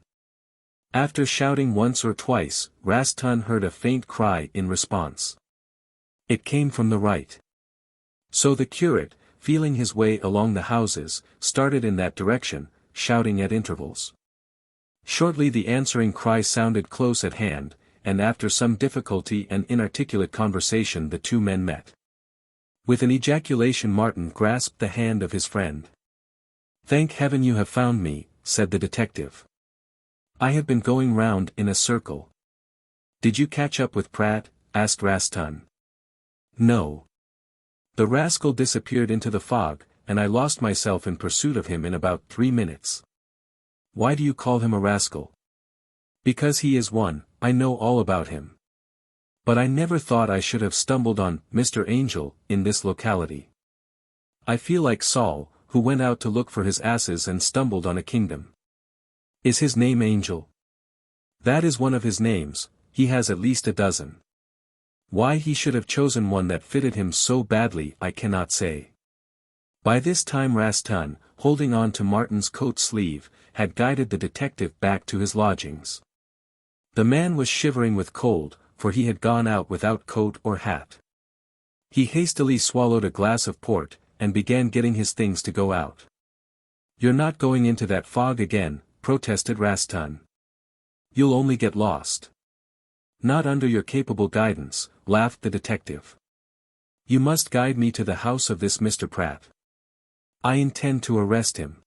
After shouting once or twice, Rastan heard a faint cry in response. It came from the right. So the curate, feeling his way along the houses, started in that direction, shouting at intervals. Shortly the answering cry sounded close at hand, and after some difficulty and inarticulate conversation the two men met. With an ejaculation Martin grasped the hand of his friend. "Thank heaven you have found me," said the detective. "I have been going round in a circle." "Did you catch up with Pratt?" asked Rastan. "No. The rascal disappeared into the fog, and I lost myself in pursuit of him in about 3 minutes. "Why do you call him a rascal?" "Because he is one. I know all about him. But I never thought I should have stumbled on Mr. Angel in this locality. I feel like Saul, who went out to look for his asses and stumbled on a kingdom." "Is his name Angel?" "That is one of his names. He has at least a dozen. Why he should have chosen one that fitted him so badly I cannot say." By this time Rastan, holding on to Martin's coat sleeve, had guided the detective back to his lodgings. The man was shivering with cold, for he had gone out without coat or hat. He hastily swallowed a glass of port, and began getting his things to go out. "You're not going into that fog again," protested Rastan. "You'll only get lost." "Not under your capable guidance," laughed the detective. "You must guide me to the house of this Mr. Pratt." "I intend to arrest him."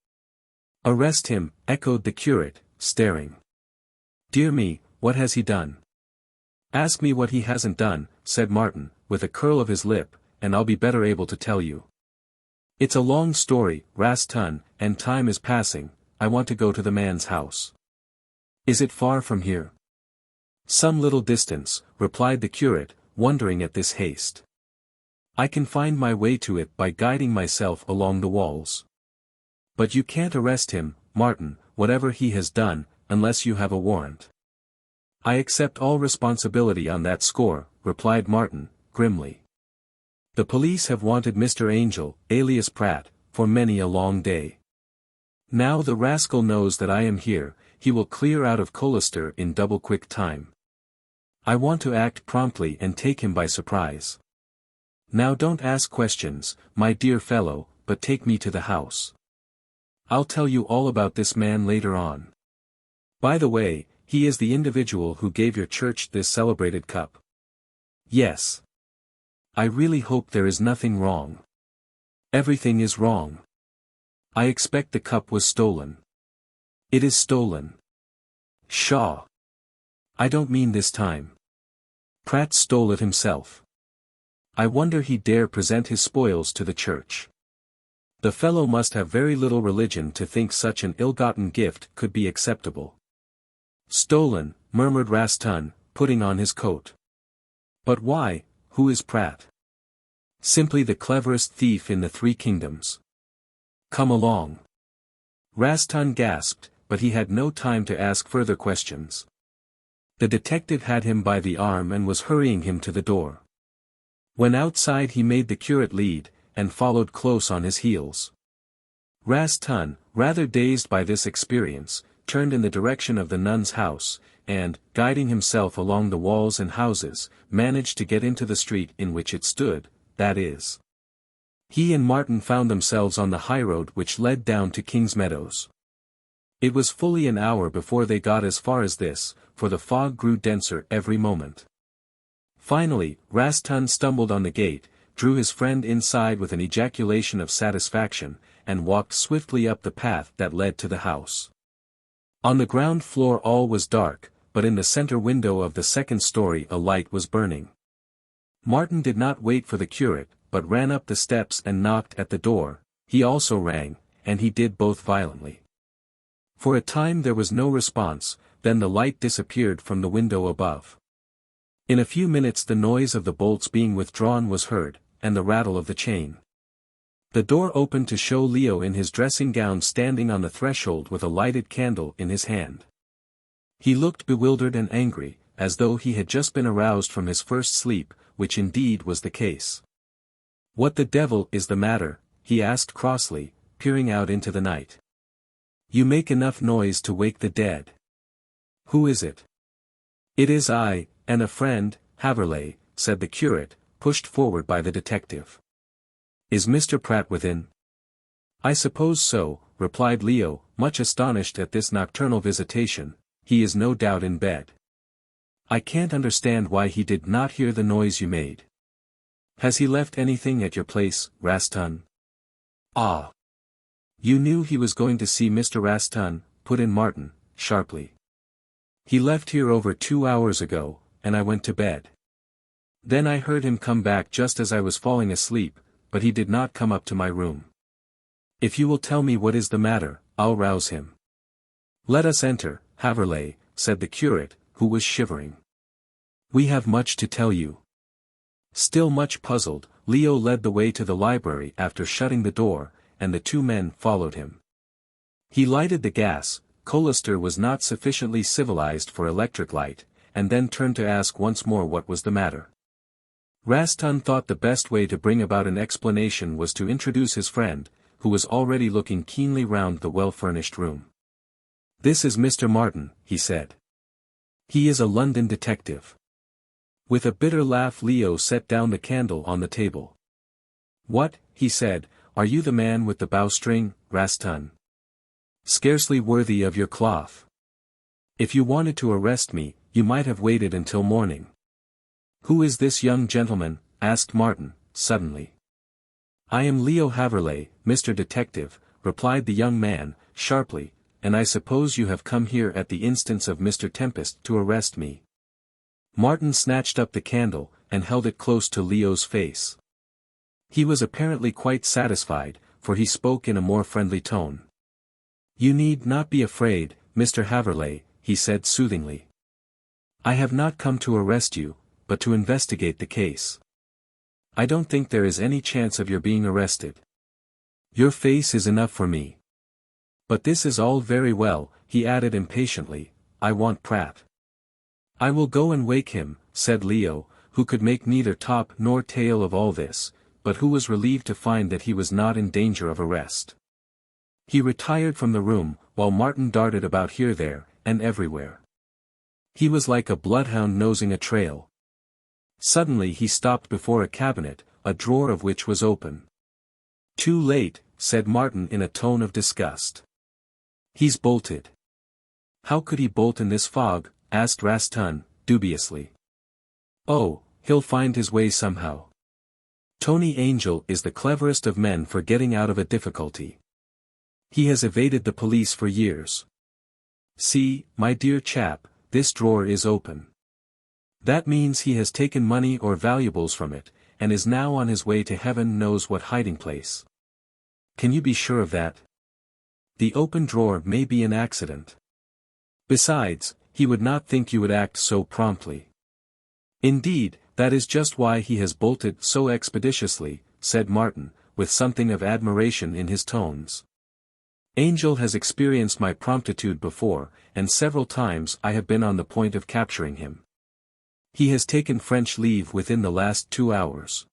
"Arrest him," echoed the curate, staring. "Dear me, what has he done?" "Ask me what he hasn't done," said Martin, with a curl of his lip, "and I'll be better able to tell you." "It's a long story, Rastan, and time is passing. I want to go to the man's house." "Is it far from here?" "Some little distance," replied the curate, wondering at this haste. "I can find my way to it by guiding myself along the walls." "But you can't arrest him, Martin, whatever he has done, unless you have a warrant." "I accept all responsibility on that score," replied Martin, grimly. "The police have wanted Mr. Angel, alias Pratt, for many a long day. Now the rascal knows that I am here, he will clear out of Colester in double-quick time. I want to act promptly and take him by surprise. Now don't ask questions, my dear fellow, but take me to the house. I'll tell you all about this man later on. By the way, he is the individual who gave your church this celebrated cup." "Yes. I really hope there is nothing wrong." "Everything is wrong. I expect the cup was stolen." "It is stolen." "Pshaw. I don't mean this time. Pratt stole it himself. I wonder he dare present his spoils to the church. The fellow must have very little religion to think such an ill-gotten gift could be acceptable." "Stolen," murmured Rastan, putting on his coat. "But why? Who is Pratt?" "Simply the cleverest thief in the 3 kingdoms. Come along." Rastan gasped, but he had no time to ask further questions. The detective had him by the arm and was hurrying him to the door. When outside he made the curate lead, and followed close on his heels. Rastan, rather dazed by this experience, turned in the direction of the nun's house, and, guiding himself along the walls and houses, managed to get into the street in which it stood, that is. He and Martin found themselves on the highroad which led down to King's Meadows. It was fully an hour before they got as far as this, for the fog grew denser every moment. Finally, Rastan stumbled on the gate, drew his friend inside with an ejaculation of satisfaction, and walked swiftly up the path that led to the house. On the ground floor all was dark, but in the center window of the second story a light was burning. Martin did not wait for the curate, but ran up the steps and knocked at the door. He also rang, and he did both violently. For a time there was no response, then the light disappeared from the window above. In a few minutes the noise of the bolts being withdrawn was heard, and the rattle of the chain. The door opened to show Leo in his dressing gown standing on the threshold with a lighted candle in his hand. He looked bewildered and angry, as though he had just been aroused from his first sleep, which indeed was the case. "What the devil is the matter?" he asked crossly, peering out into the night. "You make enough noise to wake the dead." "Who is it?" "It is I, and a friend, Haverleigh," said the curate, pushed forward by the detective. "Is Mr. Pratt within?" I suppose so, replied Leo, much astonished at this nocturnal visitation. He is no doubt in bed. I can't understand why he did not hear the noise you made. Has he left anything at your place, Rastan? Ah! You knew he was going to see Mr. Rastan, put in Martin, sharply. He left here over 2 hours ago, and I went to bed. Then I heard him come back just as I was falling asleep, but he did not come up to my room. If you will tell me what is the matter, I'll rouse him. Let us enter, Haverleigh, said the curate, who was shivering. We have much to tell you. Still much puzzled, Leo led the way to the library after shutting the door, and the two men followed him. He lighted the gas. Colester was not sufficiently civilized for electric light, and then turned to ask once more what was the matter. Rastan thought the best way to bring about an explanation was to introduce his friend, who was already looking keenly round the well-furnished room. This is Mr. Martin, he said. He is a London detective. With a bitter laugh Leo set down the candle on the table. What, he said, are you the man with the bowstring, Rastan? Scarcely worthy of your cloth. If you wanted to arrest me, you might have waited until morning. Who is this young gentleman? Asked Martin, suddenly. I am Leo Haverleigh, Mr. Detective, replied the young man, sharply, and I suppose you have come here at the instance of Mr. Tempest to arrest me. Martin snatched up the candle, and held it close to Leo's face. He was apparently quite satisfied, for he spoke in a more friendly tone. You need not be afraid, Mr. Haverleigh, he said soothingly. I have not come to arrest you, but to investigate the case. I don't think there is any chance of your being arrested. Your face is enough for me. But this is all very well, he added impatiently, I want Pratt. I will go and wake him, said Leo, who could make neither top nor tail of all this, but who was relieved to find that he was not in danger of arrest. He retired from the room, while Martin darted about here, there, and everywhere. He was like a bloodhound nosing a trail. Suddenly he stopped before a cabinet, a drawer of which was open. Too late, said Martin in a tone of disgust. He's bolted. How could he bolt in this fog? Asked Rastan, dubiously. Oh, he'll find his way somehow. Tony Angel is the cleverest of men for getting out of a difficulty. He has evaded the police for years. See, my dear chap, this drawer is open. That means he has taken money or valuables from it, and is now on his way to heaven knows what hiding place. Can you be sure of that? The open drawer may be an accident. Besides, he would not think you would act so promptly. Indeed, that is just why he has bolted so expeditiously, said Martin, with something of admiration in his tones. Angel has experienced my promptitude before, and several times I have been on the point of capturing him. He has taken French leave within the last 2 hours.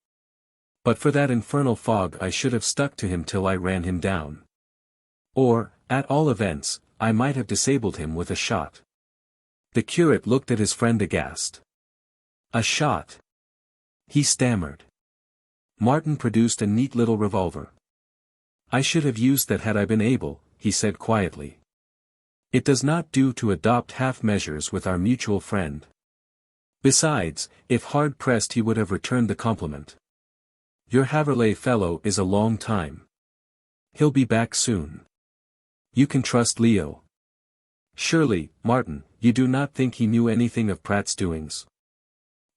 But for that infernal fog I should have stuck to him till I ran him down. Or, at all events, I might have disabled him with a shot. The curate looked at his friend aghast. A shot? He stammered. Martin produced a neat little revolver. I should have used that had I been able, he said quietly. It does not do to adopt half measures with our mutual friend. Besides, if hard pressed he would have returned the compliment. Your Haverleigh fellow is a long time. He'll be back soon. You can trust Leo. Surely, Martin, you do not think he knew anything of Pratt's doings?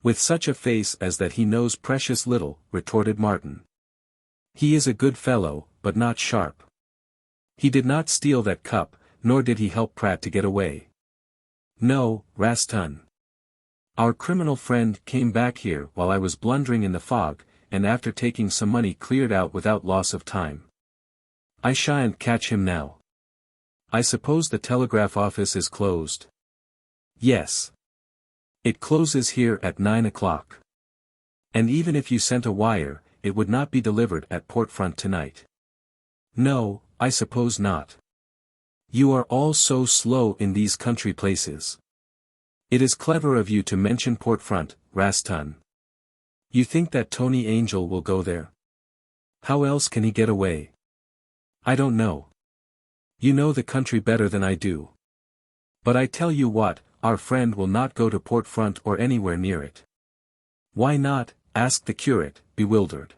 With such a face as that he knows precious little, retorted Martin. He is a good fellow, but not sharp. He did not steal that cup, nor did he help Pratt to get away. No, Rastan. Our criminal friend came back here while I was blundering in the fog, and after taking some money cleared out without loss of time. I shan't catch him now. I suppose the telegraph office is closed. Yes. It closes here at 9 o'clock. And even if you sent a wire, it would not be delivered at Portfront tonight. No, I suppose not. You are all so slow in these country places. It is clever of you to mention Portfront, Rastan. You think that Tony Angel will go there? How else can he get away? I don't know. You know the country better than I do. But I tell you what, our friend will not go to Port Front or anywhere near it. Why not? Asked the curate, bewildered.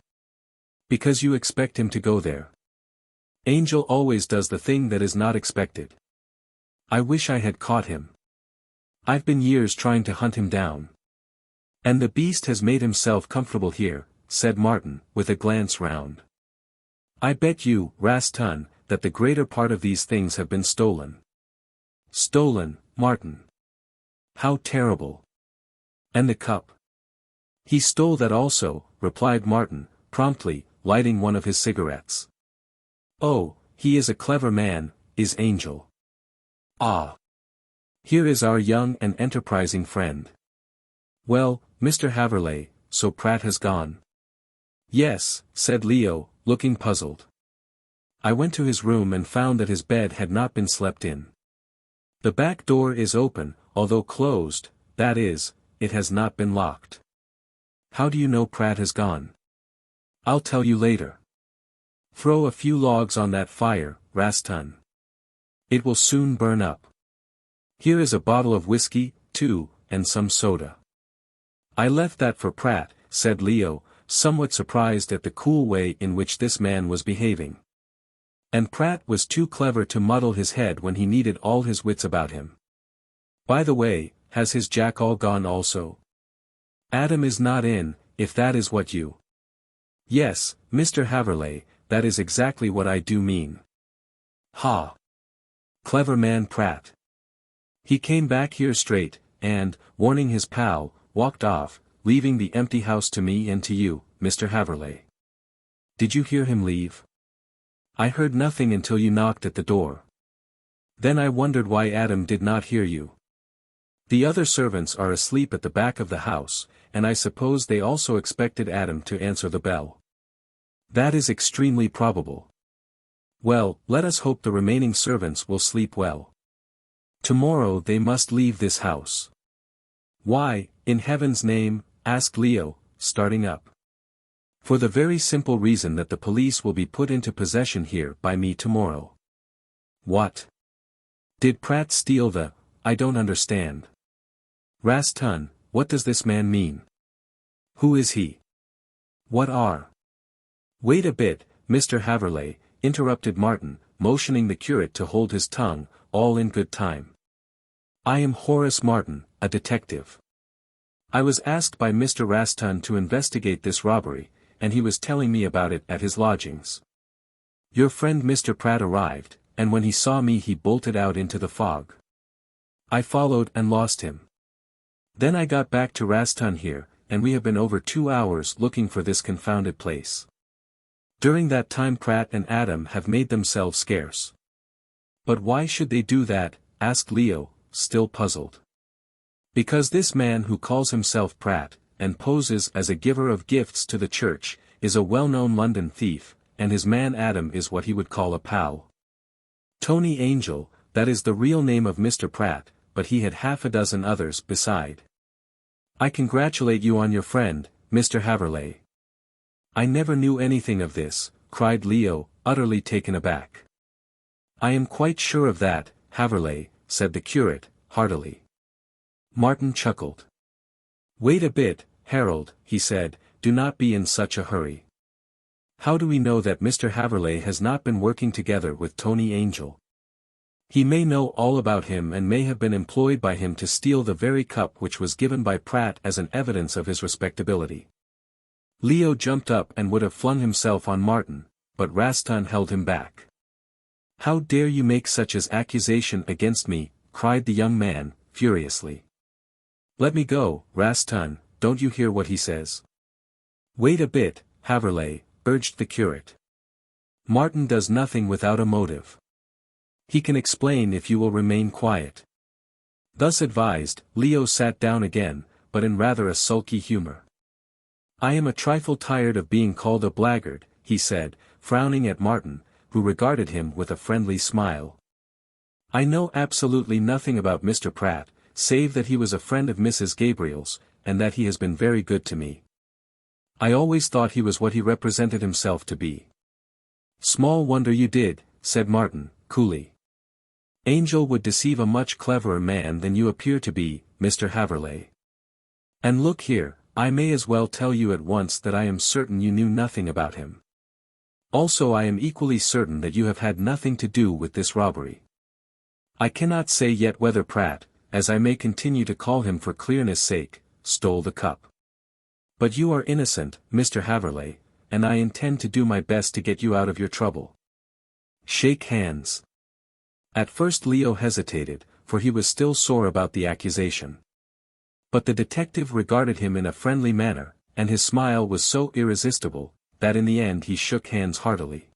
Because you expect him to go there. Angel always does the thing that is not expected. I wish I had caught him. I've been years trying to hunt him down. And the beast has made himself comfortable here, said Martin, with a glance round. I bet you, Raston, that the greater part of these things have been stolen. Stolen, Martin. How terrible. And the cup. He stole that also, replied Martin, promptly, lighting one of his cigarettes. Oh, he is a clever man, is Angel. Ah. Here is our young and enterprising friend. Well, Mr. Haverleigh, so Pratt has gone. Yes, said Leo, looking puzzled. I went to his room and found that his bed had not been slept in. The back door is open, although closed, that is, it has not been locked. How do you know Pratt has gone? I'll tell you later. Throw a few logs on that fire, Raston. It will soon burn up. Here is a bottle of whiskey, too, and some soda. I left that for Pratt, said Leo, somewhat surprised at the cool way in which this man was behaving. And Pratt was too clever to muddle his head when he needed all his wits about him. By the way, has his Jack all gone also? Adam is not in, if that is what you... Yes, Mr. Haverleigh, that is exactly what I do mean. Ha! Clever man Pratt. He came back here straight, and, warning his pal, walked off, leaving the empty house to me and to you, Mr. Haverleigh. Did you hear him leave? I heard nothing until you knocked at the door. Then I wondered why Adam did not hear you. The other servants are asleep at the back of the house, and I suppose they also expected Adam to answer the bell. That is extremely probable. Well, let us hope the remaining servants will sleep well. Tomorrow they must leave this house. Why, in heaven's name? Asked Leo, starting up. For the very simple reason that the police will be put into possession here by me tomorrow. What? Did Pratt steal the... I don't understand. Raston, what does this man mean? Who is he? What are... Wait a bit, Mr. Haverleigh, interrupted Martin, motioning the curate to hold his tongue, all in good time. I am Horace Martin, a detective. I was asked by Mr. Raston to investigate this robbery, and he was telling me about it at his lodgings. Your friend Mr. Pratt arrived, and when he saw me he bolted out into the fog. I followed and lost him. Then I got back to Raston here, and we have been over 2 hours looking for this confounded place. During that time Pratt and Adam have made themselves scarce. But why should they do that? Asked Leo, still puzzled. Because this man who calls himself Pratt, and poses as a giver of gifts to the church, is a well-known London thief, and his man Adam is what he would call a pal. Tony Angel, that is the real name of Mr. Pratt, but he had half a dozen others beside. I congratulate you on your friend, Mr. Haverleigh. I never knew anything of this, cried Leo, utterly taken aback. I am quite sure of that, Haverleigh, said the curate, heartily. Martin chuckled. Wait a bit, Harold, he said, do not be in such a hurry. How do we know that Mr. Haverleigh has not been working together with Tony Angel? He may know all about him and may have been employed by him to steal the very cup which was given by Pratt as an evidence of his respectability. Leo jumped up and would have flung himself on Martin, but Raston held him back. How dare you make such an accusation against me, cried the young man, furiously. Let me go, Raston, don't you hear what he says? Wait a bit, Haverleigh, urged the curate. Martin does nothing without a motive. He can explain if you will remain quiet. Thus advised, Leo sat down again, but in rather a sulky humor. I am a trifle tired of being called a blackguard, he said, frowning at Martin, who regarded him with a friendly smile. I know absolutely nothing about Mr. Pratt, save that he was a friend of Mrs. Gabriel's, and that he has been very good to me. I always thought he was what he represented himself to be. Small wonder you did, said Martin, coolly. Angel would deceive a much cleverer man than you appear to be, Mr. Haverleigh. And look here, I may as well tell you at once that I am certain you knew nothing about him. Also I am equally certain that you have had nothing to do with this robbery. I cannot say yet whether Pratt, as I may continue to call him for clearness' sake, stole the cup. But you are innocent, Mr. Haverleigh, and I intend to do my best to get you out of your trouble. Shake hands. At first Leo hesitated, for he was still sore about the accusation. But the detective regarded him in a friendly manner, and his smile was so irresistible, that in the end he shook hands heartily.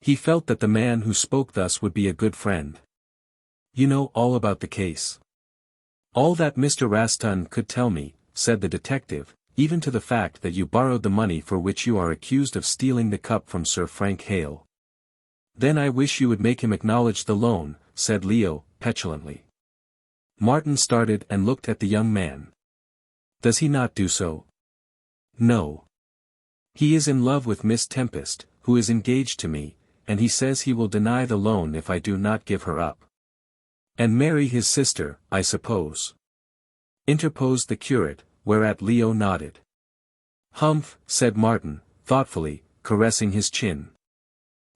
He felt that the man who spoke thus would be a good friend. You know all about the case. All that Mr. Raston could tell me, said the detective, even to the fact that you borrowed the money for which you are accused of stealing the cup from Sir Frank Hale. Then I wish you would make him acknowledge the loan, said Leo, petulantly. Martin started and looked at the young man. Does he not do so? No. He is in love with Miss Tempest, who is engaged to me, and he says he will deny the loan if I do not give her up. And marry his sister, I suppose. Interposed the curate, whereat Leo nodded. Humph, said Martin, thoughtfully, caressing his chin.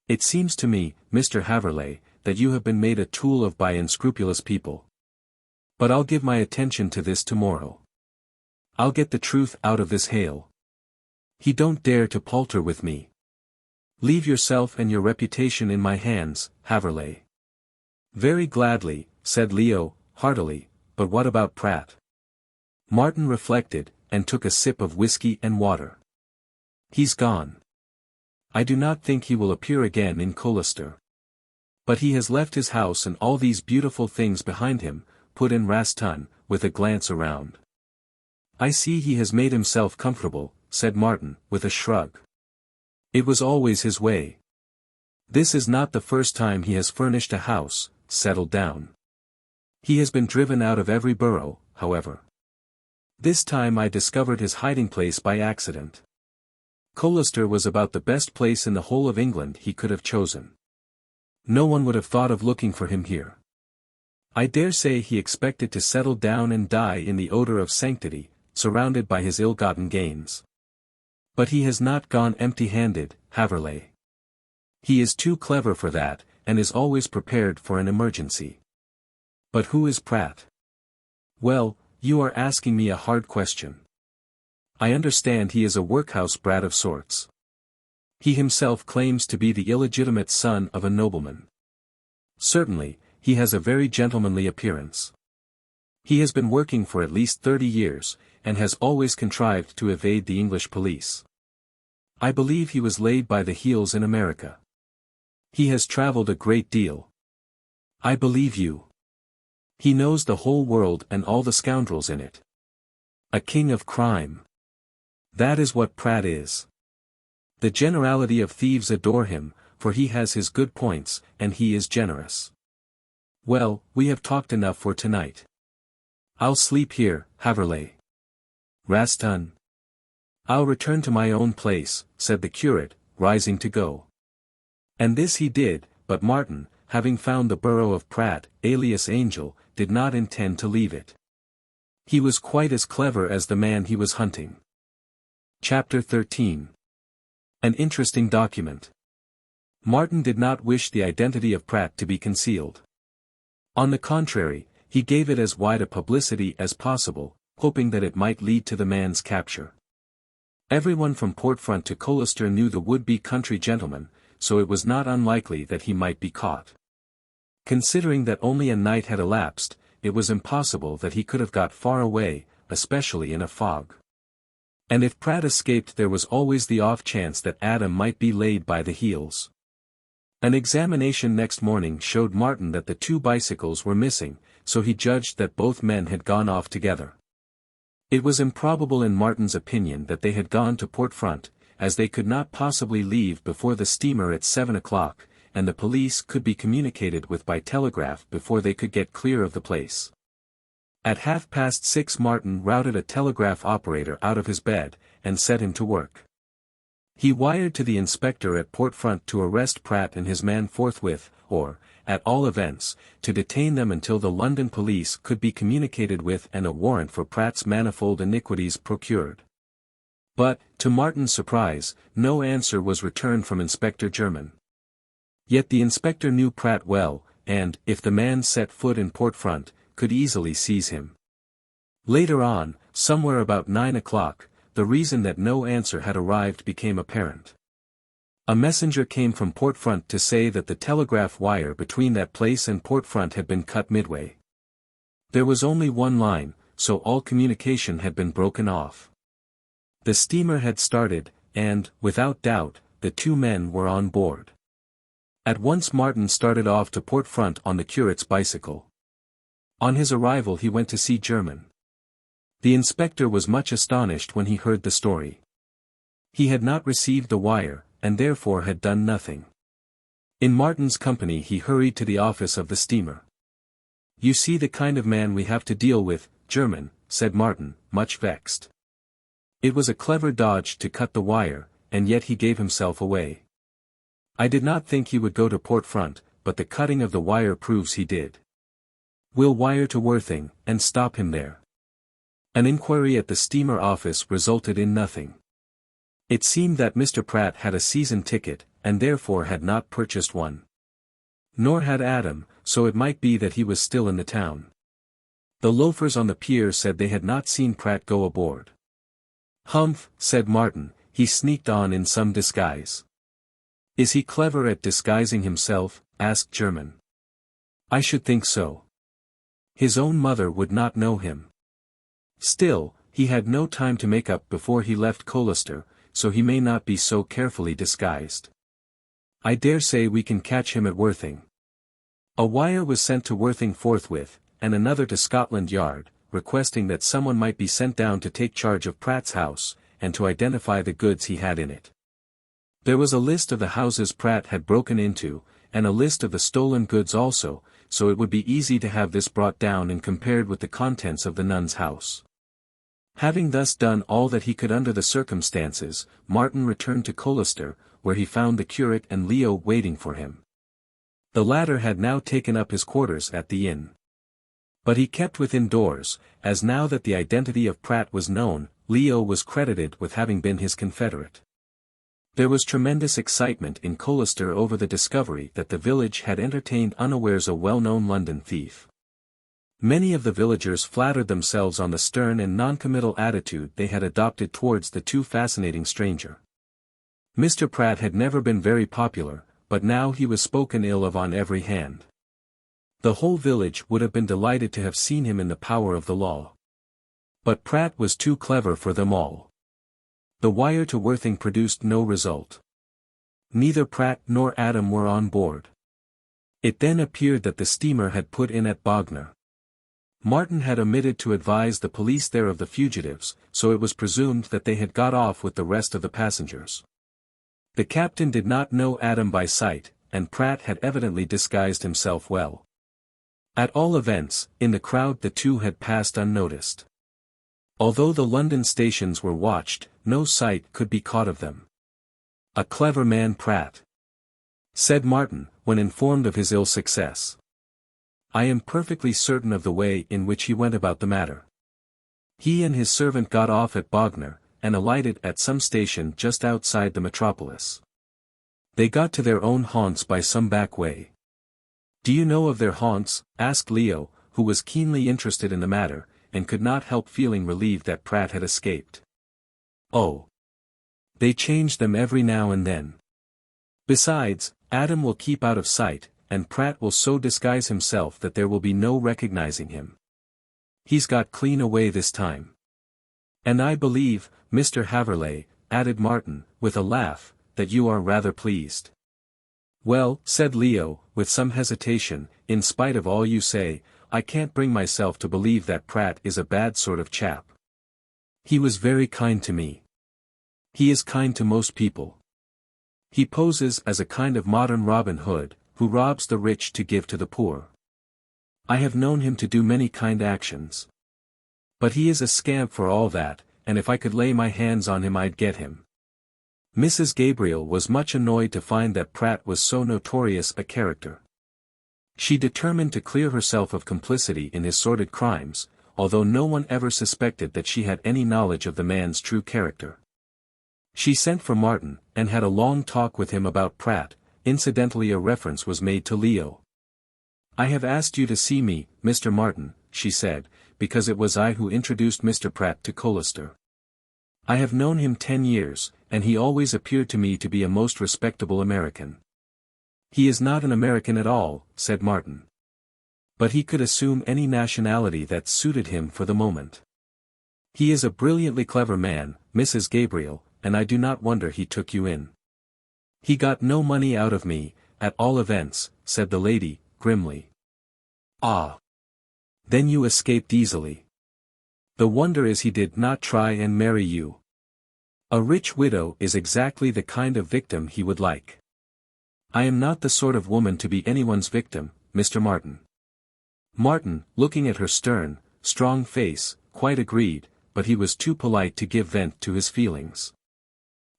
It seems to me, Mr. Haverleigh, that you have been made a tool of by unscrupulous people. But I'll give my attention to this tomorrow. I'll get the truth out of this Hale. He don't dare to palter with me. Leave yourself and your reputation in my hands, Haverleigh. Very gladly, said Leo, heartily, but what about Pratt? Martin reflected, and took a sip of whiskey and water. He's gone. I do not think he will appear again in Colester. But he has left his house and all these beautiful things behind him, put in Raston, with a glance around. I see he has made himself comfortable, said Martin, with a shrug. It was always his way. This is not the first time he has furnished a house, settled down. He has been driven out of every borough, however. This time I discovered his hiding place by accident. Colester was about the best place in the whole of England he could have chosen. No one would have thought of looking for him here. I dare say he expected to settle down and die in the odor of sanctity, surrounded by his ill-gotten gains. But he has not gone empty-handed, Haverleigh. He is too clever for that, and is always prepared for an emergency. But who is Pratt? Well, you are asking me a hard question. I understand he is a workhouse brat of sorts. He himself claims to be the illegitimate son of a nobleman. Certainly, he has a very gentlemanly appearance. He has been working for at least 30 years, and has always contrived to evade the English police. I believe he was laid by the heels in America. He has traveled a great deal. I believe you. He knows the whole world and all the scoundrels in it. A king of crime. That is what Pratt is. The generality of thieves adore him, for he has his good points, and he is generous. Well, we have talked enough for tonight. I'll sleep here, Haverleigh. Raston. I'll return to my own place, said the curate, rising to go. And this he did, but Martin, having found the burrow of Pratt, alias Angel, did not intend to leave it. He was quite as clever as the man he was hunting. Chapter 13. An interesting document. Martin did not wish the identity of Pratt to be concealed. On the contrary, he gave it as wide a publicity as possible, hoping that it might lead to the man's capture. Everyone from Portfront to Colester knew the would-be country gentleman, so it was not unlikely that he might be caught. Considering that only a night had elapsed, it was impossible that he could have got far away, especially in a fog. And if Pratt escaped, there was always the off chance that Adam might be laid by the heels. An examination next morning showed Martin that the 2 bicycles were missing, so he judged that both men had gone off together. It was improbable in Martin's opinion that they had gone to Portfront, as they could not possibly leave before the steamer at 7 o'clock, and the police could be communicated with by telegraph before they could get clear of the place. At 6:30 Martin routed a telegraph operator out of his bed, and set him to work. He wired to the inspector at Port Front to arrest Pratt and his man forthwith, or, at all events, to detain them until the London police could be communicated with and a warrant for Pratt's manifold iniquities procured. But, to Martin's surprise, no answer was returned from Inspector German. Yet the inspector knew Pratt well, and, if the man set foot in Port Front, could easily seize him. Later on, somewhere about 9 o'clock, the reason that no answer had arrived became apparent. A messenger came from Port Front to say that the telegraph wire between that place and Port Front had been cut midway. There was only one line, so all communication had been broken off. The steamer had started, and, without doubt, the two men were on board. At once Martin started off to Port Front on the curate's bicycle. On his arrival he went to see German. The inspector was much astonished when he heard the story. He had not received the wire, and therefore had done nothing. In Martin's company he hurried to the office of the steamer. "You see the kind of man we have to deal with, German," said Martin, much vexed. "It was a clever dodge to cut the wire, and yet he gave himself away. I did not think he would go to Port Front, but the cutting of the wire proves he did. We'll wire to Worthing, and stop him there." An inquiry at the steamer office resulted in nothing. It seemed that Mr. Pratt had a season ticket, and therefore had not purchased one. Nor had Adam, so it might be that he was still in the town. The loafers on the pier said they had not seen Pratt go aboard. "Humph," said Martin, "he sneaked on in some disguise." "Is he clever at disguising himself?" asked German. "I should think so. His own mother would not know him. Still, he had no time to make up before he left Colester, so he may not be so carefully disguised. I dare say we can catch him at Worthing." A wire was sent to Worthing forthwith, and another to Scotland Yard, requesting that someone might be sent down to take charge of Pratt's house, and to identify the goods he had in it. There was a list of the houses Pratt had broken into, and a list of the stolen goods also, so it would be easy to have this brought down and compared with the contents of the nun's house. Having thus done all that he could under the circumstances, Martin returned to Colester, where he found the curate and Leo waiting for him. The latter had now taken up his quarters at the inn. But he kept within doors, as now that the identity of Pratt was known, Leo was credited with having been his confederate. There was tremendous excitement in Colester over the discovery that the village had entertained unawares a well-known London thief. Many of the villagers flattered themselves on the stern and noncommittal attitude they had adopted towards the too fascinating stranger. Mr. Pratt had never been very popular, but now he was spoken ill of on every hand. The whole village would have been delighted to have seen him in the power of the law. But Pratt was too clever for them all. The wire to Worthing produced no result. Neither Pratt nor Adam were on board. It then appeared that the steamer had put in at Bognor. Martin had omitted to advise the police there of the fugitives, so it was presumed that they had got off with the rest of the passengers. The captain did not know Adam by sight, and Pratt had evidently disguised himself well. At all events, in the crowd the two had passed unnoticed. Although the London stations were watched, no sight could be caught of them. "A clever man Pratt," said Martin, when informed of his ill success. "I am perfectly certain of the way in which he went about the matter. He and his servant got off at Bognor, and alighted at some station just outside the metropolis. They got to their own haunts by some back way." "Do you know of their haunts?" asked Leo, who was keenly interested in the matter, and could not help feeling relieved that Pratt had escaped. "Oh. They change them every now and then. Besides, Adam will keep out of sight, and Pratt will so disguise himself that there will be no recognizing him. He's got clean away this time. And I believe, Mr. Haverleigh," added Martin, with a laugh, "that you are rather pleased." "Well," said Leo, with some hesitation, "in spite of all you say, I can't bring myself to believe that Pratt is a bad sort of chap. He was very kind to me. He is kind to most people. He poses as a kind of modern Robin Hood, who robs the rich to give to the poor. I have known him to do many kind actions. But he is a scamp for all that, and if I could lay my hands on him I'd get him. Mrs. Gabriel was much annoyed to find that Pratt was so notorious a character. She determined to clear herself of complicity in his sordid crimes, although no one ever suspected that she had any knowledge of the man's true character. She sent for Martin, and had a long talk with him about Pratt. Incidentally a reference was made to Leo. "I have asked you to see me, Mr. Martin," she said, "because it was I who introduced Mr. Pratt to Colester. I have known him 10 years, and he always appeared to me to be a most respectable American." "He is not an American at all," said Martin. "But he could assume any nationality that suited him for the moment. He is a brilliantly clever man, Mrs. Gabriel, and I do not wonder he took you in." "He got no money out of me, at all events," said the lady, grimly. "Ah! Then you escaped easily. The wonder is he did not try and marry you. A rich widow is exactly the kind of victim he would like." "I am not the sort of woman to be anyone's victim, Mr. Martin." Martin, looking at her stern, strong face, quite agreed, but he was too polite to give vent to his feelings.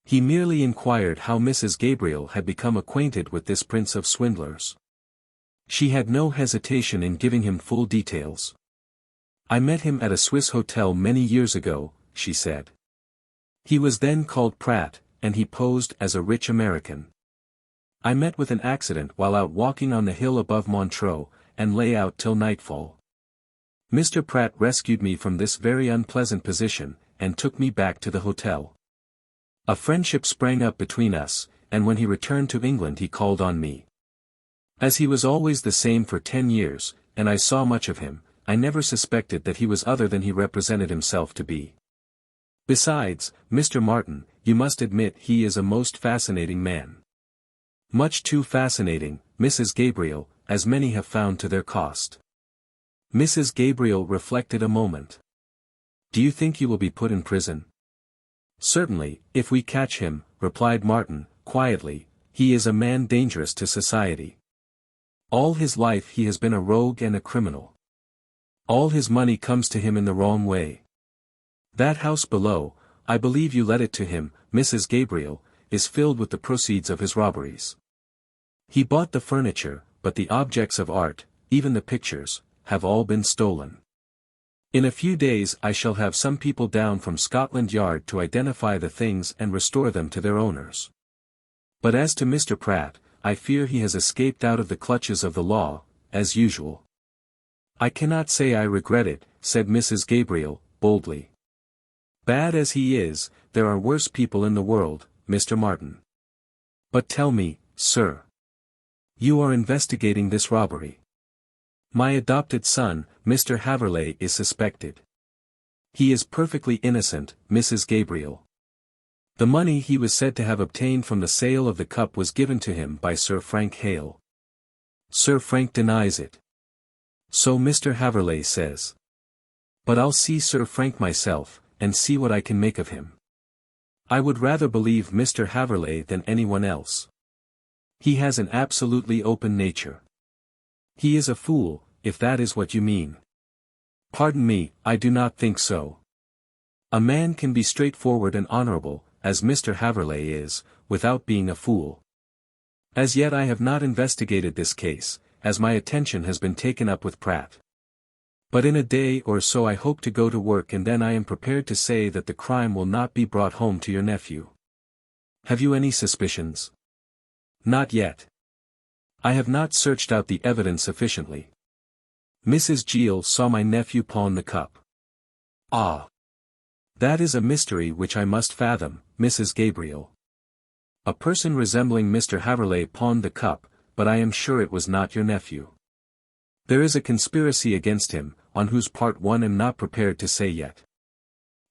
He merely inquired how Mrs. Gabriel had become acquainted with this prince of swindlers. She had no hesitation in giving him full details. "I met him at a Swiss hotel many years ago," she said. "He was then called Pratt, and he posed as a rich American. I met with an accident while out walking on the hill above Montreux, and lay out till nightfall. Mr. Pratt rescued me from this very unpleasant position, and took me back to the hotel. A friendship sprang up between us, and when he returned to England he called on me. As he was always the same for 10 years, and I saw much of him, I never suspected that he was other than he represented himself to be. Besides, Mr. Martin, you must admit he is a most fascinating man. Much too fascinating, Mrs. Gabriel, as many have found to their cost." Mrs. Gabriel reflected a moment. "Do you think you will be put in prison?" "Certainly, if we catch him," replied Martin, quietly. "He is a man dangerous to society. All his life he has been a rogue and a criminal. All his money comes to him in the wrong way. That house below, I believe you let it to him, Mrs. Gabriel, is filled with the proceeds of his robberies. He bought the furniture, but the objects of art, even the pictures, have all been stolen. In a few days I shall have some people down from Scotland Yard to identify the things and restore them to their owners. But as to Mr. Pratt, I fear he has escaped out of the clutches of the law, as usual." "I cannot say I regret it," said Mrs. Gabriel, boldly. "Bad as he is, there are worse people in the world, Mr. Martin. But tell me, sir. You are investigating this robbery. My adopted son, Mr. Haverleigh, is suspected. He is perfectly innocent, Mrs. Gabriel. The money he was said to have obtained from the sale of the cup was given to him by Sir Frank Hale. Sir Frank denies it. So Mr. Haverleigh says. But I'll see Sir Frank myself, and see what I can make of him. I would rather believe Mr. Haverleigh than anyone else. He has an absolutely open nature. He is a fool, if that is what you mean. Pardon me, I do not think so. A man can be straightforward and honorable, as Mr. Haverleigh is, without being a fool. As yet I have not investigated this case, as my attention has been taken up with Pratt. But in a day or so I hope to go to work, and then I am prepared to say that the crime will not be brought home to your nephew. Have you any suspicions? Not yet. I have not searched out the evidence sufficiently. Mrs. Gill saw my nephew pawn the cup. Ah! That is a mystery which I must fathom, Mrs. Gabriel. A person resembling Mr. Haverleigh pawned the cup, but I am sure it was not your nephew. There is a conspiracy against him, on whose part one am not prepared to say yet.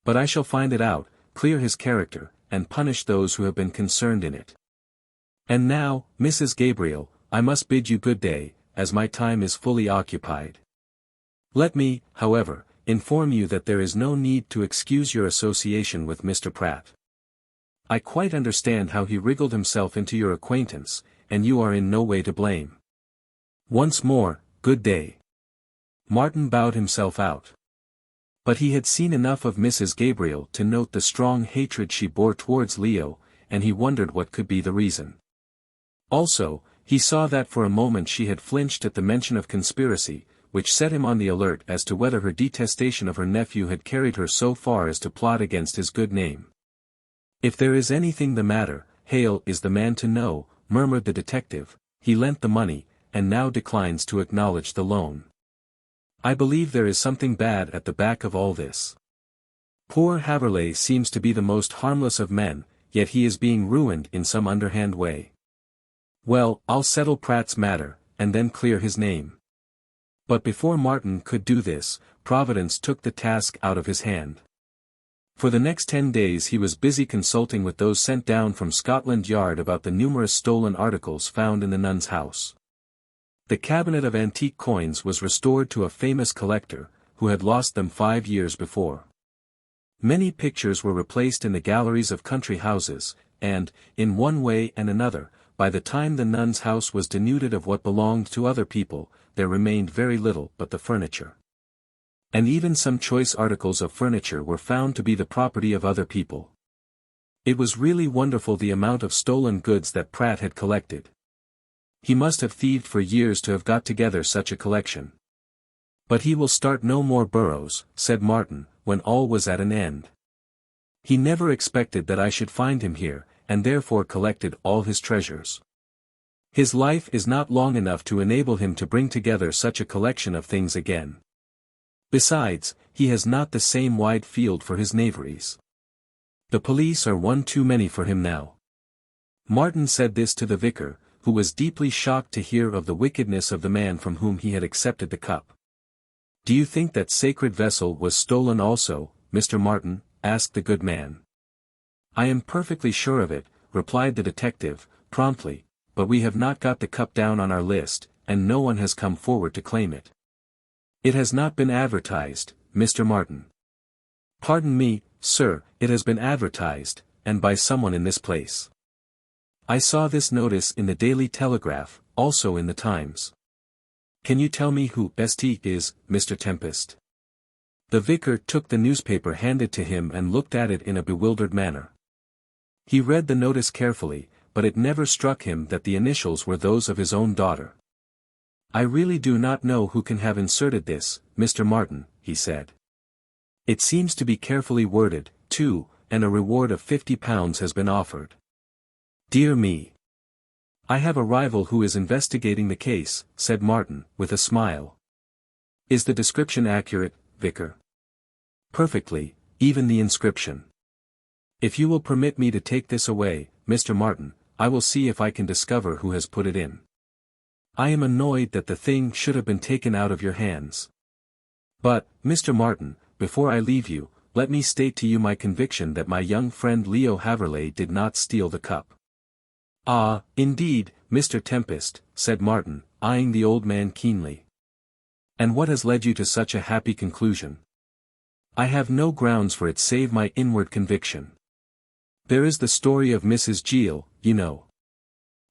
But I shall find it out, clear his character, and punish those who have been concerned in it. And now, Mrs. Gabriel, I must bid you good day, as my time is fully occupied. Let me, however, inform you that there is no need to excuse your association with Mr. Pratt. I quite understand how he wriggled himself into your acquaintance, and you are in no way to blame. Once more, good day. Martin bowed himself out. But he had seen enough of Mrs. Gabriel to note the strong hatred she bore towards Leo, and he wondered what could be the reason. Also, he saw that for a moment she had flinched at the mention of conspiracy, which set him on the alert as to whether her detestation of her nephew had carried her so far as to plot against his good name. "If there is anything the matter, Hale is the man to know," murmured the detective. "He lent the money, and now declines to acknowledge the loan. I believe there is something bad at the back of all this. Poor Haverleigh seems to be the most harmless of men, yet he is being ruined in some underhand way. Well, I'll settle Pratt's matter, and then clear his name." But before Martin could do this, Providence took the task out of his hand. For the next 10 days he was busy consulting with those sent down from Scotland Yard about the numerous stolen articles found in the nun's house. The cabinet of antique coins was restored to a famous collector, who had lost them 5 years before. Many pictures were replaced in the galleries of country houses, and, in one way and another, by the time the nun's house was denuded of what belonged to other people, there remained very little but the furniture. And even some choice articles of furniture were found to be the property of other people. It was really wonderful the amount of stolen goods that Pratt had collected. He must have thieved for years to have got together such a collection. "But he will start no more burrows," said Martin, when all was at an end. "He never expected that I should find him here, and therefore collected all his treasures. His life is not long enough to enable him to bring together such a collection of things again. Besides, he has not the same wide field for his knaveries. The police are one too many for him now." Martin said this to the vicar, who was deeply shocked to hear of the wickedness of the man from whom he had accepted the cup. "Do you think that sacred vessel was stolen also, Mr. Martin?" asked the good man. "I am perfectly sure of it," replied the detective, promptly, "but we have not got the cup down on our list, and no one has come forward to claim it." "It has not been advertised, Mr. Martin." "Pardon me, sir, it has been advertised, and by someone in this place. I saw this notice in the Daily Telegraph, also in the Times. Can you tell me who St. is, Mr. Tempest?" The vicar took the newspaper handed to him and looked at it in a bewildered manner. He read the notice carefully, but it never struck him that the initials were those of his own daughter. "I really do not know who can have inserted this, Mr. Martin," he said. "It seems to be carefully worded, too, and a reward of £50 has been offered. Dear me! I have a rival who is investigating the case," said Martin, with a smile. "Is the description accurate, Vicar?" "Perfectly, even the inscription. If you will permit me to take this away, Mr. Martin, I will see if I can discover who has put it in. I am annoyed that the thing should have been taken out of your hands. But, Mr. Martin, before I leave you, let me state to you my conviction that my young friend Leo Haverleigh did not steal the cup." "Ah, indeed, Mr. Tempest," said Martin, eyeing the old man keenly. "And what has led you to such a happy conclusion?" "I have no grounds for it save my inward conviction. There is the story of Mrs. Gill, you know."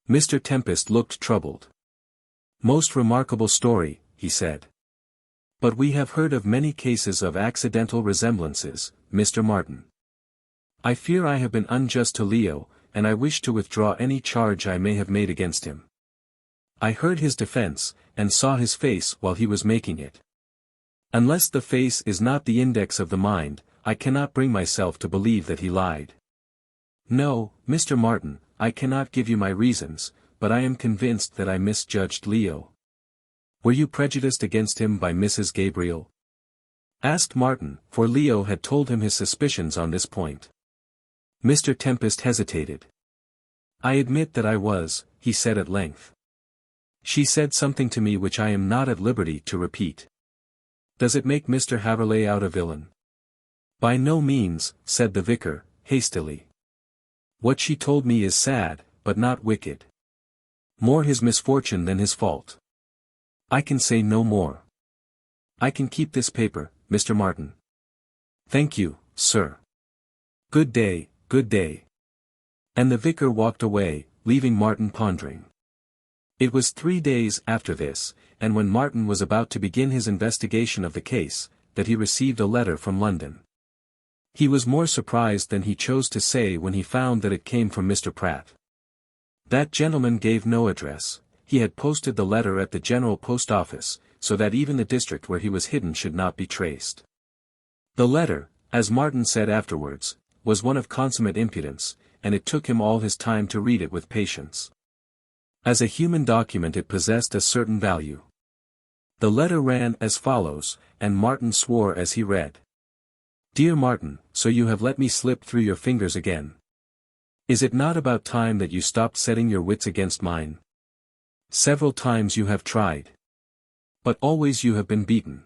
Mr. Tempest looked troubled. "Most remarkable story," he said. "But we have heard of many cases of accidental resemblances, Mr. Martin. I fear I have been unjust to Leo, and I wish to withdraw any charge I may have made against him. I heard his defense, and saw his face while he was making it. Unless the face is not the index of the mind, I cannot bring myself to believe that he lied. No, Mr. Martin, I cannot give you my reasons, but I am convinced that I misjudged Leo." "Were you prejudiced against him by Mrs. Gabriel?" asked Martin, for Leo had told him his suspicions on this point. Mr. Tempest hesitated. "I admit that I was," he said at length. "She said something to me which I am not at liberty to repeat." "Does it make Mr. Haverleigh out a villain?" "By no means," said the vicar, hastily. "What she told me is sad, but not wicked. More his misfortune than his fault. I can say no more. I can keep this paper, Mr. Martin." "Thank you, sir. Good day, good day." And the vicar walked away, leaving Martin pondering. It was 3 days after this, and when Martin was about to begin his investigation of the case, that he received a letter from London. He was more surprised than he chose to say when he found that it came from Mr. Pratt. That gentleman gave no address. He had posted the letter at the General Post Office, so that even the district where he was hidden should not be traced. The letter, as Martin said afterwards, was one of consummate impudence, and it took him all his time to read it with patience. As a human document it possessed a certain value. The letter ran as follows, and Martin swore as he read. Dear Martin, so you have let me slip through your fingers again. Is it not about time that you stopped setting your wits against mine? Several times you have tried. But always you have been beaten.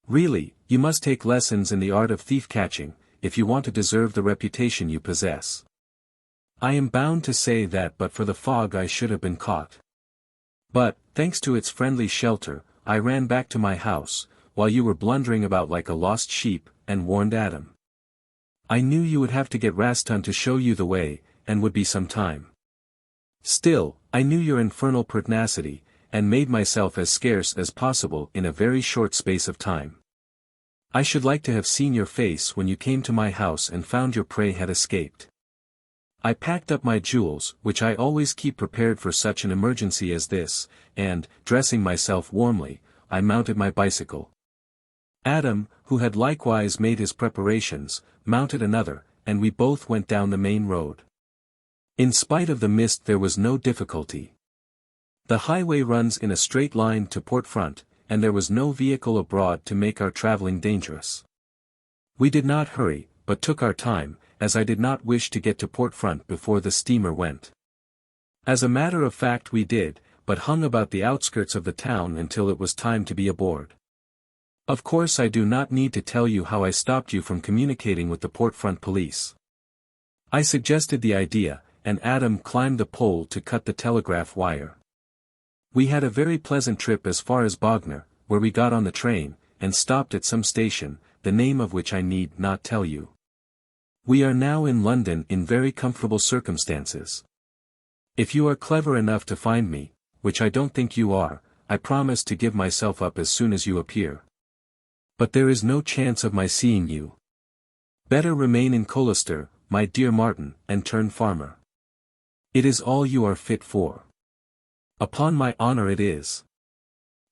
Really, you must take lessons in the art of thief-catching, if you want to deserve the reputation you possess. I am bound to say that but for the fog I should have been caught. But, thanks to its friendly shelter, I ran back to my house, while you were blundering about like a lost sheep, and warned Adam. I knew you would have to get Raston to show you the way, and would be some time. Still, I knew your infernal pertinacity, and made myself as scarce as possible in a very short space of time. I should like to have seen your face when you came to my house and found your prey had escaped. I packed up my jewels, which I always keep prepared for such an emergency as this, and, dressing myself warmly, I mounted my bicycle. Adam, who had likewise made his preparations, mounted another, and we both went down the main road. In spite of the mist there was no difficulty. The highway runs in a straight line to Port Front, and there was no vehicle abroad to make our travelling dangerous. We did not hurry, but took our time, as I did not wish to get to Port Front before the steamer went. As a matter of fact we did, but hung about the outskirts of the town until it was time to be aboard. Of course I do not need to tell you how I stopped you from communicating with the Port Front police. I suggested the idea, and Adam climbed the pole to cut the telegraph wire. We had a very pleasant trip as far as Bognor, where we got on the train, and stopped at some station, the name of which I need not tell you. We are now in London in very comfortable circumstances. If you are clever enough to find me, which I don't think you are, I promise to give myself up as soon as you appear. But there is no chance of my seeing you. Better remain in Colester, my dear Martin, and turn farmer. It is all you are fit for. Upon my honor it is.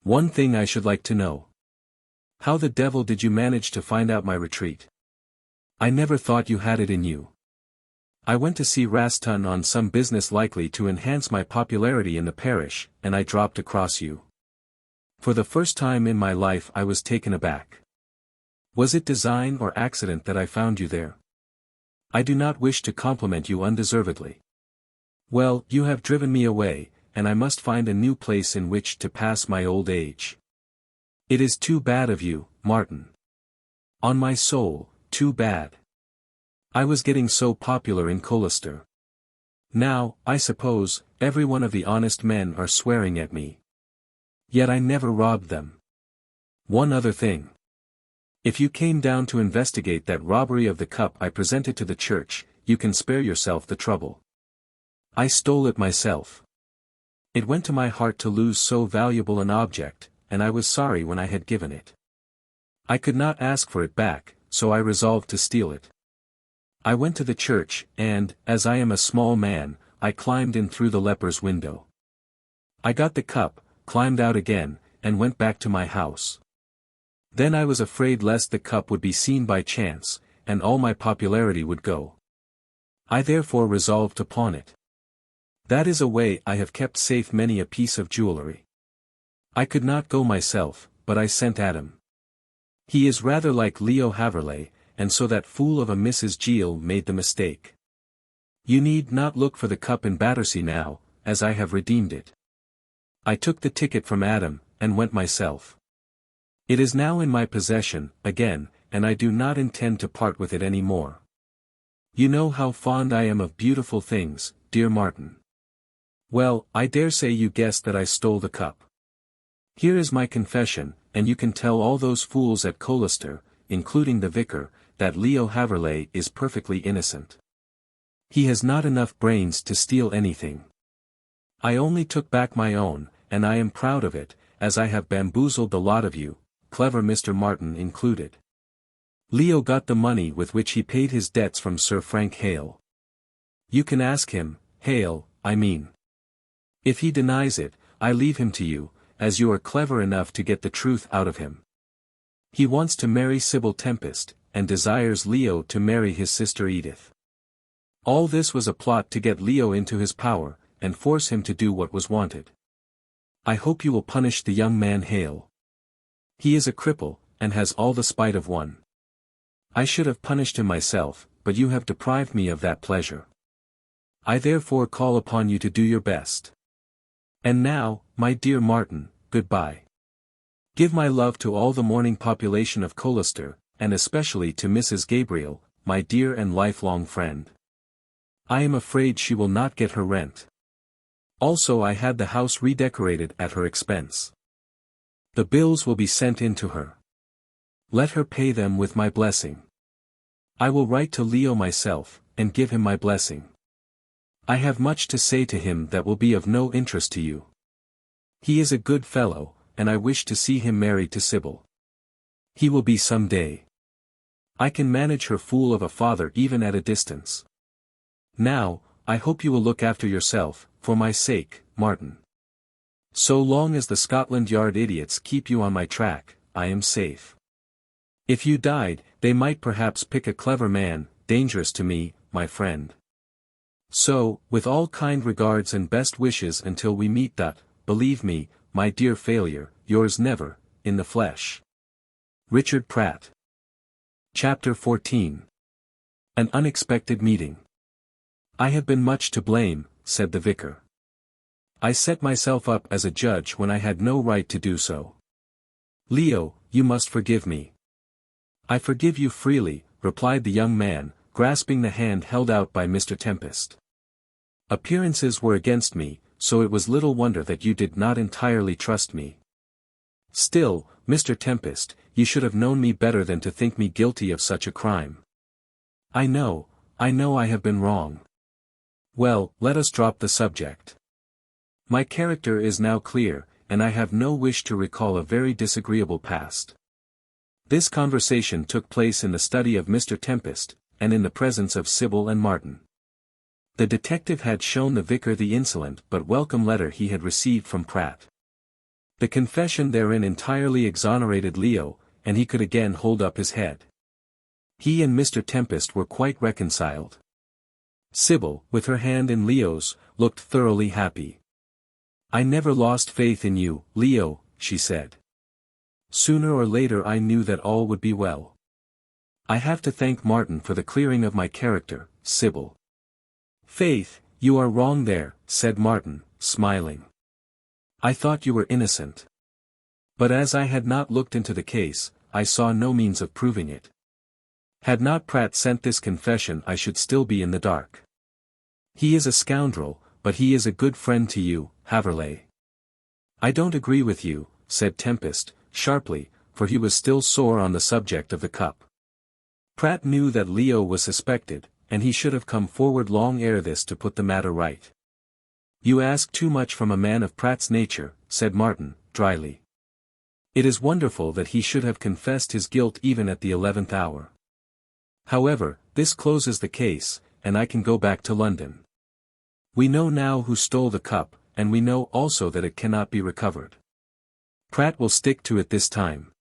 One thing I should like to know. How the devil did you manage to find out my retreat? I never thought you had it in you. I went to see Raston on some business likely to enhance my popularity in the parish, and I dropped across you. For the first time in my life I was taken aback. Was it design or accident that I found you there? I do not wish to compliment you undeservedly. Well, you have driven me away, and I must find a new place in which to pass my old age. It is too bad of you, Martin. On my soul, too bad. I was getting so popular in Colester. Now, I suppose, every one of the honest men are swearing at me. Yet I never robbed them. One other thing. If you came down to investigate that robbery of the cup I presented to the church, you can spare yourself the trouble. I stole it myself. It went to my heart to lose so valuable an object, and I was sorry when I had given it. I could not ask for it back, so I resolved to steal it. I went to the church, and, as I am a small man, I climbed in through the leper's window. I got the cup, climbed out again, and went back to my house. Then I was afraid lest the cup would be seen by chance, and all my popularity would go. I therefore resolved to pawn it. That is a way I have kept safe many a piece of jewellery. I could not go myself, but I sent Adam. He is rather like Leo Haverleigh, and so that fool of a Mrs. Gill made the mistake. You need not look for the cup in Battersea now, as I have redeemed it. I took the ticket from Adam, and went myself. It is now in my possession, again, and I do not intend to part with it any more. You know how fond I am of beautiful things, dear Martin. Well, I dare say you guessed that I stole the cup. Here is my confession, and you can tell all those fools at Colester, including the vicar, that Leo Haverleigh is perfectly innocent. He has not enough brains to steal anything. I only took back my own, and I am proud of it, as I have bamboozled the lot of you, clever Mr. Martin included. Leo got the money with which he paid his debts from Sir Frank Hale. You can ask him, Hale, I mean. If he denies it, I leave him to you, as you are clever enough to get the truth out of him. He wants to marry Sybil Tempest, and desires Leo to marry his sister Edith. All this was a plot to get Leo into his power, and force him to do what was wanted. I hope you will punish the young man Hale. He is a cripple, and has all the spite of one. I should have punished him myself, but you have deprived me of that pleasure. I therefore call upon you to do your best. And now, my dear Martin, goodbye. Give my love to all the mourning population of Colester, and especially to Mrs. Gabriel, my dear and lifelong friend. I am afraid she will not get her rent. Also I had the house redecorated at her expense. The bills will be sent in to her. Let her pay them with my blessing. I will write to Leo myself, and give him my blessing. I have much to say to him that will be of no interest to you. He is a good fellow, and I wish to see him married to Sybil. He will be some day. I can manage her fool of a father even at a distance. Now, I hope you will look after yourself, for my sake, Martin. So long as the Scotland Yard idiots keep you on my track, I am safe. If you died, they might perhaps pick a clever man, dangerous to me, my friend. So, with all kind regards and best wishes until we meet believe me, my dear failure, yours never, in the flesh. Richard Pratt. Chapter 14. An unexpected meeting. I have been much to blame, said the vicar. I set myself up as a judge when I had no right to do so. Leo, you must forgive me. I forgive you freely, replied the young man, grasping the hand held out by Mr. Tempest. Appearances were against me, so it was little wonder that you did not entirely trust me. Still, Mr. Tempest, you should have known me better than to think me guilty of such a crime. I know I have been wrong. Well, let us drop the subject. My character is now clear, and I have no wish to recall a very disagreeable past. This conversation took place in the study of Mr. Tempest, and in the presence of Sybil and Martin. The detective had shown the vicar the insolent but welcome letter he had received from Pratt. The confession therein entirely exonerated Leo, and he could again hold up his head. He and Mr. Tempest were quite reconciled. Sybil, with her hand in Leo's, looked thoroughly happy. I never lost faith in you, Leo, she said. Sooner or later I knew that all would be well. I have to thank Martin for the clearing of my character, Sybil. Faith, you are wrong there, said Martin, smiling. I thought you were innocent. But as I had not looked into the case, I saw no means of proving it. Had not Pratt sent this confession I should still be in the dark. He is a scoundrel, but he is a good friend to you, Haverleigh. I don't agree with you, said Tempest, sharply, for he was still sore on the subject of the cup. Pratt knew that Leo was suspected, and he should have come forward long ere this to put the matter right. You ask too much from a man of Pratt's nature, said Martin, dryly. It is wonderful that he should have confessed his guilt even at the 11th hour. However, this closes the case, and I can go back to London. We know now who stole the cup, and we know also that it cannot be recovered. Pratt will stick to it this time.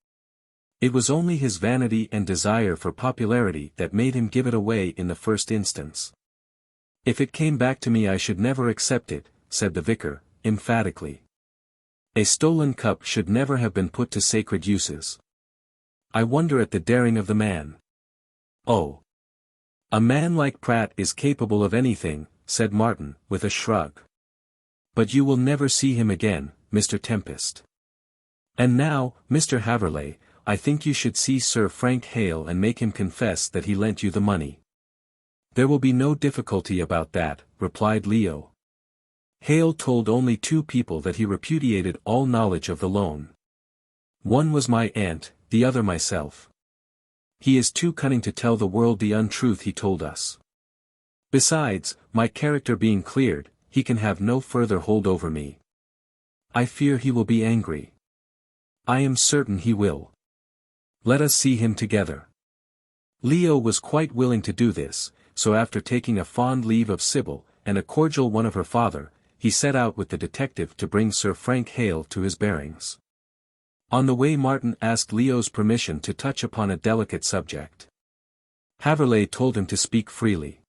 It was only his vanity and desire for popularity that made him give it away in the first instance. If it came back to me I should never accept it, said the vicar, emphatically. A stolen cup should never have been put to sacred uses. I wonder at the daring of the man. Oh! A man like Pratt is capable of anything, said Martin, with a shrug. But you will never see him again, Mr. Tempest. And now, Mr. Haverleigh, I think you should see Sir Frank Hale and make him confess that he lent you the money. There will be no difficulty about that, replied Leo. Hale told only 2 people that he repudiated all knowledge of the loan. One was my aunt, the other myself. He is too cunning to tell the world the untruth he told us. Besides, my character being cleared, he can have no further hold over me. I fear he will be angry. I am certain he will. Let us see him together. Leo was quite willing to do this, so after taking a fond leave of Sybil, and a cordial one of her father, he set out with the detective to bring Sir Frank Hale to his bearings. On the way Martin asked Leo's permission to touch upon a delicate subject. Haverleigh told him to speak freely.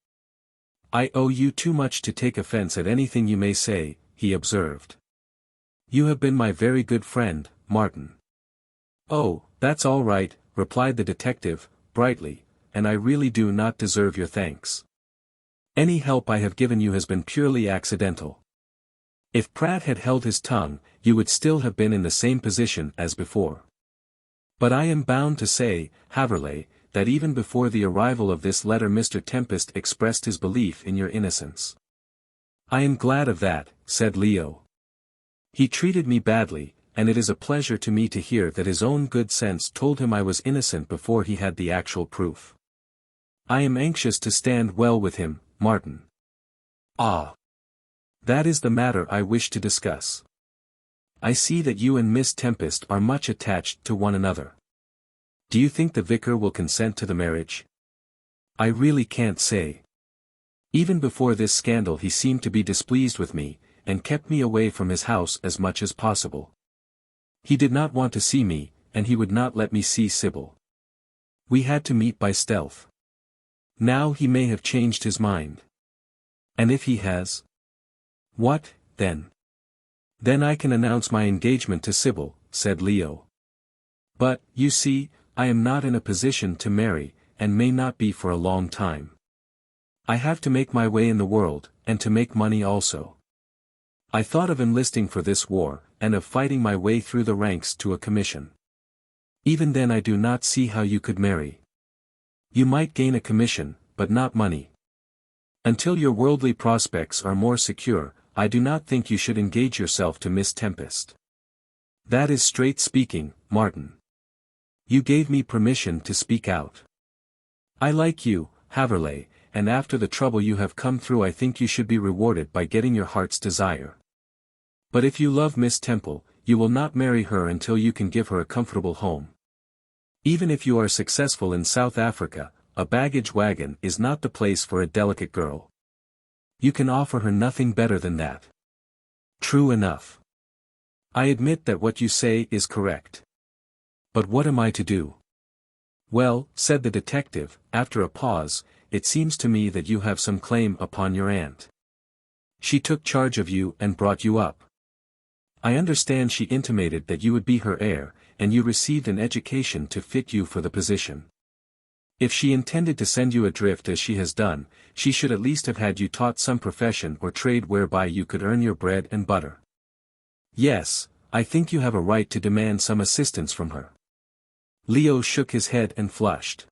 "I owe you too much to take offence at anything you may say," he observed. "You have been my very good friend, Martin." "Oh, that's all right," replied the detective, brightly, "and I really do not deserve your thanks. Any help I have given you has been purely accidental. If Pratt had held his tongue, you would still have been in the same position as before. But I am bound to say, Haverleigh, that even before the arrival of this letter Mr. Tempest expressed his belief in your innocence." "I am glad of that," said Leo. "He treated me badly, and it is a pleasure to me to hear that his own good sense told him I was innocent before he had the actual proof. I am anxious to stand well with him, Martin." "Ah! That is the matter I wish to discuss. I see that you and Miss Tempest are much attached to one another. Do you think the vicar will consent to the marriage?" "I really can't say. Even before this scandal he seemed to be displeased with me, and kept me away from his house as much as possible. He did not want to see me, and he would not let me see Sybil. We had to meet by stealth. Now he may have changed his mind. And if he has? What, then? Then I can announce my engagement to Sybil," said Leo. "But, you see, I am not in a position to marry, and may not be for a long time. I have to make my way in the world, and to make money also. I thought of enlisting for this war, and of fighting my way through the ranks to a commission. Even then I do not see how you could marry. You might gain a commission, but not money. Until your worldly prospects are more secure, I do not think you should engage yourself to Miss Tempest. That is straight speaking, Martin. You gave me permission to speak out. I like you, Haverleigh, and after the trouble you have come through I think you should be rewarded by getting your heart's desire. But if you love Miss Temple, you will not marry her until you can give her a comfortable home. Even if you are successful in South Africa, a baggage wagon is not the place for a delicate girl. You can offer her nothing better than that." "True enough. I admit that what you say is correct. But what am I to do?" "Well," said the detective, after a pause, "it seems to me that you have some claim upon your aunt. She took charge of you and brought you up. I understand she intimated that you would be her heir, and you received an education to fit you for the position. If she intended to send you adrift as she has done, she should at least have had you taught some profession or trade whereby you could earn your bread and butter. Yes, I think you have a right to demand some assistance from her." Leo shook his head and flushed.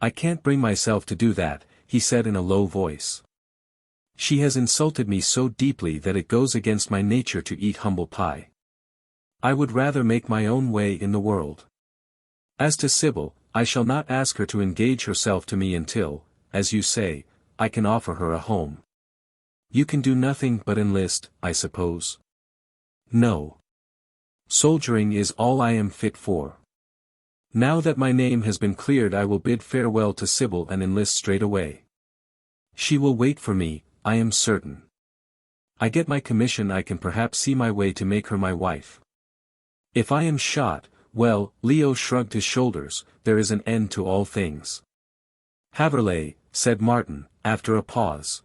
"I can't bring myself to do that," he said in a low voice. "She has insulted me so deeply that it goes against my nature to eat humble pie. I would rather make my own way in the world. As to Sybil, I shall not ask her to engage herself to me until, as you say, I can offer her a home. You can do nothing but enlist, I suppose?" "No. Soldiering is all I am fit for. Now that my name has been cleared I will bid farewell to Sybil and enlist straight away. She will wait for me, I am certain. I get my commission I can perhaps see my way to make her my wife. If I am shot, well," Leo shrugged his shoulders, "there is an end to all things." "Haverleigh," said Martin, after a pause.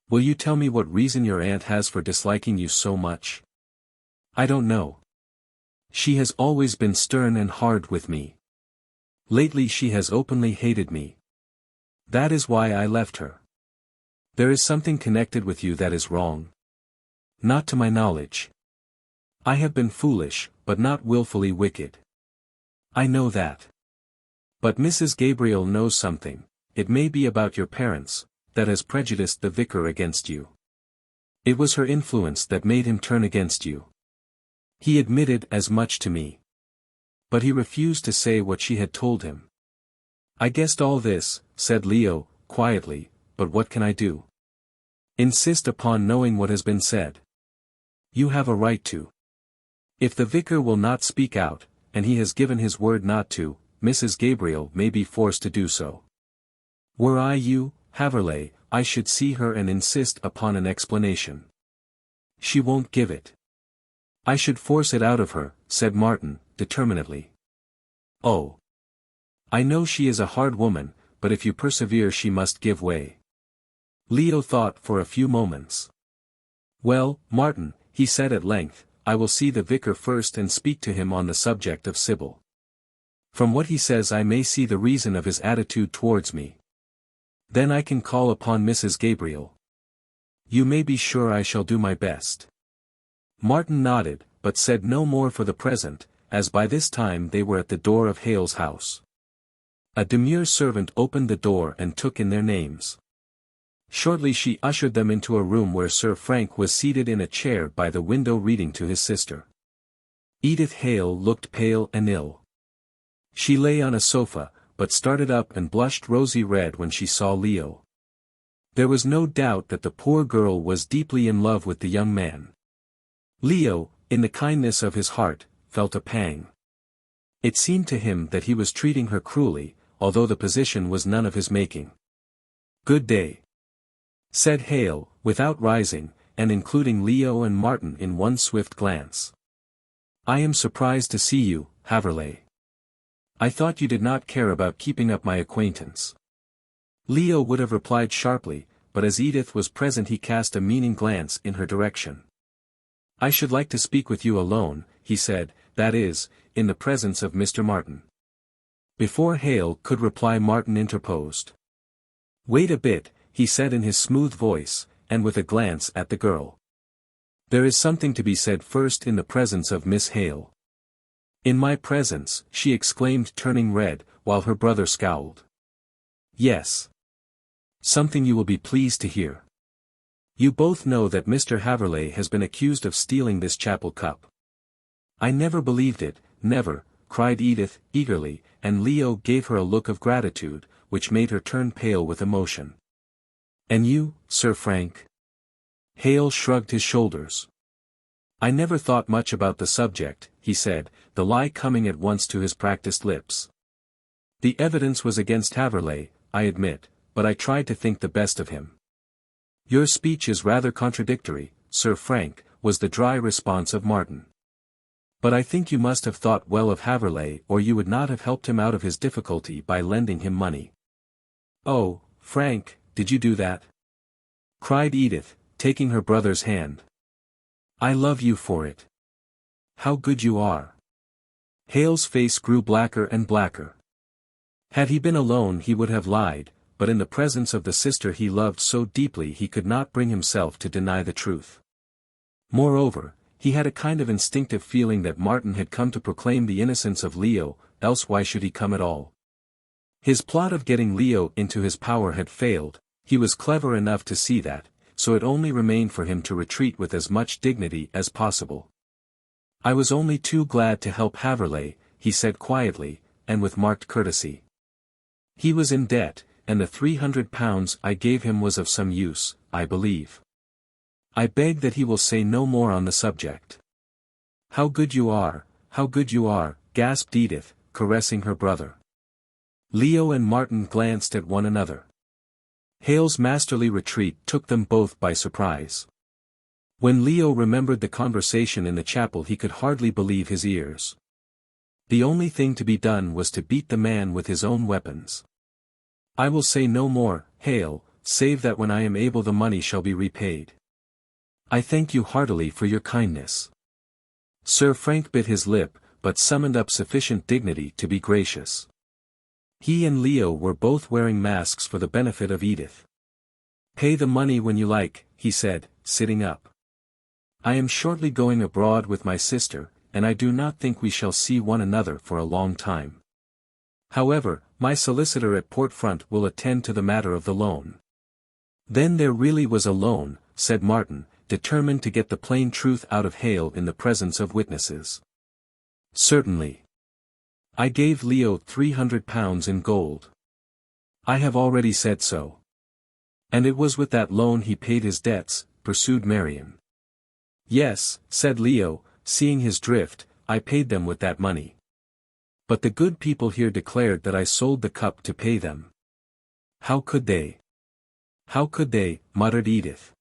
"Will you tell me what reason your aunt has for disliking you so much?" "I don't know. She has always been stern and hard with me. Lately she has openly hated me. That is why I left her. There is something connected with you that is wrong." "Not to my knowledge. I have been foolish, but not willfully wicked. I know that. But Mrs. Gabriel knows something, it may be about your parents, that has prejudiced the vicar against you. It was her influence that made him turn against you. He admitted as much to me. But he refused to say what she had told him." "I guessed all this," said Leo, quietly, "but what can I do?" "Insist upon knowing what has been said. You have a right to. If the vicar will not speak out, and he has given his word not to, Mrs. Gabriel may be forced to do so. Were I you, Haverleigh, I should see her and insist upon an explanation. She won't give it. I should force it out of her, said Martin, determinedly. Oh. I know she is a hard woman, but if you persevere she must give way. Leo thought for a few moments. Well, Martin, he said at length, I will see the vicar first and speak to him on the subject of Sybil. From what he says I may see the reason of his attitude towards me. Then I can call upon Mrs. Gabriel. You may be sure I shall do my best. Martin nodded, but said no more for the present, as by this time they were at the door of Hale's house. A demure servant opened the door and took in their names. Shortly she ushered them into a room where Sir Frank was seated in a chair by the window reading to his sister. Edith Hale looked pale and ill. She lay on a sofa, but started up and blushed rosy red when she saw Leo. There was no doubt that the poor girl was deeply in love with the young man. Leo, in the kindness of his heart, felt a pang. It seemed to him that he was treating her cruelly, although the position was none of his making. Good day, said Hale, without rising, and including Leo and Martin in one swift glance. I am surprised to see you, Haverleigh. I thought you did not care about keeping up my acquaintance. Leo would have replied sharply, but as Edith was present he cast a meaning glance in her direction. I should like to speak with you alone, he said, that is, in the presence of Mr. Martin. Before Hale could reply Martin interposed. Wait a bit, he said in his smooth voice, and with a glance at the girl. There is something to be said first in the presence of Miss Hale. In my presence, she exclaimed turning red, while her brother scowled. Yes. Something you will be pleased to hear. You both know that Mr. Haverleigh has been accused of stealing this chapel cup. I never believed it, never, cried Edith, eagerly, and Leo gave her a look of gratitude, which made her turn pale with emotion. And you, Sir Frank? Hale shrugged his shoulders. I never thought much about the subject, he said, the lie coming at once to his practiced lips. The evidence was against Haverleigh, I admit, but I tried to think the best of him. Your speech is rather contradictory, Sir Frank, was the dry response of Martin. But I think you must have thought well of Haverleigh or you would not have helped him out of his difficulty by lending him money. Oh, Frank, did you do that? Cried Edith, taking her brother's hand. I love you for it. How good you are. Hale's face grew blacker and blacker. Had he been alone he would have lied, but in the presence of the sister he loved so deeply he could not bring himself to deny the truth. Moreover, he had a kind of instinctive feeling that Martin had come to proclaim the innocence of Leo, else why should he come at all? His plot of getting Leo into his power had failed, he was clever enough to see that, so it only remained for him to retreat with as much dignity as possible. I was only too glad to help Haverleigh, he said quietly, and with marked courtesy. He was in debt, and the £300 I gave him was of some use, I believe. I beg that he will say no more on the subject. How good you are, gasped Edith, caressing her brother. Leo and Martin glanced at one another. Hale's masterly retreat took them both by surprise. When Leo remembered the conversation in the chapel he could hardly believe his ears. The only thing to be done was to beat the man with his own weapons. I will say no more, Hale, save that when I am able the money shall be repaid. I thank you heartily for your kindness. Sir Frank bit his lip, but summoned up sufficient dignity to be gracious. He and Leo were both wearing masks for the benefit of Edith. Pay the money when you like, he said, sitting up. I am shortly going abroad with my sister, and I do not think we shall see one another for a long time. However, my solicitor at Port Front will attend to the matter of the loan. Then there really was a loan, said Martin, determined to get the plain truth out of Hale in the presence of witnesses. Certainly. I gave Leo £300 in gold. I have already said so. And it was with that loan he paid his debts, pursued Marion. Yes, said Leo, seeing his drift, I paid them with that money. But the good people here declared that I sold the cup to pay them. How could they? How could they, muttered Edith.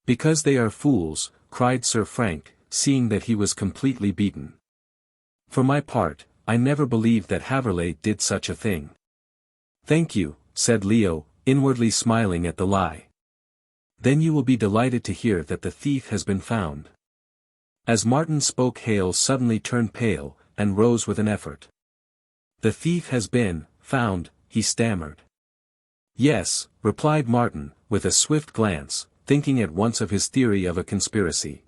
Because they are fools, cried Sir Frank, seeing that he was completely beaten. For my part, I never believed that Haverleigh did such a thing. Thank you, said Leo, inwardly smiling at the lie. Then you will be delighted to hear that the thief has been found. As Martin spoke, Hale suddenly turned pale, and rose with an effort. The thief has been found, he stammered. Yes, replied Martin, with a swift glance, thinking at once of his theory of a conspiracy.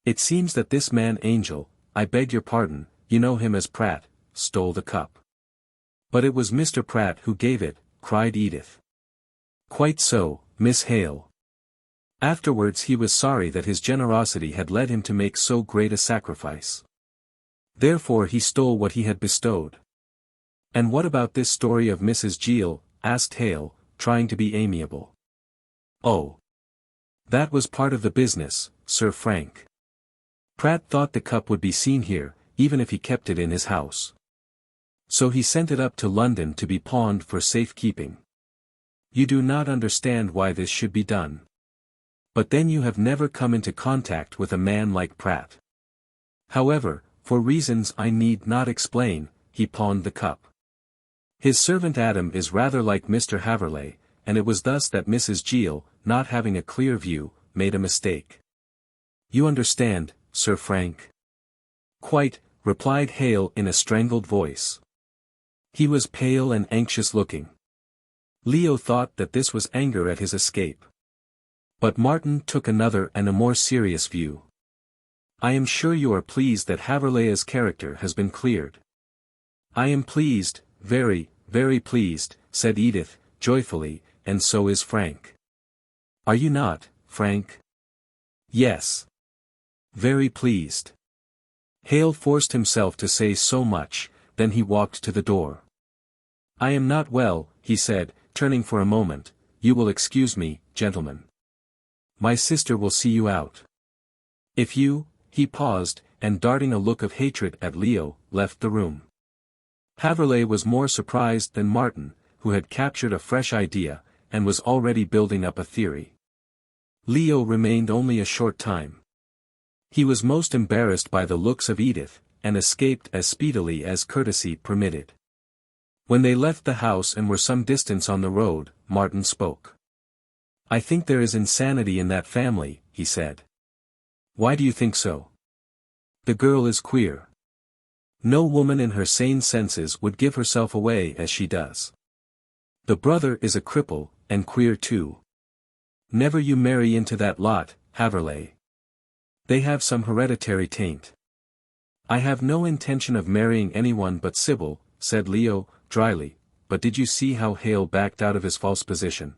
It seems that this man Angel, I beg your pardon, you know him as Pratt, stole the cup. But it was Mr. Pratt who gave it, cried Edith. Quite so, Miss Hale. Afterwards he was sorry that his generosity had led him to make so great a sacrifice. Therefore he stole what he had bestowed. And what about this story of Mrs. Gill? Asked Hale, trying to be amiable. Oh. That was part of the business, Sir Frank. Pratt thought the cup would be seen here, even if he kept it in his house. So he sent it up to London to be pawned for safekeeping. You do not understand why this should be done. But then you have never come into contact with a man like Pratt. However, for reasons I need not explain, he pawned the cup. His servant Adam is rather like Mr. Haverleigh, and it was thus that Mrs. Gill, not having a clear view, made a mistake. You understand, Sir Frank? Quite, replied Hale in a strangled voice. He was pale and anxious-looking. Leo thought that this was anger at his escape. But Martin took another and a more serious view. I am sure you are pleased that Haverleigh's character has been cleared. I am pleased, very, very pleased, said Edith, joyfully, and so is Frank. Are you not, Frank? Yes. Very pleased. Hale forced himself to say so much, then he walked to the door. I am not well, he said, turning for a moment. You will excuse me, gentlemen. My sister will see you out. If you, he paused, and darting a look of hatred at Leo, left the room. Haverleigh was more surprised than Martin, who had captured a fresh idea, and was already building up a theory. Leo remained only a short time. He was most embarrassed by the looks of Edith, and escaped as speedily as courtesy permitted. When they left the house and were some distance on the road, Martin spoke. I think there is insanity in that family, he said. Why do you think so? The girl is queer. No woman in her sane senses would give herself away as she does. The brother is a cripple, and queer too. Never you marry into that lot, Haverleigh. They have some hereditary taint. I have no intention of marrying anyone but Sybil, said Leo, dryly, but did you see how Hale backed out of his false position?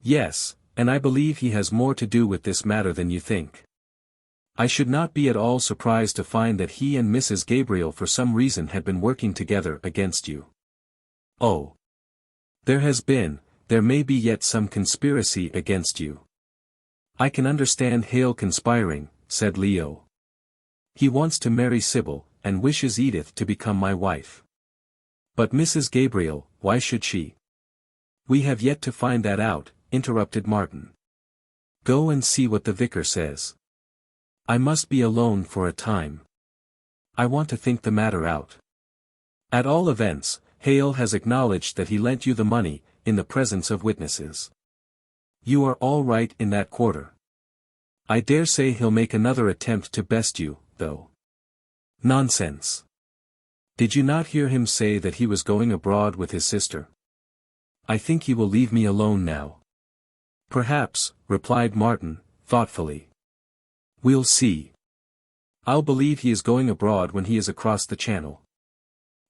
Yes, and I believe he has more to do with this matter than you think. I should not be at all surprised to find that he and Mrs. Gabriel for some reason had been working together against you. Oh. There may be yet some conspiracy against you. I can understand Hale conspiring, said Leo. He wants to marry Sybil, and wishes Edith to become my wife. But Mrs. Gabriel, why should she? We have yet to find that out, interrupted Martin. Go and see what the vicar says. I must be alone for a time. I want to think the matter out. At all events, Hale has acknowledged that he lent you the money, in the presence of witnesses. You are all right in that quarter. I dare say he'll make another attempt to best you, though. Nonsense. Did you not hear him say that he was going abroad with his sister? I think he will leave me alone now. Perhaps, replied Martin, thoughtfully. We'll see. I'll believe he is going abroad when he is across the channel.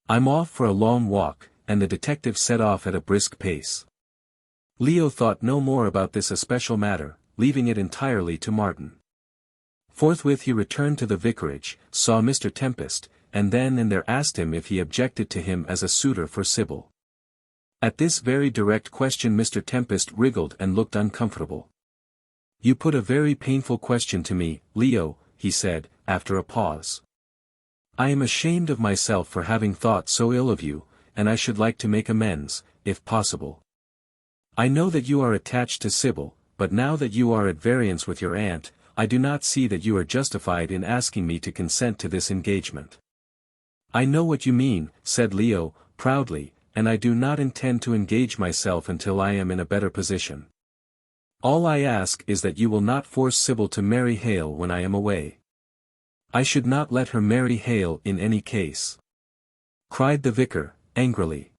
I'm off for a long walk, and the detective set off at a brisk pace. Leo thought no more about this especial matter, leaving it entirely to Martin. Forthwith he returned to the vicarage, saw Mr. Tempest, and then and there asked him if he objected to him as a suitor for Sybil. At this very direct question Mr. Tempest wriggled and looked uncomfortable. You put a very painful question to me, Leo, he said, after a pause. I am ashamed of myself for having thought so ill of you, and I should like to make amends, if possible. I know that you are attached to Sybil, but now that you are at variance with your aunt, I do not see that you are justified in asking me to consent to this engagement. I know what you mean, said Leo, proudly, and I do not intend to engage myself until I am in a better position. All I ask is that you will not force Sybil to marry Hale when I am away. I should not let her marry Hale in any case, cried the vicar, angrily.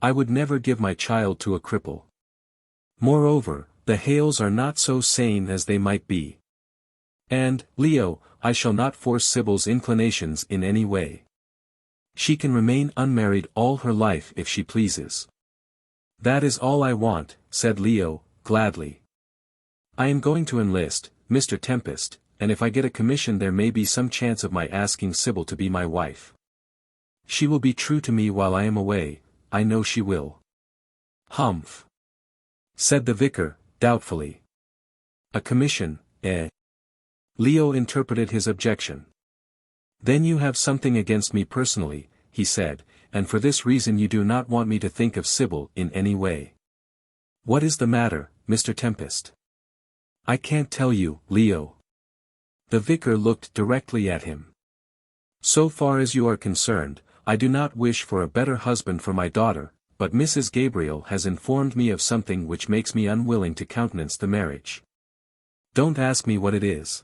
I would never give my child to a cripple. Moreover, the Hales are not so sane as they might be. And, Leo, I shall not force Sybil's inclinations in any way. She can remain unmarried all her life if she pleases. That is all I want, said Leo, gladly. I am going to enlist, Mr. Tempest, and if I get a commission there may be some chance of my asking Sybil to be my wife. She will be true to me while I am away, I know she will. Humph, said the vicar, doubtfully. A commission, eh? Leo interpreted his objection. Then you have something against me personally, he said, and for this reason you do not want me to think of Sybil in any way. What is the matter, Mr. Tempest? I can't tell you, Leo. The vicar looked directly at him. So far as you are concerned, I do not wish for a better husband for my daughter, but Mrs. Gabriel has informed me of something which makes me unwilling to countenance the marriage. Don't ask me what it is.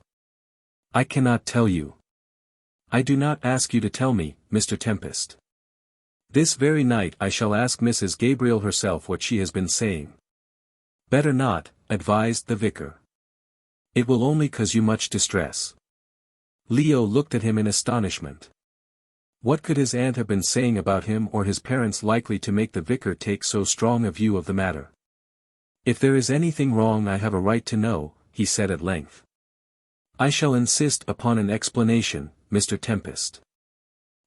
I cannot tell you. I do not ask you to tell me, Mr. Tempest. This very night I shall ask Mrs. Gabriel herself what she has been saying. Better not, advised the vicar. It will only cause you much distress. Leo looked at him in astonishment. What could his aunt have been saying about him or his parents likely to make the vicar take so strong a view of the matter? If there is anything wrong I have a right to know, he said at length. I shall insist upon an explanation, Mr. Tempest.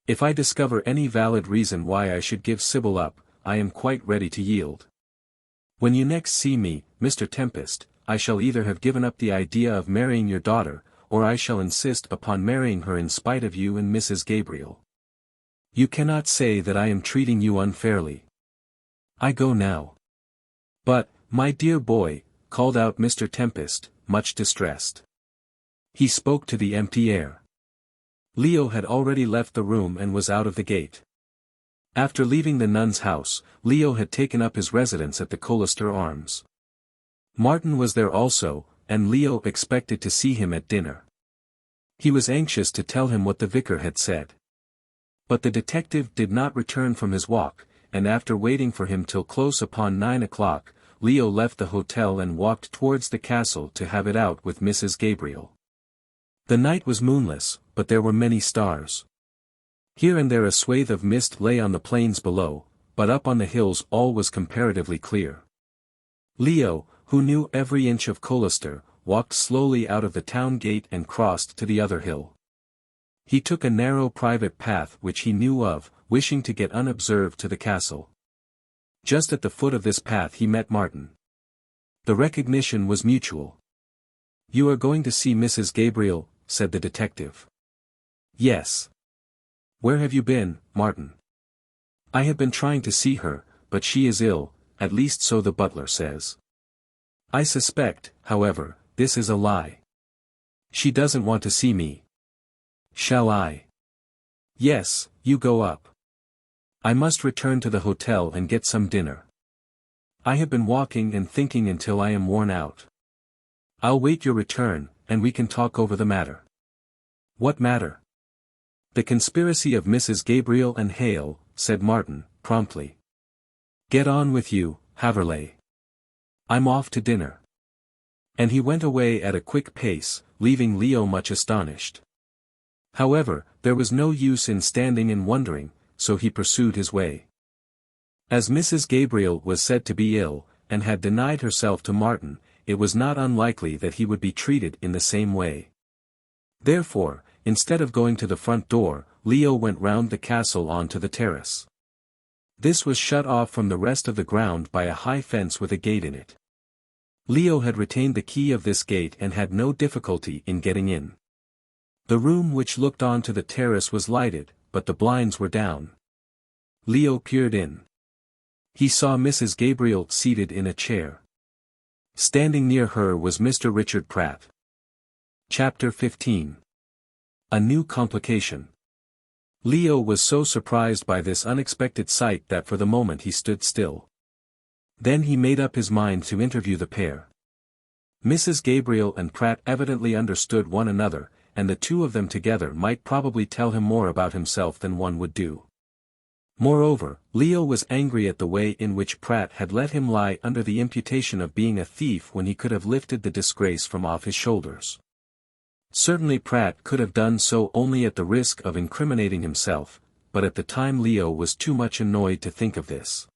If I discover any valid reason why I should give Sybil up, I am quite ready to yield. When you next see me, Mr. Tempest, I shall either have given up the idea of marrying your daughter, or I shall insist upon marrying her in spite of you and Mrs. Gabriel. You cannot say that I am treating you unfairly. I go now. But, my dear boy, called out Mr. Tempest, much distressed. He spoke to the empty air. Leo had already left the room and was out of the gate. After leaving the nun's house, Leo had taken up his residence at the Colester Arms. Martin was there also, and Leo expected to see him at dinner. He was anxious to tell him what the vicar had said. But the detective did not return from his walk, and after waiting for him till close upon 9 o'clock, Leo left the hotel and walked towards the castle to have it out with Mrs. Gabriel. The night was moonless, but there were many stars. Here and there a swathe of mist lay on the plains below, but up on the hills all was comparatively clear. Leo, who knew every inch of Colester, walked slowly out of the town gate and crossed to the other hill. He took a narrow private path which he knew of, wishing to get unobserved to the castle. Just at the foot of this path he met Martin. The recognition was mutual. You are going to see Mrs. Gabriel, said the detective. Yes. Where have you been, Martin? I have been trying to see her, but she is ill, at least so the butler says. I suspect, however, this is a lie. She doesn't want to see me. Shall I? Yes, you go up. I must return to the hotel and get some dinner. I have been walking and thinking until I am worn out. I'll wait your return, and we can talk over the matter. What matter? The conspiracy of Mrs. Gabriel and Hale, said Martin, promptly. Get on with you, Haverleigh. I'm off to dinner. And he went away at a quick pace, leaving Leo much astonished. However, there was no use in standing and wondering, so he pursued his way. As Mrs. Gabriel was said to be ill, and had denied herself to Martin, it was not unlikely that he would be treated in the same way. Therefore, instead of going to the front door, Leo went round the castle on to the terrace. This was shut off from the rest of the ground by a high fence with a gate in it. Leo had retained the key of this gate and had no difficulty in getting in. The room which looked on to the terrace was lighted, but the blinds were down. Leo peered in. He saw Mrs. Gabriel seated in a chair. Standing near her was Mr. Richard Pratt. Chapter 15. A New Complication. Leo was so surprised by this unexpected sight that for the moment he stood still. Then he made up his mind to interview the pair. Mrs. Gabriel and Pratt evidently understood one another, and the two of them together might probably tell him more about himself than one would do. Moreover, Leo was angry at the way in which Pratt had let him lie under the imputation of being a thief when he could have lifted the disgrace from off his shoulders. Certainly Pratt could have done so only at the risk of incriminating himself, but at the time Leo was too much annoyed to think of this.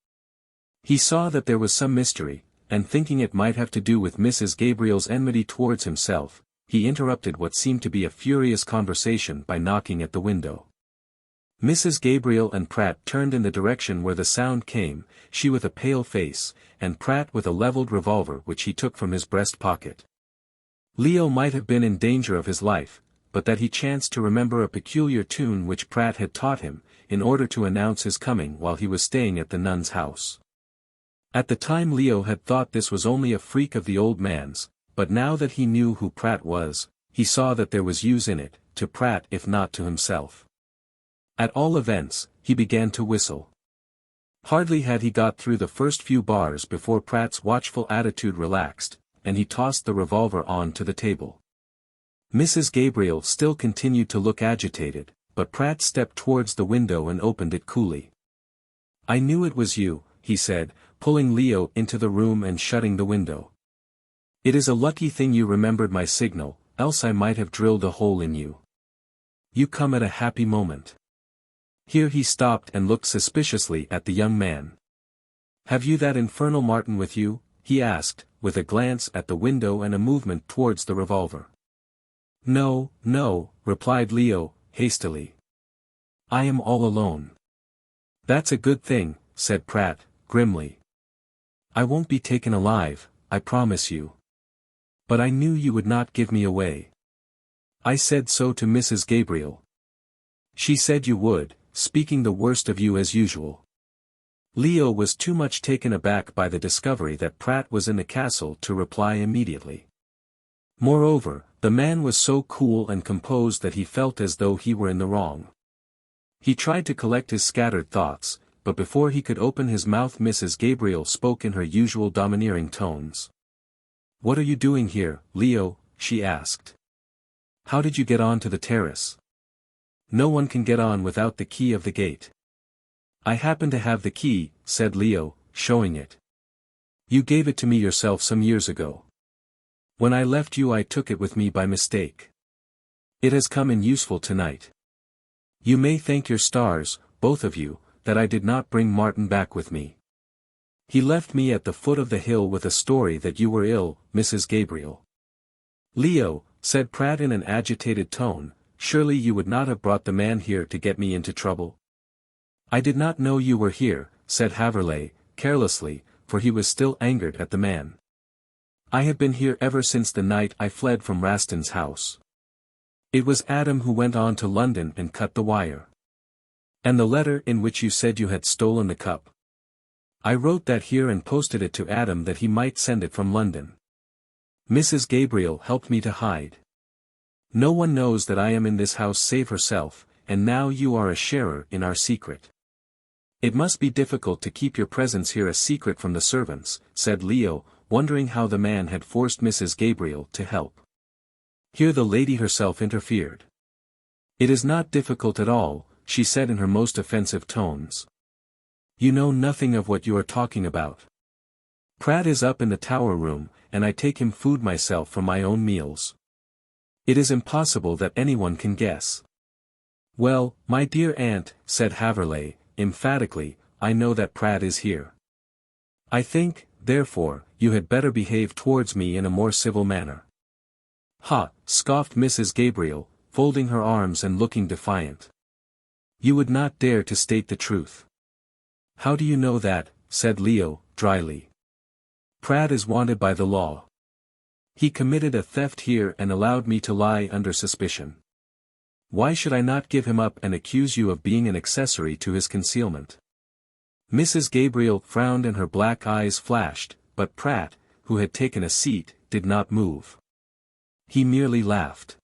He saw that there was some mystery, and thinking it might have to do with Mrs. Gabriel's enmity towards himself, he interrupted what seemed to be a furious conversation by knocking at the window. Mrs. Gabriel and Pratt turned in the direction where the sound came, she with a pale face, and Pratt with a levelled revolver which he took from his breast pocket. Leo might have been in danger of his life, but that he chanced to remember a peculiar tune which Pratt had taught him, in order to announce his coming while he was staying at the nun's house. At the time Leo had thought this was only a freak of the old man's, but now that he knew who Pratt was, he saw that there was use in it, to Pratt if not to himself. At all events, he began to whistle. Hardly had he got through the first few bars before Pratt's watchful attitude relaxed, and he tossed the revolver on to the table. Mrs. Gabriel still continued to look agitated, but Pratt stepped towards the window and opened it coolly. "I knew it was you," he said, pulling Leo into the room and shutting the window. "It is a lucky thing you remembered my signal, else I might have drilled a hole in you. You come at a happy moment." Here he stopped and looked suspiciously at the young man. "Have you that infernal Martin with you?" he asked, with a glance at the window and a movement towards the revolver. "No, no," replied Leo, hastily. "I am all alone." "That's a good thing," said Pratt, grimly. "I won't be taken alive, I promise you. But I knew you would not give me away. I said so to Mrs. Gabriel. She said you would, speaking the worst of you as usual." Leo was too much taken aback by the discovery that Pratt was in the castle to reply immediately. Moreover, the man was so cool and composed that he felt as though he were in the wrong. He tried to collect his scattered thoughts, but before he could open his mouth Mrs. Gabriel spoke in her usual domineering tones. "What are you doing here, Leo?" she asked. "How did you get on to the terrace?" "No one can get on without the key of the gate." "I happen to have the key," said Leo, showing it. "You gave it to me yourself some years ago. When I left you I took it with me by mistake. It has come in useful tonight. You may thank your stars, both of you, that I did not bring Martin back with me. He left me at the foot of the hill with a story that you were ill, Mrs. Gabriel." "Leo," said Pratt in an agitated tone, "surely you would not have brought the man here to get me into trouble?" "I did not know you were here," said Haverleigh, carelessly, for he was still angered at the man. "I have been here ever since the night I fled from Raston's house. It was Adam who went on to London and cut the wire." "And the letter in which you said you had stolen the cup?" "I wrote that here and posted it to Adam that he might send it from London. Mrs. Gabriel helped me to hide. No one knows that I am in this house save herself, and now you are a sharer in our secret." "It must be difficult to keep your presence here a secret from the servants," said Leo, wondering how the man had forced Mrs. Gabriel to help. Here the lady herself interfered. "It is not difficult at all," she said in her most offensive tones. "You know nothing of what you are talking about. Pratt is up in the tower room, and I take him food myself from my own meals. It is impossible that anyone can guess." "Well, my dear aunt," said Haverleigh, emphatically, "I know that Pratt is here. I think, therefore, you had better behave towards me in a more civil manner." "Ha!" scoffed Mrs. Gabriel, folding her arms and looking defiant. "You would not dare to state the truth." "How do you know that?" said Leo, dryly. "Pratt is wanted by the law. He committed a theft here and allowed me to lie under suspicion. Why should I not give him up and accuse you of being an accessory to his concealment? Mrs. Gabriel frowned and her black eyes flashed, but Pratt, who had taken a seat, did not move. He merely laughed.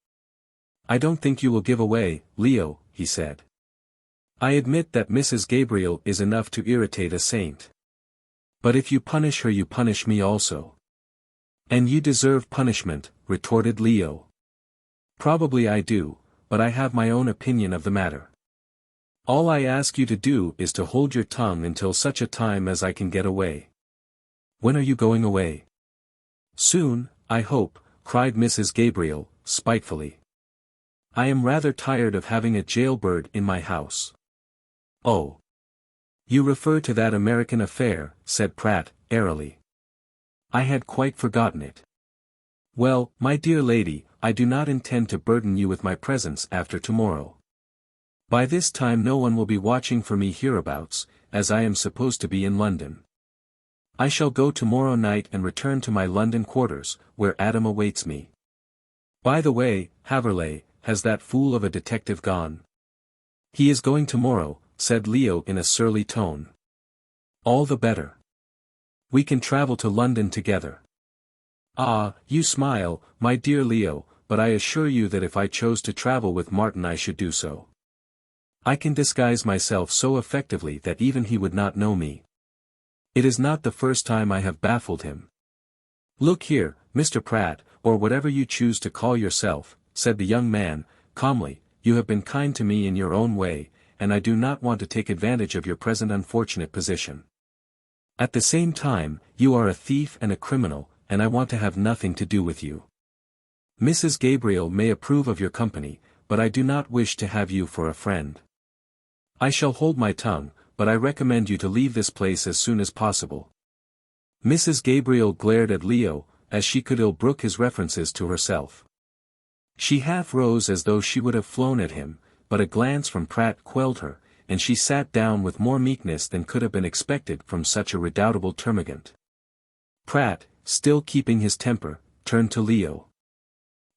I don't think you will give away, Leo, he said. I admit that Mrs. Gabriel is enough to irritate a saint. But if you punish her you punish me also. And you deserve punishment, retorted Leo. Probably I do, but I have my own opinion of the matter. All I ask you to do is to hold your tongue until such a time as I can get away. When are you going away? Soon, I hope, cried Mrs. Gabriel, spitefully. I am rather tired of having a jailbird in my house. Oh. You refer to that American affair, said Pratt, airily. I had quite forgotten it. Well, my dear lady, I do not intend to burden you with my presence after tomorrow. By this time no one will be watching for me hereabouts, as I am supposed to be in London. I shall go tomorrow night and return to my London quarters, where Adam awaits me. By the way, Haverleigh, has that fool of a detective gone? He is going tomorrow, said Leo in a surly tone. All the better. We can travel to London together. Ah, you smile, my dear Leo, but I assure you that if I chose to travel with Martin I should do so. I can disguise myself so effectively that even he would not know me. It is not the first time I have baffled him. Look here, Mr. Pratt, or whatever you choose to call yourself, said the young man, calmly, you have been kind to me in your own way, and I do not want to take advantage of your present unfortunate position. At the same time, you are a thief and a criminal, and I want to have nothing to do with you. Mrs. Gabriel may approve of your company, but I do not wish to have you for a friend. I shall hold my tongue, but I recommend you to leave this place as soon as possible. Mrs. Gabriel glared at Leo, as she could ill brook his references to herself. She half rose as though she would have flown at him, but a glance from Pratt quelled her, and she sat down with more meekness than could have been expected from such a redoubtable termagant. Pratt, still keeping his temper, turned to Leo.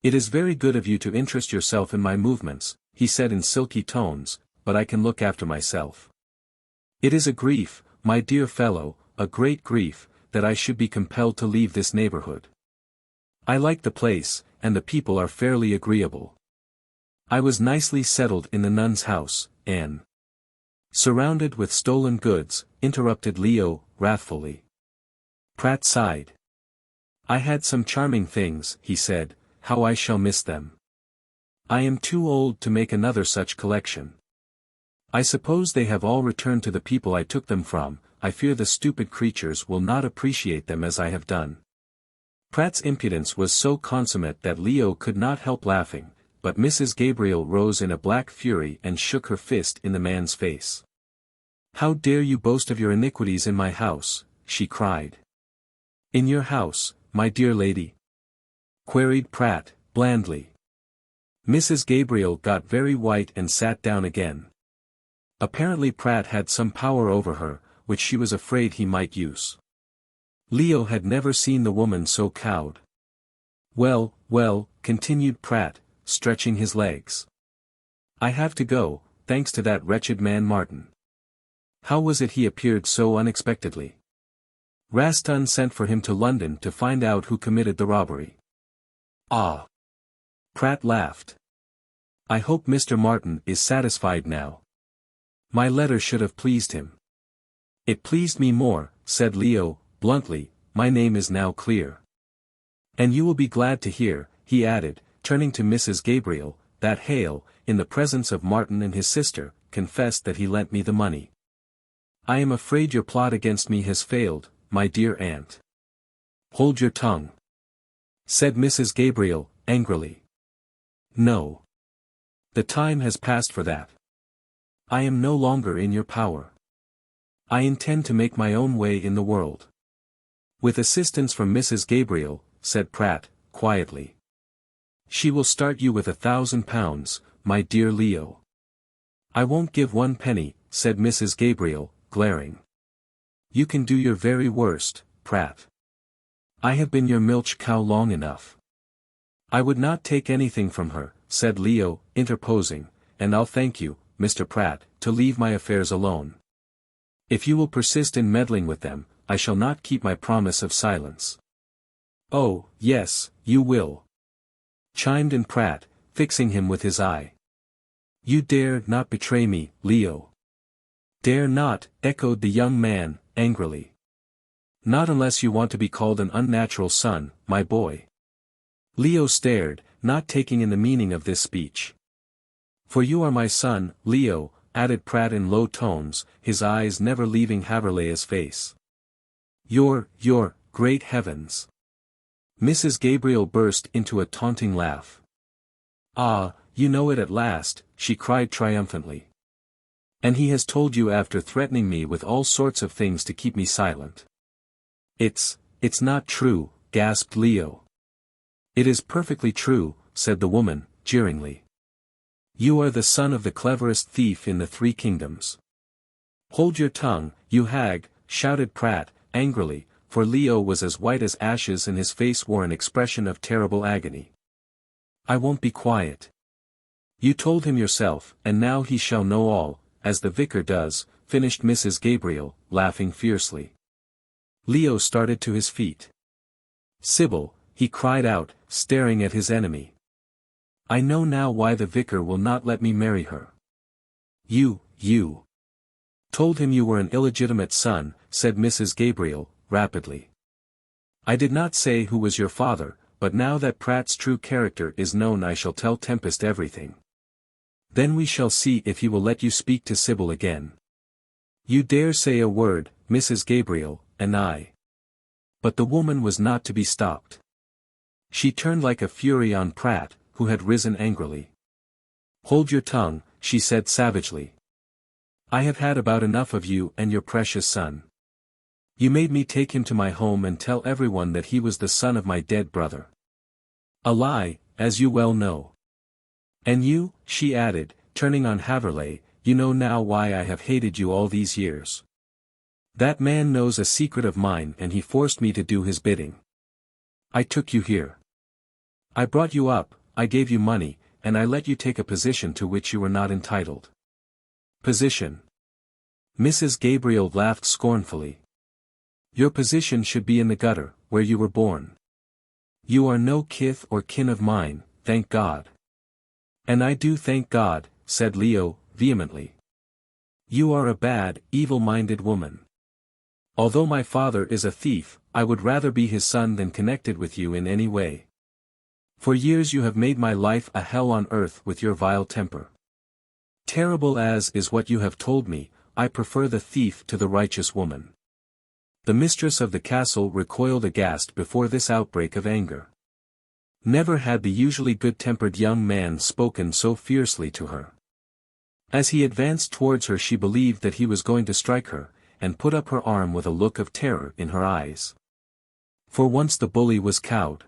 It is very good of you to interest yourself in my movements, he said in silky tones, but I can look after myself. It is a grief, my dear fellow, a great grief, that I should be compelled to leave this neighborhood. I like the place, and the people are fairly agreeable. I was nicely settled in the nun's house, and surrounded with stolen goods, interrupted Leo, wrathfully. Pratt sighed. I had some charming things, he said, how I shall miss them. I am too old to make another such collection. I suppose they have all returned to the people I took them from. I fear the stupid creatures will not appreciate them as I have done. Pratt's impudence was so consummate that Leo could not help laughing, but Mrs. Gabriel rose in a black fury and shook her fist in the man's face. How dare you boast of your iniquities in my house, she cried. In your house, my dear lady? Queried Pratt, blandly. Mrs. Gabriel got very white and sat down again. Apparently Pratt had some power over her, which she was afraid he might use. Leo had never seen the woman so cowed. Well, well, continued Pratt, stretching his legs. I have to go, thanks to that wretched man Martin. How was it he appeared so unexpectedly? Raston sent for him to London to find out who committed the robbery. Ah! Pratt laughed. I hope Mr. Martin is satisfied now. My letter should have pleased him. It pleased me more, said Leo, bluntly, my name is now clear. And you will be glad to hear, he added, turning to Mrs. Gabriel, that Hale, in the presence of Martin and his sister, confessed that he lent me the money. I am afraid your plot against me has failed, my dear aunt. Hold your tongue, said Mrs. Gabriel, angrily. No. The time has passed for that. I am no longer in your power. I intend to make my own way in the world. With assistance from Mrs. Gabriel, said Pratt, quietly. She will start you with £1,000, my dear Leo. I won't give 1 penny, said Mrs. Gabriel, glaring. You can do your very worst, Pratt. I have been your milch cow long enough. I would not take anything from her, said Leo, interposing, and I'll thank you, Mr. Pratt, to leave my affairs alone. If you will persist in meddling with them, I shall not keep my promise of silence. Oh, yes, you will, chimed in Pratt, fixing him with his eye. You dare not betray me, Leo. Dare not, echoed the young man, angrily. Not unless you want to be called an unnatural son, my boy. Leo stared, not taking in the meaning of this speech. For you are my son, Leo, added Pratt in low tones, his eyes never leaving Haverleigh's face. Your, great heavens. Mrs. Gabriel burst into a taunting laugh. Ah, you know it at last, she cried triumphantly. And he has told you after threatening me with all sorts of things to keep me silent. It's not true, gasped Leo. It is perfectly true, said the woman, jeeringly. You are the son of the cleverest thief in the 3 kingdoms. Hold your tongue, you hag, shouted Pratt, angrily, for Leo was as white as ashes and his face wore an expression of terrible agony. I won't be quiet. You told him yourself, and now he shall know all, as the vicar does, finished Mrs. Gabriel, laughing fiercely. Leo started to his feet. Sybil, he cried out, staring at his enemy. I know now why the vicar will not let me marry her. You told him you were an illegitimate son, said Mrs. Gabriel, rapidly. I did not say who was your father, but now that Pratt's true character is known I shall tell Tempest everything. Then we shall see if he will let you speak to Sybil again. You dare say a word, Mrs. Gabriel, and I. But the woman was not to be stopped. She turned like a fury on Pratt, who had risen angrily. Hold your tongue, she said savagely. I have had about enough of you and your precious son. You made me take him to my home and tell everyone that he was the son of my dead brother. A lie, as you well know. And you, she added, turning on Haverleigh, you know now why I have hated you all these years. That man knows a secret of mine and he forced me to do his bidding. I took you here. I brought you up, I gave you money, and I let you take a position to which you were not entitled. Position. Mrs. Gabriel laughed scornfully. Your position should be in the gutter, where you were born. You are no kith or kin of mine, thank God. And I do thank God, said Leo, vehemently. You are a bad, evil-minded woman. Although my father is a thief, I would rather be his son than connected with you in any way. For years you have made my life a hell on earth with your vile temper. Terrible as is what you have told me, I prefer the thief to the righteous woman. The mistress of the castle recoiled aghast before this outbreak of anger. Never had the usually good-tempered young man spoken so fiercely to her. As he advanced towards her she believed that he was going to strike her, and put up her arm with a look of terror in her eyes. For once the bully was cowed.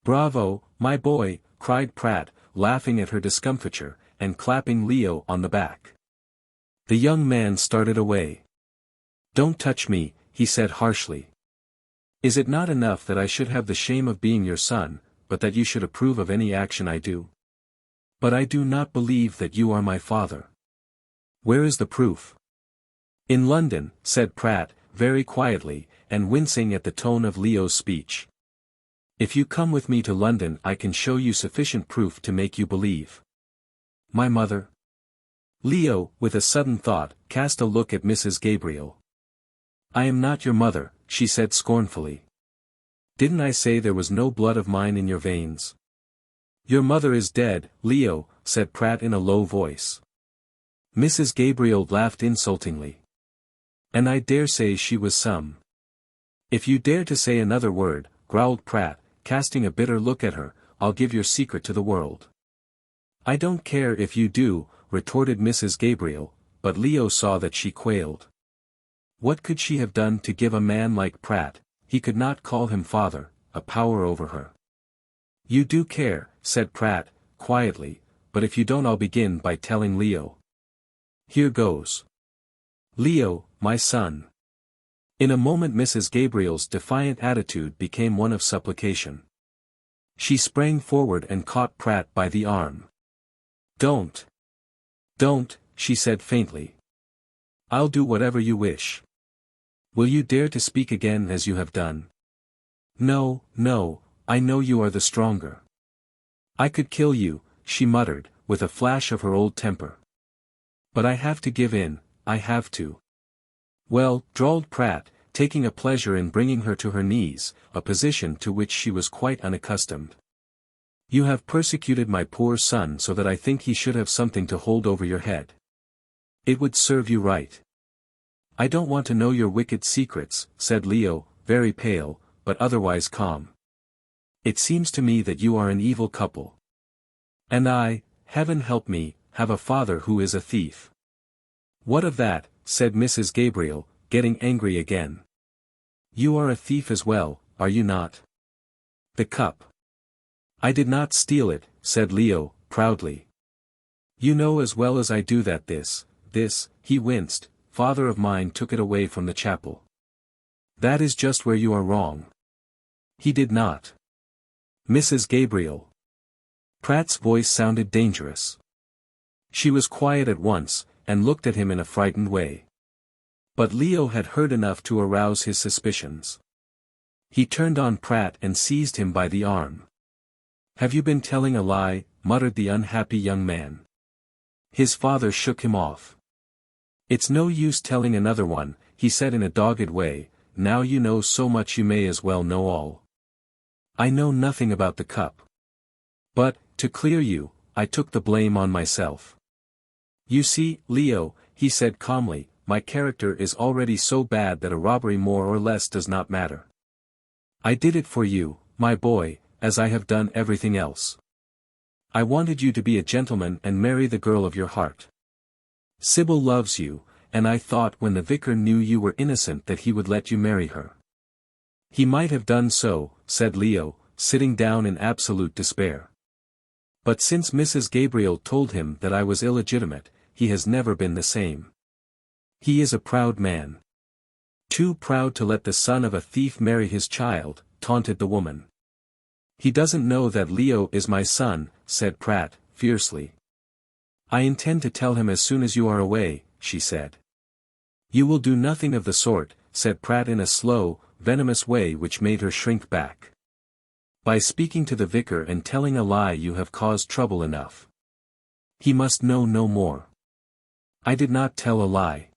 Bravo, my boy, cried Pratt, laughing at her discomfiture, and clapping Leo on the back. The young man started away. Don't touch me, he said harshly. Is it not enough that I should have the shame of being your son, but that you should approve of any action I do? But I do not believe that you are my father. Where is the proof? In London, said Pratt, very quietly, and wincing at the tone of Leo's speech. If you come with me to London I can show you sufficient proof to make you believe. My mother? Leo, with a sudden thought, cast a look at Mrs. Gabriel. I am not your mother, she said scornfully. Didn't I say there was no blood of mine in your veins? Your mother is dead, Leo, said Pratt in a low voice. Mrs. Gabriel laughed insultingly. And I dare say she was some. If you dare to say another word, growled Pratt, casting a bitter look at her, I'll give your secret to the world. I don't care if you do, retorted Mrs. Gabriel, but Leo saw that she quailed. What could she have done to give a man like Pratt, he could not call him father, a power over her? You do care, said Pratt, quietly, but if you don't I'll begin by telling Leo. Here goes. Leo, my son. In a moment Mrs. Gabriel's defiant attitude became one of supplication. She sprang forward and caught Pratt by the arm. Don't. Don't, she said faintly. I'll do whatever you wish. Will you dare to speak again as you have done? No, no, I know you are the stronger. I could kill you, she muttered, with a flash of her old temper. But I have to give in, I have to. Well, drawled Pratt, taking a pleasure in bringing her to her knees, a position to which she was quite unaccustomed. You have persecuted my poor son so that I think he should have something to hold over your head. It would serve you right. I don't want to know your wicked secrets, said Leo, very pale, but otherwise calm. It seems to me that you are an evil couple. And I, heaven help me, have a father who is a thief. What of that, said Mrs. Gabriel, getting angry again. You are a thief as well, are you not? The cup. I did not steal it, said Leo, proudly. You know as well as I do that this, he winced, father of mine took it away from the chapel. That is just where you are wrong. He did not. Mrs. Gabriel. Pratt's voice sounded dangerous. She was quiet at once, and looked at him in a frightened way. But Leo had heard enough to arouse his suspicions. He turned on Pratt and seized him by the arm. Have you been telling a lie? Muttered the unhappy young man. His father shook him off. It's no use telling another one, he said in a dogged way, now you know so much you may as well know all. I know nothing about the cup. But, to clear you, I took the blame on myself. You see, Leo, he said calmly, my character is already so bad that a robbery more or less does not matter. I did it for you, my boy, as I have done everything else. I wanted you to be a gentleman and marry the girl of your heart. Sybil loves you, and I thought when the vicar knew you were innocent that he would let you marry her. He might have done so, said Leo, sitting down in absolute despair. But since Mrs. Gabriel told him that I was illegitimate, he has never been the same. He is a proud man. Too proud to let the son of a thief marry his child, taunted the woman. He doesn't know that Leo is my son, said Pratt, fiercely. I intend to tell him as soon as you are away, she said. You will do nothing of the sort, said Pratt in a slow, venomous way which made her shrink back. By speaking to the vicar and telling a lie you have caused trouble enough. He must know no more. I did not tell a lie.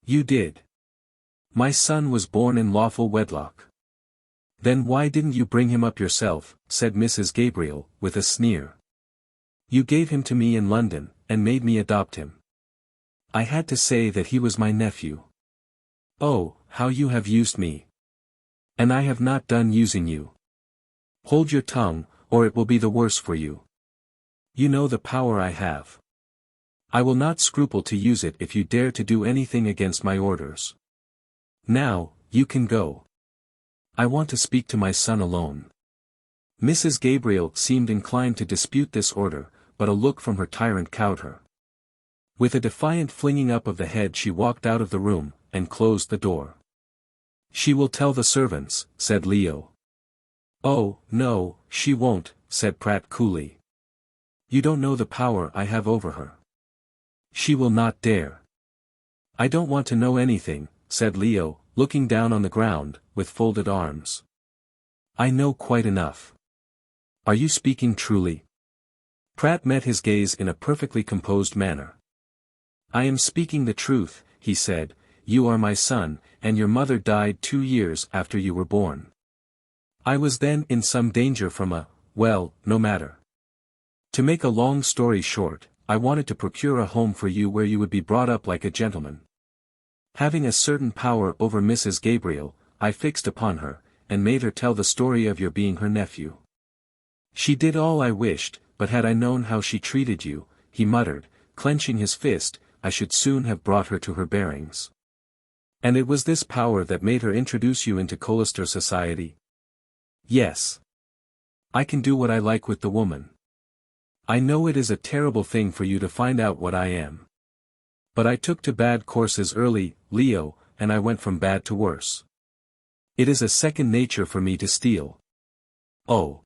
You did. My son was born in lawful wedlock. Then why didn't you bring him up yourself, said Mrs. Gabriel, with a sneer. You gave him to me in London, and made me adopt him. I had to say that he was my nephew. Oh, how you have used me. And I have not done using you. Hold your tongue, or it will be the worse for you. You know the power I have. I will not scruple to use it if you dare to do anything against my orders. Now, you can go. I want to speak to my son alone. Mrs. Gabriel seemed inclined to dispute this order, but a look from her tyrant cowed her. With a defiant flinging up of the head she walked out of the room, and closed the door. She will tell the servants, said Leo. Oh, no, she won't, said Pratt coolly. You don't know the power I have over her. She will not dare. I don't want to know anything, said Leo, looking down on the ground, with folded arms. I know quite enough. Are you speaking truly? Pratt met his gaze in a perfectly composed manner. I am speaking the truth, he said, you are my son, and your mother died 2 years after you were born. I was then in some danger from well, no matter. To make a long story short, I wanted to procure a home for you where you would be brought up like a gentleman. Having a certain power over Mrs. Gabriel, I fixed upon her, and made her tell the story of your being her nephew. She did all I wished, but had I known how she treated you, he muttered, clenching his fist, I should soon have brought her to her bearings. And it was this power that made her introduce you into Colester society? Yes. I can do what I like with the woman. I know it is a terrible thing for you to find out what I am. But I took to bad courses early, Leo, and I went from bad to worse. It is a second nature for me to steal. Oh.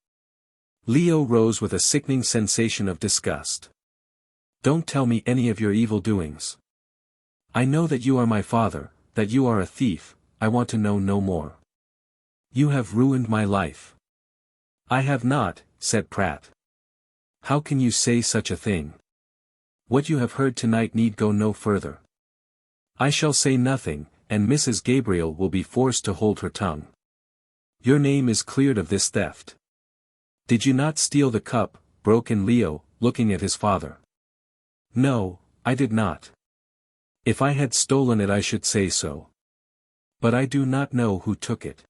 Leo rose with a sickening sensation of disgust. Don't tell me any of your evil doings. I know that you are my father, that you are a thief. I want to know no more. You have ruined my life. I have not, said Pratt. How can you say such a thing? What you have heard tonight need go no further. I shall say nothing, and Mrs. Gabriel will be forced to hold her tongue. Your name is cleared of this theft. Did you not steal the cup? Broke in Leo, looking at his father. No, I did not. If I had stolen it I should say so. But I do not know who took it.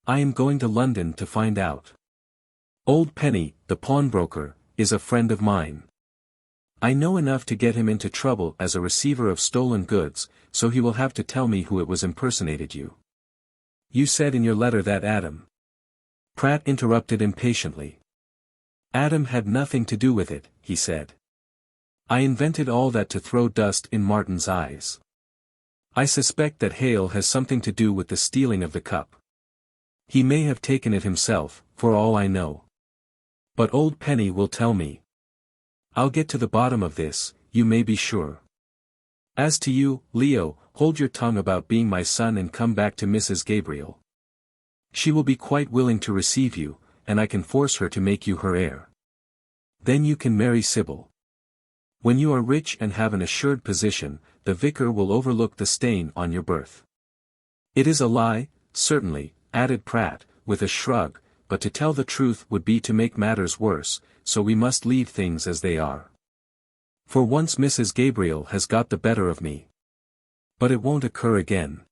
I am going to London to find out. Old Penny, the pawnbroker, is a friend of mine. I know enough to get him into trouble as a receiver of stolen goods, so he will have to tell me who it was impersonated you. You said in your letter that Adam. Pratt interrupted impatiently. Adam had nothing to do with it, he said. I invented all that to throw dust in Martin's eyes. I suspect that Hale has something to do with the stealing of the cup. He may have taken it himself, for all I know. But old Penny will tell me. I'll get to the bottom of this, you may be sure. As to you, Leo, hold your tongue about being my son and come back to Mrs. Gabriel. She will be quite willing to receive you, and I can force her to make you her heir. Then you can marry Sybil. When you are rich and have an assured position, the vicar will overlook the stain on your birth. It is a lie, certainly, added Pratt, with a shrug, but to tell the truth would be to make matters worse, so we must leave things as they are. For once Mrs. Gabriel has got the better of me. But it won't occur again.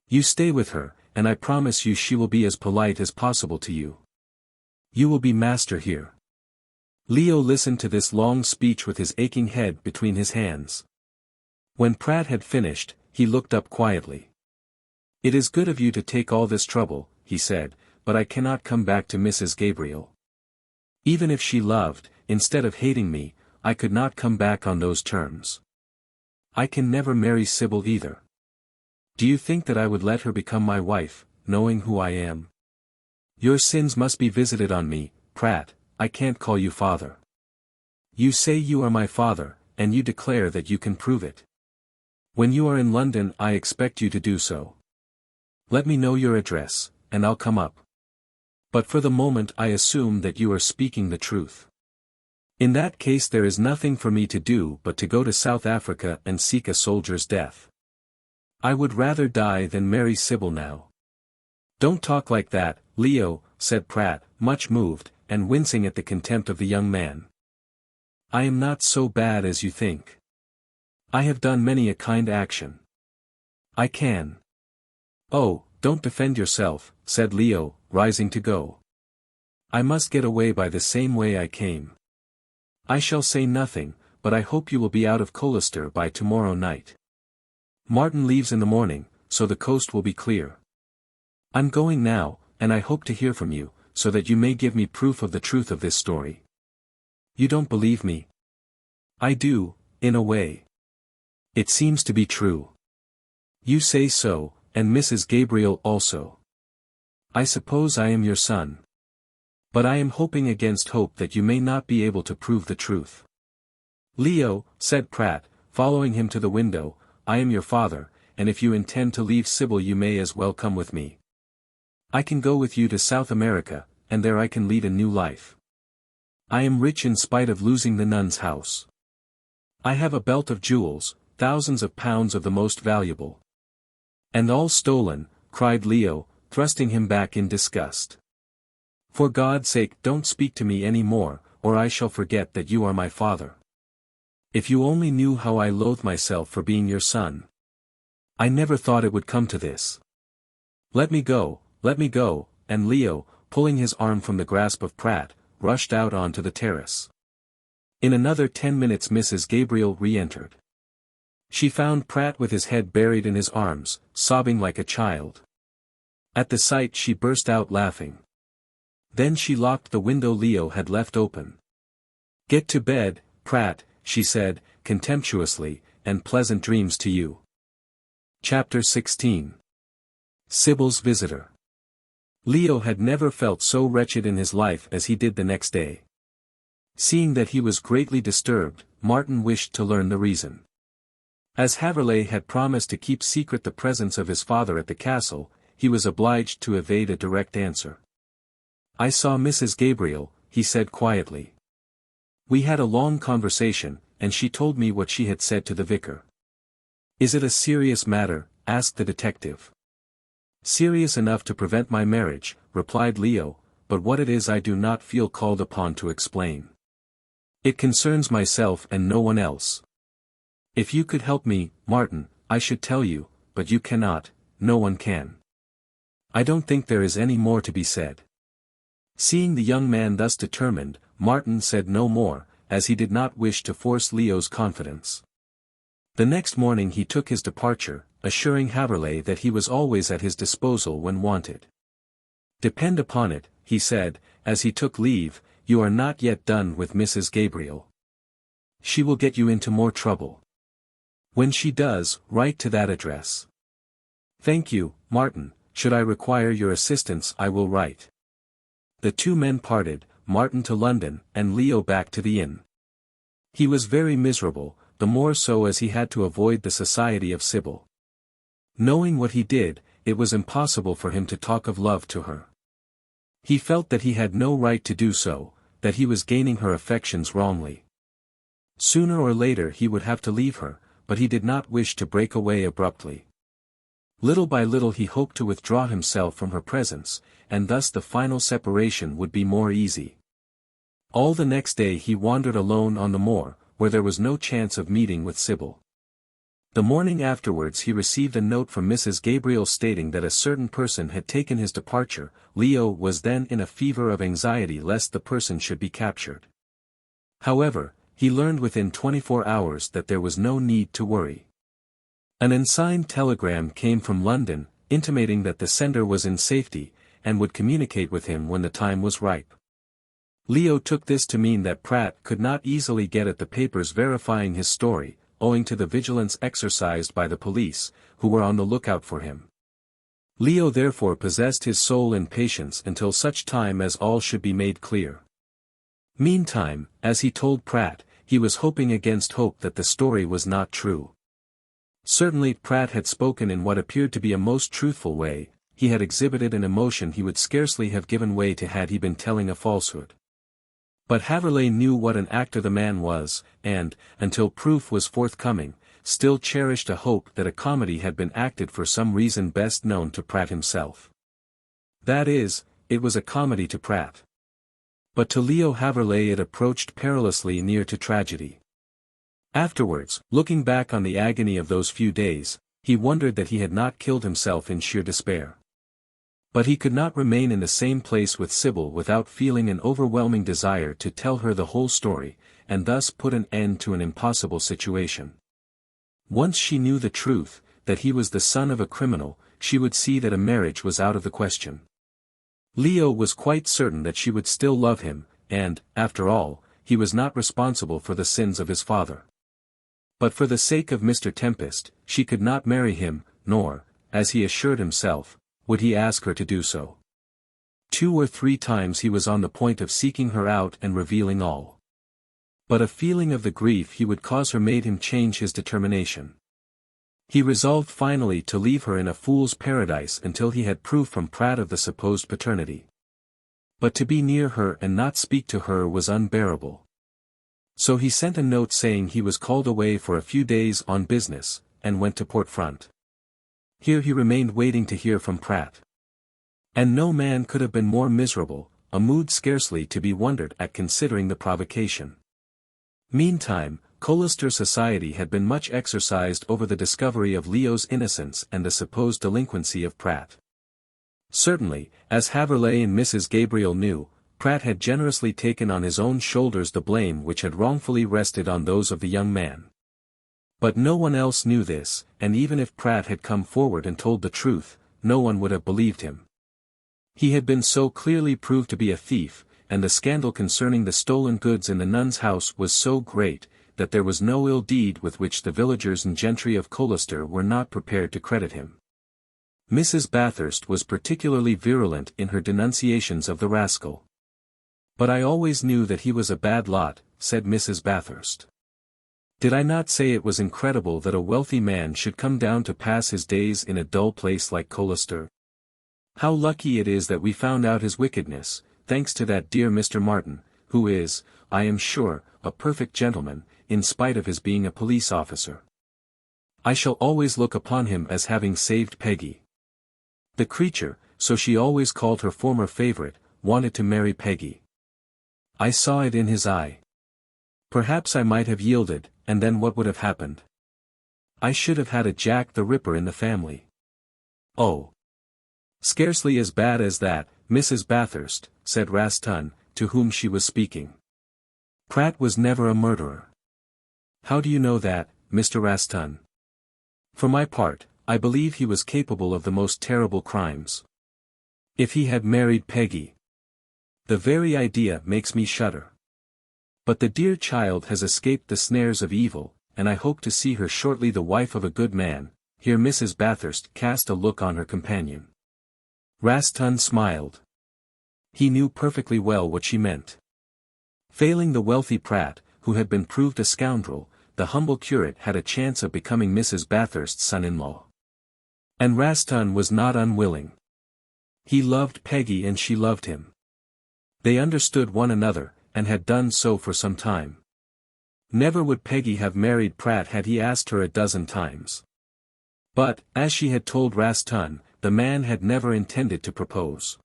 You stay with her, and I promise you she will be as polite as possible to you. You will be master here. Leo listened to this long speech with his aching head between his hands. When Pratt had finished, he looked up quietly. It is good of you to take all this trouble, he said, but I cannot come back to Mrs. Gabriel. Even if she loved, instead of hating me, I could not come back on those terms. I can never marry Sybil either. Do you think that I would let her become my wife, knowing who I am? Your sins must be visited on me, Pratt. I can't call you father. You say you are my father, and you declare that you can prove it. When you are in London I expect you to do so. Let me know your address, and I'll come up. But for the moment I assume that you are speaking the truth. In that case there is nothing for me to do but to go to South Africa and seek a soldier's death. I would rather die than marry Sybil now. Don't talk like that, Leo, said Pratt, much moved, and wincing at the contempt of the young man. I am not so bad as you think. I have done many a kind action. I can. Oh, don't defend yourself, said Leo, rising to go. I must get away by the same way I came. I shall say nothing, but I hope you will be out of Colester by tomorrow night. Martin leaves in the morning, so the coast will be clear. I'm going now, and I hope to hear from you, so that you may give me proof of the truth of this story. You don't believe me? I do, in a way. It seems to be true. You say so, and Mrs. Gabriel also. I suppose I am your son. But I am hoping against hope that you may not be able to prove the truth. Leo, said Pratt, following him to the window, I am your father, and if you intend to leave Sybil you may as well come with me. I can go with you to South America, and there I can lead a new life. I am rich in spite of losing the nun's house. I have a belt of jewels, thousands of pounds of the most valuable. And all stolen, cried Leo, thrusting him back in disgust. For God's sake don't speak to me any more, or I shall forget that you are my father. If you only knew how I loathe myself for being your son. I never thought it would come to this. Let me go, and Leo, pulling his arm from the grasp of Pratt, rushed out onto the terrace. In another 10 minutes Mrs. Gabriel re-entered. She found Pratt with his head buried in his arms, sobbing like a child. At the sight she burst out laughing. Then she locked the window Leo had left open. Get to bed, Pratt, she said, contemptuously, and pleasant dreams to you. Chapter 16. Sybil's Visitor. Leo had never felt so wretched in his life as he did the next day. Seeing that he was greatly disturbed, Martin wished to learn the reason. As Haverleigh had promised to keep secret the presence of his father at the castle, he was obliged to evade a direct answer. "I saw Mrs. Gabriel," he said quietly. "We had a long conversation, and she told me what she had said to the vicar." "Is it a serious matter?" asked the detective. "Serious enough to prevent my marriage," replied Leo, "but what it is I do not feel called upon to explain. It concerns myself and no one else. If you could help me, Martin, I should tell you, but you cannot, no one can. I don't think there is any more to be said." Seeing the young man thus determined, Martin said no more, as he did not wish to force Leo's confidence. The next morning he took his departure, assuring Haverleigh that he was always at his disposal when wanted. "Depend upon it," he said, as he took leave, "you are not yet done with Mrs. Gabriel. She will get you into more trouble. When she does, write to that address." "Thank you, Martin, should I require your assistance I will write." The two men parted, Martin to London, and Leo back to the inn. He was very miserable, the more so as he had to avoid the society of Sybil. Knowing what he did, it was impossible for him to talk of love to her. He felt that he had no right to do so, that he was gaining her affections wrongly. Sooner or later he would have to leave her, but he did not wish to break away abruptly. Little by little he hoped to withdraw himself from her presence, and thus the final separation would be more easy. All the next day he wandered alone on the moor, where there was no chance of meeting with Sybil. The morning afterwards he received a note from Mrs. Gabriel stating that a certain person had taken his departure. Leo was then in a fever of anxiety lest the person should be captured. However, he learned within 24 hours that there was no need to worry. An unsigned telegram came from London, intimating that the sender was in safety, and would communicate with him when the time was ripe. Leo took this to mean that Pratt could not easily get at the papers verifying his story, owing to the vigilance exercised by the police, who were on the lookout for him. Leo therefore possessed his soul in patience until such time as all should be made clear. Meantime, as he told Pratt, he was hoping against hope that the story was not true. Certainly Pratt had spoken in what appeared to be a most truthful way. He had exhibited an emotion he would scarcely have given way to had he been telling a falsehood. But Haverleigh knew what an actor the man was, and, until proof was forthcoming, still cherished a hope that a comedy had been acted for some reason best known to Pratt himself. That is, it was a comedy to Pratt. But to Leo Haverleigh it approached perilously near to tragedy. Afterwards, looking back on the agony of those few days, he wondered that he had not killed himself in sheer despair. But he could not remain in the same place with Sybil without feeling an overwhelming desire to tell her the whole story, and thus put an end to an impossible situation. Once she knew the truth, that he was the son of a criminal, she would see that a marriage was out of the question. Leo was quite certain that she would still love him, and, after all, he was not responsible for the sins of his father. But for the sake of Mr. Tempest, she could not marry him, nor, as he assured himself, would he ask her to do so. 2 or 3 times he was on the point of seeking her out and revealing all. But a feeling of the grief he would cause her made him change his determination. He resolved finally to leave her in a fool's paradise until he had proof from Pratt of the supposed paternity. But to be near her and not speak to her was unbearable. So he sent a note saying he was called away for a few days on business, and went to Portfront. Here he remained waiting to hear from Pratt. And no man could have been more miserable, a mood scarcely to be wondered at considering the provocation. Meantime, Colester society had been much exercised over the discovery of Leo's innocence and the supposed delinquency of Pratt. Certainly, as Haverleigh and Mrs. Gabriel knew, Pratt had generously taken on his own shoulders the blame which had wrongfully rested on those of the young man. But no one else knew this, and even if Pratt had come forward and told the truth, no one would have believed him. He had been so clearly proved to be a thief, and the scandal concerning the stolen goods in the nun's house was so great, that there was no ill deed with which the villagers and gentry of Colester were not prepared to credit him. Mrs. Bathurst was particularly virulent in her denunciations of the rascal. "But I always knew that he was a bad lot," said Mrs. Bathurst. "Did I not say it was incredible that a wealthy man should come down to pass his days in a dull place like Colester? How lucky it is that we found out his wickedness, thanks to that dear Mr. Martin, who is, I am sure, a perfect gentleman, in spite of his being a police officer. I shall always look upon him as having saved Peggy. The creature, so she always called her former favorite, wanted to marry Peggy. I saw it in his eye. Perhaps I might have yielded, and then what would have happened? I should have had a Jack the Ripper in the family." "Oh! Scarcely as bad as that, Mrs. Bathurst," said Raston, to whom she was speaking. "Pratt was never a murderer." "How do you know that, Mr. Raston?" "For my part, I believe he was capable of the most terrible crimes. If he had married Peggy. The very idea makes me shudder. But the dear child has escaped the snares of evil, and I hope to see her shortly the wife of a good man." Here Mrs. Bathurst cast a look on her companion. Raston smiled. He knew perfectly well what she meant. Failing the wealthy Pratt, who had been proved a scoundrel, the humble curate had a chance of becoming Mrs. Bathurst's son-in-law. And Raston was not unwilling. He loved Peggy and she loved him. They understood one another, and had done so for some time. Never would Peggy have married Pratt had he asked her a dozen times. But, as she had told Raston, the man had never intended to propose.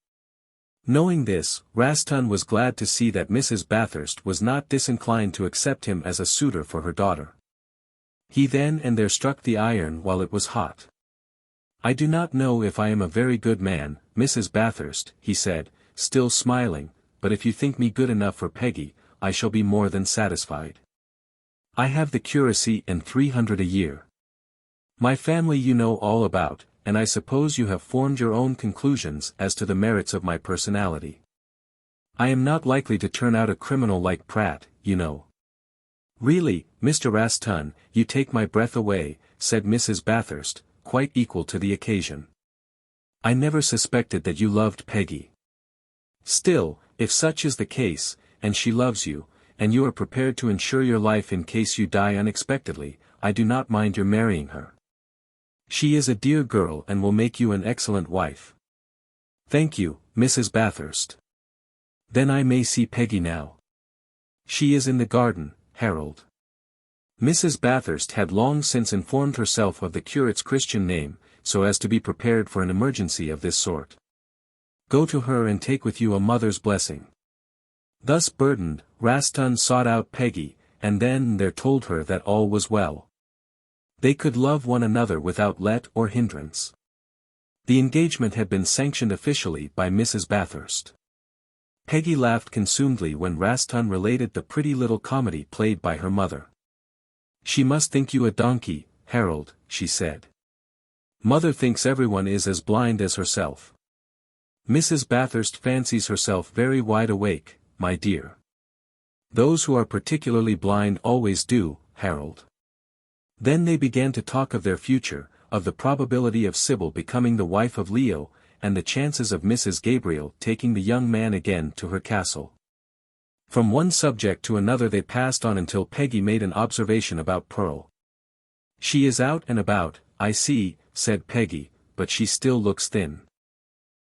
Knowing this, Raston was glad to see that Mrs. Bathurst was not disinclined to accept him as a suitor for her daughter. He then and there struck the iron while it was hot. "I do not know if I am a very good man, Mrs. Bathurst," he said, still smiling, "but if you think me good enough for Peggy, I shall be more than satisfied. I have the curacy and 300 a year. My family you know all about, and I suppose you have formed your own conclusions as to the merits of my personality. I am not likely to turn out a criminal like Pratt, you know." "Really, Mr. Raston, you take my breath away," said Mrs. Bathurst, quite equal to the occasion. "I never suspected that you loved Peggy. Still, if such is the case, and she loves you, and you are prepared to insure your life in case you die unexpectedly, I do not mind your marrying her. She is a dear girl and will make you an excellent wife." "Thank you, Mrs. Bathurst. Then I may see Peggy now." "She is in the garden, Harold." Mrs. Bathurst had long since informed herself of the curate's Christian name, so as to be prepared for an emergency of this sort. "Go to her and take with you a mother's blessing." Thus burdened, Raston sought out Peggy, and then there told her that all was well. They could love one another without let or hindrance. The engagement had been sanctioned officially by Mrs. Bathurst. Peggy laughed consumedly when Raston related the pretty little comedy played by her mother. "She must think you a donkey, Harold," she said. "Mother thinks everyone is as blind as herself. Mrs. Bathurst fancies herself very wide awake, my dear. Those who are particularly blind always do, Harold." Then they began to talk of their future, of the probability of Sybil becoming the wife of Leo, and the chances of Mrs. Gabriel taking the young man again to her castle. From one subject to another they passed on until Peggy made an observation about Pearl. "She is out and about, I see," said Peggy, "but she still looks thin.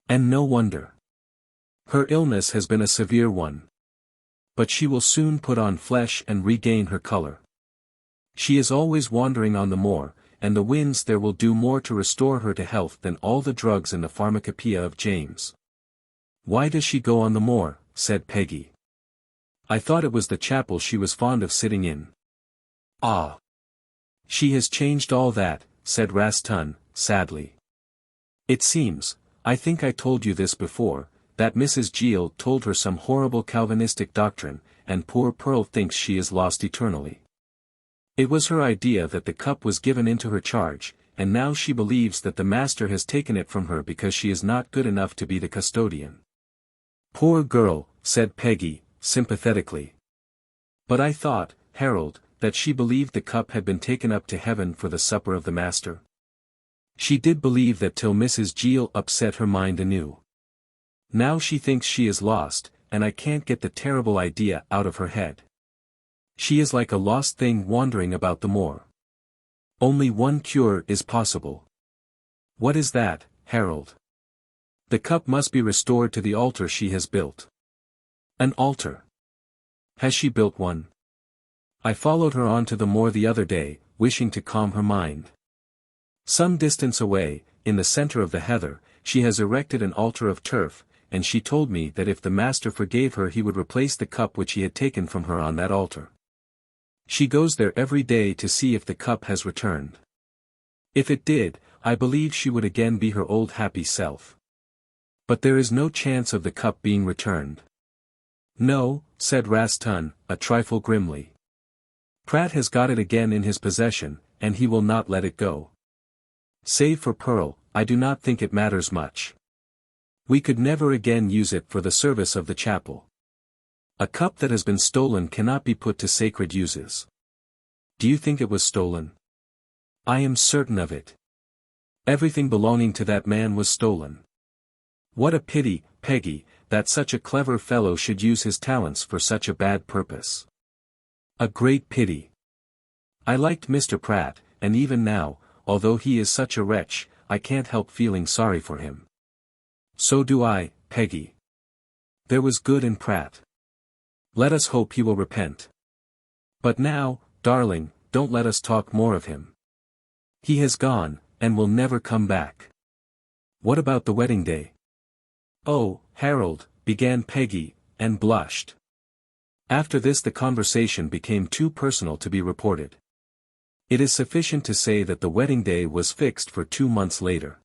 And no wonder. Her illness has been a severe one. But she will soon put on flesh and regain her color. She is always wandering on the moor, and the winds there will do more to restore her to health than all the drugs in the pharmacopoeia of James." "Why does she go on the moor?" said Peggy. "I thought it was the chapel she was fond of sitting in." "Ah! She has changed all that," said Raston, sadly. "It seems, I think I told you this before, that Mrs. Giel told her some horrible Calvinistic doctrine, and poor Pearl thinks she is lost eternally. It was her idea that the cup was given into her charge, and now she believes that the master has taken it from her because she is not good enough to be the custodian." "Poor girl," said Peggy, sympathetically. "But I thought, Harold, that she believed the cup had been taken up to heaven for the supper of the master." She did believe that till Mrs. Gill upset her mind anew. Now she thinks she is lost, and I can't get the terrible idea out of her head. She is like a lost thing wandering about the moor. Only one cure is possible. What is that, Harold? The cup must be restored to the altar she has built. An altar? Has she built one? I followed her on to the moor the other day, wishing to calm her mind. Some distance away, in the center of the heather, she has erected an altar of turf, and she told me that if the master forgave her he would replace the cup which he had taken from her on that altar. She goes there every day to see if the cup has returned. If it did, I believe she would again be her old happy self. But there is no chance of the cup being returned. No, said Raston, a trifle grimly. Pratt has got it again in his possession, and he will not let it go. Save for Pearl, I do not think it matters much. We could never again use it for the service of the chapel. A cup that has been stolen cannot be put to sacred uses. Do you think it was stolen? I am certain of it. Everything belonging to that man was stolen. What a pity, Peggy, that such a clever fellow should use his talents for such a bad purpose. A great pity. I liked Mr. Pratt, and even now, although he is such a wretch, I can't help feeling sorry for him. So do I, Peggy. There was good in Pratt. Let us hope he will repent. But now, darling, don't let us talk more of him. He has gone, and will never come back. What about the wedding day? Oh, Harold, began Peggy, and blushed. After this the conversation became too personal to be reported. It is sufficient to say that the wedding day was fixed for 2 months later.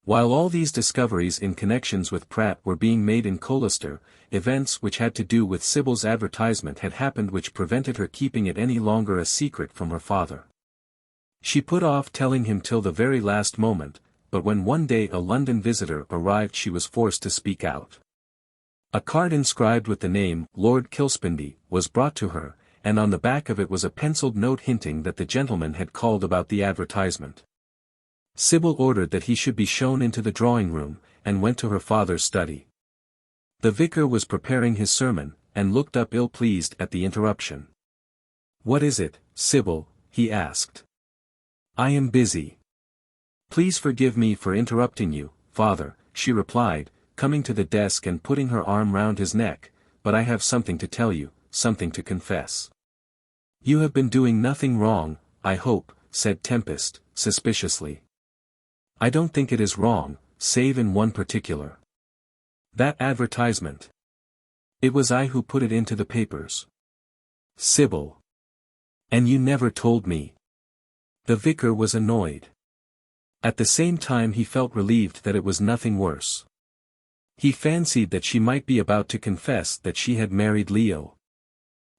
While all these discoveries in connections with Pratt were being made in Colester, events which had to do with Sybil's advertisement had happened which prevented her keeping it any longer a secret from her father. She put off telling him till the very last moment, but when one day a London visitor arrived she was forced to speak out. A card inscribed with the name, Lord Kilspindie, was brought to her, and on the back of it was a penciled note hinting that the gentleman had called about the advertisement. Sybil ordered that he should be shown into the drawing-room, and went to her father's study. The vicar was preparing his sermon, and looked up ill-pleased at the interruption. "What is it, Sybil?" he asked. "I am busy." "Please forgive me for interrupting you, father," she replied, coming to the desk and putting her arm round his neck, "but I have something to tell you, something to confess." "You have been doing nothing wrong, I hope," said Tempest, suspiciously. "I don't think it is wrong, save in one particular. That advertisement. It was I who put it into the papers." "Sybil. And you never told me." The vicar was annoyed. At the same time he felt relieved that it was nothing worse. He fancied that she might be about to confess that she had married Leo.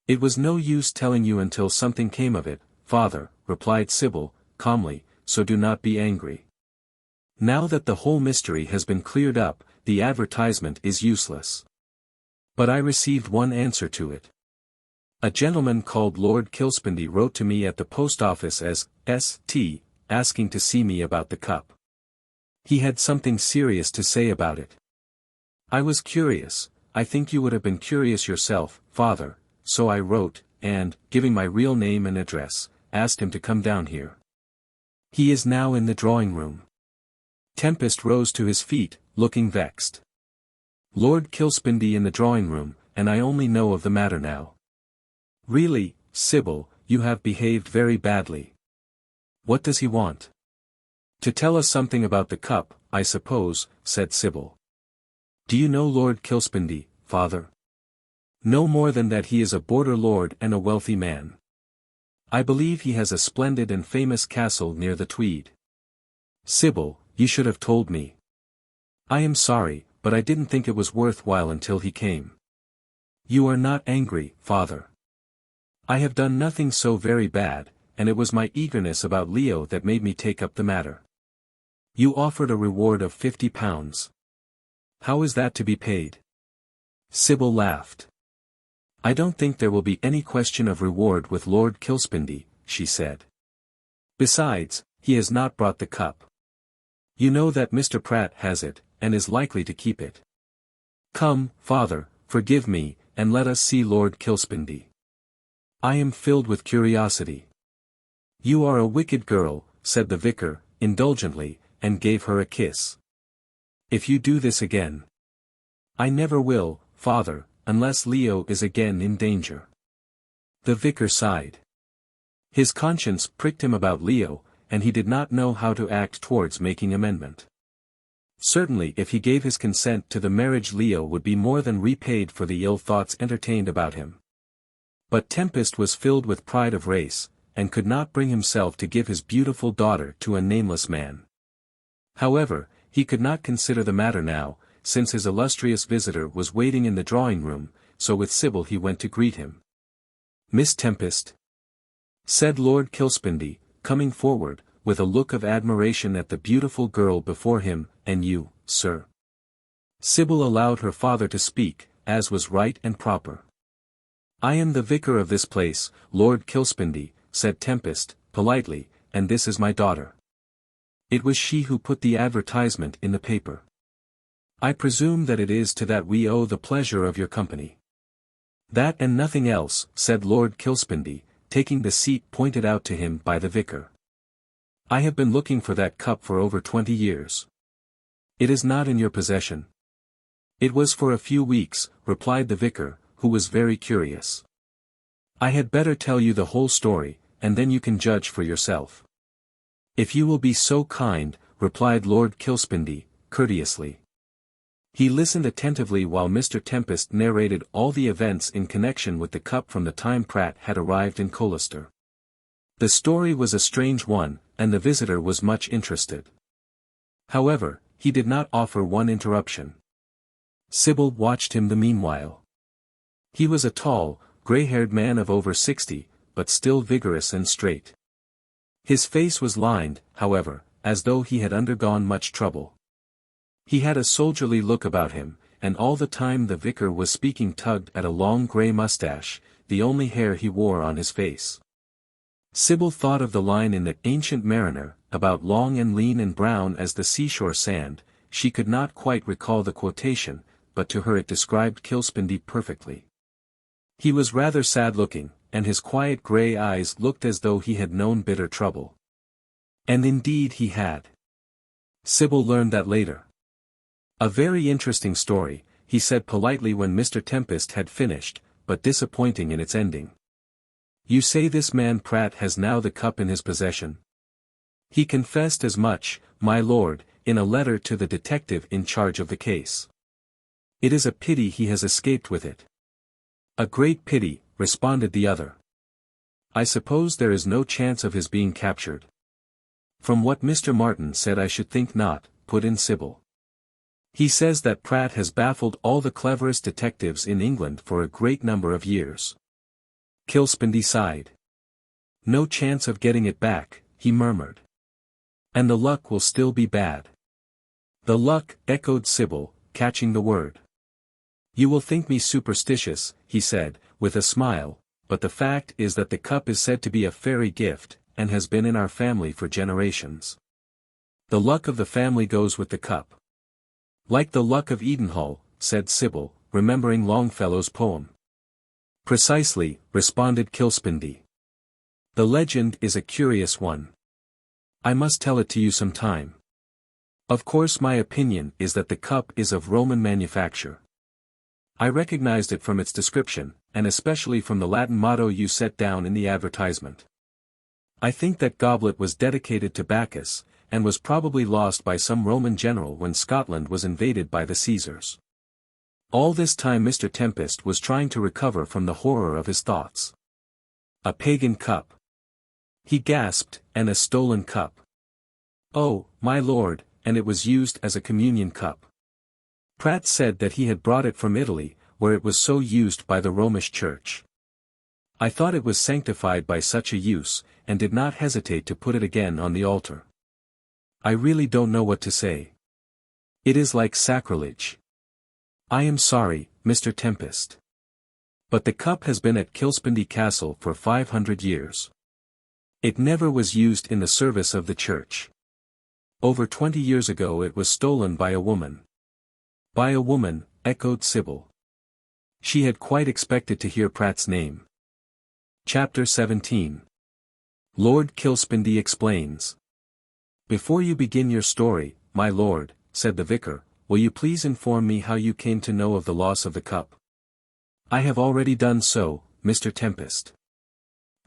"It was no use telling you until something came of it, father," replied Sybil, calmly, "so do not be angry. Now that the whole mystery has been cleared up, the advertisement is useless. But I received one answer to it. A gentleman called Lord Kilspindie wrote to me at the post office as St. asking to see me about the cup. He had something serious to say about it. I was curious, I think you would have been curious yourself, father, so I wrote, and, giving my real name and address, asked him to come down here. He is now in the drawing-room." Tempest rose to his feet, looking vexed. "Lord Kilspindie in the drawing-room, and I only know of the matter now. Really, Sybil, you have behaved very badly. What does he want?" "To tell us something about the cup, I suppose," said Sybil. "Do you know Lord Kilspindie, father?" "No more than that he is a border lord and a wealthy man. I believe he has a splendid and famous castle near the Tweed." "Sybil, you should have told me. I am sorry, but I didn't think it was worth while until he came." "You are not angry, father. I have done nothing so very bad, and it was my eagerness about Leo that made me take up the matter." "You offered a reward of £50. How is that to be paid?" Sybil laughed. "I don't think there will be any question of reward with Lord Kilspindie," she said. "Besides, he has not brought the cup. You know that Mr. Pratt has it, and is likely to keep it. Come, father, forgive me, and let us see Lord Kilspindie. I am filled with curiosity. You are a wicked girl, said the vicar, indulgently, and gave her a kiss. If you do this again. I never will, father, unless Leo is again in danger. The vicar sighed. His conscience pricked him about Leo, and he did not know how to act towards making amendment. Certainly if he gave his consent to the marriage, Leo would be more than repaid for the ill thoughts entertained about him. But Tempest was filled with pride of race, and could not bring himself to give his beautiful daughter to a nameless man. However, he could not consider the matter now, since his illustrious visitor was waiting in the drawing-room, so with Sybil he went to greet him. Miss Tempest, said Lord Kilspindie, coming forward, with a look of admiration at the beautiful girl before him, and you, sir. Sybil allowed her father to speak, as was right and proper. I am the vicar of this place, Lord Kilspindie, said Tempest, politely, and this is my daughter. It was she who put the advertisement in the paper. I presume that it is to that we owe the pleasure of your company. That and nothing else, said Lord Kilspindie, taking the seat pointed out to him by the vicar. I have been looking for that cup for over 20 years. It is not in your possession. It was for a few weeks, replied the vicar, who was very curious. I had better tell you the whole story, and then you can judge for yourself. If you will be so kind, replied Lord Kilspindie, courteously. He listened attentively while Mr. Tempest narrated all the events in connection with the cup from the time Pratt had arrived in Colester. The story was a strange one, and the visitor was much interested. However, he did not offer one interruption. Sybil watched him the meanwhile. He was a tall, grey-haired man of over 60, but still vigorous and straight. His face was lined, however, as though he had undergone much trouble. He had a soldierly look about him, and all the time the vicar was speaking tugged at a long grey moustache, the only hair he wore on his face. Sybil thought of the line in the Ancient Mariner, about long and lean and brown as the seashore sand. She could not quite recall the quotation, but to her it described Kilspindie perfectly. He was rather sad-looking, and his quiet grey eyes looked as though he had known bitter trouble. And indeed he had. Sybil learned that later. A very interesting story, he said politely when Mr. Tempest had finished, but disappointing in its ending. You say this man Pratt has now the cup in his possession? He confessed as much, my lord, in a letter to the detective in charge of the case. It is a pity he has escaped with it. A great pity, responded the other. I suppose there is no chance of his being captured. From what Mr. Martin said I should think not, put in Sybil. He says that Pratt has baffled all the cleverest detectives in England for a great number of years. Kilspindie sighed. No chance of getting it back, he murmured. And the luck will still be bad. The luck, echoed Sybil, catching the word. You will think me superstitious, he said, with a smile, but the fact is that the cup is said to be a fairy gift, and has been in our family for generations. The luck of the family goes with the cup. Like the luck of Edenhall, said Sybil, remembering Longfellow's poem. Precisely, responded Kilspindie. The legend is a curious one. I must tell it to you some time. Of course my opinion is that the cup is of Roman manufacture. I recognized it from its description, and especially from the Latin motto you set down in the advertisement. I think that goblet was dedicated to Bacchus, and was probably lost by some Roman general when Scotland was invaded by the Caesars. All this time Mr. Tempest was trying to recover from the horror of his thoughts. A pagan cup. He gasped, and a stolen cup. Oh, my lord, and it was used as a communion cup. Pratt said that he had brought it from Italy, where it was so used by the Romish Church. I thought it was sanctified by such a use, and did not hesitate to put it again on the altar. I really don't know what to say. It is like sacrilege. I am sorry, Mr. Tempest. But the cup has been at Kilspindie Castle for 500 years. It never was used in the service of the church. Over 20 years ago it was stolen by a woman. By a woman, echoed Sybil. She had quite expected to hear Pratt's name. Chapter 17. Lord Kilspindie explains. Before you begin your story, my lord, said the vicar, will you please inform me how you came to know of the loss of the cup? I have already done so, Mr. Tempest.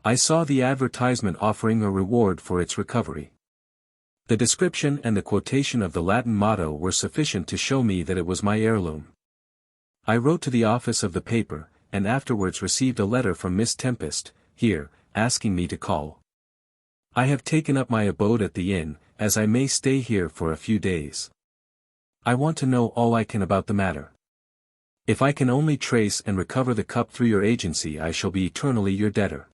I saw the advertisement offering a reward for its recovery. The description and the quotation of the Latin motto were sufficient to show me that it was my heirloom. I wrote to the office of the paper, and afterwards received a letter from Miss Tempest, here, asking me to call. I have taken up my abode at the inn, as I may stay here for a few days. I want to know all I can about the matter. If I can only trace and recover the cup through your agency, I shall be eternally your debtor.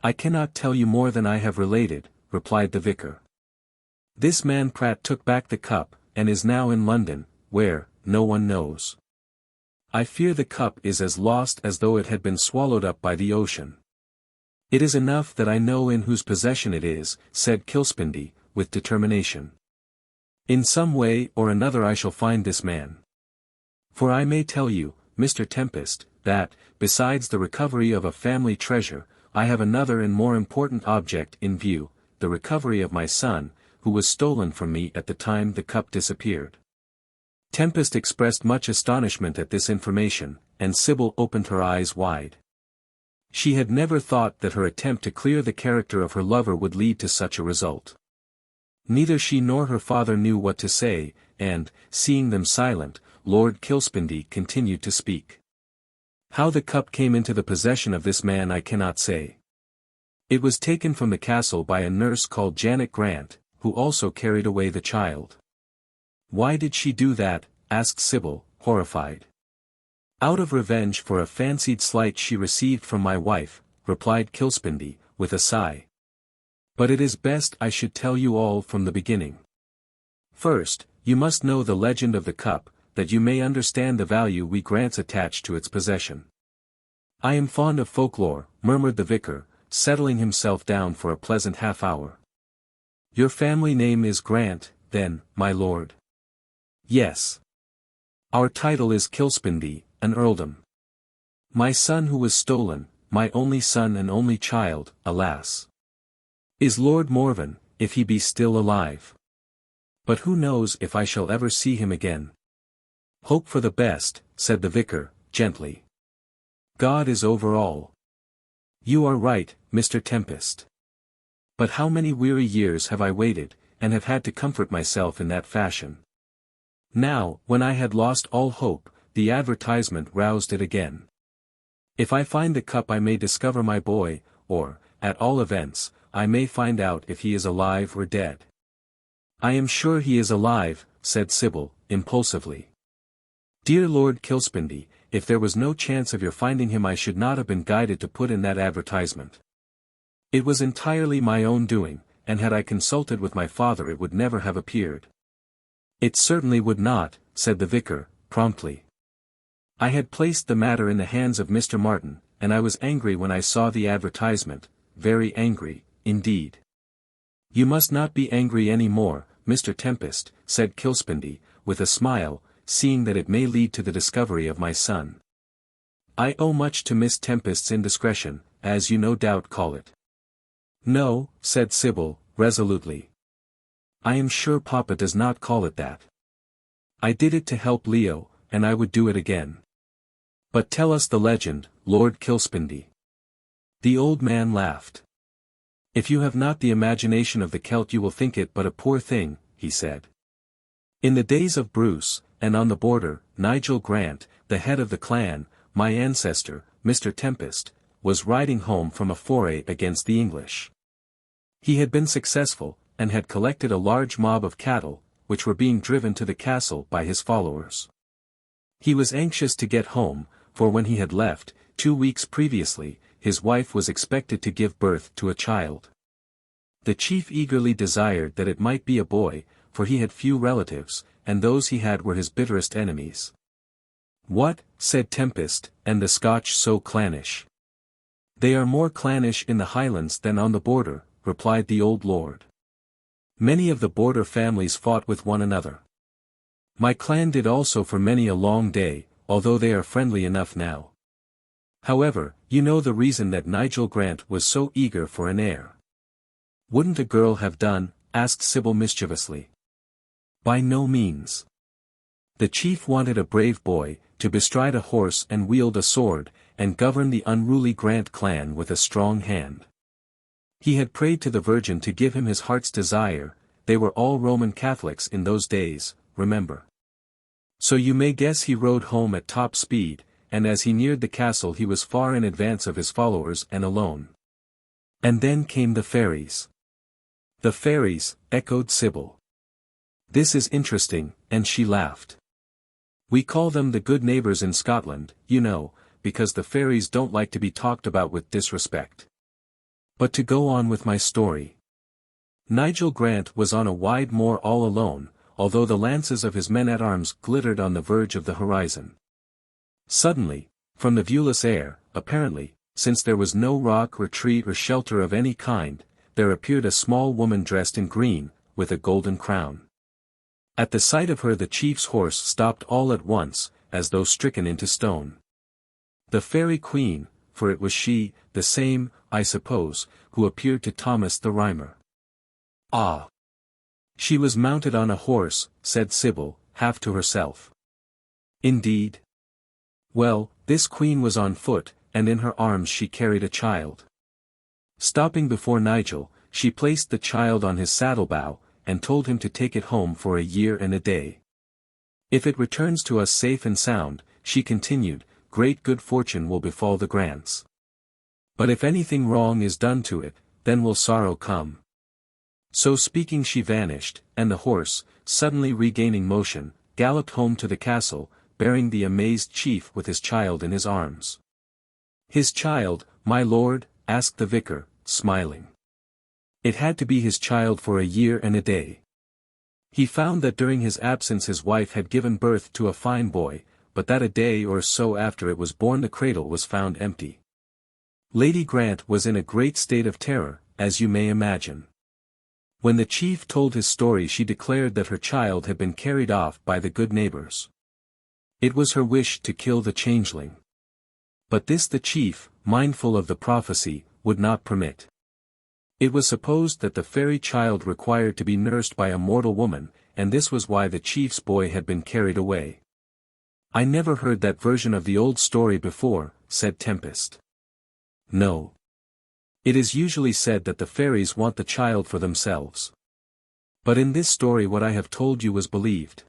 I cannot tell you more than I have related, replied the vicar. This man Pratt took back the cup, and is now in London, where, no one knows. I fear the cup is as lost as though it had been swallowed up by the ocean. It is enough that I know in whose possession it is, said Kilspindie, with determination. In some way or another I shall find this man. For I may tell you, Mr. Tempest, that, besides the recovery of a family treasure, I have another and more important object in view, the recovery of my son, who was stolen from me at the time the cup disappeared. Tempest expressed much astonishment at this information, and Sybil opened her eyes wide. She had never thought that her attempt to clear the character of her lover would lead to such a result. Neither she nor her father knew what to say, and, seeing them silent, Lord Kilspindie continued to speak. How the cup came into the possession of this man I cannot say. It was taken from the castle by a nurse called Janet Grant, who also carried away the child. Why did she do that? Asked Sybil, horrified. Out of revenge for a fancied slight she received from my wife, replied Kilspindie, with a sigh. But it is best I should tell you all from the beginning. First, you must know the legend of the cup, that you may understand the value we Grants attach to its possession. I am fond of folklore, murmured the vicar, settling himself down for a pleasant half-hour. Your family name is Grant, then, my lord? Yes. Our title is Kilspindie, an earldom. My son who was stolen, my only son and only child, alas, is Lord Morven, if he be still alive. But who knows if I shall ever see him again? Hope for the best, said the vicar, gently. God is over all. You are right, Mr. Tempest. But how many weary years have I waited, and have had to comfort myself in that fashion. Now, when I had lost all hope, the advertisement roused it again. If I find the cup I may discover my boy, or, at all events, I may find out if he is alive or dead. I am sure he is alive, said Sybil, impulsively. Dear Lord Kilspindie, if there was no chance of your finding him I should not have been guided to put in that advertisement. It was entirely my own doing, and had I consulted with my father it would never have appeared. It certainly would not, said the vicar, promptly. I had placed the matter in the hands of Mr. Martin, and I was angry when I saw the advertisement, very angry, indeed. You must not be angry any more, Mr. Tempest, said Kilspindie, with a smile, seeing that it may lead to the discovery of my son. I owe much to Miss Tempest's indiscretion, as you no doubt call it. No, said Sybil, resolutely. I am sure Papa does not call it that. I did it to help Leo, and I would do it again. But tell us the legend, Lord Kilspindie. The old man laughed. If you have not the imagination of the Celt you will think it but a poor thing, he said. In the days of Bruce, and on the border, Nigel Grant, the head of the clan, my ancestor, Mr. Tempest, was riding home from a foray against the English. He had been successful, and had collected a large mob of cattle, which were being driven to the castle by his followers. He was anxious to get home, for when he had left, 2 weeks previously, his wife was expected to give birth to a child. The chief eagerly desired that it might be a boy, for he had few relatives, and those he had were his bitterest enemies. What, said Tempest, and the Scotch so clannish? They are more clannish in the Highlands than on the border, replied the old lord. Many of the border families fought with one another. My clan did also for many a long day, although they are friendly enough now. However, you know the reason that Nigel Grant was so eager for an heir. Wouldn't a girl have done? Asked Sybil mischievously. By no means. The chief wanted a brave boy, to bestride a horse and wield a sword, and govern the unruly Grant clan with a strong hand. He had prayed to the Virgin to give him his heart's desire. They were all Roman Catholics in those days, remember. So you may guess he rode home at top speed, and as he neared the castle he was far in advance of his followers and alone. And then came the fairies. The fairies, echoed Sybil. This is interesting, and she laughed. We call them the good neighbors in Scotland, you know, because the fairies don't like to be talked about with disrespect. But to go on with my story. Nigel Grant was on a wide moor all alone, although the lances of his men-at-arms glittered on the verge of the horizon. Suddenly, from the viewless air, apparently, since there was no rock or tree or shelter of any kind, there appeared a small woman dressed in green, with a golden crown. At the sight of her the chief's horse stopped all at once, as though stricken into stone. The fairy queen, for it was she, the same, I suppose, who appeared to Thomas the Rhymer. Ah! She was mounted on a horse, said Sybil, half to herself. Indeed? Well, this queen was on foot, and in her arms she carried a child. Stopping before Nigel, she placed the child on his saddlebow, and told him to take it home for a year and a day. If it returns to us safe and sound, she continued, great good fortune will befall the Grants. But if anything wrong is done to it, then will sorrow come. So speaking she vanished, and the horse, suddenly regaining motion, galloped home to the castle, bearing the amazed chief with his child in his arms. His child, my lord? Asked the vicar, smiling. It had to be his child for a year and a day. He found that during his absence his wife had given birth to a fine boy, but that a day or so after it was born the cradle was found empty. Lady Grant was in a great state of terror, as you may imagine. When the chief told his story she declared that her child had been carried off by the good neighbors. It was her wish to kill the changeling. But this the chief, mindful of the prophecy, would not permit. It was supposed that the fairy child required to be nursed by a mortal woman, and this was why the chief's boy had been carried away. I never heard that version of the old story before, said Tempest. No. It is usually said that the fairies want the child for themselves. But in this story what I have told you was believed.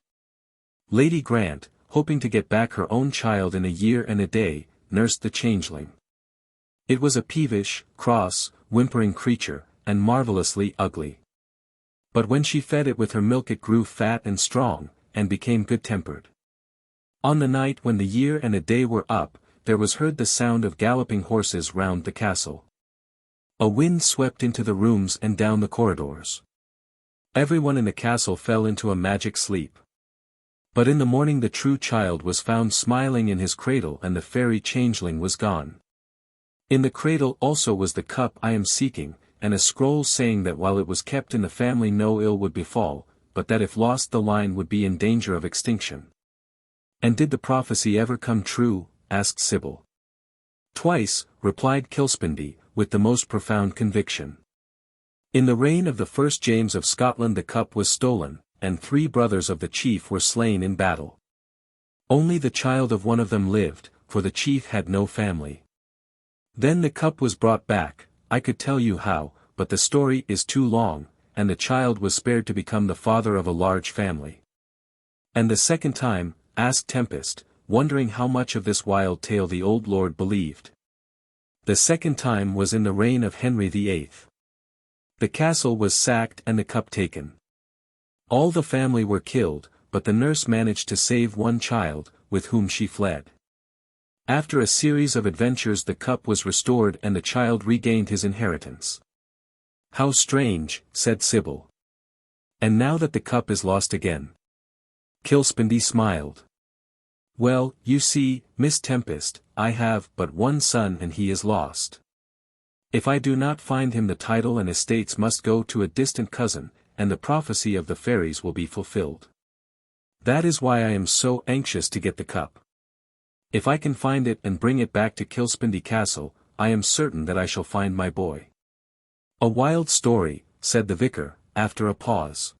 Lady Grant, hoping to get back her own child in a year and a day, nursed the changeling. It was a peevish, cross, whimpering creature, and marvelously ugly. But when she fed it with her milk it grew fat and strong, and became good-tempered. On the night when the year and a day were up, there was heard the sound of galloping horses round the castle. A wind swept into the rooms and down the corridors. Everyone in the castle fell into a magic sleep. But in the morning the true child was found smiling in his cradle and the fairy changeling was gone. In the cradle also was the cup I am seeking, and a scroll saying that while it was kept in the family no ill would befall, but that if lost the line would be in danger of extinction. And did the prophecy ever come true? Asked Sybil. Twice, replied Kilspindie, with the most profound conviction. In the reign of the first James of Scotland the cup was stolen, and 3 brothers of the chief were slain in battle. Only the child of one of them lived, for the chief had no family. Then the cup was brought back, I could tell you how, but the story is too long, and the child was spared to become the father of a large family. And the second time, asked Tempest, wondering how much of this wild tale the old lord believed. The second time was in the reign of Henry VIII. The castle was sacked and the cup taken. All the family were killed, but the nurse managed to save one child, with whom she fled. After a series of adventures the cup was restored and the child regained his inheritance. How strange, said Sybil. And now that the cup is lost again. Kilspindie smiled. Well, you see, Miss Tempest, I have but one son and he is lost. If I do not find him the title and estates must go to a distant cousin, and the prophecy of the fairies will be fulfilled. That is why I am so anxious to get the cup. If I can find it and bring it back to Kilspindie Castle, I am certain that I shall find my boy." "A wild story," said the vicar, after a pause.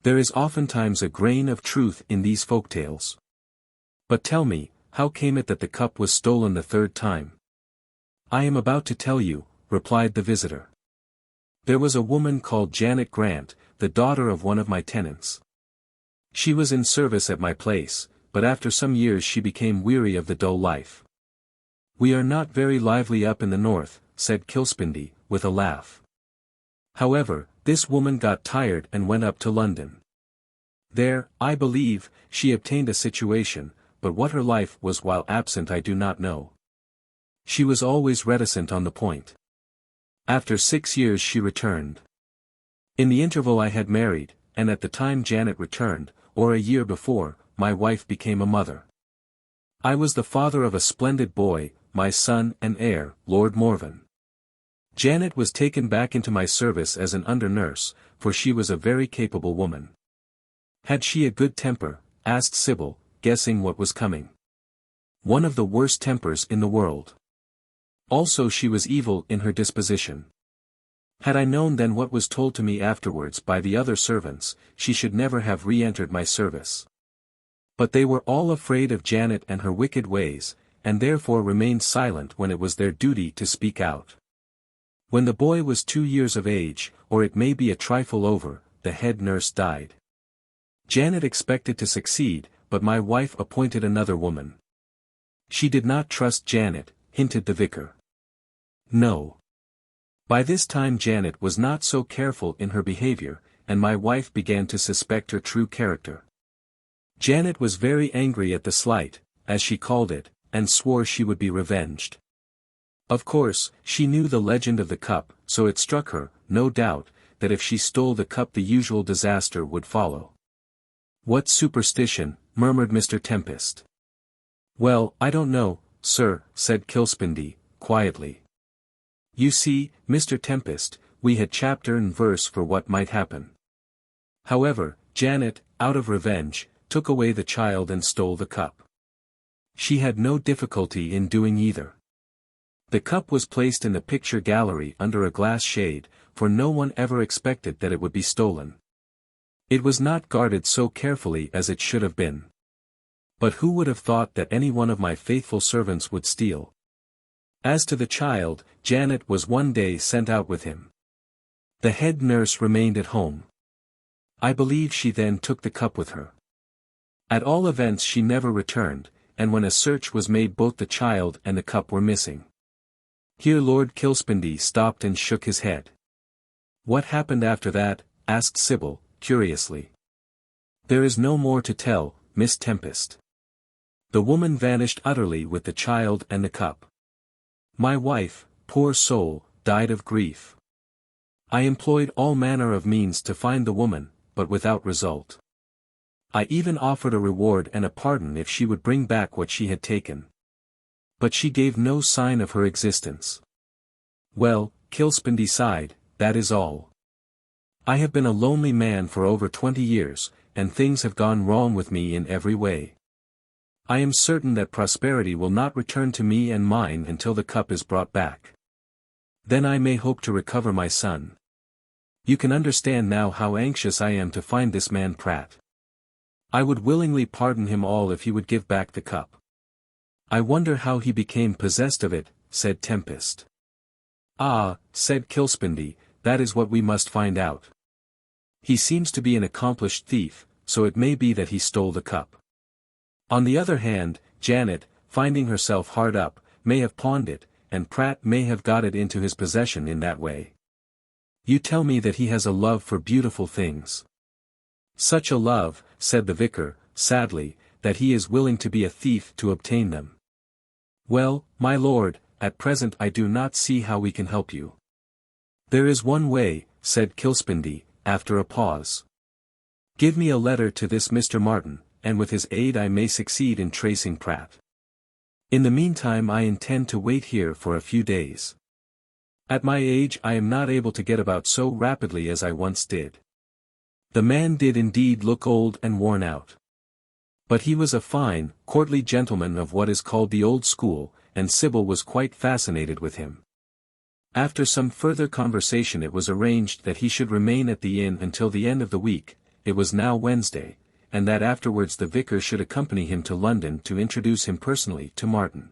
"There is oftentimes a grain of truth in these folk tales. But tell me, how came it that the cup was stolen the third time?" "I am about to tell you," replied the visitor. "There was a woman called Janet Grant, the daughter of one of my tenants. She was in service at my place, but after some years she became weary of the dull life. We are not very lively up in the north," said Kilspindie, with a laugh. "However, this woman got tired and went up to London. There, I believe, she obtained a situation, but what her life was while absent I do not know. She was always reticent on the point. After 6 years she returned. In the interval I had married, and at the time Janet returned, or a year before, my wife became a mother. I was the father of a splendid boy, my son and heir, Lord Morven. Janet was taken back into my service as an under-nurse, for she was a very capable woman." "Had she a good temper?" asked Sybil, guessing what was coming. "One of the worst tempers in the world. Also she was evil in her disposition. Had I known then what was told to me afterwards by the other servants, she should never have re-entered my service. But they were all afraid of Janet and her wicked ways, and therefore remained silent when it was their duty to speak out. When the boy was 2 years of age, or it may be a trifle over, the head nurse died. Janet expected to succeed, but my wife appointed another woman." "She did not trust Janet," hinted the vicar. "No. By this time Janet was not so careful in her behavior, and my wife began to suspect her true character. Janet was very angry at the slight, as she called it, and swore she would be revenged. Of course, she knew the legend of the cup, so it struck her, no doubt, that if she stole the cup the usual disaster would follow." "What superstition," murmured Mr. Tempest. "Well, I don't know, sir," said Kilspindie, quietly. "You see, Mr. Tempest, we had chapter and verse for what might happen. However, Janet, out of revenge, took away the child and stole the cup. She had no difficulty in doing either. The cup was placed in the picture gallery under a glass shade, for no one ever expected that it would be stolen. It was not guarded so carefully as it should have been. But who would have thought that any one of my faithful servants would steal? As to the child, Janet was one day sent out with him. The head nurse remained at home. I believe she then took the cup with her. At all events she never returned, and when a search was made both the child and the cup were missing." Here Lord Kilspindie stopped and shook his head. "What happened after that?" asked Sybil, curiously. "There is no more to tell, Miss Tempest. The woman vanished utterly with the child and the cup. My wife, poor soul, died of grief. I employed all manner of means to find the woman, but without result. I even offered a reward and a pardon if she would bring back what she had taken. But she gave no sign of her existence. Well," Kilspindie sighed, "that is all. I have been a lonely man for over 20 years, and things have gone wrong with me in every way. I am certain that prosperity will not return to me and mine until the cup is brought back. Then I may hope to recover my son. You can understand now how anxious I am to find this man Pratt. I would willingly pardon him all if he would give back the cup." "I wonder how he became possessed of it," said Tempest. "Ah," said Kilspindie, "that is what we must find out. He seems to be an accomplished thief, so it may be that he stole the cup. On the other hand, Janet, finding herself hard up, may have pawned it, and Pratt may have got it into his possession in that way. You tell me that he has a love for beautiful things. Such a love," said the vicar, sadly, "that he is willing to be a thief to obtain them. Well, my lord, at present I do not see how we can help you." "There is one way," said Kilspindie, after a pause. "Give me a letter to this Mr. Martin, and with his aid I may succeed in tracing Pratt. In the meantime I intend to wait here for a few days. At my age I am not able to get about so rapidly as I once did. The man did indeed look old and worn out. But he was a fine, courtly gentleman of what is called the old school, and Sybil was quite fascinated with him. After some further conversation it was arranged that he should remain at the inn until the end of the week, it was now Wednesday, and that afterwards the vicar should accompany him to London to introduce him personally to Martin.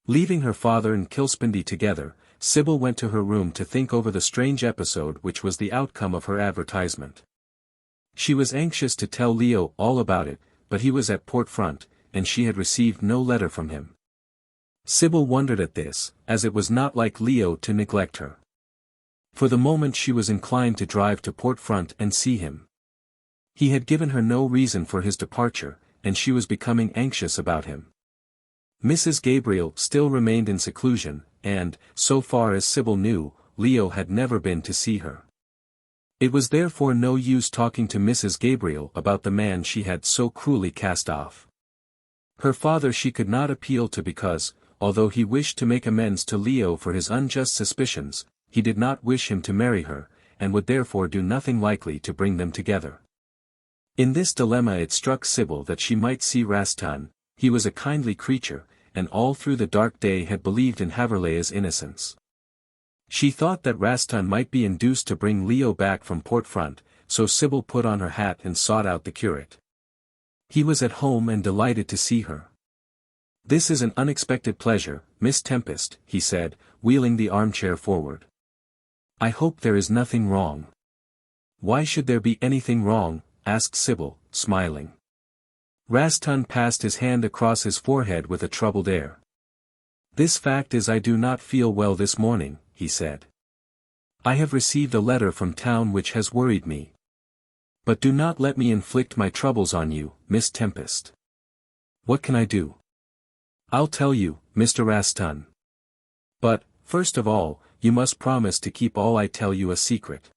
Leaving her father and Kilspindie together, Sybil went to her room to think over the strange episode which was the outcome of her advertisement. She was anxious to tell Leo all about it, but he was at Port Front, and she had received no letter from him. Sybil wondered at this, as it was not like Leo to neglect her. For the moment she was inclined to drive to Port Front and see him. He had given her no reason for his departure, and she was becoming anxious about him. Mrs. Gabriel still remained in seclusion, and, so far as Sybil knew, Leo had never been to see her. It was therefore no use talking to Mrs. Gabriel about the man she had so cruelly cast off. Her father she could not appeal to because, although he wished to make amends to Leo for his unjust suspicions, he did not wish him to marry her, and would therefore do nothing likely to bring them together. In this dilemma it struck Sybil that she might see Rastan. He was a kindly creature, and all through the dark day had believed in Haverleigh's innocence. She thought that Rastan might be induced to bring Leo back from Port Front, so Sybil put on her hat and sought out the curate. He was at home and delighted to see her. "This is an unexpected pleasure, Miss Tempest," he said, wheeling the armchair forward. "I hope there is nothing wrong." "Why should there be anything wrong?" asked Sybil, smiling. Rastan passed his hand across his forehead with a troubled air. "This fact is I do not feel well this morning," he said. "I have received a letter from town which has worried me. But do not let me inflict my troubles on you, Miss Tempest. What can I do?" "I'll tell you, Mr. Rastan. But, first of all, you must promise to keep all I tell you a secret.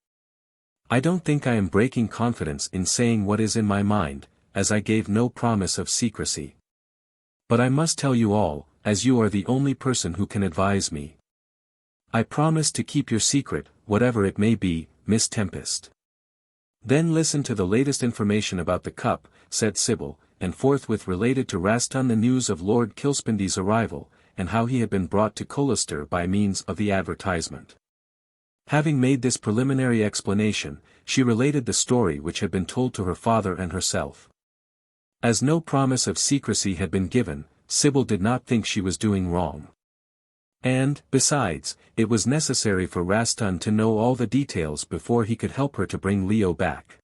I don't think I am breaking confidence in saying what is in my mind, as I gave no promise of secrecy. But I must tell you all, as you are the only person who can advise me. I promise to keep your secret, whatever it may be, Miss Tempest." "Then listen to the latest information about the cup," said Sybil, and forthwith related to Rastan the news of Lord Kilspindie's arrival, and how he had been brought to Colester by means of the advertisement. Having made this preliminary explanation, she related the story which had been told to her father and herself. As no promise of secrecy had been given, Sybil did not think she was doing wrong. And, besides, it was necessary for Rastan to know all the details before he could help her to bring Leo back.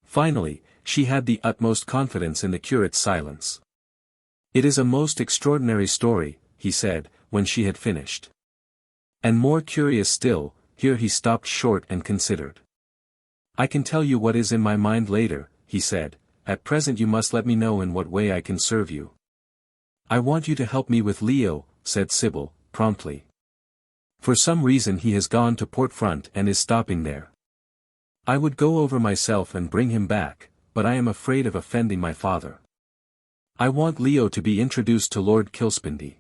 Finally, she had the utmost confidence in the curate's silence. "It is a most extraordinary story," he said, when she had finished. "And more curious still," here he stopped short and considered. "I can tell you what is in my mind later," he said, "at present you must let me know in what way I can serve you." "I want you to help me with Leo," said Sybil, promptly. "For some reason he has gone to Port Front and is stopping there. I would go over myself and bring him back, but I am afraid of offending my father. I want Leo to be introduced to Lord Kilspindie."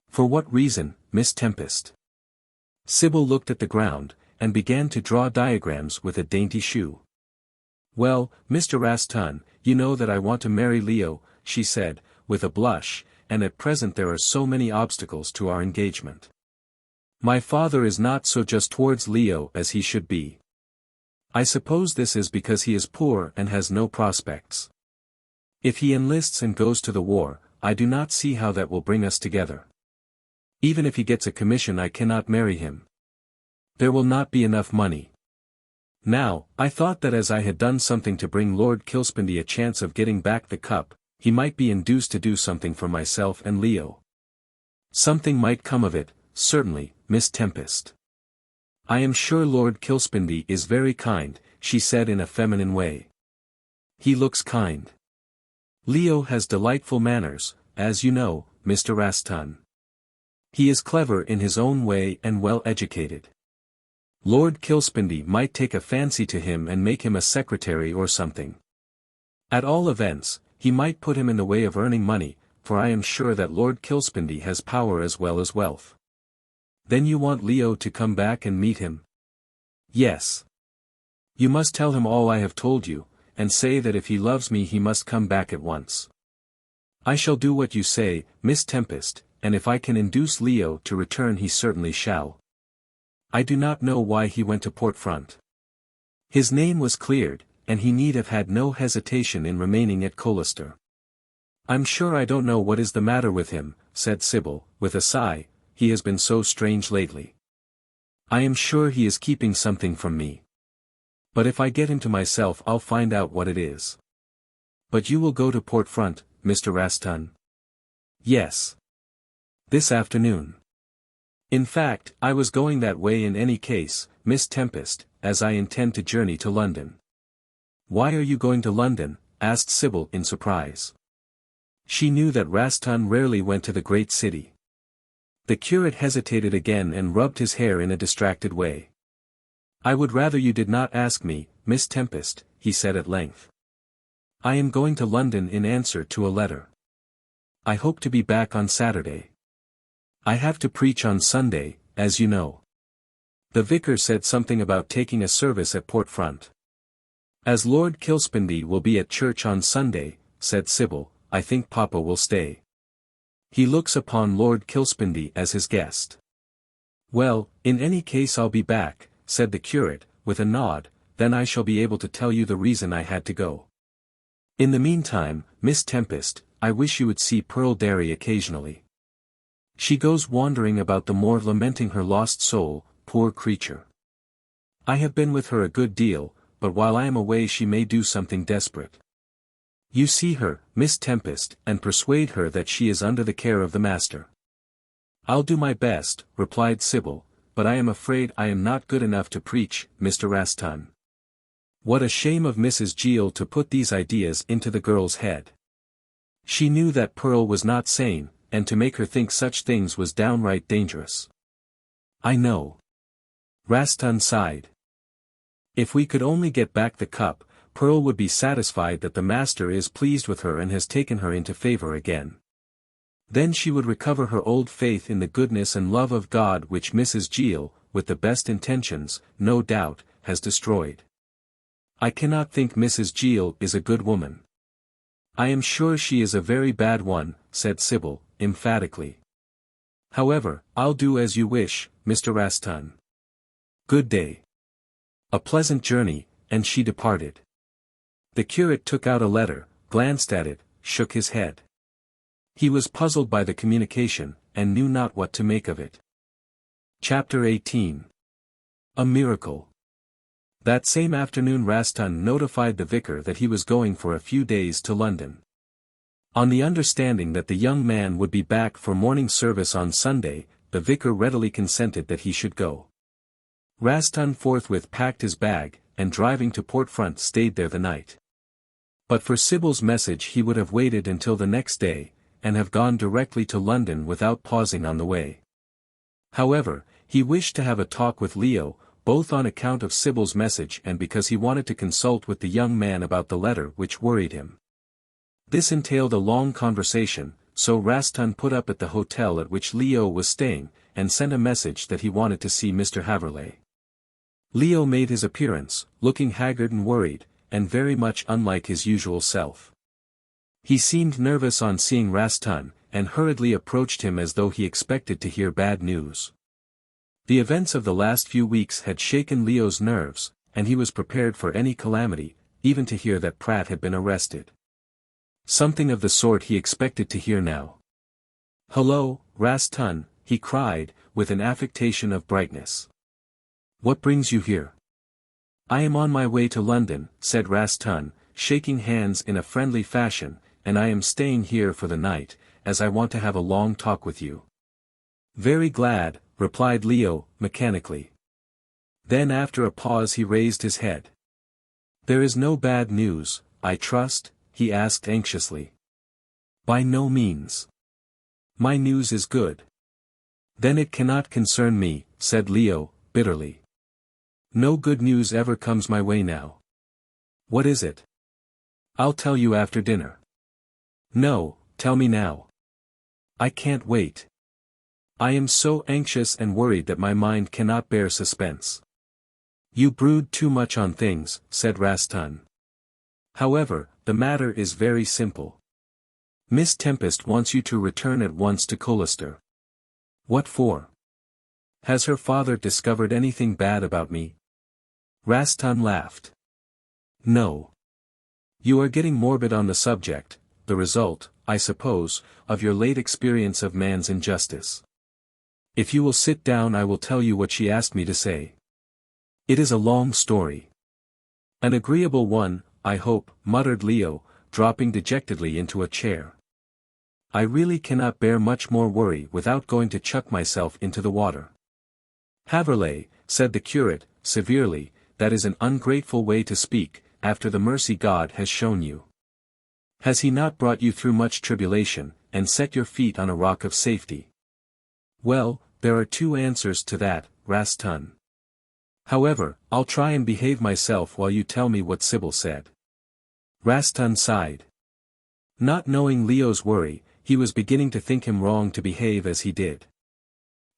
"For what reason, Miss Tempest?" Sybil looked at the ground, and began to draw diagrams with a dainty shoe. "Well, Mr. Rastan, you know that I want to marry Leo," she said, with a blush, "and at present there are so many obstacles to our engagement. My father is not so just towards Leo as he should be. I suppose this is because he is poor and has no prospects. If he enlists and goes to the war, I do not see how that will bring us together. Even if he gets a commission I cannot marry him. There will not be enough money. Now, I thought that as I had done something to bring Lord Kilspindie a chance of getting back the cup, he might be induced to do something for myself and Leo. Something might come of it, certainly, Miss Tempest. I am sure Lord Kilspindie is very kind," she said in a feminine way. "He looks kind. Leo has delightful manners, as you know, Mr. Rastan. He is clever in his own way and well educated. Lord Kilspindie might take a fancy to him and make him a secretary or something. At all events, he might put him in the way of earning money, for I am sure that Lord Kilspindie has power as well as wealth." "Then you want Leo to come back and meet him?" "Yes. You must tell him all I have told you, and say that if he loves me he must come back at once. I shall do what you say, Miss Tempest, and if I can induce Leo to return he certainly shall. I do not know why he went to Portfront. His name was cleared, and he need have had no hesitation in remaining at Colester. I'm sure I don't know what is the matter with him, said Sybil, with a sigh, he has been so strange lately. I am sure he is keeping something from me. But if I get him to myself I'll find out what it is. But you will go to Portfront, Mr. Raston? Yes. This afternoon. In fact, I was going that way in any case, Miss Tempest, as I intend to journey to London. Why are you going to London? Asked Sybil in surprise. She knew that Raston rarely went to the great city. The curate hesitated again and rubbed his hair in a distracted way. I would rather you did not ask me, Miss Tempest, he said at length. I am going to London in answer to a letter. I hope to be back on Saturday. I have to preach on Sunday, as you know. The vicar said something about taking a service at Portfront. As Lord Kilspindie will be at church on Sunday, said Sybil, I think Papa will stay. He looks upon Lord Kilspindie as his guest. Well, in any case I'll be back, said the curate, with a nod, then I shall be able to tell you the reason I had to go. In the meantime, Miss Tempest, I wish you would see Pearl Derry occasionally. She goes wandering about the moor lamenting her lost soul, poor creature. I have been with her a good deal, but while I am away she may do something desperate. You see her, Miss Tempest, and persuade her that she is under the care of the master. I'll do my best, replied Sybil, but I am afraid I am not good enough to preach, Mr. Raston. What a shame of Mrs. Gill to put these ideas into the girl's head. She knew that Pearl was not sane, and to make her think such things was downright dangerous. I know. Raston sighed. If we could only get back the cup, Pearl would be satisfied that the master is pleased with her and has taken her into favor again. Then she would recover her old faith in the goodness and love of God which Mrs. Gill, with the best intentions, no doubt, has destroyed. I cannot think Mrs. Gill is a good woman. I am sure she is a very bad one, said Sybil, emphatically. However, I'll do as you wish, Mr. Raston. Good day. A pleasant journey, and she departed. The curate took out a letter, glanced at it, shook his head. He was puzzled by the communication, and knew not what to make of it. Chapter 18. A miracle. That same afternoon Raston notified the vicar that he was going for a few days to London. On the understanding that the young man would be back for morning service on Sunday, the vicar readily consented that he should go. Raston forthwith packed his bag, and driving to Portfront stayed there the night. But for Sybil's message he would have waited until the next day, and have gone directly to London without pausing on the way. However, he wished to have a talk with Leo, both on account of Sybil's message and because he wanted to consult with the young man about the letter which worried him. This entailed a long conversation, so Raston put up at the hotel at which Leo was staying, and sent a message that he wanted to see Mr. Haverleigh. Leo made his appearance, looking haggard and worried, and very much unlike his usual self. He seemed nervous on seeing Raston, and hurriedly approached him as though he expected to hear bad news. The events of the last few weeks had shaken Leo's nerves, and he was prepared for any calamity, even to hear that Pratt had been arrested. Something of the sort he expected to hear now. "Hullo, Raston," he cried, with an affectation of brightness. "What brings you here?" "I am on my way to London," said Raston, shaking hands in a friendly fashion, "and I am staying here for the night, as I want to have a long talk with you." "Very glad," replied Leo, mechanically. Then after a pause he raised his head. "There is no bad news, I trust?" he asked anxiously. "By no means. My news is good." "Then it cannot concern me," said Leo, bitterly. "No good news ever comes my way now." "What is it?" "I'll tell you after dinner." "No, tell me now." "I can't wait. I am so anxious and worried that my mind cannot bear suspense." You brood too much on things, said Rastan. However, the matter is very simple. Miss Tempest wants you to return at once to Colester. What for? Has her father discovered anything bad about me? Rastan laughed. No. You are getting morbid on the subject, the result, I suppose, of your late experience of man's injustice. If you will sit down I will tell you what she asked me to say. It is a long story. An agreeable one, I hope, muttered Leo, dropping dejectedly into a chair. I really cannot bear much more worry without going to chuck myself into the water. Haverleigh, said the curate, severely, that is an ungrateful way to speak, after the mercy God has shown you. Has he not brought you through much tribulation, and set your feet on a rock of safety? Well, there are two answers to that, Rastan. However, I'll try and behave myself while you tell me what Sybil said. Rastan sighed. Not knowing Leo's worry, he was beginning to think him wrong to behave as he did.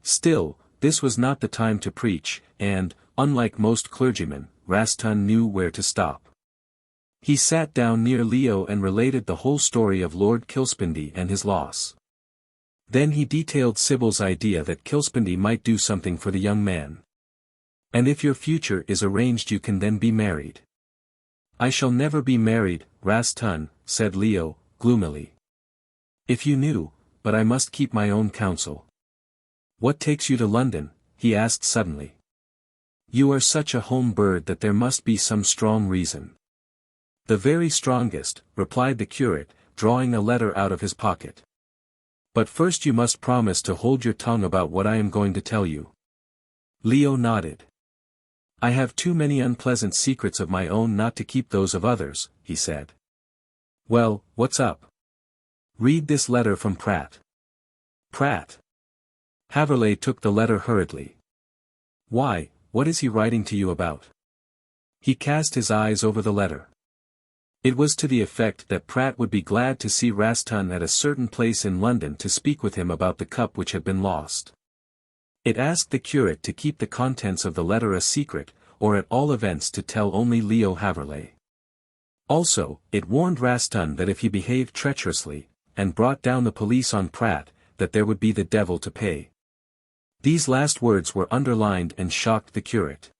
Still, this was not the time to preach, and, unlike most clergymen, Rastan knew where to stop. He sat down near Leo and related the whole story of Lord Kilspindie and his loss. Then he detailed Sybil's idea that Kilspindie might do something for the young man. And if your future is arranged you can then be married. I shall never be married, Rastan, said Leo, gloomily. If you knew, but I must keep my own counsel. What takes you to London? He asked suddenly. You are such a home bird that there must be some strong reason. The very strongest, replied the curate, drawing a letter out of his pocket. But first you must promise to hold your tongue about what I am going to tell you. Leo nodded. I have too many unpleasant secrets of my own not to keep those of others, he said. Well, what's up? Read this letter from Pratt. Pratt. Haverleigh took the letter hurriedly. Why, what is he writing to you about? He cast his eyes over the letter. It was to the effect that Pratt would be glad to see Rastan at a certain place in London to speak with him about the cup which had been lost. It asked the curate to keep the contents of the letter a secret, or at all events to tell only Leo Haverleigh. Also, it warned Rastan that if he behaved treacherously, and brought down the police on Pratt, that there would be the devil to pay. These last words were underlined and shocked the curate.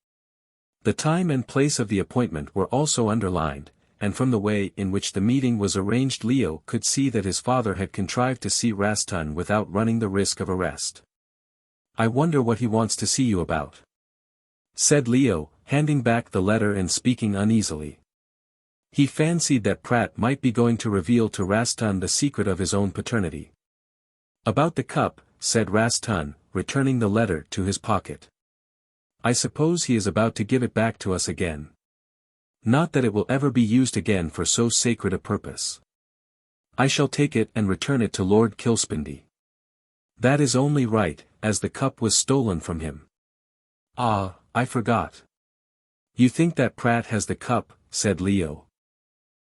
The time and place of the appointment were also underlined, and from the way in which the meeting was arranged Leo could see that his father had contrived to see Rastan without running the risk of arrest. I wonder what he wants to see you about, said Leo, handing back the letter and speaking uneasily. He fancied that Pratt might be going to reveal to Rastan the secret of his own paternity. About the cup, said Rastan, returning the letter to his pocket. I suppose he is about to give it back to us again. Not that it will ever be used again for so sacred a purpose. I shall take it and return it to Lord Kilspindie. That is only right, as the cup was stolen from him. Ah, I forgot. You think that Pratt has the cup, said Leo.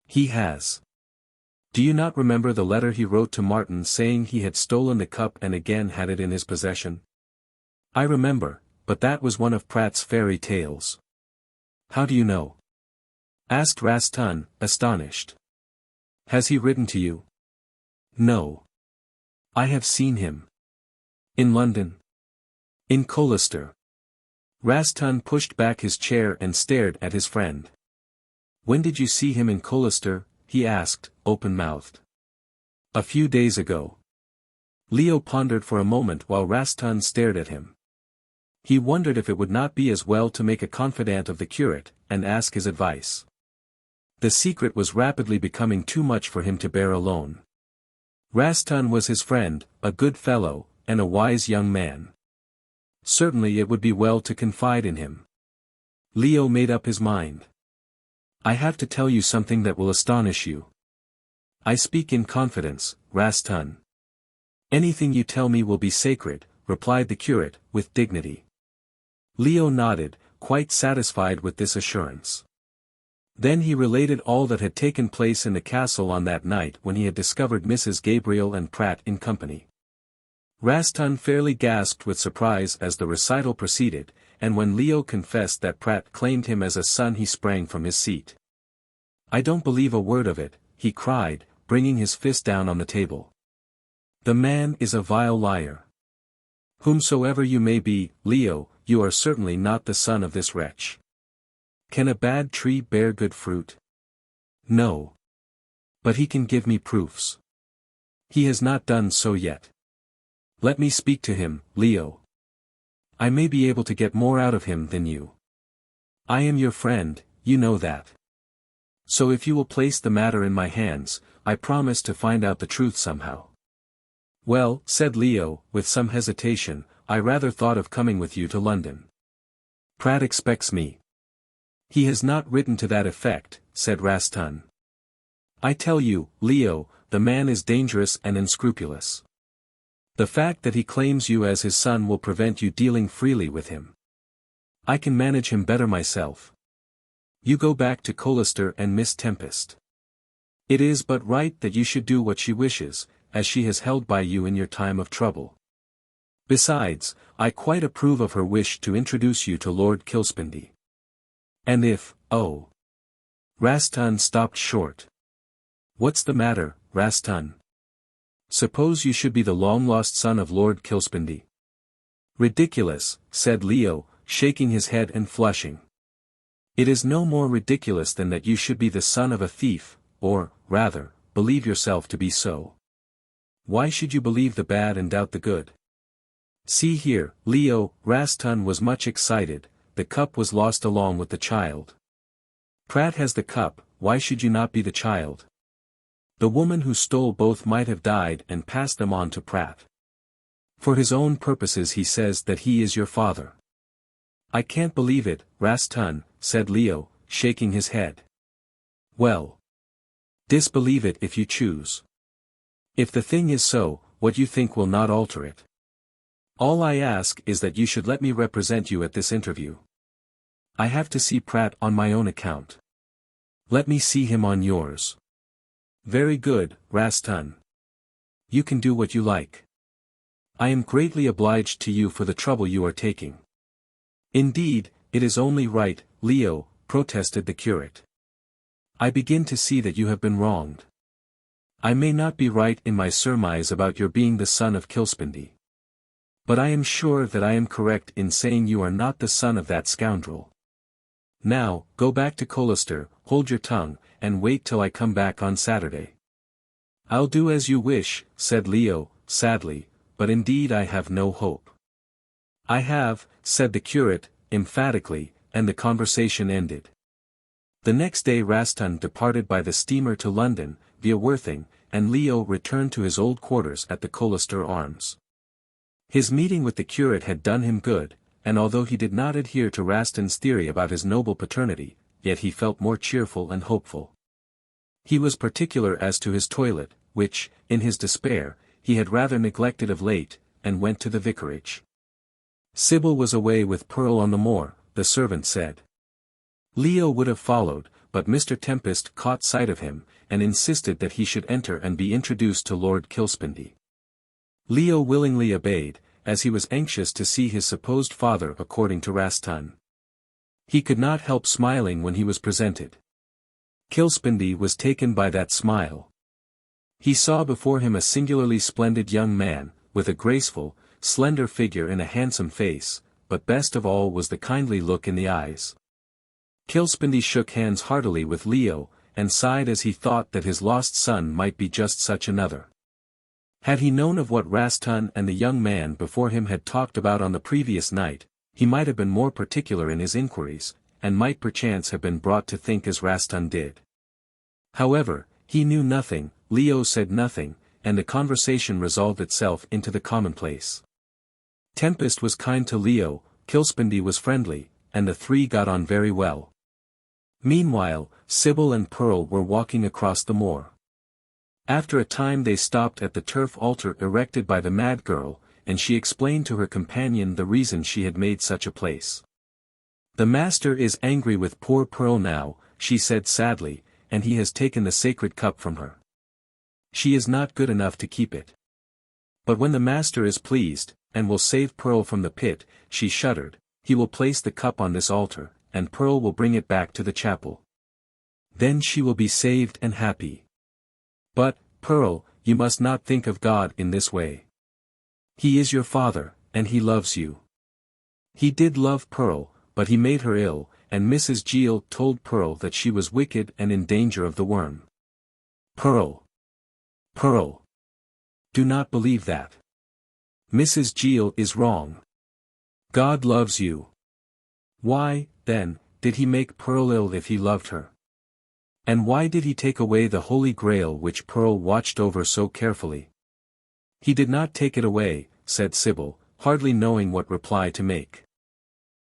He has. Do you not remember the letter he wrote to Martin saying he had stolen the cup and again had it in his possession? I remember, but that was one of Pratt's fairy tales. How do you know? Asked Rastan, astonished. Has he written to you? No. I have seen him. In London? In Colester. Rastan pushed back his chair and stared at his friend. When did you see him in Colester? He asked, open-mouthed. A few days ago. Leo pondered for a moment while Rastan stared at him. He wondered if it would not be as well to make a confidant of the curate, and ask his advice. The secret was rapidly becoming too much for him to bear alone. Rastan was his friend, a good fellow, and a wise young man. Certainly it would be well to confide in him. Leo made up his mind. I have to tell you something that will astonish you. I speak in confidence, Rastan. Anything you tell me will be sacred, replied the curate, with dignity. Leo nodded, quite satisfied with this assurance. Then he related all that had taken place in the castle on that night when he had discovered Mrs. Gabriel and Pratt in company. Rastan fairly gasped with surprise as the recital proceeded, and when Leo confessed that Pratt claimed him as a son he sprang from his seat. "I don't believe a word of it," he cried, bringing his fist down on the table. "The man is a vile liar. Whomsoever you may be, Leo, you are certainly not the son of this wretch. Can a bad tree bear good fruit? No. But he can give me proofs. He has not done so yet. Let me speak to him, Leo. I may be able to get more out of him than you. I am your friend, you know that. So if you will place the matter in my hands, I promise to find out the truth somehow." "Well," said Leo, with some hesitation, "I rather thought of coming with you to London. Pratt expects me." "He has not written to that effect," said Rastan. "I tell you, Leo, the man is dangerous and unscrupulous. The fact that he claims you as his son will prevent you dealing freely with him. I can manage him better myself. You go back to Colester and Miss Tempest. It is but right that you should do what she wishes, as she has held by you in your time of trouble. Besides, I quite approve of her wish to introduce you to Lord Kilspindie. And if, oh." Rastan stopped short. "What's the matter, Rastan? Suppose you should be the long-lost son of Lord Kilspindie?" "Ridiculous," said Leo, shaking his head and flushing. "It is no more ridiculous than that you should be the son of a thief, or, rather, believe yourself to be so. Why should you believe the bad and doubt the good? See here, Leo." Rastan was much excited. "The cup was lost along with the child. Pratt has the cup, why should you not be the child? The woman who stole both might have died and passed them on to Pratt. For his own purposes he says that he is your father." "I can't believe it, Rastan," said Leo, shaking his head. "Well, disbelieve it if you choose. If the thing is so, what you think will not alter it. All I ask is that you should let me represent you at this interview. I have to see Pratt on my own account. Let me see him on yours." "Very good, Rastan. You can do what you like. I am greatly obliged to you for the trouble you are taking." "Indeed, it is only right, Leo," protested the curate. "I begin to see that you have been wronged. I may not be right in my surmise about your being the son of Kilspindie. But I am sure that I am correct in saying you are not the son of that scoundrel. Now, go back to Colester, hold your tongue, and wait till I come back on Saturday." "I'll do as you wish," said Leo, sadly, "but indeed I have no hope." "I have," said the curate, emphatically, and the conversation ended. The next day Rastan departed by the steamer to London, via Worthing, and Leo returned to his old quarters at the Colester Arms. His meeting with the curate had done him good, and although he did not adhere to Rastan's theory about his noble paternity, yet he felt more cheerful and hopeful. He was particular as to his toilet, which, in his despair, he had rather neglected of late, and went to the vicarage. Sybil was away with Pearl on the moor, the servant said. Leo would have followed, but Mr. Tempest caught sight of him, and insisted that he should enter and be introduced to Lord Kilspindie. Leo willingly obeyed, as he was anxious to see his supposed father according to Rastan. He could not help smiling when he was presented. Kilspindie was taken by that smile. He saw before him a singularly splendid young man, with a graceful, slender figure and a handsome face, but best of all was the kindly look in the eyes. Kilspindie shook hands heartily with Leo, and sighed as he thought that his lost son might be just such another. Had he known of what Rastan and the young man before him had talked about on the previous night, he might have been more particular in his inquiries, and might perchance have been brought to think as Rastan did. However, he knew nothing, Leo said nothing, and the conversation resolved itself into the commonplace. Tempest was kind to Leo, Kilspindie was friendly, and the three got on very well. Meanwhile, Sybil and Pearl were walking across the moor. After a time they stopped at the turf altar erected by the mad girl, and she explained to her companion the reason she had made such a place. "The master is angry with poor Pearl now," she said sadly, "and he has taken the sacred cup from her. She is not good enough to keep it. But when the master is pleased, and will save Pearl from the pit," she shuddered, he will place the cup on this altar, and Pearl will bring it back to the chapel. Then she will be saved and happy. But, Pearl, you must not think of God in this way. He is your father, and he loves you. He did love Pearl, but he made her ill, and Mrs. Gill told Pearl that she was wicked and in danger of the worm. Pearl. Pearl. Do not believe that. Mrs. Gill is wrong. God loves you. Why, then, did he make Pearl ill if he loved her? And why did he take away the Holy Grail which Pearl watched over so carefully? He did not take it away, said Sybil, hardly knowing what reply to make.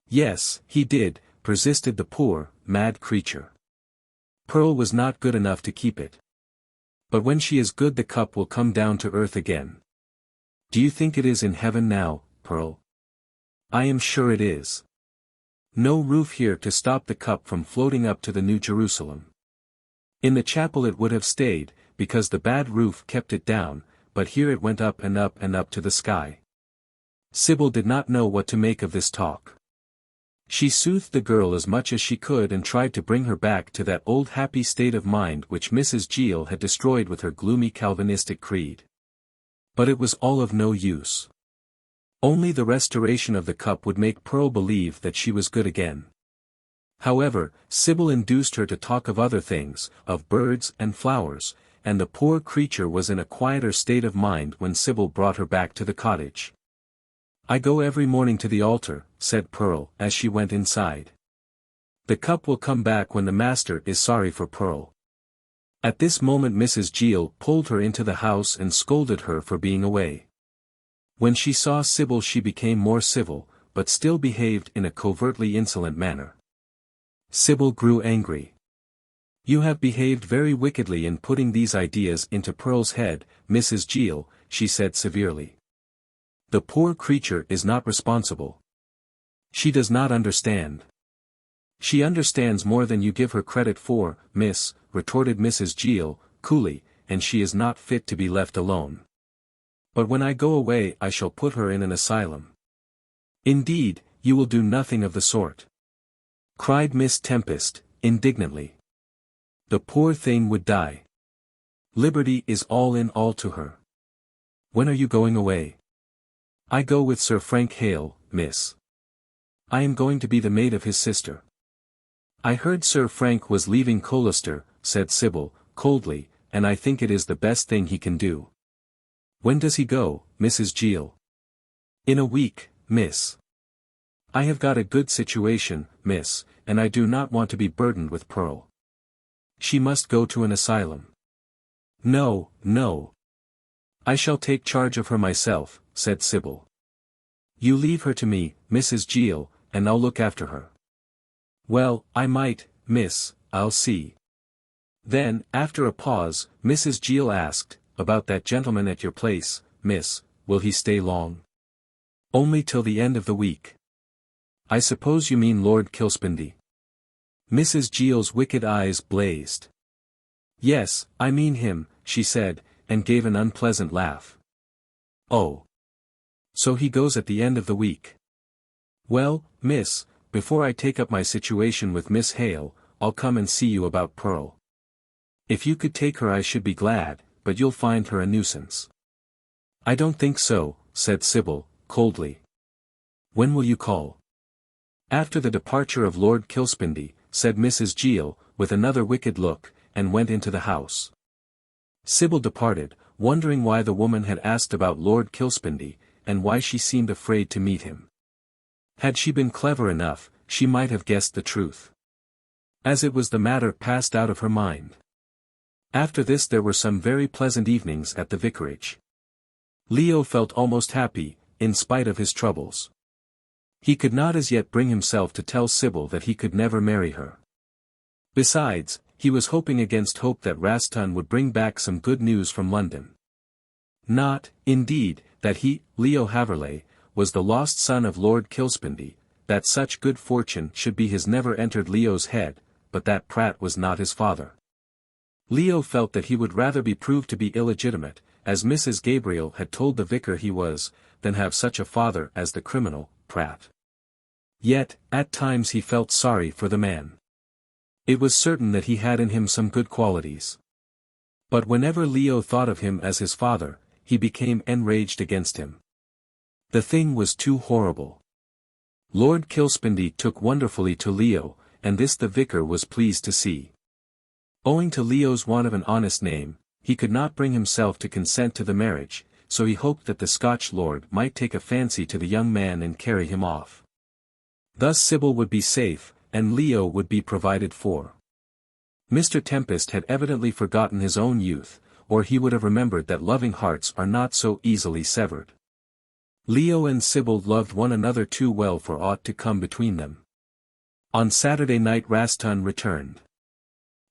Yes, he did, persisted the poor, mad creature. Pearl was not good enough to keep it. But when she is good the cup will come down to earth again. Do you think it is in heaven now, Pearl? I am sure it is. No roof here to stop the cup from floating up to the New Jerusalem. In the chapel it would have stayed, because the bad roof kept it down, but here it went up and up and up to the sky. Sybil did not know what to make of this talk. She soothed the girl as much as she could and tried to bring her back to that old happy state of mind which Mrs. Gill had destroyed with her gloomy Calvinistic creed. But it was all of no use. Only the restoration of the cup would make Pearl believe that she was good again. However, Sybil induced her to talk of other things, of birds and flowers, and the poor creature was in a quieter state of mind when Sybil brought her back to the cottage. I go every morning to the altar, said Pearl, as she went inside. The cup will come back when the master is sorry for Pearl. At this moment Mrs. Gill pulled her into the house and scolded her for being away. When she saw Sybil she became more civil, but still behaved in a covertly insolent manner. Sybil grew angry. You have behaved very wickedly in putting these ideas into Pearl's head, Mrs. Gill, she said severely. The poor creature is not responsible. She does not understand. She understands more than you give her credit for, miss, retorted Mrs. Gill, coolly, and she is not fit to be left alone. But when I go away I shall put her in an asylum. Indeed, you will do nothing of the sort, cried Miss Tempest, indignantly. The poor thing would die. Liberty is all in all to her. When are you going away? I go with Sir Frank Hale, miss. I am going to be the maid of his sister. I heard Sir Frank was leaving Colester, said Sybil, coldly, and I think it is the best thing he can do. When does he go, Mrs. Gill? In a week, miss. I have got a good situation, miss, and I do not want to be burdened with Pearl. She must go to an asylum. No, no. I shall take charge of her myself, said Sybil. You leave her to me, Mrs. Gill, and I'll look after her. Well, I might, miss, I'll see. Then, after a pause, Mrs. Gill asked, about that gentleman at your place, miss, will he stay long? Only till the end of the week. I suppose you mean Lord Kilspindie. Mrs. Gill's wicked eyes blazed. Yes, I mean him, she said, and gave an unpleasant laugh. Oh. So he goes at the end of the week. Well, miss, before I take up my situation with Miss Hale, I'll come and see you about Pearl. If you could take her I should be glad, but you'll find her a nuisance. I don't think so, said Sybil, coldly. When will you call? After the departure of Lord Kilspindie, said Mrs. Gill, with another wicked look, and went into the house. Sybil departed, wondering why the woman had asked about Lord Kilspindie, and why she seemed afraid to meet him. Had she been clever enough, she might have guessed the truth. As it was the matter passed out of her mind. After this there were some very pleasant evenings at the vicarage. Leo felt almost happy, in spite of his troubles. He could not as yet bring himself to tell Sybil that he could never marry her. Besides, he was hoping against hope that Raston would bring back some good news from London. Not, indeed, that he, Leo Haverleigh, was the lost son of Lord Kilspindie, that such good fortune should be his never entered Leo's head, but that Pratt was not his father. Leo felt that he would rather be proved to be illegitimate, as Mrs. Gabriel had told the vicar he was, than have such a father as the criminal, Pratt. Yet, at times he felt sorry for the man. It was certain that he had in him some good qualities. But whenever Leo thought of him as his father, he became enraged against him. The thing was too horrible. Lord Kilspindie took wonderfully to Leo, and this the vicar was pleased to see. Owing to Leo's want of an honest name, he could not bring himself to consent to the marriage, so he hoped that the Scotch lord might take a fancy to the young man and carry him off. Thus Sybil would be safe, and Leo would be provided for. Mr. Tempest had evidently forgotten his own youth, or he would have remembered that loving hearts are not so easily severed. Leo and Sybil loved one another too well for aught to come between them. On Saturday night Raston returned.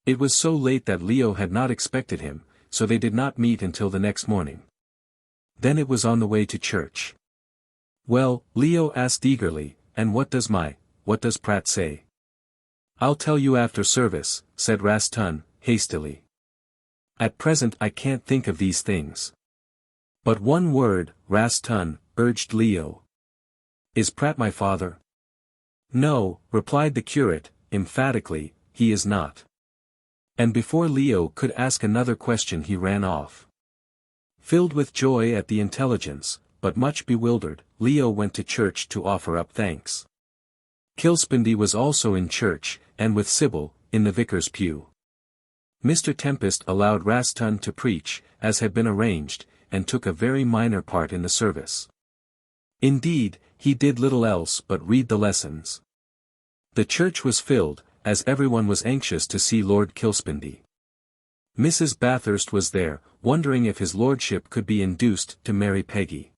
It was so late that Leo had not expected him, so they did not meet until the next morning. Then it was on the way to church. "Well," Leo asked eagerly, "and what does Pratt say?" "I'll tell you after service," said Raston, hastily. "At present I can't think of these things." "But one word, Raston," urged Leo. "Is Pratt my father?" "No," replied the curate, emphatically, "he is not." And before Leo could ask another question he ran off. Filled with joy at the intelligence, but much bewildered, Leo went to church to offer up thanks. Kilspindie was also in church, and with Sybil, in the vicar's pew. Mr. Tempest allowed Raston to preach, as had been arranged, and took a very minor part in the service. Indeed, he did little else but read the lessons. The church was filled, as everyone was anxious to see Lord Kilspindie. Mrs. Bathurst was there, wondering if his lordship could be induced to marry Peggy.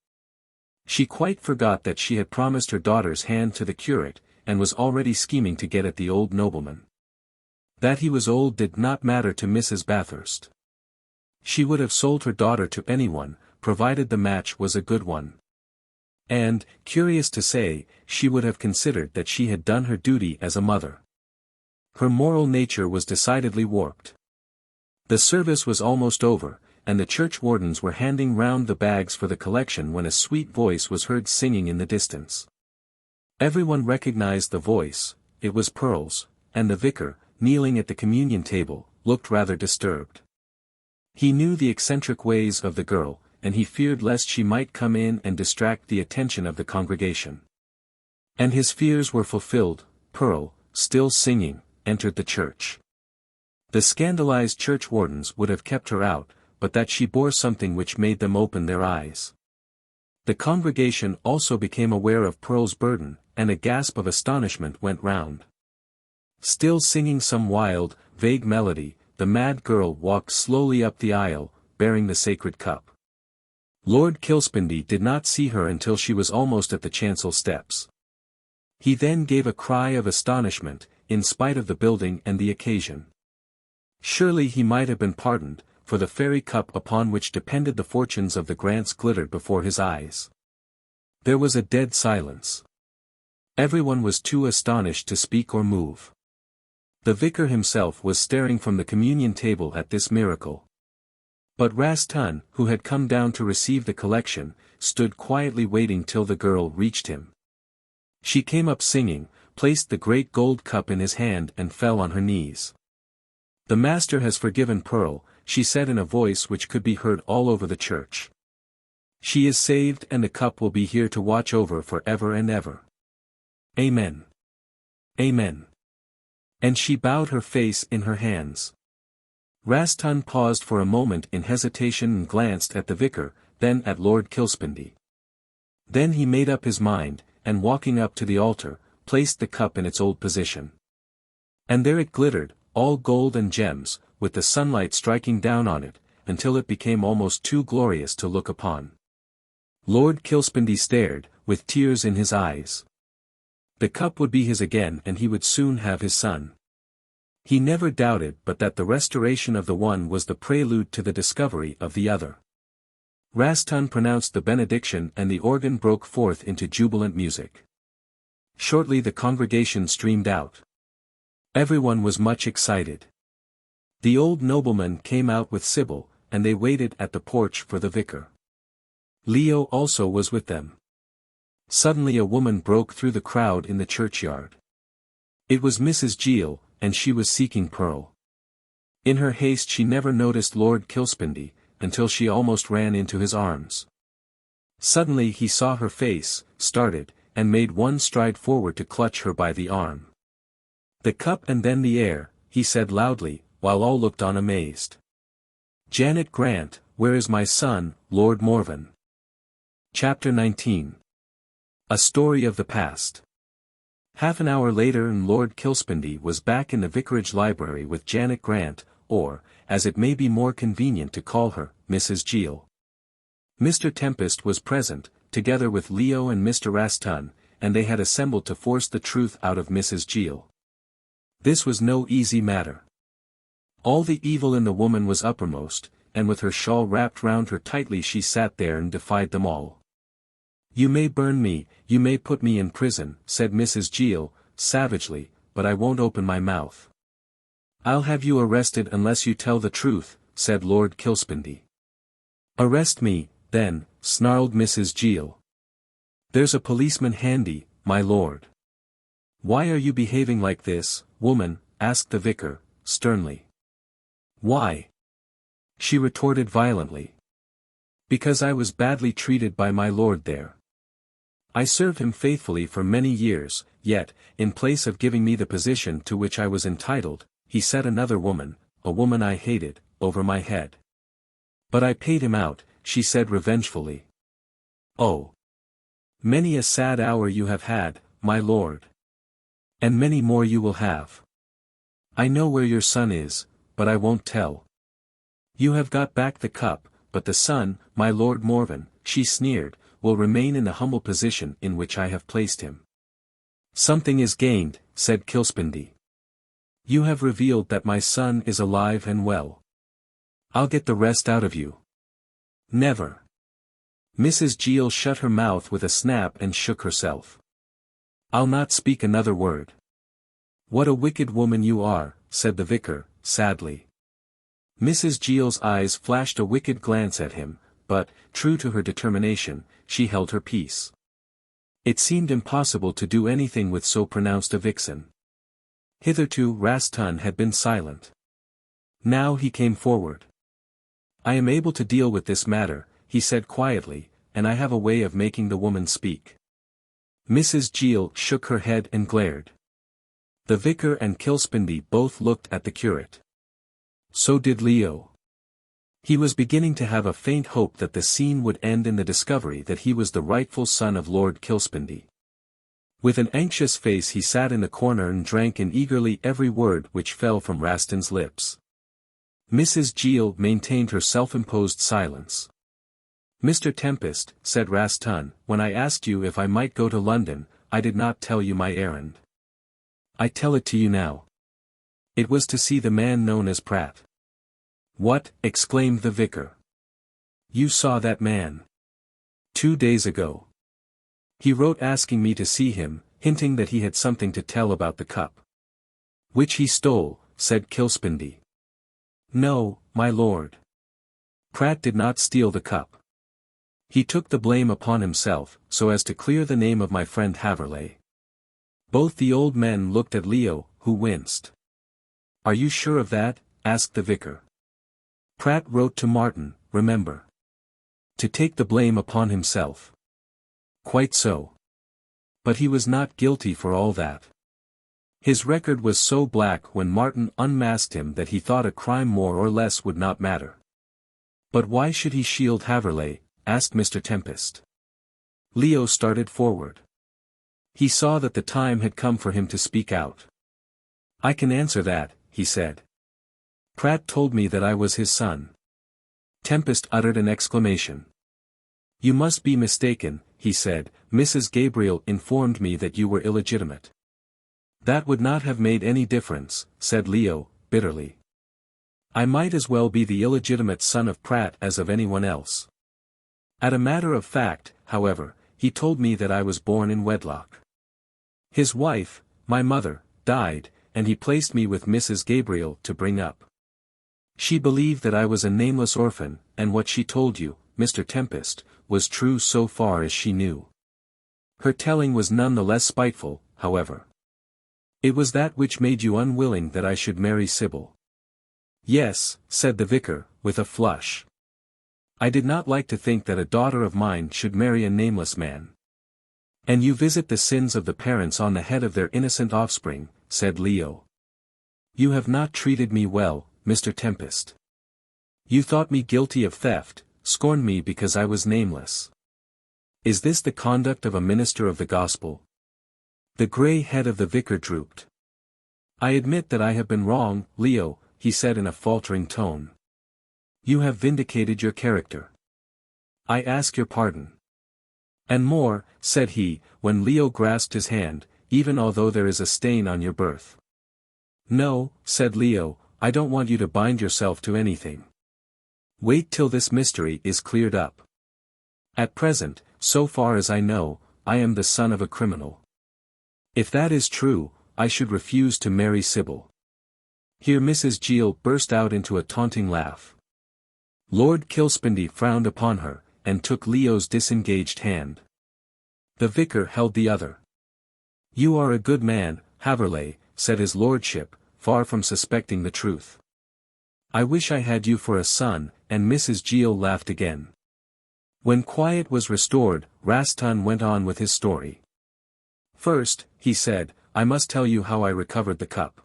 She quite forgot that she had promised her daughter's hand to the curate, and was already scheming to get at the old nobleman. That he was old did not matter to Mrs. Bathurst. She would have sold her daughter to anyone, provided the match was a good one. And, curious to say, she would have considered that she had done her duty as a mother. Her moral nature was decidedly warped. The service was almost over, and the churchwardens were handing round the bags for the collection when a sweet voice was heard singing in the distance. Everyone recognized the voice, it was Pearl's, and the vicar, kneeling at the communion table, looked rather disturbed. He knew the eccentric ways of the girl, and he feared lest she might come in and distract the attention of the congregation. And his fears were fulfilled. Pearl, still singing, entered the church. The scandalized churchwardens would have kept her out, but that she bore something which made them open their eyes. The congregation also became aware of Pearl's burden, and a gasp of astonishment went round. Still singing some wild, vague melody, the mad girl walked slowly up the aisle, bearing the sacred cup. Lord Kilspindie did not see her until she was almost at the chancel steps. He then gave a cry of astonishment, in spite of the building and the occasion. Surely he might have been pardoned, for the fairy cup upon which depended the fortunes of the Grants glittered before his eyes. There was a dead silence. Everyone was too astonished to speak or move. The vicar himself was staring from the communion table at this miracle. But Raston, who had come down to receive the collection, stood quietly waiting till the girl reached him. She came up singing, placed the great gold cup in his hand and fell on her knees. "The Master has forgiven Pearl," she said in a voice which could be heard all over the church. "She is saved and the cup will be here to watch over for ever and ever. Amen. Amen." And she bowed her face in her hands. Raston paused for a moment in hesitation and glanced at the vicar, then at Lord Kilspindie. Then he made up his mind, and walking up to the altar, placed the cup in its old position. And there it glittered, all gold and gems, with the sunlight striking down on it, until it became almost too glorious to look upon. Lord Kilspindie stared, with tears in his eyes. The cup would be his again and he would soon have his son. He never doubted but that the restoration of the one was the prelude to the discovery of the other. Raston pronounced the benediction and the organ broke forth into jubilant music. Shortly the congregation streamed out. Everyone was much excited. The old nobleman came out with Sybil, and they waited at the porch for the vicar. Leo also was with them. Suddenly a woman broke through the crowd in the churchyard. It was Mrs. Gill, and she was seeking Pearl. In her haste she never noticed Lord Kilspindie, until she almost ran into his arms. Suddenly he saw her face, started, and made one stride forward to clutch her by the arm. "The cup and then the air," he said loudly, while all looked on amazed. "Janet Grant, where is my son, Lord Morven?" Chapter 19. A Story of the Past. Half an hour later and Lord Kilspindie was back in the vicarage library with Janet Grant, or, as it may be more convenient to call her, Mrs. Gill. Mr. Tempest was present, together with Leo and Mr. Raston, and they had assembled to force the truth out of Mrs. Gill. This was no easy matter. All the evil in the woman was uppermost, and with her shawl wrapped round her tightly she sat there and defied them all. "You may burn me, you may put me in prison," said Mrs. Gill, savagely, "but I won't open my mouth." "I'll have you arrested unless you tell the truth," said Lord Kilspindie. "Arrest me, then," snarled Mrs. Gill. "There's a policeman handy, my lord." "Why are you behaving like this, woman?" asked the vicar, sternly. "Why?" she retorted violently. "Because I was badly treated by my lord there. I served him faithfully for many years, yet, in place of giving me the position to which I was entitled, he set another woman, a woman I hated, over my head. But I paid him out," she said revengefully. "Oh! Many a sad hour you have had, my lord. And many more you will have. I know where your son is, but I won't tell. You have got back the cup, but the son, my Lord Morven," she sneered, "will remain in the humble position in which I have placed him." "Something is gained," said Kilspindie. "You have revealed that my son is alive and well. I'll get the rest out of you." "Never." Mrs. Gill shut her mouth with a snap and shook herself. "I'll not speak another word." "What a wicked woman you are," said the vicar, sadly. Mrs. Gill's eyes flashed a wicked glance at him, but, true to her determination, she held her peace. It seemed impossible to do anything with so pronounced a vixen. Hitherto Raston had been silent. Now he came forward. "I am able to deal with this matter," he said quietly, "and I have a way of making the woman speak." Mrs. Gill shook her head and glared. The vicar and Kilspindie both looked at the curate. So did Leo. He was beginning to have a faint hope that the scene would end in the discovery that he was the rightful son of Lord Kilspindie. With an anxious face he sat in the corner and drank in eagerly every word which fell from Raston's lips. Mrs. Gill maintained her self-imposed silence. "Mr. Tempest," said Raston, "when I asked you if I might go to London, I did not tell you my errand. I tell it to you now. It was to see the man known as Pratt." "What?" exclaimed the vicar. "You saw that man 2 days ago. He wrote asking me to see him, hinting that he had something to tell about the cup." "Which he stole," said Kilspindie. "No, my lord. Pratt did not steal the cup. He took the blame upon himself, so as to clear the name of my friend Haverleigh." Both the old men looked at Leo, who winced. "Are you sure of that?" asked the vicar. "Pratt wrote to Martin, remember. To take the blame upon himself." "Quite so. But he was not guilty for all that. His record was so black when Martin unmasked him that he thought a crime more or less would not matter." "But why should he shield Haverleigh?" asked Mr. Tempest. Leo started forward. He saw that the time had come for him to speak out. "I can answer that," he said. "Pratt told me that I was his son." Tempest uttered an exclamation. "You must be mistaken," he said. "Mrs. Gabriel informed me that you were illegitimate." "That would not have made any difference," said Leo, bitterly. "I might as well be the illegitimate son of Pratt as of anyone else. As a matter of fact, however, he told me that I was born in wedlock. His wife, my mother, died, and he placed me with Mrs. Gabriel to bring up. She believed that I was a nameless orphan, and what she told you, Mr. Tempest, was true so far as she knew. Her telling was none the less spiteful, however. It was that which made you unwilling that I should marry Sybil. Yes, said the vicar, with a flush. I did not like to think that a daughter of mine should marry a nameless man. And you visit the sins of the parents on the head of their innocent offspring, said Leo. You have not treated me well, Mr. Tempest. You thought me guilty of theft, scorned me because I was nameless. Is this the conduct of a minister of the gospel? The grey head of the vicar drooped. I admit that I have been wrong, Leo, he said in a faltering tone. You have vindicated your character. I ask your pardon. And more, said he, when Leo grasped his hand, even although there is a stain on your birth. No, said Leo, I don't want you to bind yourself to anything. Wait till this mystery is cleared up. At present, so far as I know, I am the son of a criminal. If that is true, I should refuse to marry Sybil. Here Mrs. Gill burst out into a taunting laugh. Lord Kilspindie frowned upon her, and took Leo's disengaged hand. The vicar held the other. You are a good man, Haverleigh, said his lordship, far from suspecting the truth. I wish I had you for a son, and Mrs. Gill laughed again. When quiet was restored, Rastan went on with his story. First, he said, I must tell you how I recovered the cup.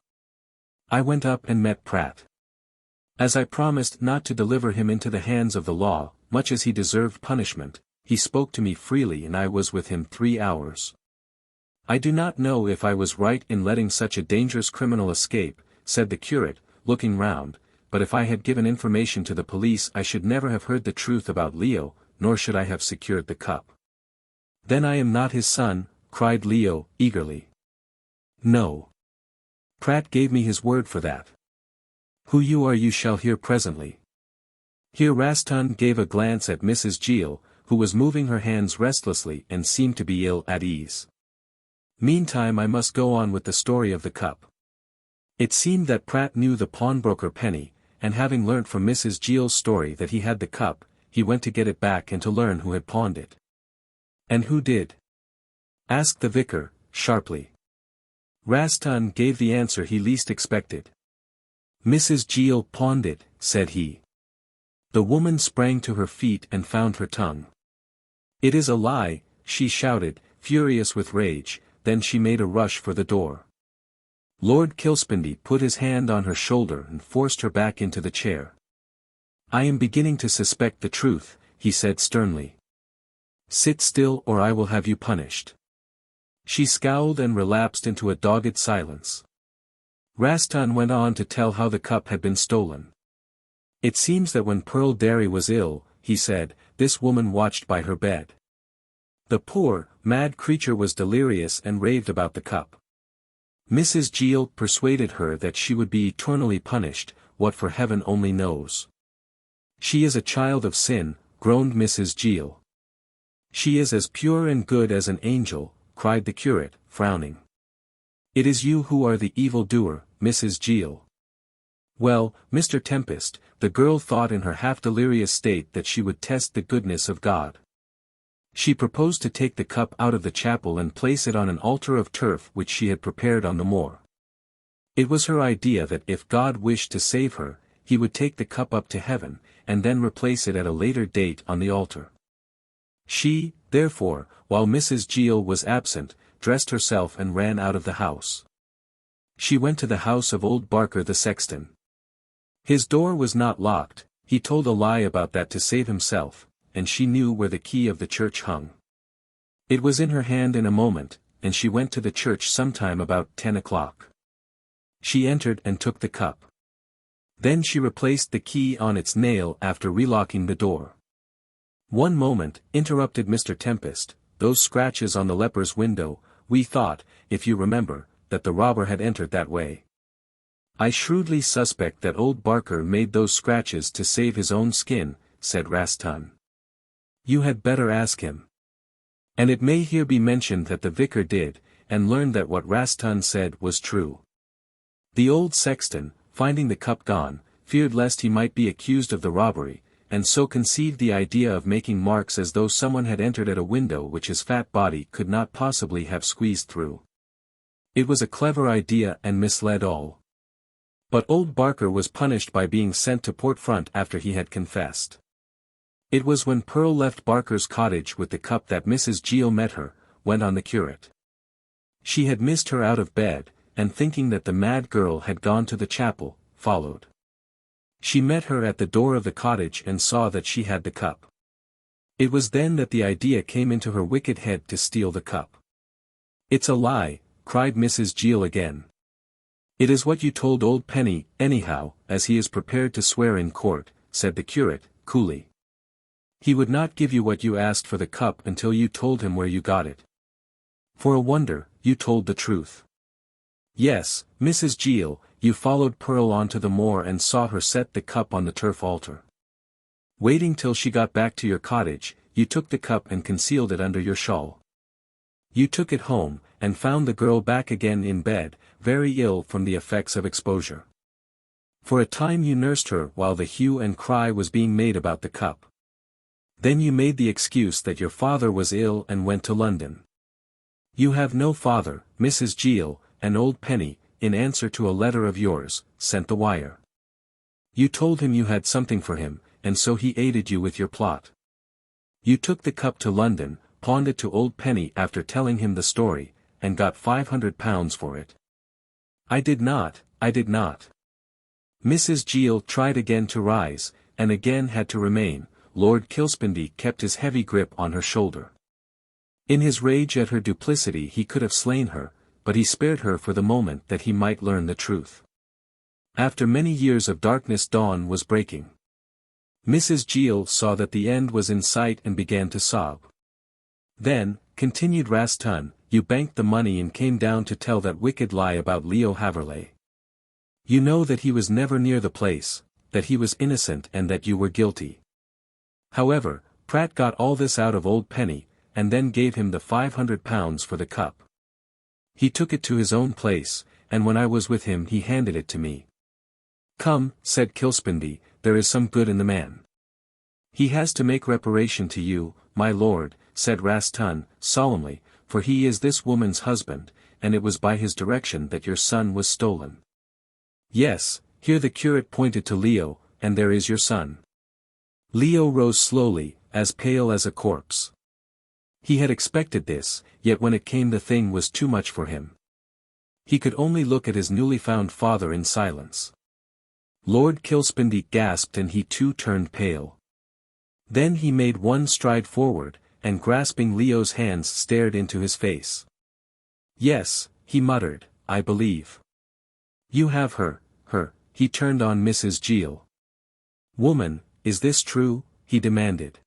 I went up and met Pratt. As I promised not to deliver him into the hands of the law, much as he deserved punishment, he spoke to me freely and I was with him 3 hours. I do not know if I was right in letting such a dangerous criminal escape, said the curate, looking round, but if I had given information to the police I should never have heard the truth about Leo, nor should I have secured the cup. Then I am not his son, cried Leo, eagerly. No. Pratt gave me his word for that. Who you are you shall hear presently. Here Rastan gave a glance at Mrs. Gill, who was moving her hands restlessly and seemed to be ill at ease. Meantime I must go on with the story of the cup. It seemed that Pratt knew the pawnbroker Penny, and having learnt from Mrs. Gill's story that he had the cup, he went to get it back and to learn who had pawned it. And who did? Asked the vicar, sharply. Rastan gave the answer he least expected. Mrs. Gill pawned it, said he. The woman sprang to her feet and found her tongue. It is a lie, she shouted, furious with rage, then she made a rush for the door. Lord Kilspindie put his hand on her shoulder and forced her back into the chair. I am beginning to suspect the truth, he said sternly. Sit still or I will have you punished. She scowled and relapsed into a dogged silence. Rastan went on to tell how the cup had been stolen. It seems that when Pearl Derry was ill, he said, this woman watched by her bed. The poor, mad creature was delirious and raved about the cup. Mrs. Gill persuaded her that she would be eternally punished, what for heaven only knows. She is a child of sin, groaned Mrs. Gill. She is as pure and good as an angel, cried the curate, frowning. It is you who are the evil-doer, Mrs. Gill. Well, Mr. Tempest, the girl thought in her half-delirious state that she would test the goodness of God. She proposed to take the cup out of the chapel and place it on an altar of turf which she had prepared on the moor. It was her idea that if God wished to save her, he would take the cup up to heaven, and then replace it at a later date on the altar. She, therefore, while Mrs. Gill was absent, dressed herself and ran out of the house. She went to the house of old Barker the sexton. His door was not locked, he told a lie about that to save himself, and she knew where the key of the church hung. It was in her hand in a moment, and she went to the church sometime about 10 o'clock. She entered and took the cup. Then she replaced the key on its nail after relocking the door. One moment, interrupted Mr. Tempest, those scratches on the leper's window, we thought, if you remember, that the robber had entered that way. I shrewdly suspect that old Barker made those scratches to save his own skin, said Rastan. You had better ask him. And it may here be mentioned that the vicar did, and learned that what Rastan said was true. The old sexton, finding the cup gone, feared lest he might be accused of the robbery, and so conceived the idea of making marks as though someone had entered at a window which his fat body could not possibly have squeezed through. It was a clever idea and misled all. But old Barker was punished by being sent to Port Front after he had confessed. It was when Pearl left Barker's cottage with the cup that Mrs. Gill met her, went on the curate. She had missed her out of bed, and thinking that the mad girl had gone to the chapel, followed. She met her at the door of the cottage and saw that she had the cup. It was then that the idea came into her wicked head to steal the cup. "It's a lie," cried Mrs. Gill again. "It is what you told old Penny, anyhow, as he is prepared to swear in court," said the curate, coolly. "He would not give you what you asked for the cup until you told him where you got it. For a wonder, you told the truth. Yes, Mrs. Gill, you followed Pearl onto the moor and saw her set the cup on the turf altar. Waiting till she got back to your cottage, you took the cup and concealed it under your shawl. You took it home, and found the girl back again in bed, very ill from the effects of exposure. For a time you nursed her while the hue and cry was being made about the cup. Then you made the excuse that your father was ill and went to London. You have no father, Mrs. Gill, and old Penny, in answer to a letter of yours, sent the wire. You told him you had something for him, and so he aided you with your plot. You took the cup to London, pawned it to old Penny after telling him the story, and got £500 for it. I did not. Mrs. Gill tried again to rise, and again had to remain. Lord Kilspindie kept his heavy grip on her shoulder. In his rage at her duplicity he could have slain her, but he spared her for the moment that he might learn the truth. After many years of darkness dawn was breaking. Mrs. Gill saw that the end was in sight and began to sob. Then, continued Raston, you banked the money and came down to tell that wicked lie about Leo Haverleigh. You know that he was never near the place, that he was innocent and that you were guilty. However, Pratt got all this out of old Penny, and then gave him the £500 for the cup. He took it to his own place, and when I was with him he handed it to me. Come, said Kilspindie, there is some good in the man. He has to make reparation to you, my lord, said Raston, solemnly, for he is this woman's husband, and it was by his direction that your son was stolen. Yes, here the curate pointed to Leo, and there is your son. Leo rose slowly, as pale as a corpse. He had expected this, yet when it came the thing was too much for him. He could only look at his newly found father in silence. Lord Kilspindie gasped and he too turned pale. Then he made one stride forward, and grasping Leo's hands stared into his face. Yes, he muttered, I believe. You have her, he turned on Mrs. Gill. Woman, is this true? He demanded.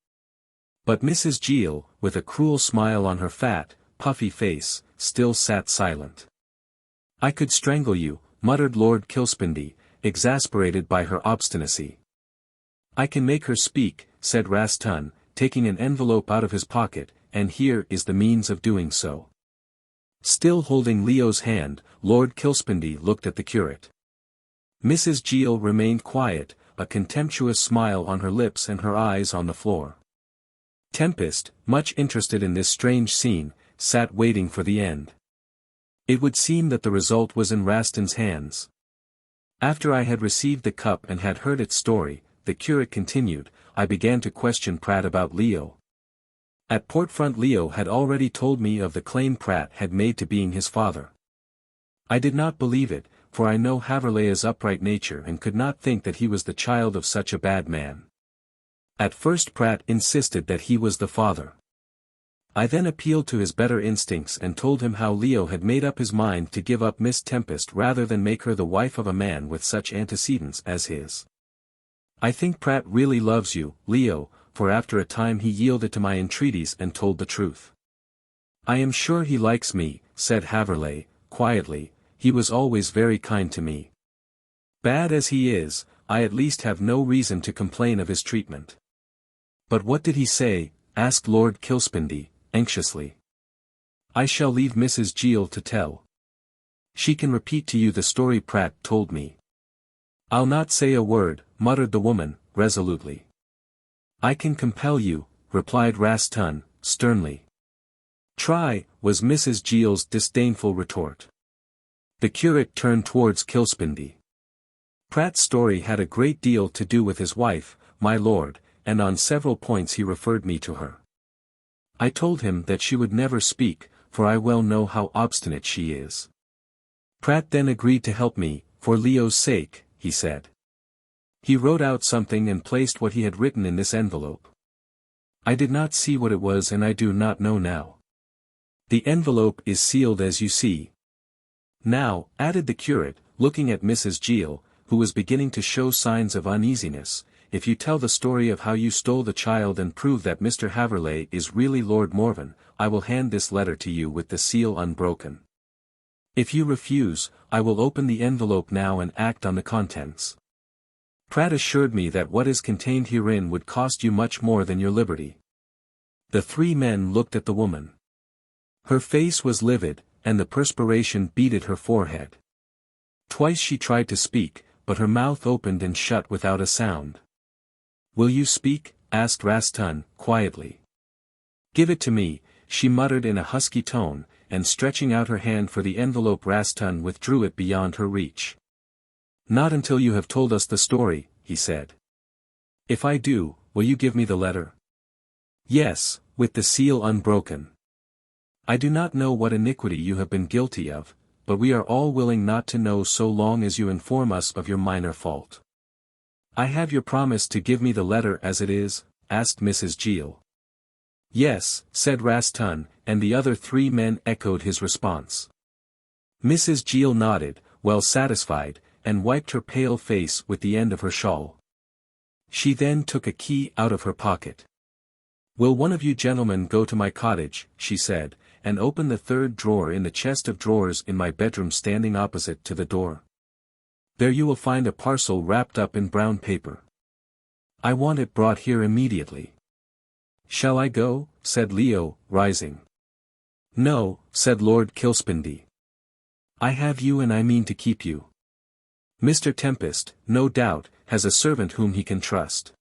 But Mrs. Gill, with a cruel smile on her fat, puffy face, still sat silent. I could strangle you, muttered Lord Kilspindie, exasperated by her obstinacy. I can make her speak, said Raston, taking an envelope out of his pocket, and here is the means of doing so. Still holding Leo's hand, Lord Kilspindie looked at the curate. Mrs. Gill remained quiet, a contemptuous smile on her lips and her eyes on the floor. Tempest, much interested in this strange scene, sat waiting for the end. It would seem that the result was in Raston's hands. After I had received the cup and had heard its story, the curate continued, I began to question Pratt about Leo. At Port Front Leo had already told me of the claim Pratt had made to being his father. I did not believe it, for I know Haverleigh's upright nature and could not think that he was the child of such a bad man. At first Pratt insisted that he was the father. I then appealed to his better instincts and told him how Leo had made up his mind to give up Miss Tempest rather than make her the wife of a man with such antecedents as his. I think Pratt really loves you, Leo, for after a time he yielded to my entreaties and told the truth. I am sure he likes me, said Haverleigh, quietly, he was always very kind to me. Bad as he is, I at least have no reason to complain of his treatment. But what did he say? Asked Lord Kilspindie, anxiously. I shall leave Mrs. Gill to tell. She can repeat to you the story Pratt told me. I'll not say a word, muttered the woman, resolutely. I can compel you, replied Raston, sternly. Try, was Mrs. Giel's disdainful retort. The curate turned towards Kilspindie. Pratt's story had a great deal to do with his wife, my lord, and on several points he referred me to her. I told him that she would never speak, for I well know how obstinate she is. Pratt then agreed to help me, for Leo's sake, he said. He wrote out something and placed what he had written in this envelope. I did not see what it was and I do not know now. The envelope is sealed as you see. Now, added the curate, looking at Mrs. Giel, who was beginning to show signs of uneasiness, if you tell the story of how you stole the child and prove that Mr. Haverleigh is really Lord Morven, I will hand this letter to you with the seal unbroken. If you refuse, I will open the envelope now and act on the contents. Pratt assured me that what is contained herein would cost you much more than your liberty. The three men looked at the woman. Her face was livid, and the perspiration beaded her forehead. Twice she tried to speak, but her mouth opened and shut without a sound. Will you speak? Asked Raston, quietly. Give it to me, she muttered in a husky tone, and stretching out her hand for the envelope Raston withdrew it beyond her reach. Not until you have told us the story, he said. If I do, will you give me the letter? Yes, with the seal unbroken. I do not know what iniquity you have been guilty of, but we are all willing not to know so long as you inform us of your minor fault. I have your promise to give me the letter as it is, asked Mrs. Giel. Yes, said Raston, and the other three men echoed his response. Mrs. Giel nodded, well satisfied, and wiped her pale face with the end of her shawl. She then took a key out of her pocket. Will one of you gentlemen go to my cottage, she said, and open the third drawer in the chest of drawers in my bedroom standing opposite to the door. There you will find a parcel wrapped up in brown paper. I want it brought here immediately. Shall I go? Said Leo, rising. No, said Lord Kilspindie. I have you and I mean to keep you. Mr. Tempest, no doubt, has a servant whom he can trust.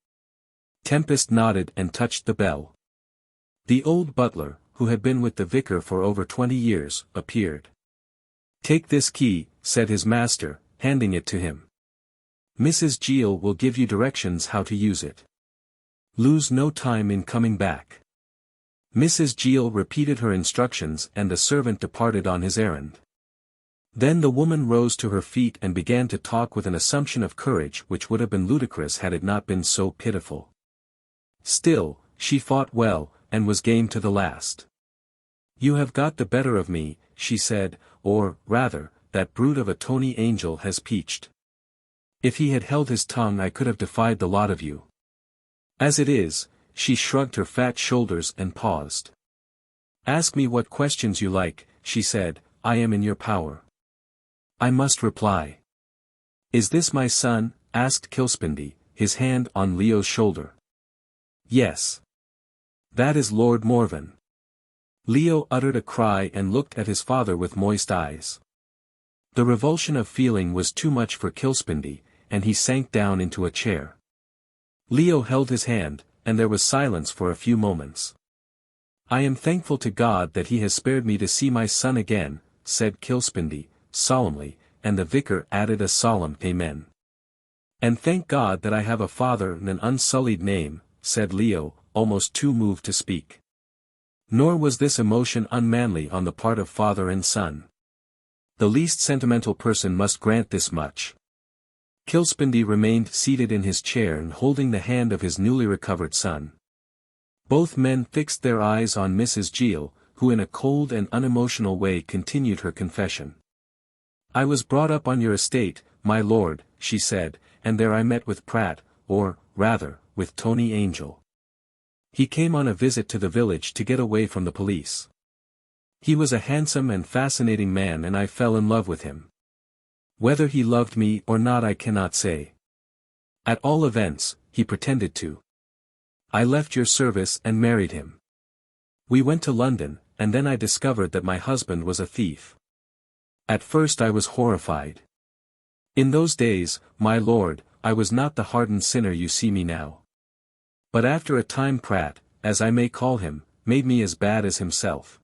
Tempest nodded and touched the bell. The old butler, who had been with the vicar for over 20 years, appeared. Take this key, said his master, handing it to him. Mrs. Giel will give you directions how to use it. Lose no time in coming back. Mrs. Giel repeated her instructions and the servant departed on his errand. Then the woman rose to her feet and began to talk with an assumption of courage which would have been ludicrous had it not been so pitiful. Still, she fought well, and was game to the last. You have got the better of me, she said, or, rather, that brute of a Tony Angel has peached. If he had held his tongue I could have defied the lot of you. As it is, she shrugged her fat shoulders and paused. Ask me what questions you like, she said, I am in your power. I must reply. Is this my son? Asked Kilspindie, his hand on Leo's shoulder. Yes. That is Lord Morven. Leo uttered a cry and looked at his father with moist eyes. The revulsion of feeling was too much for Kilspindie, and he sank down into a chair. Leo held his hand, and there was silence for a few moments. I am thankful to God that he has spared me to see my son again, said Kilspindie, solemnly, and the vicar added a solemn amen. And thank God that I have a father and an unsullied name, said Leo, almost too moved to speak. Nor was this emotion unmanly on the part of father and son. The least sentimental person must grant this much. Kilspindie remained seated in his chair and holding the hand of his newly recovered son. Both men fixed their eyes on Mrs. Giel, who in a cold and unemotional way continued her confession. I was brought up on your estate, my lord, she said, and there I met with Pratt, or, rather, with Tony Angel. He came on a visit to the village to get away from the police. He was a handsome and fascinating man and I fell in love with him. Whether he loved me or not I cannot say. At all events, he pretended to. I left your service and married him. We went to London, and then I discovered that my husband was a thief. At first I was horrified. In those days, my lord, I was not the hardened sinner you see me now. But after a time Pratt, as I may call him, made me as bad as himself.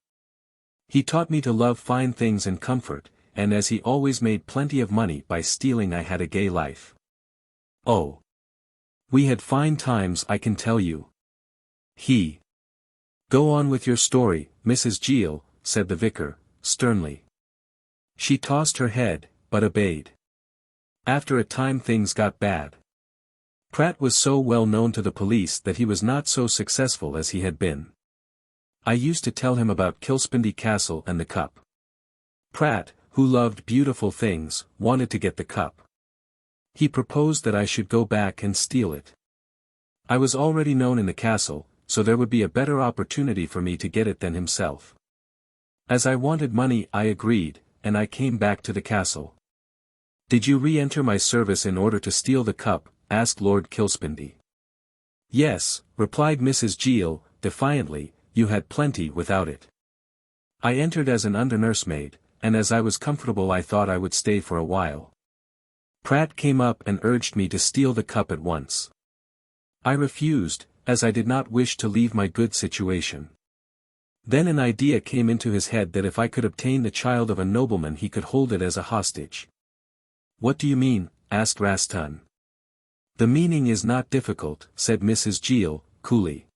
He taught me to love fine things and comfort, and as he always made plenty of money by stealing I had a gay life. Oh! We had fine times, I can tell you. He. Go on with your story, Mrs. Gill, said the vicar, sternly. She tossed her head, but obeyed. After a time things got bad. Pratt was so well known to the police that he was not so successful as he had been. I used to tell him about Kilspindie Castle and the cup. Pratt, who loved beautiful things, wanted to get the cup. He proposed that I should go back and steal it. I was already known in the castle, so there would be a better opportunity for me to get it than himself. As I wanted money I agreed, and I came back to the castle. Did you re-enter my service in order to steal the cup? Asked Lord Kilspindie. Yes, replied Mrs. Gill, defiantly, you had plenty without it. I entered as an under-nursemaid, and as I was comfortable I thought I would stay for a while. Pratt came up and urged me to steal the cup at once. I refused, as I did not wish to leave my good situation. Then an idea came into his head that if I could obtain the child of a nobleman he could hold it as a hostage. What do you mean? Asked Rastan. The meaning is not difficult, said Mrs. Gill, coolly.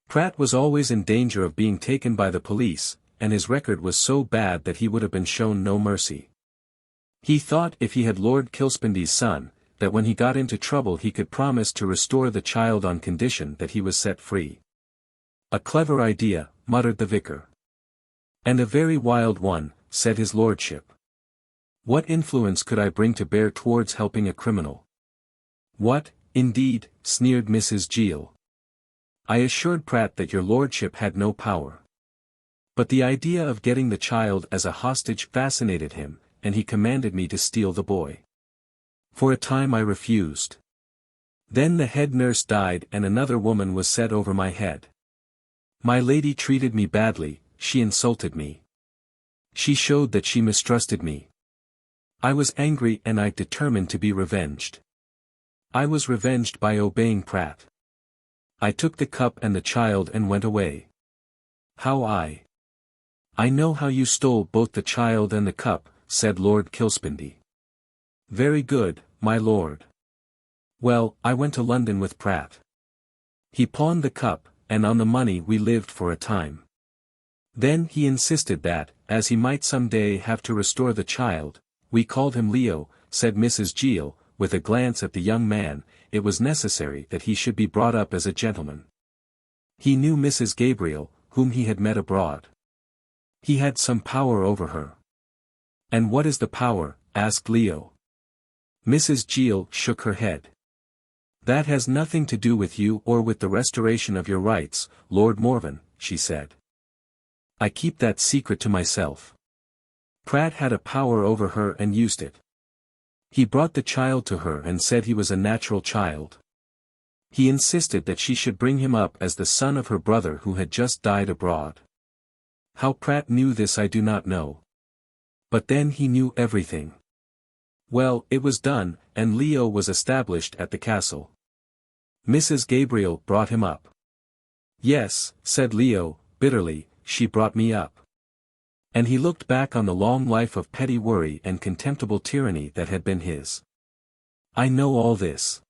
Pratt was always in danger of being taken by the police, and his record was so bad that he would have been shown no mercy. He thought if he had Lord Kilspindie's son, that when he got into trouble he could promise to restore the child on condition that he was set free. A clever idea, muttered the vicar. And a very wild one, said his lordship. What influence could I bring to bear towards helping a criminal? What, indeed, sneered Mrs. Gill. I assured Pratt that your lordship had no power. But the idea of getting the child as a hostage fascinated him, and he commanded me to steal the boy. For a time I refused. Then the head nurse died and another woman was set over my head. My lady treated me badly, she insulted me. She showed that she mistrusted me. I was angry and I determined to be revenged. I was revenged by obeying Pratt. I took the cup and the child and went away. How I know how you stole both the child and the cup, said Lord Kilspindie. Very good, my lord. Well, I went to London with Pratt. He pawned the cup, and on the money we lived for a time. Then he insisted that, as he might some day have to restore the child, we called him Leo, said Mrs. Gill, with a glance at the young man, it was necessary that he should be brought up as a gentleman. He knew Mrs. Gabriel, whom he had met abroad. He had some power over her. And what is the power? Asked Leo. Mrs. Gill shook her head. That has nothing to do with you or with the restoration of your rights, Lord Morven, she said. I keep that secret to myself. Pratt had a power over her and used it. He brought the child to her and said he was a natural child. He insisted that she should bring him up as the son of her brother who had just died abroad. How Pratt knew this I do not know. But then he knew everything. Well, it was done, and Leo was established at the castle. Mrs. Gabriel brought him up. Yes, said Leo, bitterly, she brought me up. And he looked back on the long life of petty worry and contemptible tyranny that had been his. I know all this.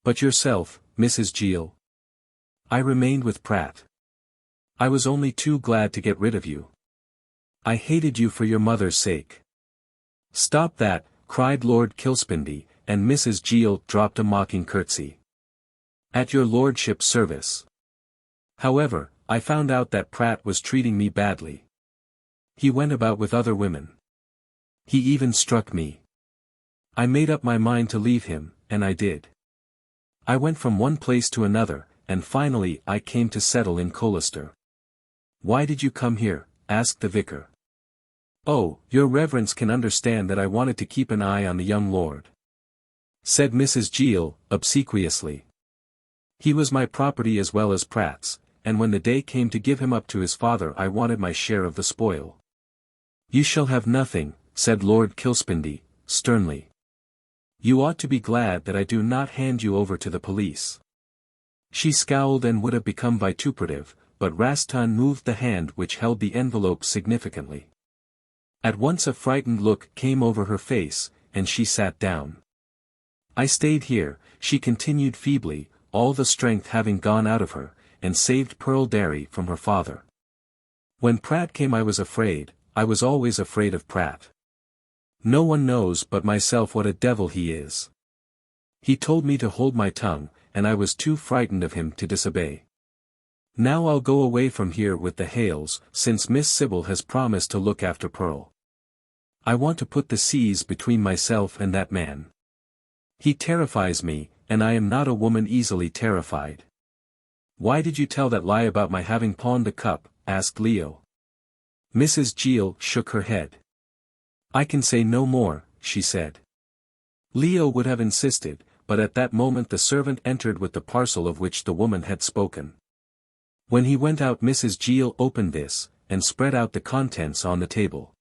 But yourself, Mrs. Gill? I remained with Pratt. I was only too glad to get rid of you. I hated you for your mother's sake. Stop that, cried Lord Kilspindie, and Mrs. Gill dropped a mocking curtsy. At your lordship's service. However, I found out that Pratt was treating me badly. He went about with other women. He even struck me. I made up my mind to leave him, and I did. I went from one place to another, and finally I came to settle in Colester. Why did you come here? Asked the vicar. Oh, your reverence can understand that I wanted to keep an eye on the young lord, said Mrs. Gill, obsequiously. He was my property as well as Pratt's, and when the day came to give him up to his father I wanted my share of the spoil. You shall have nothing, said Lord Kilspindie, sternly. You ought to be glad that I do not hand you over to the police. She scowled and would have become vituperative, but Rastan moved the hand which held the envelope significantly. At once a frightened look came over her face, and she sat down. I stayed here, she continued feebly, all the strength having gone out of her, and saved Pearl Derry from her father. When Pratt came I was afraid, I was always afraid of Pratt. No one knows but myself what a devil he is. He told me to hold my tongue, and I was too frightened of him to disobey. Now I'll go away from here with the Hales, since Miss Sybil has promised to look after Pearl. I want to put the seas between myself and that man. He terrifies me, and I am not a woman easily terrified. Why did you tell that lie about my having pawned the cup? Asked Leo. Mrs. Gill shook her head. I can say no more, she said. Leo would have insisted, but at that moment the servant entered with the parcel of which the woman had spoken. When he went out Mrs. Gill opened this, and spread out the contents on the table.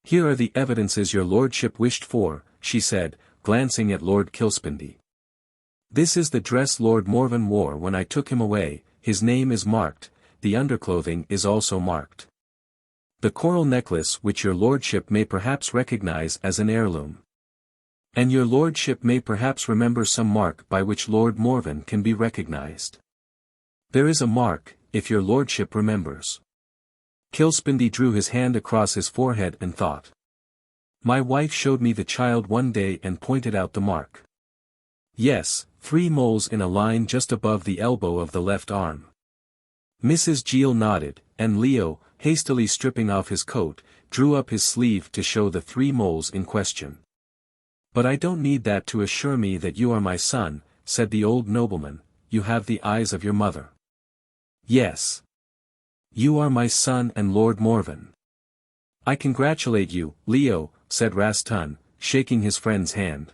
Here are the evidences your lordship wished for, she said, glancing at Lord Kilspindie. This is the dress Lord Morven wore when I took him away, his name is marked, the underclothing is also marked. The coral necklace which your lordship may perhaps recognize as an heirloom. And your lordship may perhaps remember some mark by which Lord Morven can be recognized. There is a mark, if your lordship remembers. Kilspindie drew his hand across his forehead and thought. My wife showed me the child one day and pointed out the mark. Yes, 3 moles in a line just above the elbow of the left arm. Mrs. Gill nodded, and Leo, hastily stripping off his coat, drew up his sleeve to show the 3 moles in question. But I don't need that to assure me that you are my son, said the old nobleman, you have the eyes of your mother. Yes. You are my son and Lord Morven. I congratulate you, Leo, said Rastan, shaking his friend's hand.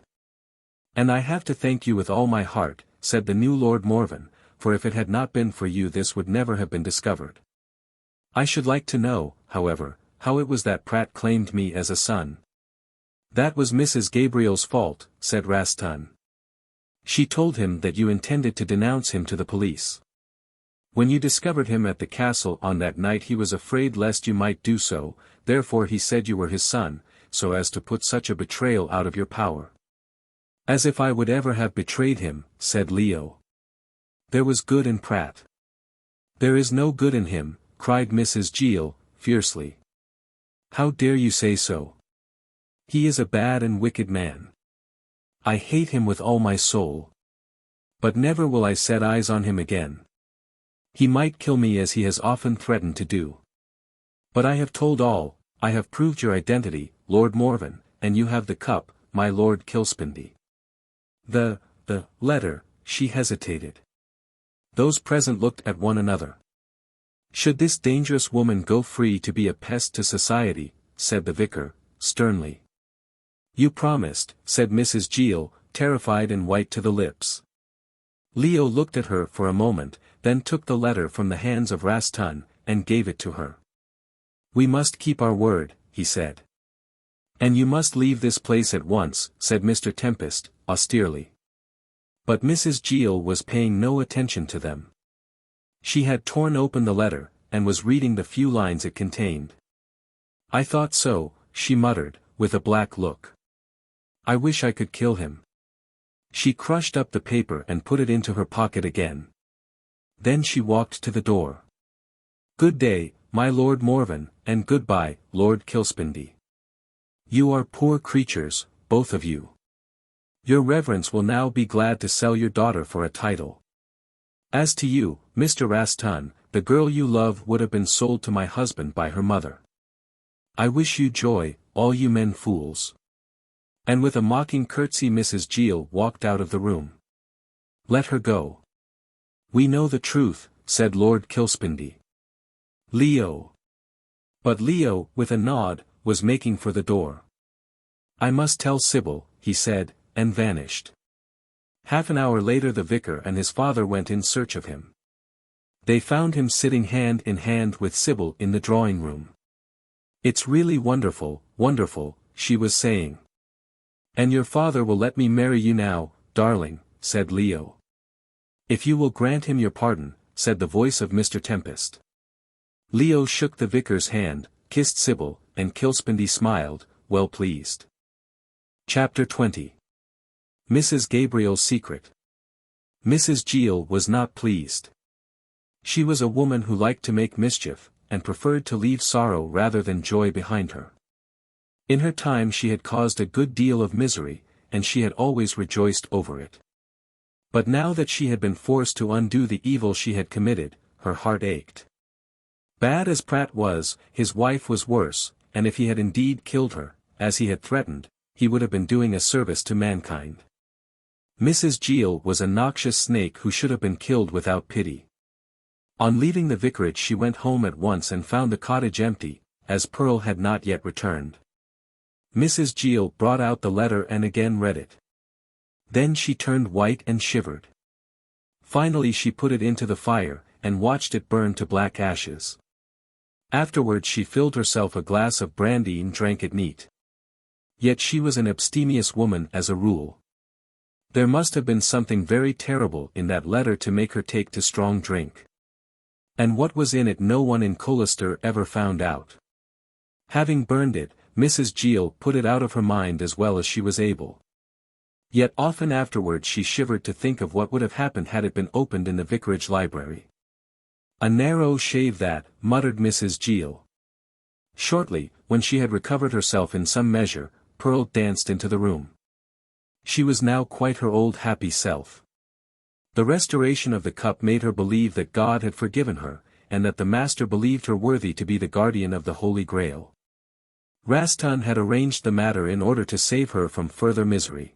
And I have to thank you with all my heart, said the new Lord Morven, for if it had not been for you this would never have been discovered. I should like to know, however, how it was that Pratt claimed me as a son. That was Mrs. Gabriel's fault, said Rastan. She told him that you intended to denounce him to the police. When you discovered him at the castle on that night he was afraid lest you might do so, therefore he said you were his son, so as to put such a betrayal out of your power. As if I would ever have betrayed him, said Leo. There was good in Pratt. There is no good in him, cried Mrs. Gill, fiercely. How dare you say so? He is a bad and wicked man. I hate him with all my soul. But never will I set eyes on him again. He might kill me as he has often threatened to do. But I have told all, I have proved your identity, Lord Morven, and you have the cup, my Lord Kilspindie. The letter, she hesitated. Those present looked at one another. Should this dangerous woman go free to be a pest to society, said the vicar, sternly. You promised, said Mrs. Gill, terrified and white to the lips. Leo looked at her for a moment, then took the letter from the hands of Rastan, and gave it to her. We must keep our word, he said. And you must leave this place at once, said Mr. Tempest, austerely. But Mrs. Gill was paying no attention to them. She had torn open the letter, and was reading the few lines it contained. I thought so, she muttered, with a black look. I wish I could kill him. She crushed up the paper and put it into her pocket again. Then she walked to the door. Good day, my Lord Morven, and goodbye, Lord Kilspindie. You are poor creatures, both of you. Your reverence will now be glad to sell your daughter for a title. As to you, Mr. Rastan, the girl you love would have been sold to my husband by her mother. I wish you joy, all you men fools. And with a mocking curtsy Mrs. Gill walked out of the room. Let her go. We know the truth, said Lord Kilspindie. Leo. But Leo, with a nod, was making for the door. I must tell Sybil, he said, and vanished. Half an hour later the vicar and his father went in search of him. They found him sitting hand in hand with Sybil in the drawing-room. It's really wonderful, wonderful, she was saying. And your father will let me marry you now, darling, said Leo. "If you will grant him your pardon," said the voice of Mr. Tempest. Leo shook the vicar's hand, kissed Sybil, and Kilspindie smiled, well pleased. Chapter 20. Mrs. Gabriel's Secret. Mrs. Gill was not pleased. She was a woman who liked to make mischief, and preferred to leave sorrow rather than joy behind her. In her time she had caused a good deal of misery, and she had always rejoiced over it. But now that she had been forced to undo the evil she had committed, her heart ached. Bad as Pratt was, his wife was worse, and if he had indeed killed her, as he had threatened, he would have been doing a service to mankind. Mrs. Gill was a noxious snake who should have been killed without pity. On leaving the vicarage she went home at once and found the cottage empty, as Pearl had not yet returned. Mrs. Gill brought out the letter and again read it. Then she turned white and shivered. Finally she put it into the fire, and watched it burn to black ashes. Afterwards she filled herself a glass of brandy and drank it neat. Yet she was an abstemious woman as a rule. There must have been something very terrible in that letter to make her take to strong drink. And what was in it no one in Colester ever found out. Having burned it, Mrs. Gill put it out of her mind as well as she was able. Yet often afterwards she shivered to think of what would have happened had it been opened in the vicarage library. "A narrow shave that," muttered Mrs. Gill. Shortly, when she had recovered herself in some measure, Pearl danced into the room. She was now quite her old happy self. The restoration of the cup made her believe that God had forgiven her, and that the Master believed her worthy to be the guardian of the Holy Grail. Rastan had arranged the matter in order to save her from further misery.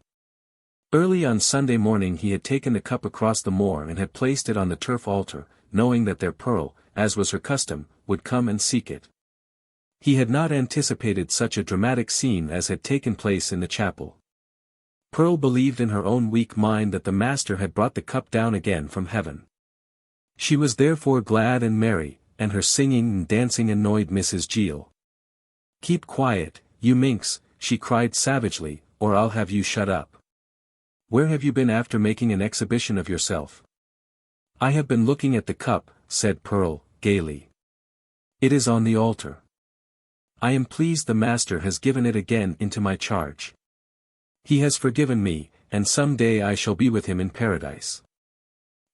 Early on Sunday morning he had taken the cup across the moor and had placed it on the turf altar, knowing that their Pearl, as was her custom, would come and seek it. He had not anticipated such a dramatic scene as had taken place in the chapel. Pearl believed in her own weak mind that the Master had brought the cup down again from heaven. She was therefore glad and merry, and her singing and dancing annoyed Mrs. Gill. "Keep quiet, you minx," she cried savagely, "or I'll have you shut up. Where have you been after making an exhibition of yourself?" "I have been looking at the cup," said Pearl, gaily. "It is on the altar. I am pleased the Master has given it again into my charge. He has forgiven me, and some day I shall be with him in paradise."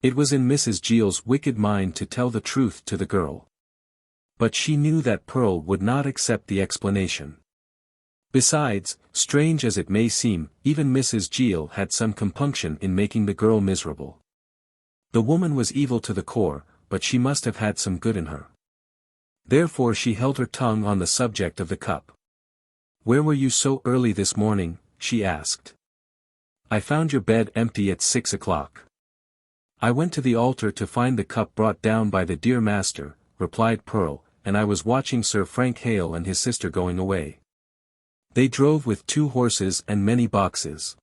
It was in Mrs. Gill's wicked mind to tell the truth to the girl. But she knew that Pearl would not accept the explanation. Besides, strange as it may seem, even Mrs. Gill had some compunction in making the girl miserable. The woman was evil to the core, but she must have had some good in her. Therefore she held her tongue on the subject of the cup. "Where were you so early this morning?" she asked. "I found your bed empty at 6 o'clock. "I went to the altar to find the cup brought down by the dear Master," replied Pearl, "and I was watching Sir Frank Hale and his sister going away. They drove with 2 horses and many boxes.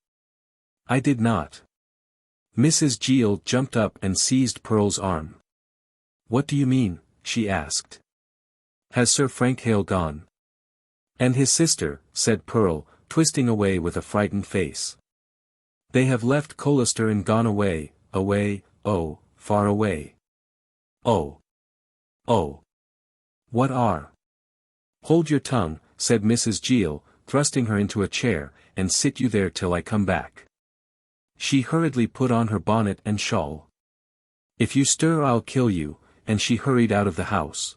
I did not." Mrs. Gill jumped up and seized Pearl's arm. "What do you mean?" she asked. "Has Sir Frank Hale gone?" "And his sister," said Pearl, twisting away with a frightened face. "They have left Colester and gone away, oh, far away. Oh. What are?" "Hold your tongue," said Mrs. Gill, thrusting her into a chair, "and sit you there till I come back." She hurriedly put on her bonnet and shawl. "If you stir I'll kill you," and she hurried out of the house.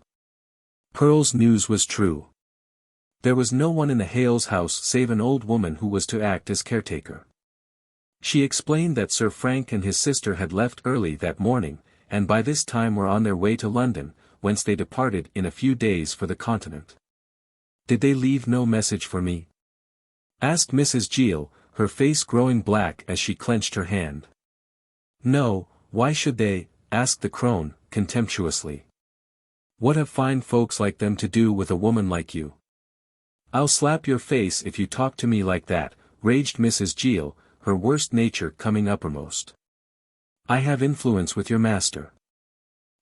Pearl's news was true. There was no one in the Hales' house save an old woman who was to act as caretaker. She explained that Sir Frank and his sister had left early that morning, and by this time were on their way to London, whence they departed in a few days for the Continent. "Did they leave no message for me?" asked Mrs. Gill, her face growing black as she clenched her hand. "No, why should they?" asked the crone, contemptuously. "What have fine folks like them to do with a woman like you?" "I'll slap your face if you talk to me like that," raged Mrs. Gill, her worst nature coming uppermost. "I have influence with your master.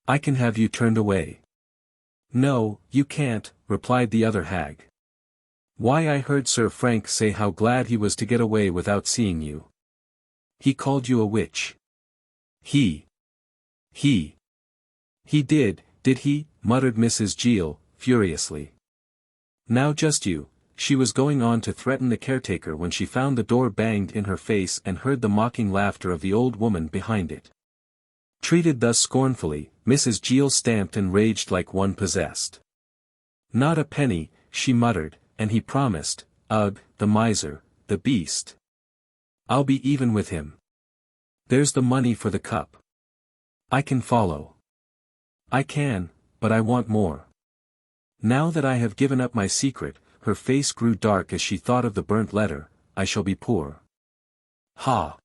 I can have you turned away." "No, you can't," replied the other hag. "Why, I heard Sir Frank say how glad he was to get away without seeing you. He called you a witch." "He? He did he?" muttered Mrs. Gill, furiously. "Now just you," she was going on to threaten the caretaker when she found the door banged in her face and heard the mocking laughter of the old woman behind it. Treated thus scornfully, Mrs. Gill stamped and raged like one possessed. "Not a penny," she muttered, "and he promised, ugh, the miser, the beast. I'll be even with him. There's the money for the cup. I can follow. I can, but I want more. Now that I have given up my secret," her face grew dark as she thought of the burnt letter, "I shall be poor. Ha!"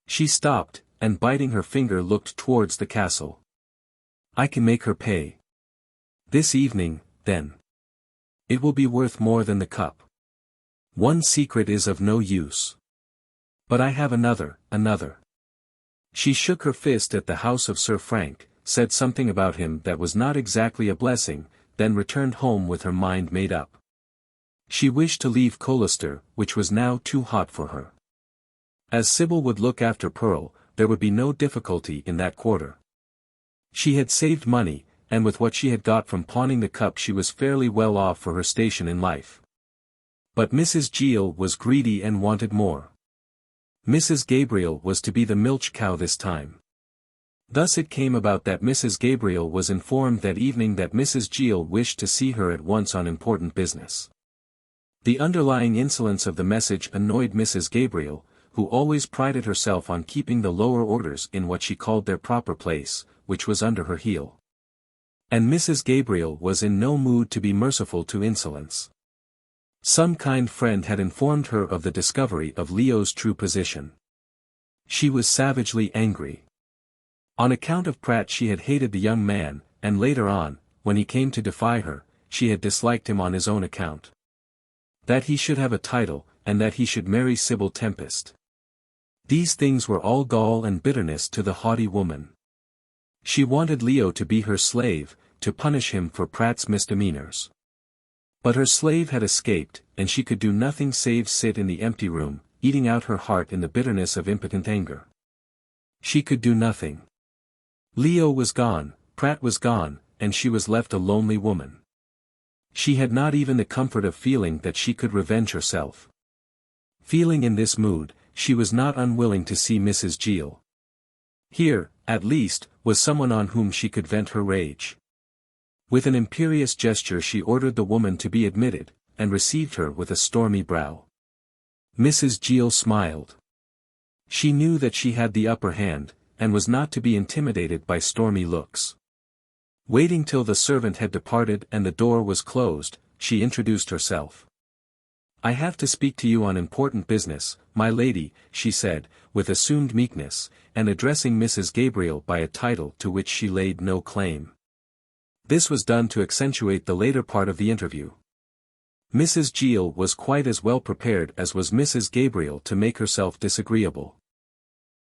She stopped, and biting her finger looked towards the castle. "I can make her pay. This evening, then. It will be worth more than the cup. One secret is of no use. But I have another. She shook her fist at the house of Sir Frank, said something about him that was not exactly a blessing, then returned home with her mind made up. She wished to leave Colester, which was now too hot for her. As Sybil would look after Pearl, there would be no difficulty in that quarter. She had saved money, and with what she had got from pawning the cup she was fairly well off for her station in life. But Mrs. Gill was greedy and wanted more. Mrs. Gabriel was to be the milch cow this time. Thus it came about that Mrs. Gabriel was informed that evening that Mrs. Gill wished to see her at once on important business. The underlying insolence of the message annoyed Mrs. Gabriel, who always prided herself on keeping the lower orders in what she called their proper place, which was under her heel. And Mrs. Gabriel was in no mood to be merciful to insolence. Some kind friend had informed her of the discovery of Leo's true position. She was savagely angry. On account of Pratt she had hated the young man, and later on, when he came to defy her, she had disliked him on his own account. That he should have a title, and that he should marry Sybil Tempest. These things were all gall and bitterness to the haughty woman. She wanted Leo to be her slave, to punish him for Pratt's misdemeanors. But her slave had escaped, and she could do nothing save sit in the empty room, eating out her heart in the bitterness of impotent anger. She could do nothing. Leo was gone, Pratt was gone, and she was left a lonely woman. She had not even the comfort of feeling that she could revenge herself. Feeling in this mood, she was not unwilling to see Mrs. Gill. Here, at least, was someone on whom she could vent her rage. With an imperious gesture she ordered the woman to be admitted, and received her with a stormy brow. Mrs. Gill smiled. She knew that she had the upper hand, and was not to be intimidated by stormy looks. Waiting till the servant had departed and the door was closed, she introduced herself. "I have to speak to you on important business, my lady," she said, with assumed meekness, and addressing Mrs. Gabriel by a title to which she laid no claim. This was done to accentuate the later part of the interview. Mrs. Gill was quite as well prepared as was Mrs. Gabriel to make herself disagreeable.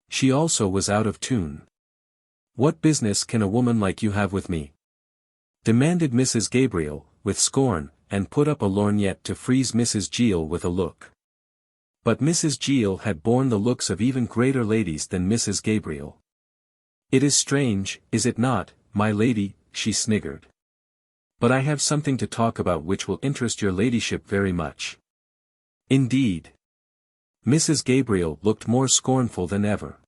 She also was out of tune. "What business can a woman like you have with me?" demanded Mrs. Gabriel, with scorn, and put up a lorgnette to freeze Mrs. Gill with a look. But Mrs. Gill had borne the looks of even greater ladies than Mrs. Gabriel. "It is strange, is it not, my lady?" she sniggered. "But I have something to talk about which will interest your ladyship very much." "Indeed?" Mrs. Gabriel looked more scornful than ever.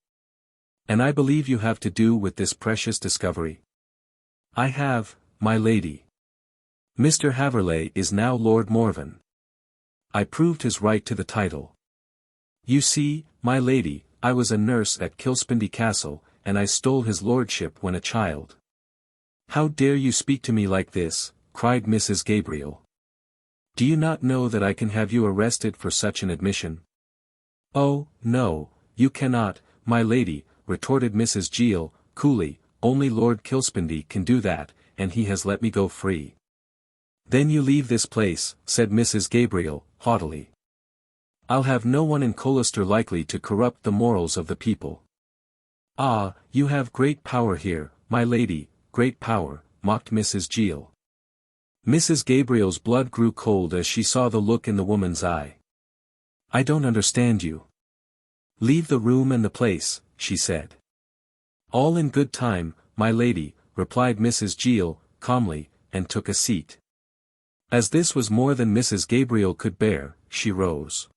"And I believe you have to do with this precious discovery?" "I have, my lady. Mr. Haverleigh is now Lord Morven. I proved his right to the title. You see, my lady, I was a nurse at Kilspindie Castle, and I stole his lordship when a child." "How dare you speak to me like this?" cried Mrs. Gabriel. "Do you not know that I can have you arrested for such an admission?" "Oh, no, you cannot, my lady," retorted Mrs. Gill, coolly, "only Lord Kilspindie can do that, and he has let me go free." "Then you leave this place," said Mrs. Gabriel, haughtily. "I'll have no one in Colester likely to corrupt the morals of the people." "Ah, you have great power here, my lady, great power," mocked Mrs. Gill. Mrs. Gabriel's blood grew cold as she saw the look in the woman's eye. "I don't understand you." "Leave the room and the place," she said. All in good time, my lady, replied Mrs. Gill, calmly, and took a seat. As this was more than Mrs. Gabriel could bear, she rose.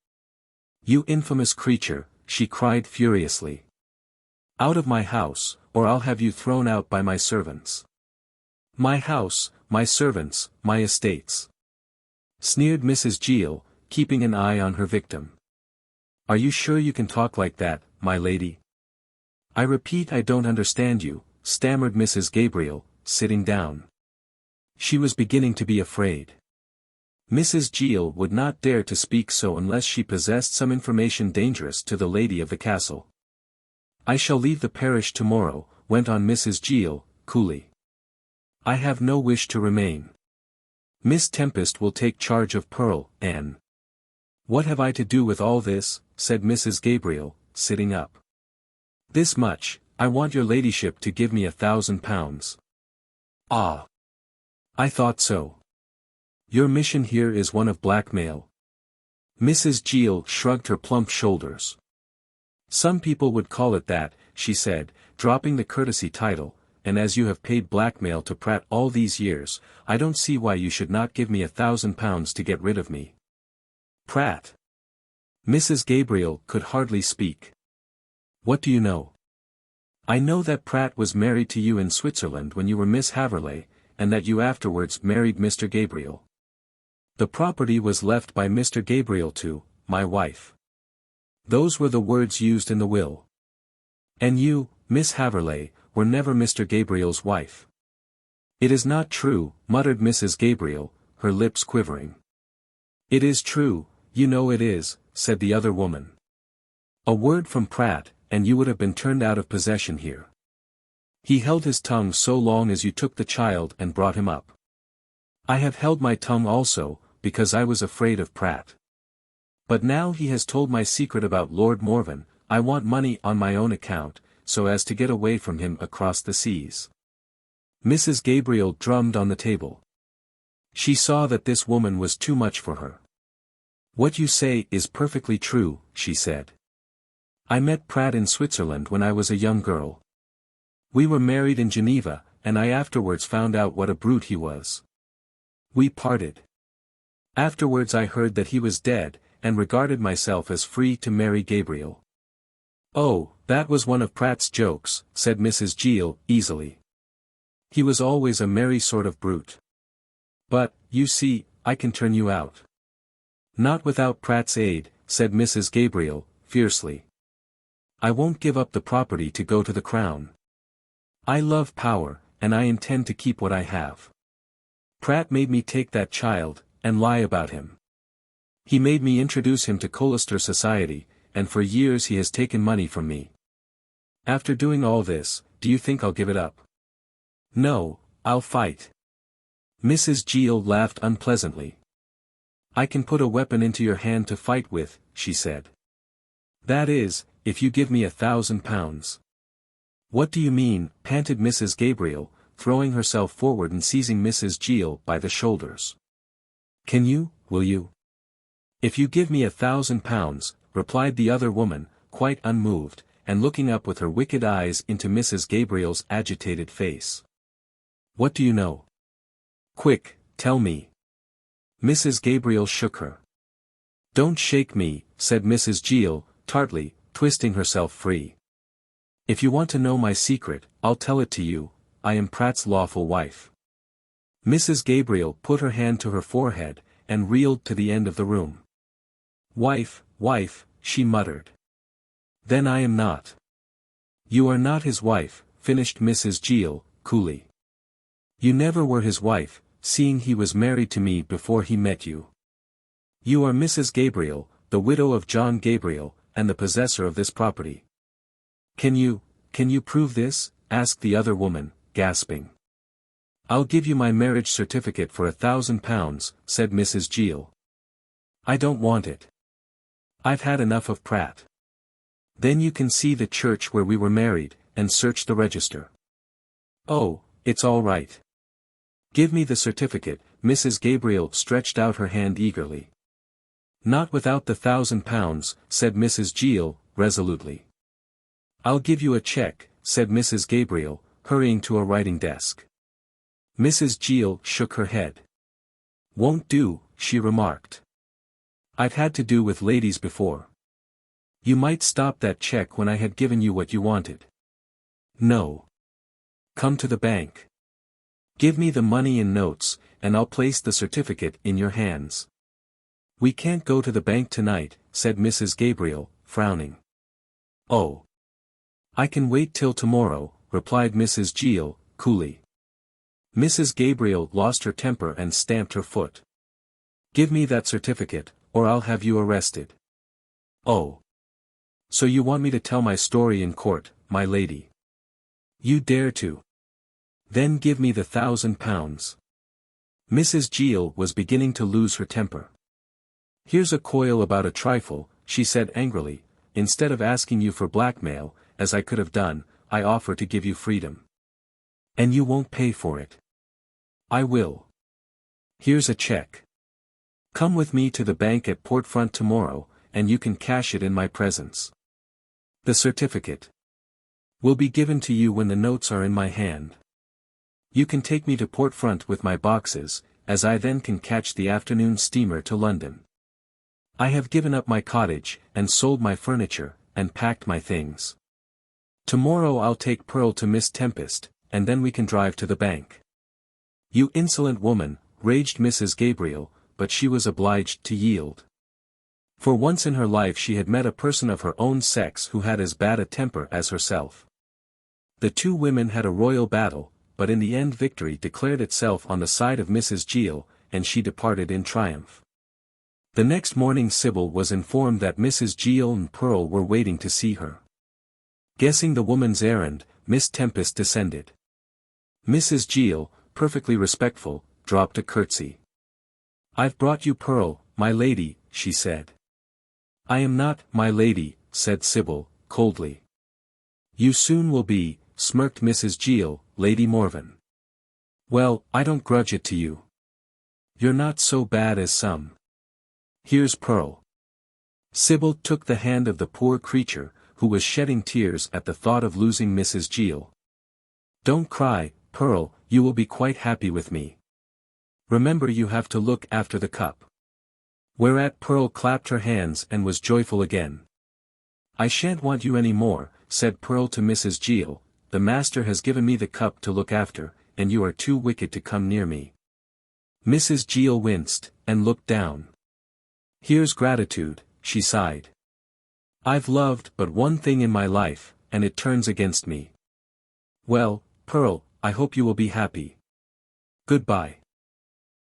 You infamous creature, she cried furiously. Out of my house, or I'll have you thrown out by my servants. My house, my servants, my estates. Sneered Mrs. Gill, keeping an eye on her victim. Are you sure you can talk like that, my lady? I repeat I don't understand you, stammered Mrs. Gabriel, sitting down. She was beginning to be afraid. Mrs. Gill would not dare to speak so unless she possessed some information dangerous to the lady of the castle. I shall leave the parish tomorrow, went on Mrs. Gill, coolly. I have no wish to remain. Miss Tempest will take charge of Pearl, Anne. What have I to do with all this, said Mrs. Gabriel, sitting up. This much, I want your ladyship to give me £1,000. Ah! I thought so. Your mission here is one of blackmail. Mrs. Gill shrugged her plump shoulders. Some people would call it that, she said, dropping the courtesy title, and as you have paid blackmail to Pratt all these years, I don't see why you should not give me £1,000 to get rid of me. Pratt. Mrs. Gabriel could hardly speak. What do you know? I know that Pratt was married to you in Switzerland when you were Miss Haverleigh, and that you afterwards married Mr. Gabriel. The property was left by Mr. Gabriel to, my wife. Those were the words used in the will. And you, Miss Haverleigh, were never Mr. Gabriel's wife. It is not true, muttered Mrs. Gabriel, her lips quivering. It is true, you know it is, said the other woman. A word from Pratt, and you would have been turned out of possession here. He held his tongue so long as you took the child and brought him up. I have held my tongue also, because I was afraid of Pratt. But now he has told my secret about Lord Morven, I want money on my own account, so as to get away from him across the seas. Mrs. Gabriel drummed on the table. She saw that this woman was too much for her. What you say is perfectly true, she said. I met Pratt in Switzerland when I was a young girl. We were married in Geneva, and I afterwards found out what a brute he was. We parted. Afterwards I heard that he was dead, and regarded myself as free to marry Gabriel. Oh, that was one of Pratt's jokes, said Mrs. Gill, easily. He was always a merry sort of brute. But, you see, I can turn you out. Not without Pratt's aid, said Mrs. Gabriel, fiercely. I won't give up the property to go to the crown. I love power, and I intend to keep what I have. Pratt made me take that child, and lie about him. He made me introduce him to Colester society, and for years he has taken money from me. After doing all this, do you think I'll give it up? No, I'll fight. Mrs. Gill laughed unpleasantly. I can put a weapon into your hand to fight with, she said. That is, if you give me £1,000. What do you mean, panted Mrs. Gabriel, throwing herself forward and seizing Mrs. Gill by the shoulders. Can you, will you? If you give me £1,000, replied the other woman, quite unmoved, and looking up with her wicked eyes into Mrs. Gabriel's agitated face. What do you know? Quick, tell me. Mrs. Gabriel shook her. Don't shake me, said Mrs. Gill, tartly, twisting herself free. If you want to know my secret, I'll tell it to you, I am Pratt's lawful wife. Mrs. Gabriel put her hand to her forehead, and reeled to the end of the room. Wife, wife, she muttered. Then I am not. You are not his wife, finished Mrs. Gill, coolly. You never were his wife, seeing he was married to me before he met you. You are Mrs. Gabriel, the widow of John Gabriel, and the possessor of this property. Can you prove this? Asked the other woman, gasping. I'll give you my marriage certificate for £1,000, said Mrs. Gill. I don't want it. I've had enough of Pratt. Then you can see the church where we were married, and search the register. Oh, it's all right. Give me the certificate, Mrs. Gabriel stretched out her hand eagerly. Not without the £1,000, said Mrs. Gill, resolutely. I'll give you a check, said Mrs. Gabriel, hurrying to a writing desk. Mrs. Gill shook her head. Won't do, she remarked. I've had to do with ladies before. You might stop that check when I had given you what you wanted. No. Come to the bank. Give me the money in notes, and I'll place the certificate in your hands. We can't go to the bank tonight, said Mrs. Gabriel, frowning. Oh. I can wait till tomorrow, replied Mrs. Gill, coolly. Mrs. Gabriel lost her temper and stamped her foot. Give me that certificate, or I'll have you arrested. Oh. So you want me to tell my story in court, my lady? You dare to. Then give me the £1,000. Mrs. Gill was beginning to lose her temper. Here's a coil about a trifle, she said angrily. Instead of asking you for blackmail, as I could have done, I offer to give you freedom. And you won't pay for it. I will. Here's a check. Come with me to the bank at Portfront tomorrow, and you can cash it in my presence. The certificate will be given to you when the notes are in my hand. You can take me to Portfront with my boxes, as I then can catch the afternoon steamer to London. I have given up my cottage, and sold my furniture, and packed my things. Tomorrow I'll take Pearl to Miss Tempest, and then we can drive to the bank. You insolent woman, raged Mrs. Gabriel, but she was obliged to yield. For once in her life she had met a person of her own sex who had as bad a temper as herself. The two women had a royal battle, but in the end victory declared itself on the side of Mrs. Gill, and she departed in triumph. The next morning Sybil was informed that Mrs. Gill and Pearl were waiting to see her. Guessing the woman's errand, Miss Tempest descended. Mrs. Gill, perfectly respectful, dropped a curtsy. I've brought you Pearl, my lady, she said. I am not, my lady, said Sybil, coldly. You soon will be, smirked Mrs. Gill, Lady Morven. Well, I don't grudge it to you. You're not so bad as some. Here's Pearl. Sybil took the hand of the poor creature, who was shedding tears at the thought of losing Mrs. Gill. Don't cry, Pearl, you will be quite happy with me. Remember you have to look after the cup. Whereat Pearl clapped her hands and was joyful again. I shan't want you any more, said Pearl to Mrs. Gill, the master has given me the cup to look after, and you are too wicked to come near me. Mrs. Gill winced, and looked down. Here's gratitude, she sighed. I've loved but one thing in my life, and it turns against me. Well, Pearl, I hope you will be happy. Goodbye.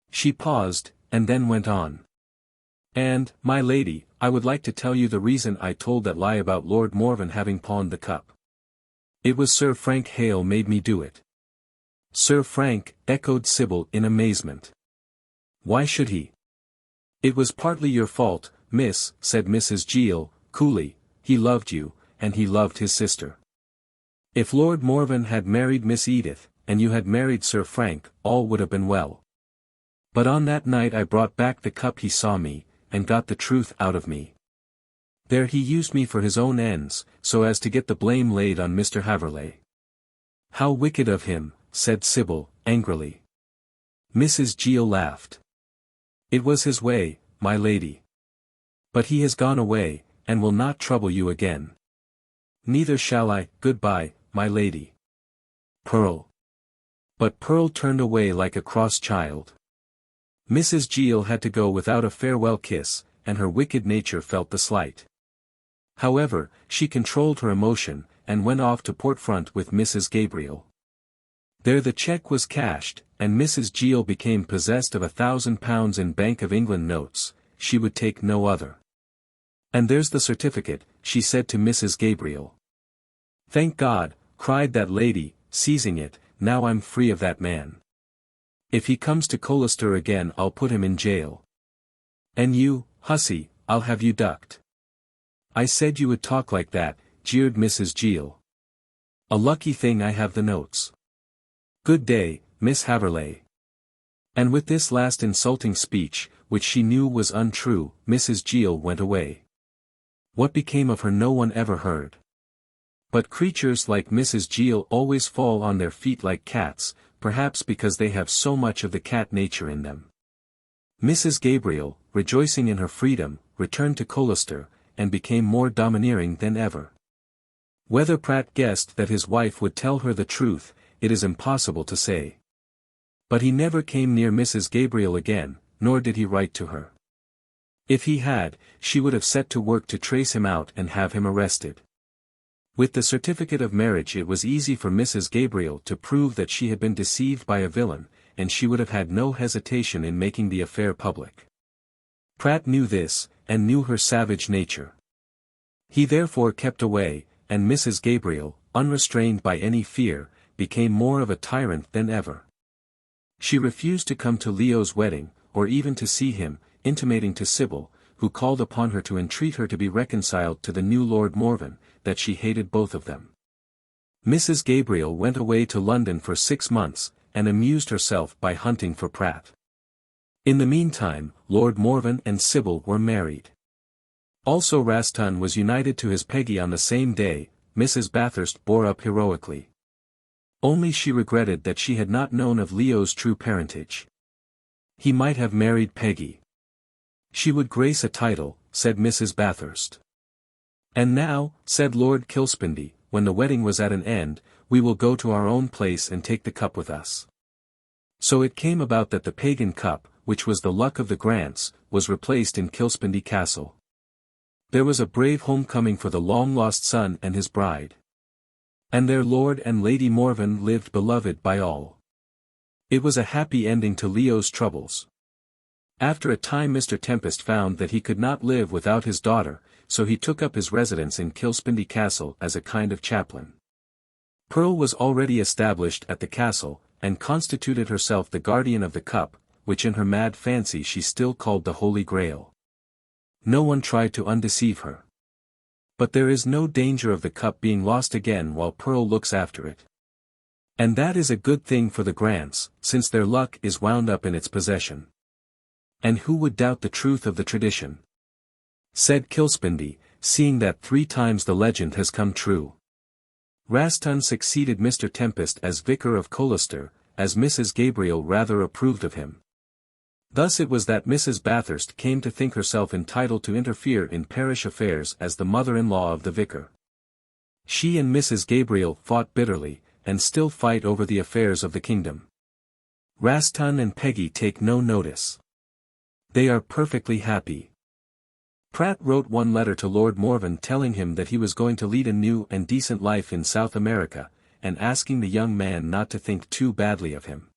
She paused, and then went on. And, my lady, I would like to tell you the reason I told that lie about Lord Morven having pawned the cup. It was Sir Frank Hale made me do it. Sir Frank, echoed Sybil in amazement. Why should he? It was partly your fault, miss, said Mrs. Gill, coolly. He loved you, and he loved his sister. If Lord Morven had married Miss Edith, and you had married Sir Frank, all would have been well. But on that night I brought back the cup he saw me, and got the truth out of me. There he used me for his own ends, so as to get the blame laid on Mr. Haverleigh. How wicked of him, said Sybil, angrily. Mrs. Gill laughed. It was his way, my lady. But he has gone away, and will not trouble you again. Neither shall I. Goodbye, my lady. Pearl. But Pearl turned away like a cross child. Mrs. Gill had to go without a farewell kiss, and her wicked nature felt the slight. However, she controlled her emotion, and went off to Portfront with Mrs. Gabriel. There the cheque was cashed, and Mrs. Gill became possessed of £1,000 in Bank of England notes. She would take no other. And there's the certificate, she said to Mrs. Gabriel. Thank God, cried that lady, seizing it, now I'm free of that man. If he comes to Colester again I'll put him in jail. And you, hussy, I'll have you ducked. I said you would talk like that, jeered Mrs. Gill. A lucky thing I have the notes. Good day, Miss Haverleigh. And with this last insulting speech, which she knew was untrue, Mrs. Gill went away. What became of her no one ever heard. But creatures like Mrs. Gill always fall on their feet like cats, perhaps because they have so much of the cat nature in them. Mrs. Gabriel, rejoicing in her freedom, returned to Colester, and became more domineering than ever. Whether Pratt guessed that his wife would tell her the truth, it is impossible to say. But he never came near Mrs. Gabriel again, nor did he write to her. If he had, she would have set to work to trace him out and have him arrested. With the certificate of marriage it was easy for Mrs. Gabriel to prove that she had been deceived by a villain, and she would have had no hesitation in making the affair public. Pratt knew this, and knew her savage nature. He therefore kept away, and Mrs. Gabriel, unrestrained by any fear, became more of a tyrant than ever. She refused to come to Leo's wedding, or even to see him, intimating to Sybil, who called upon her to entreat her to be reconciled to the new Lord Morven, that she hated both of them. Mrs. Gabriel went away to London for 6 months, and amused herself by hunting for Pratt. In the meantime, Lord Morven and Sybil were married. Also Raston was united to his Peggy on the same day. Mrs. Bathurst bore up heroically. Only she regretted that she had not known of Leo's true parentage. He might have married Peggy. She would grace a title, said Mrs. Bathurst. And now, said Lord Kilspindie, when the wedding was at an end, we will go to our own place and take the cup with us. So it came about that the Pagan cup, which was the luck of the Grants, was replaced in Kilspindie Castle. There was a brave homecoming for the long-lost son and his bride. And their Lord and Lady Morven lived beloved by all. It was a happy ending to Leo's troubles. After a time Mr. Tempest found that he could not live without his daughter, so he took up his residence in Kilspindie Castle as a kind of chaplain. Pearl was already established at the castle, and constituted herself the guardian of the cup, which in her mad fancy she still called the Holy Grail. No one tried to undeceive her. But there is no danger of the cup being lost again while Pearl looks after it. And that is a good thing for the Grants, since their luck is wound up in its possession. And who would doubt the truth of the tradition? Said Kilspindie, seeing that 3 times the legend has come true. Raston succeeded Mr. Tempest as Vicar of Colester, as Mrs. Gabriel rather approved of him. Thus it was that Mrs. Bathurst came to think herself entitled to interfere in parish affairs as the mother-in-law of the vicar. She and Mrs. Gabriel fought bitterly, and still fight over the affairs of the kingdom. Raston and Peggy take no notice. They are perfectly happy. Pratt wrote one letter to Lord Morven telling him that he was going to lead a new and decent life in South America, and asking the young man not to think too badly of him.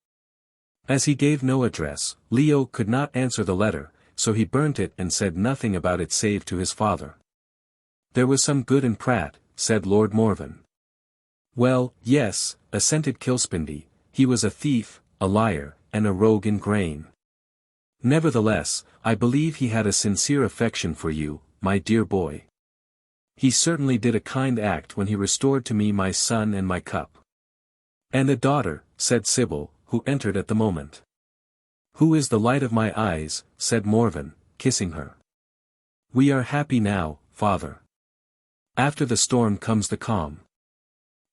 As he gave no address, Leo could not answer the letter, so he burnt it and said nothing about it save to his father. There was some good in Pratt, said Lord Morven. Well, yes, assented Kilspindie, he was a thief, a liar, and a rogue in grain. Nevertheless, I believe he had a sincere affection for you, my dear boy. He certainly did a kind act when he restored to me my son and my cup. And a daughter, said Sybil, who entered at the moment. Who is the light of my eyes, said Morven, kissing her. We are happy now, father. After the storm comes the calm.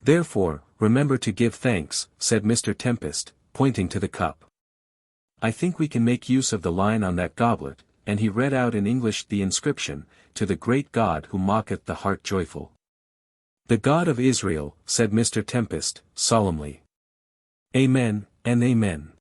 Therefore, remember to give thanks, said Mr. Tempest, pointing to the cup. I think we can make use of the line on that goblet, and he read out in English the inscription, to the great God who mocketh the heart joyful. The God of Israel, said Mr. Tempest, solemnly. Amen, and amen.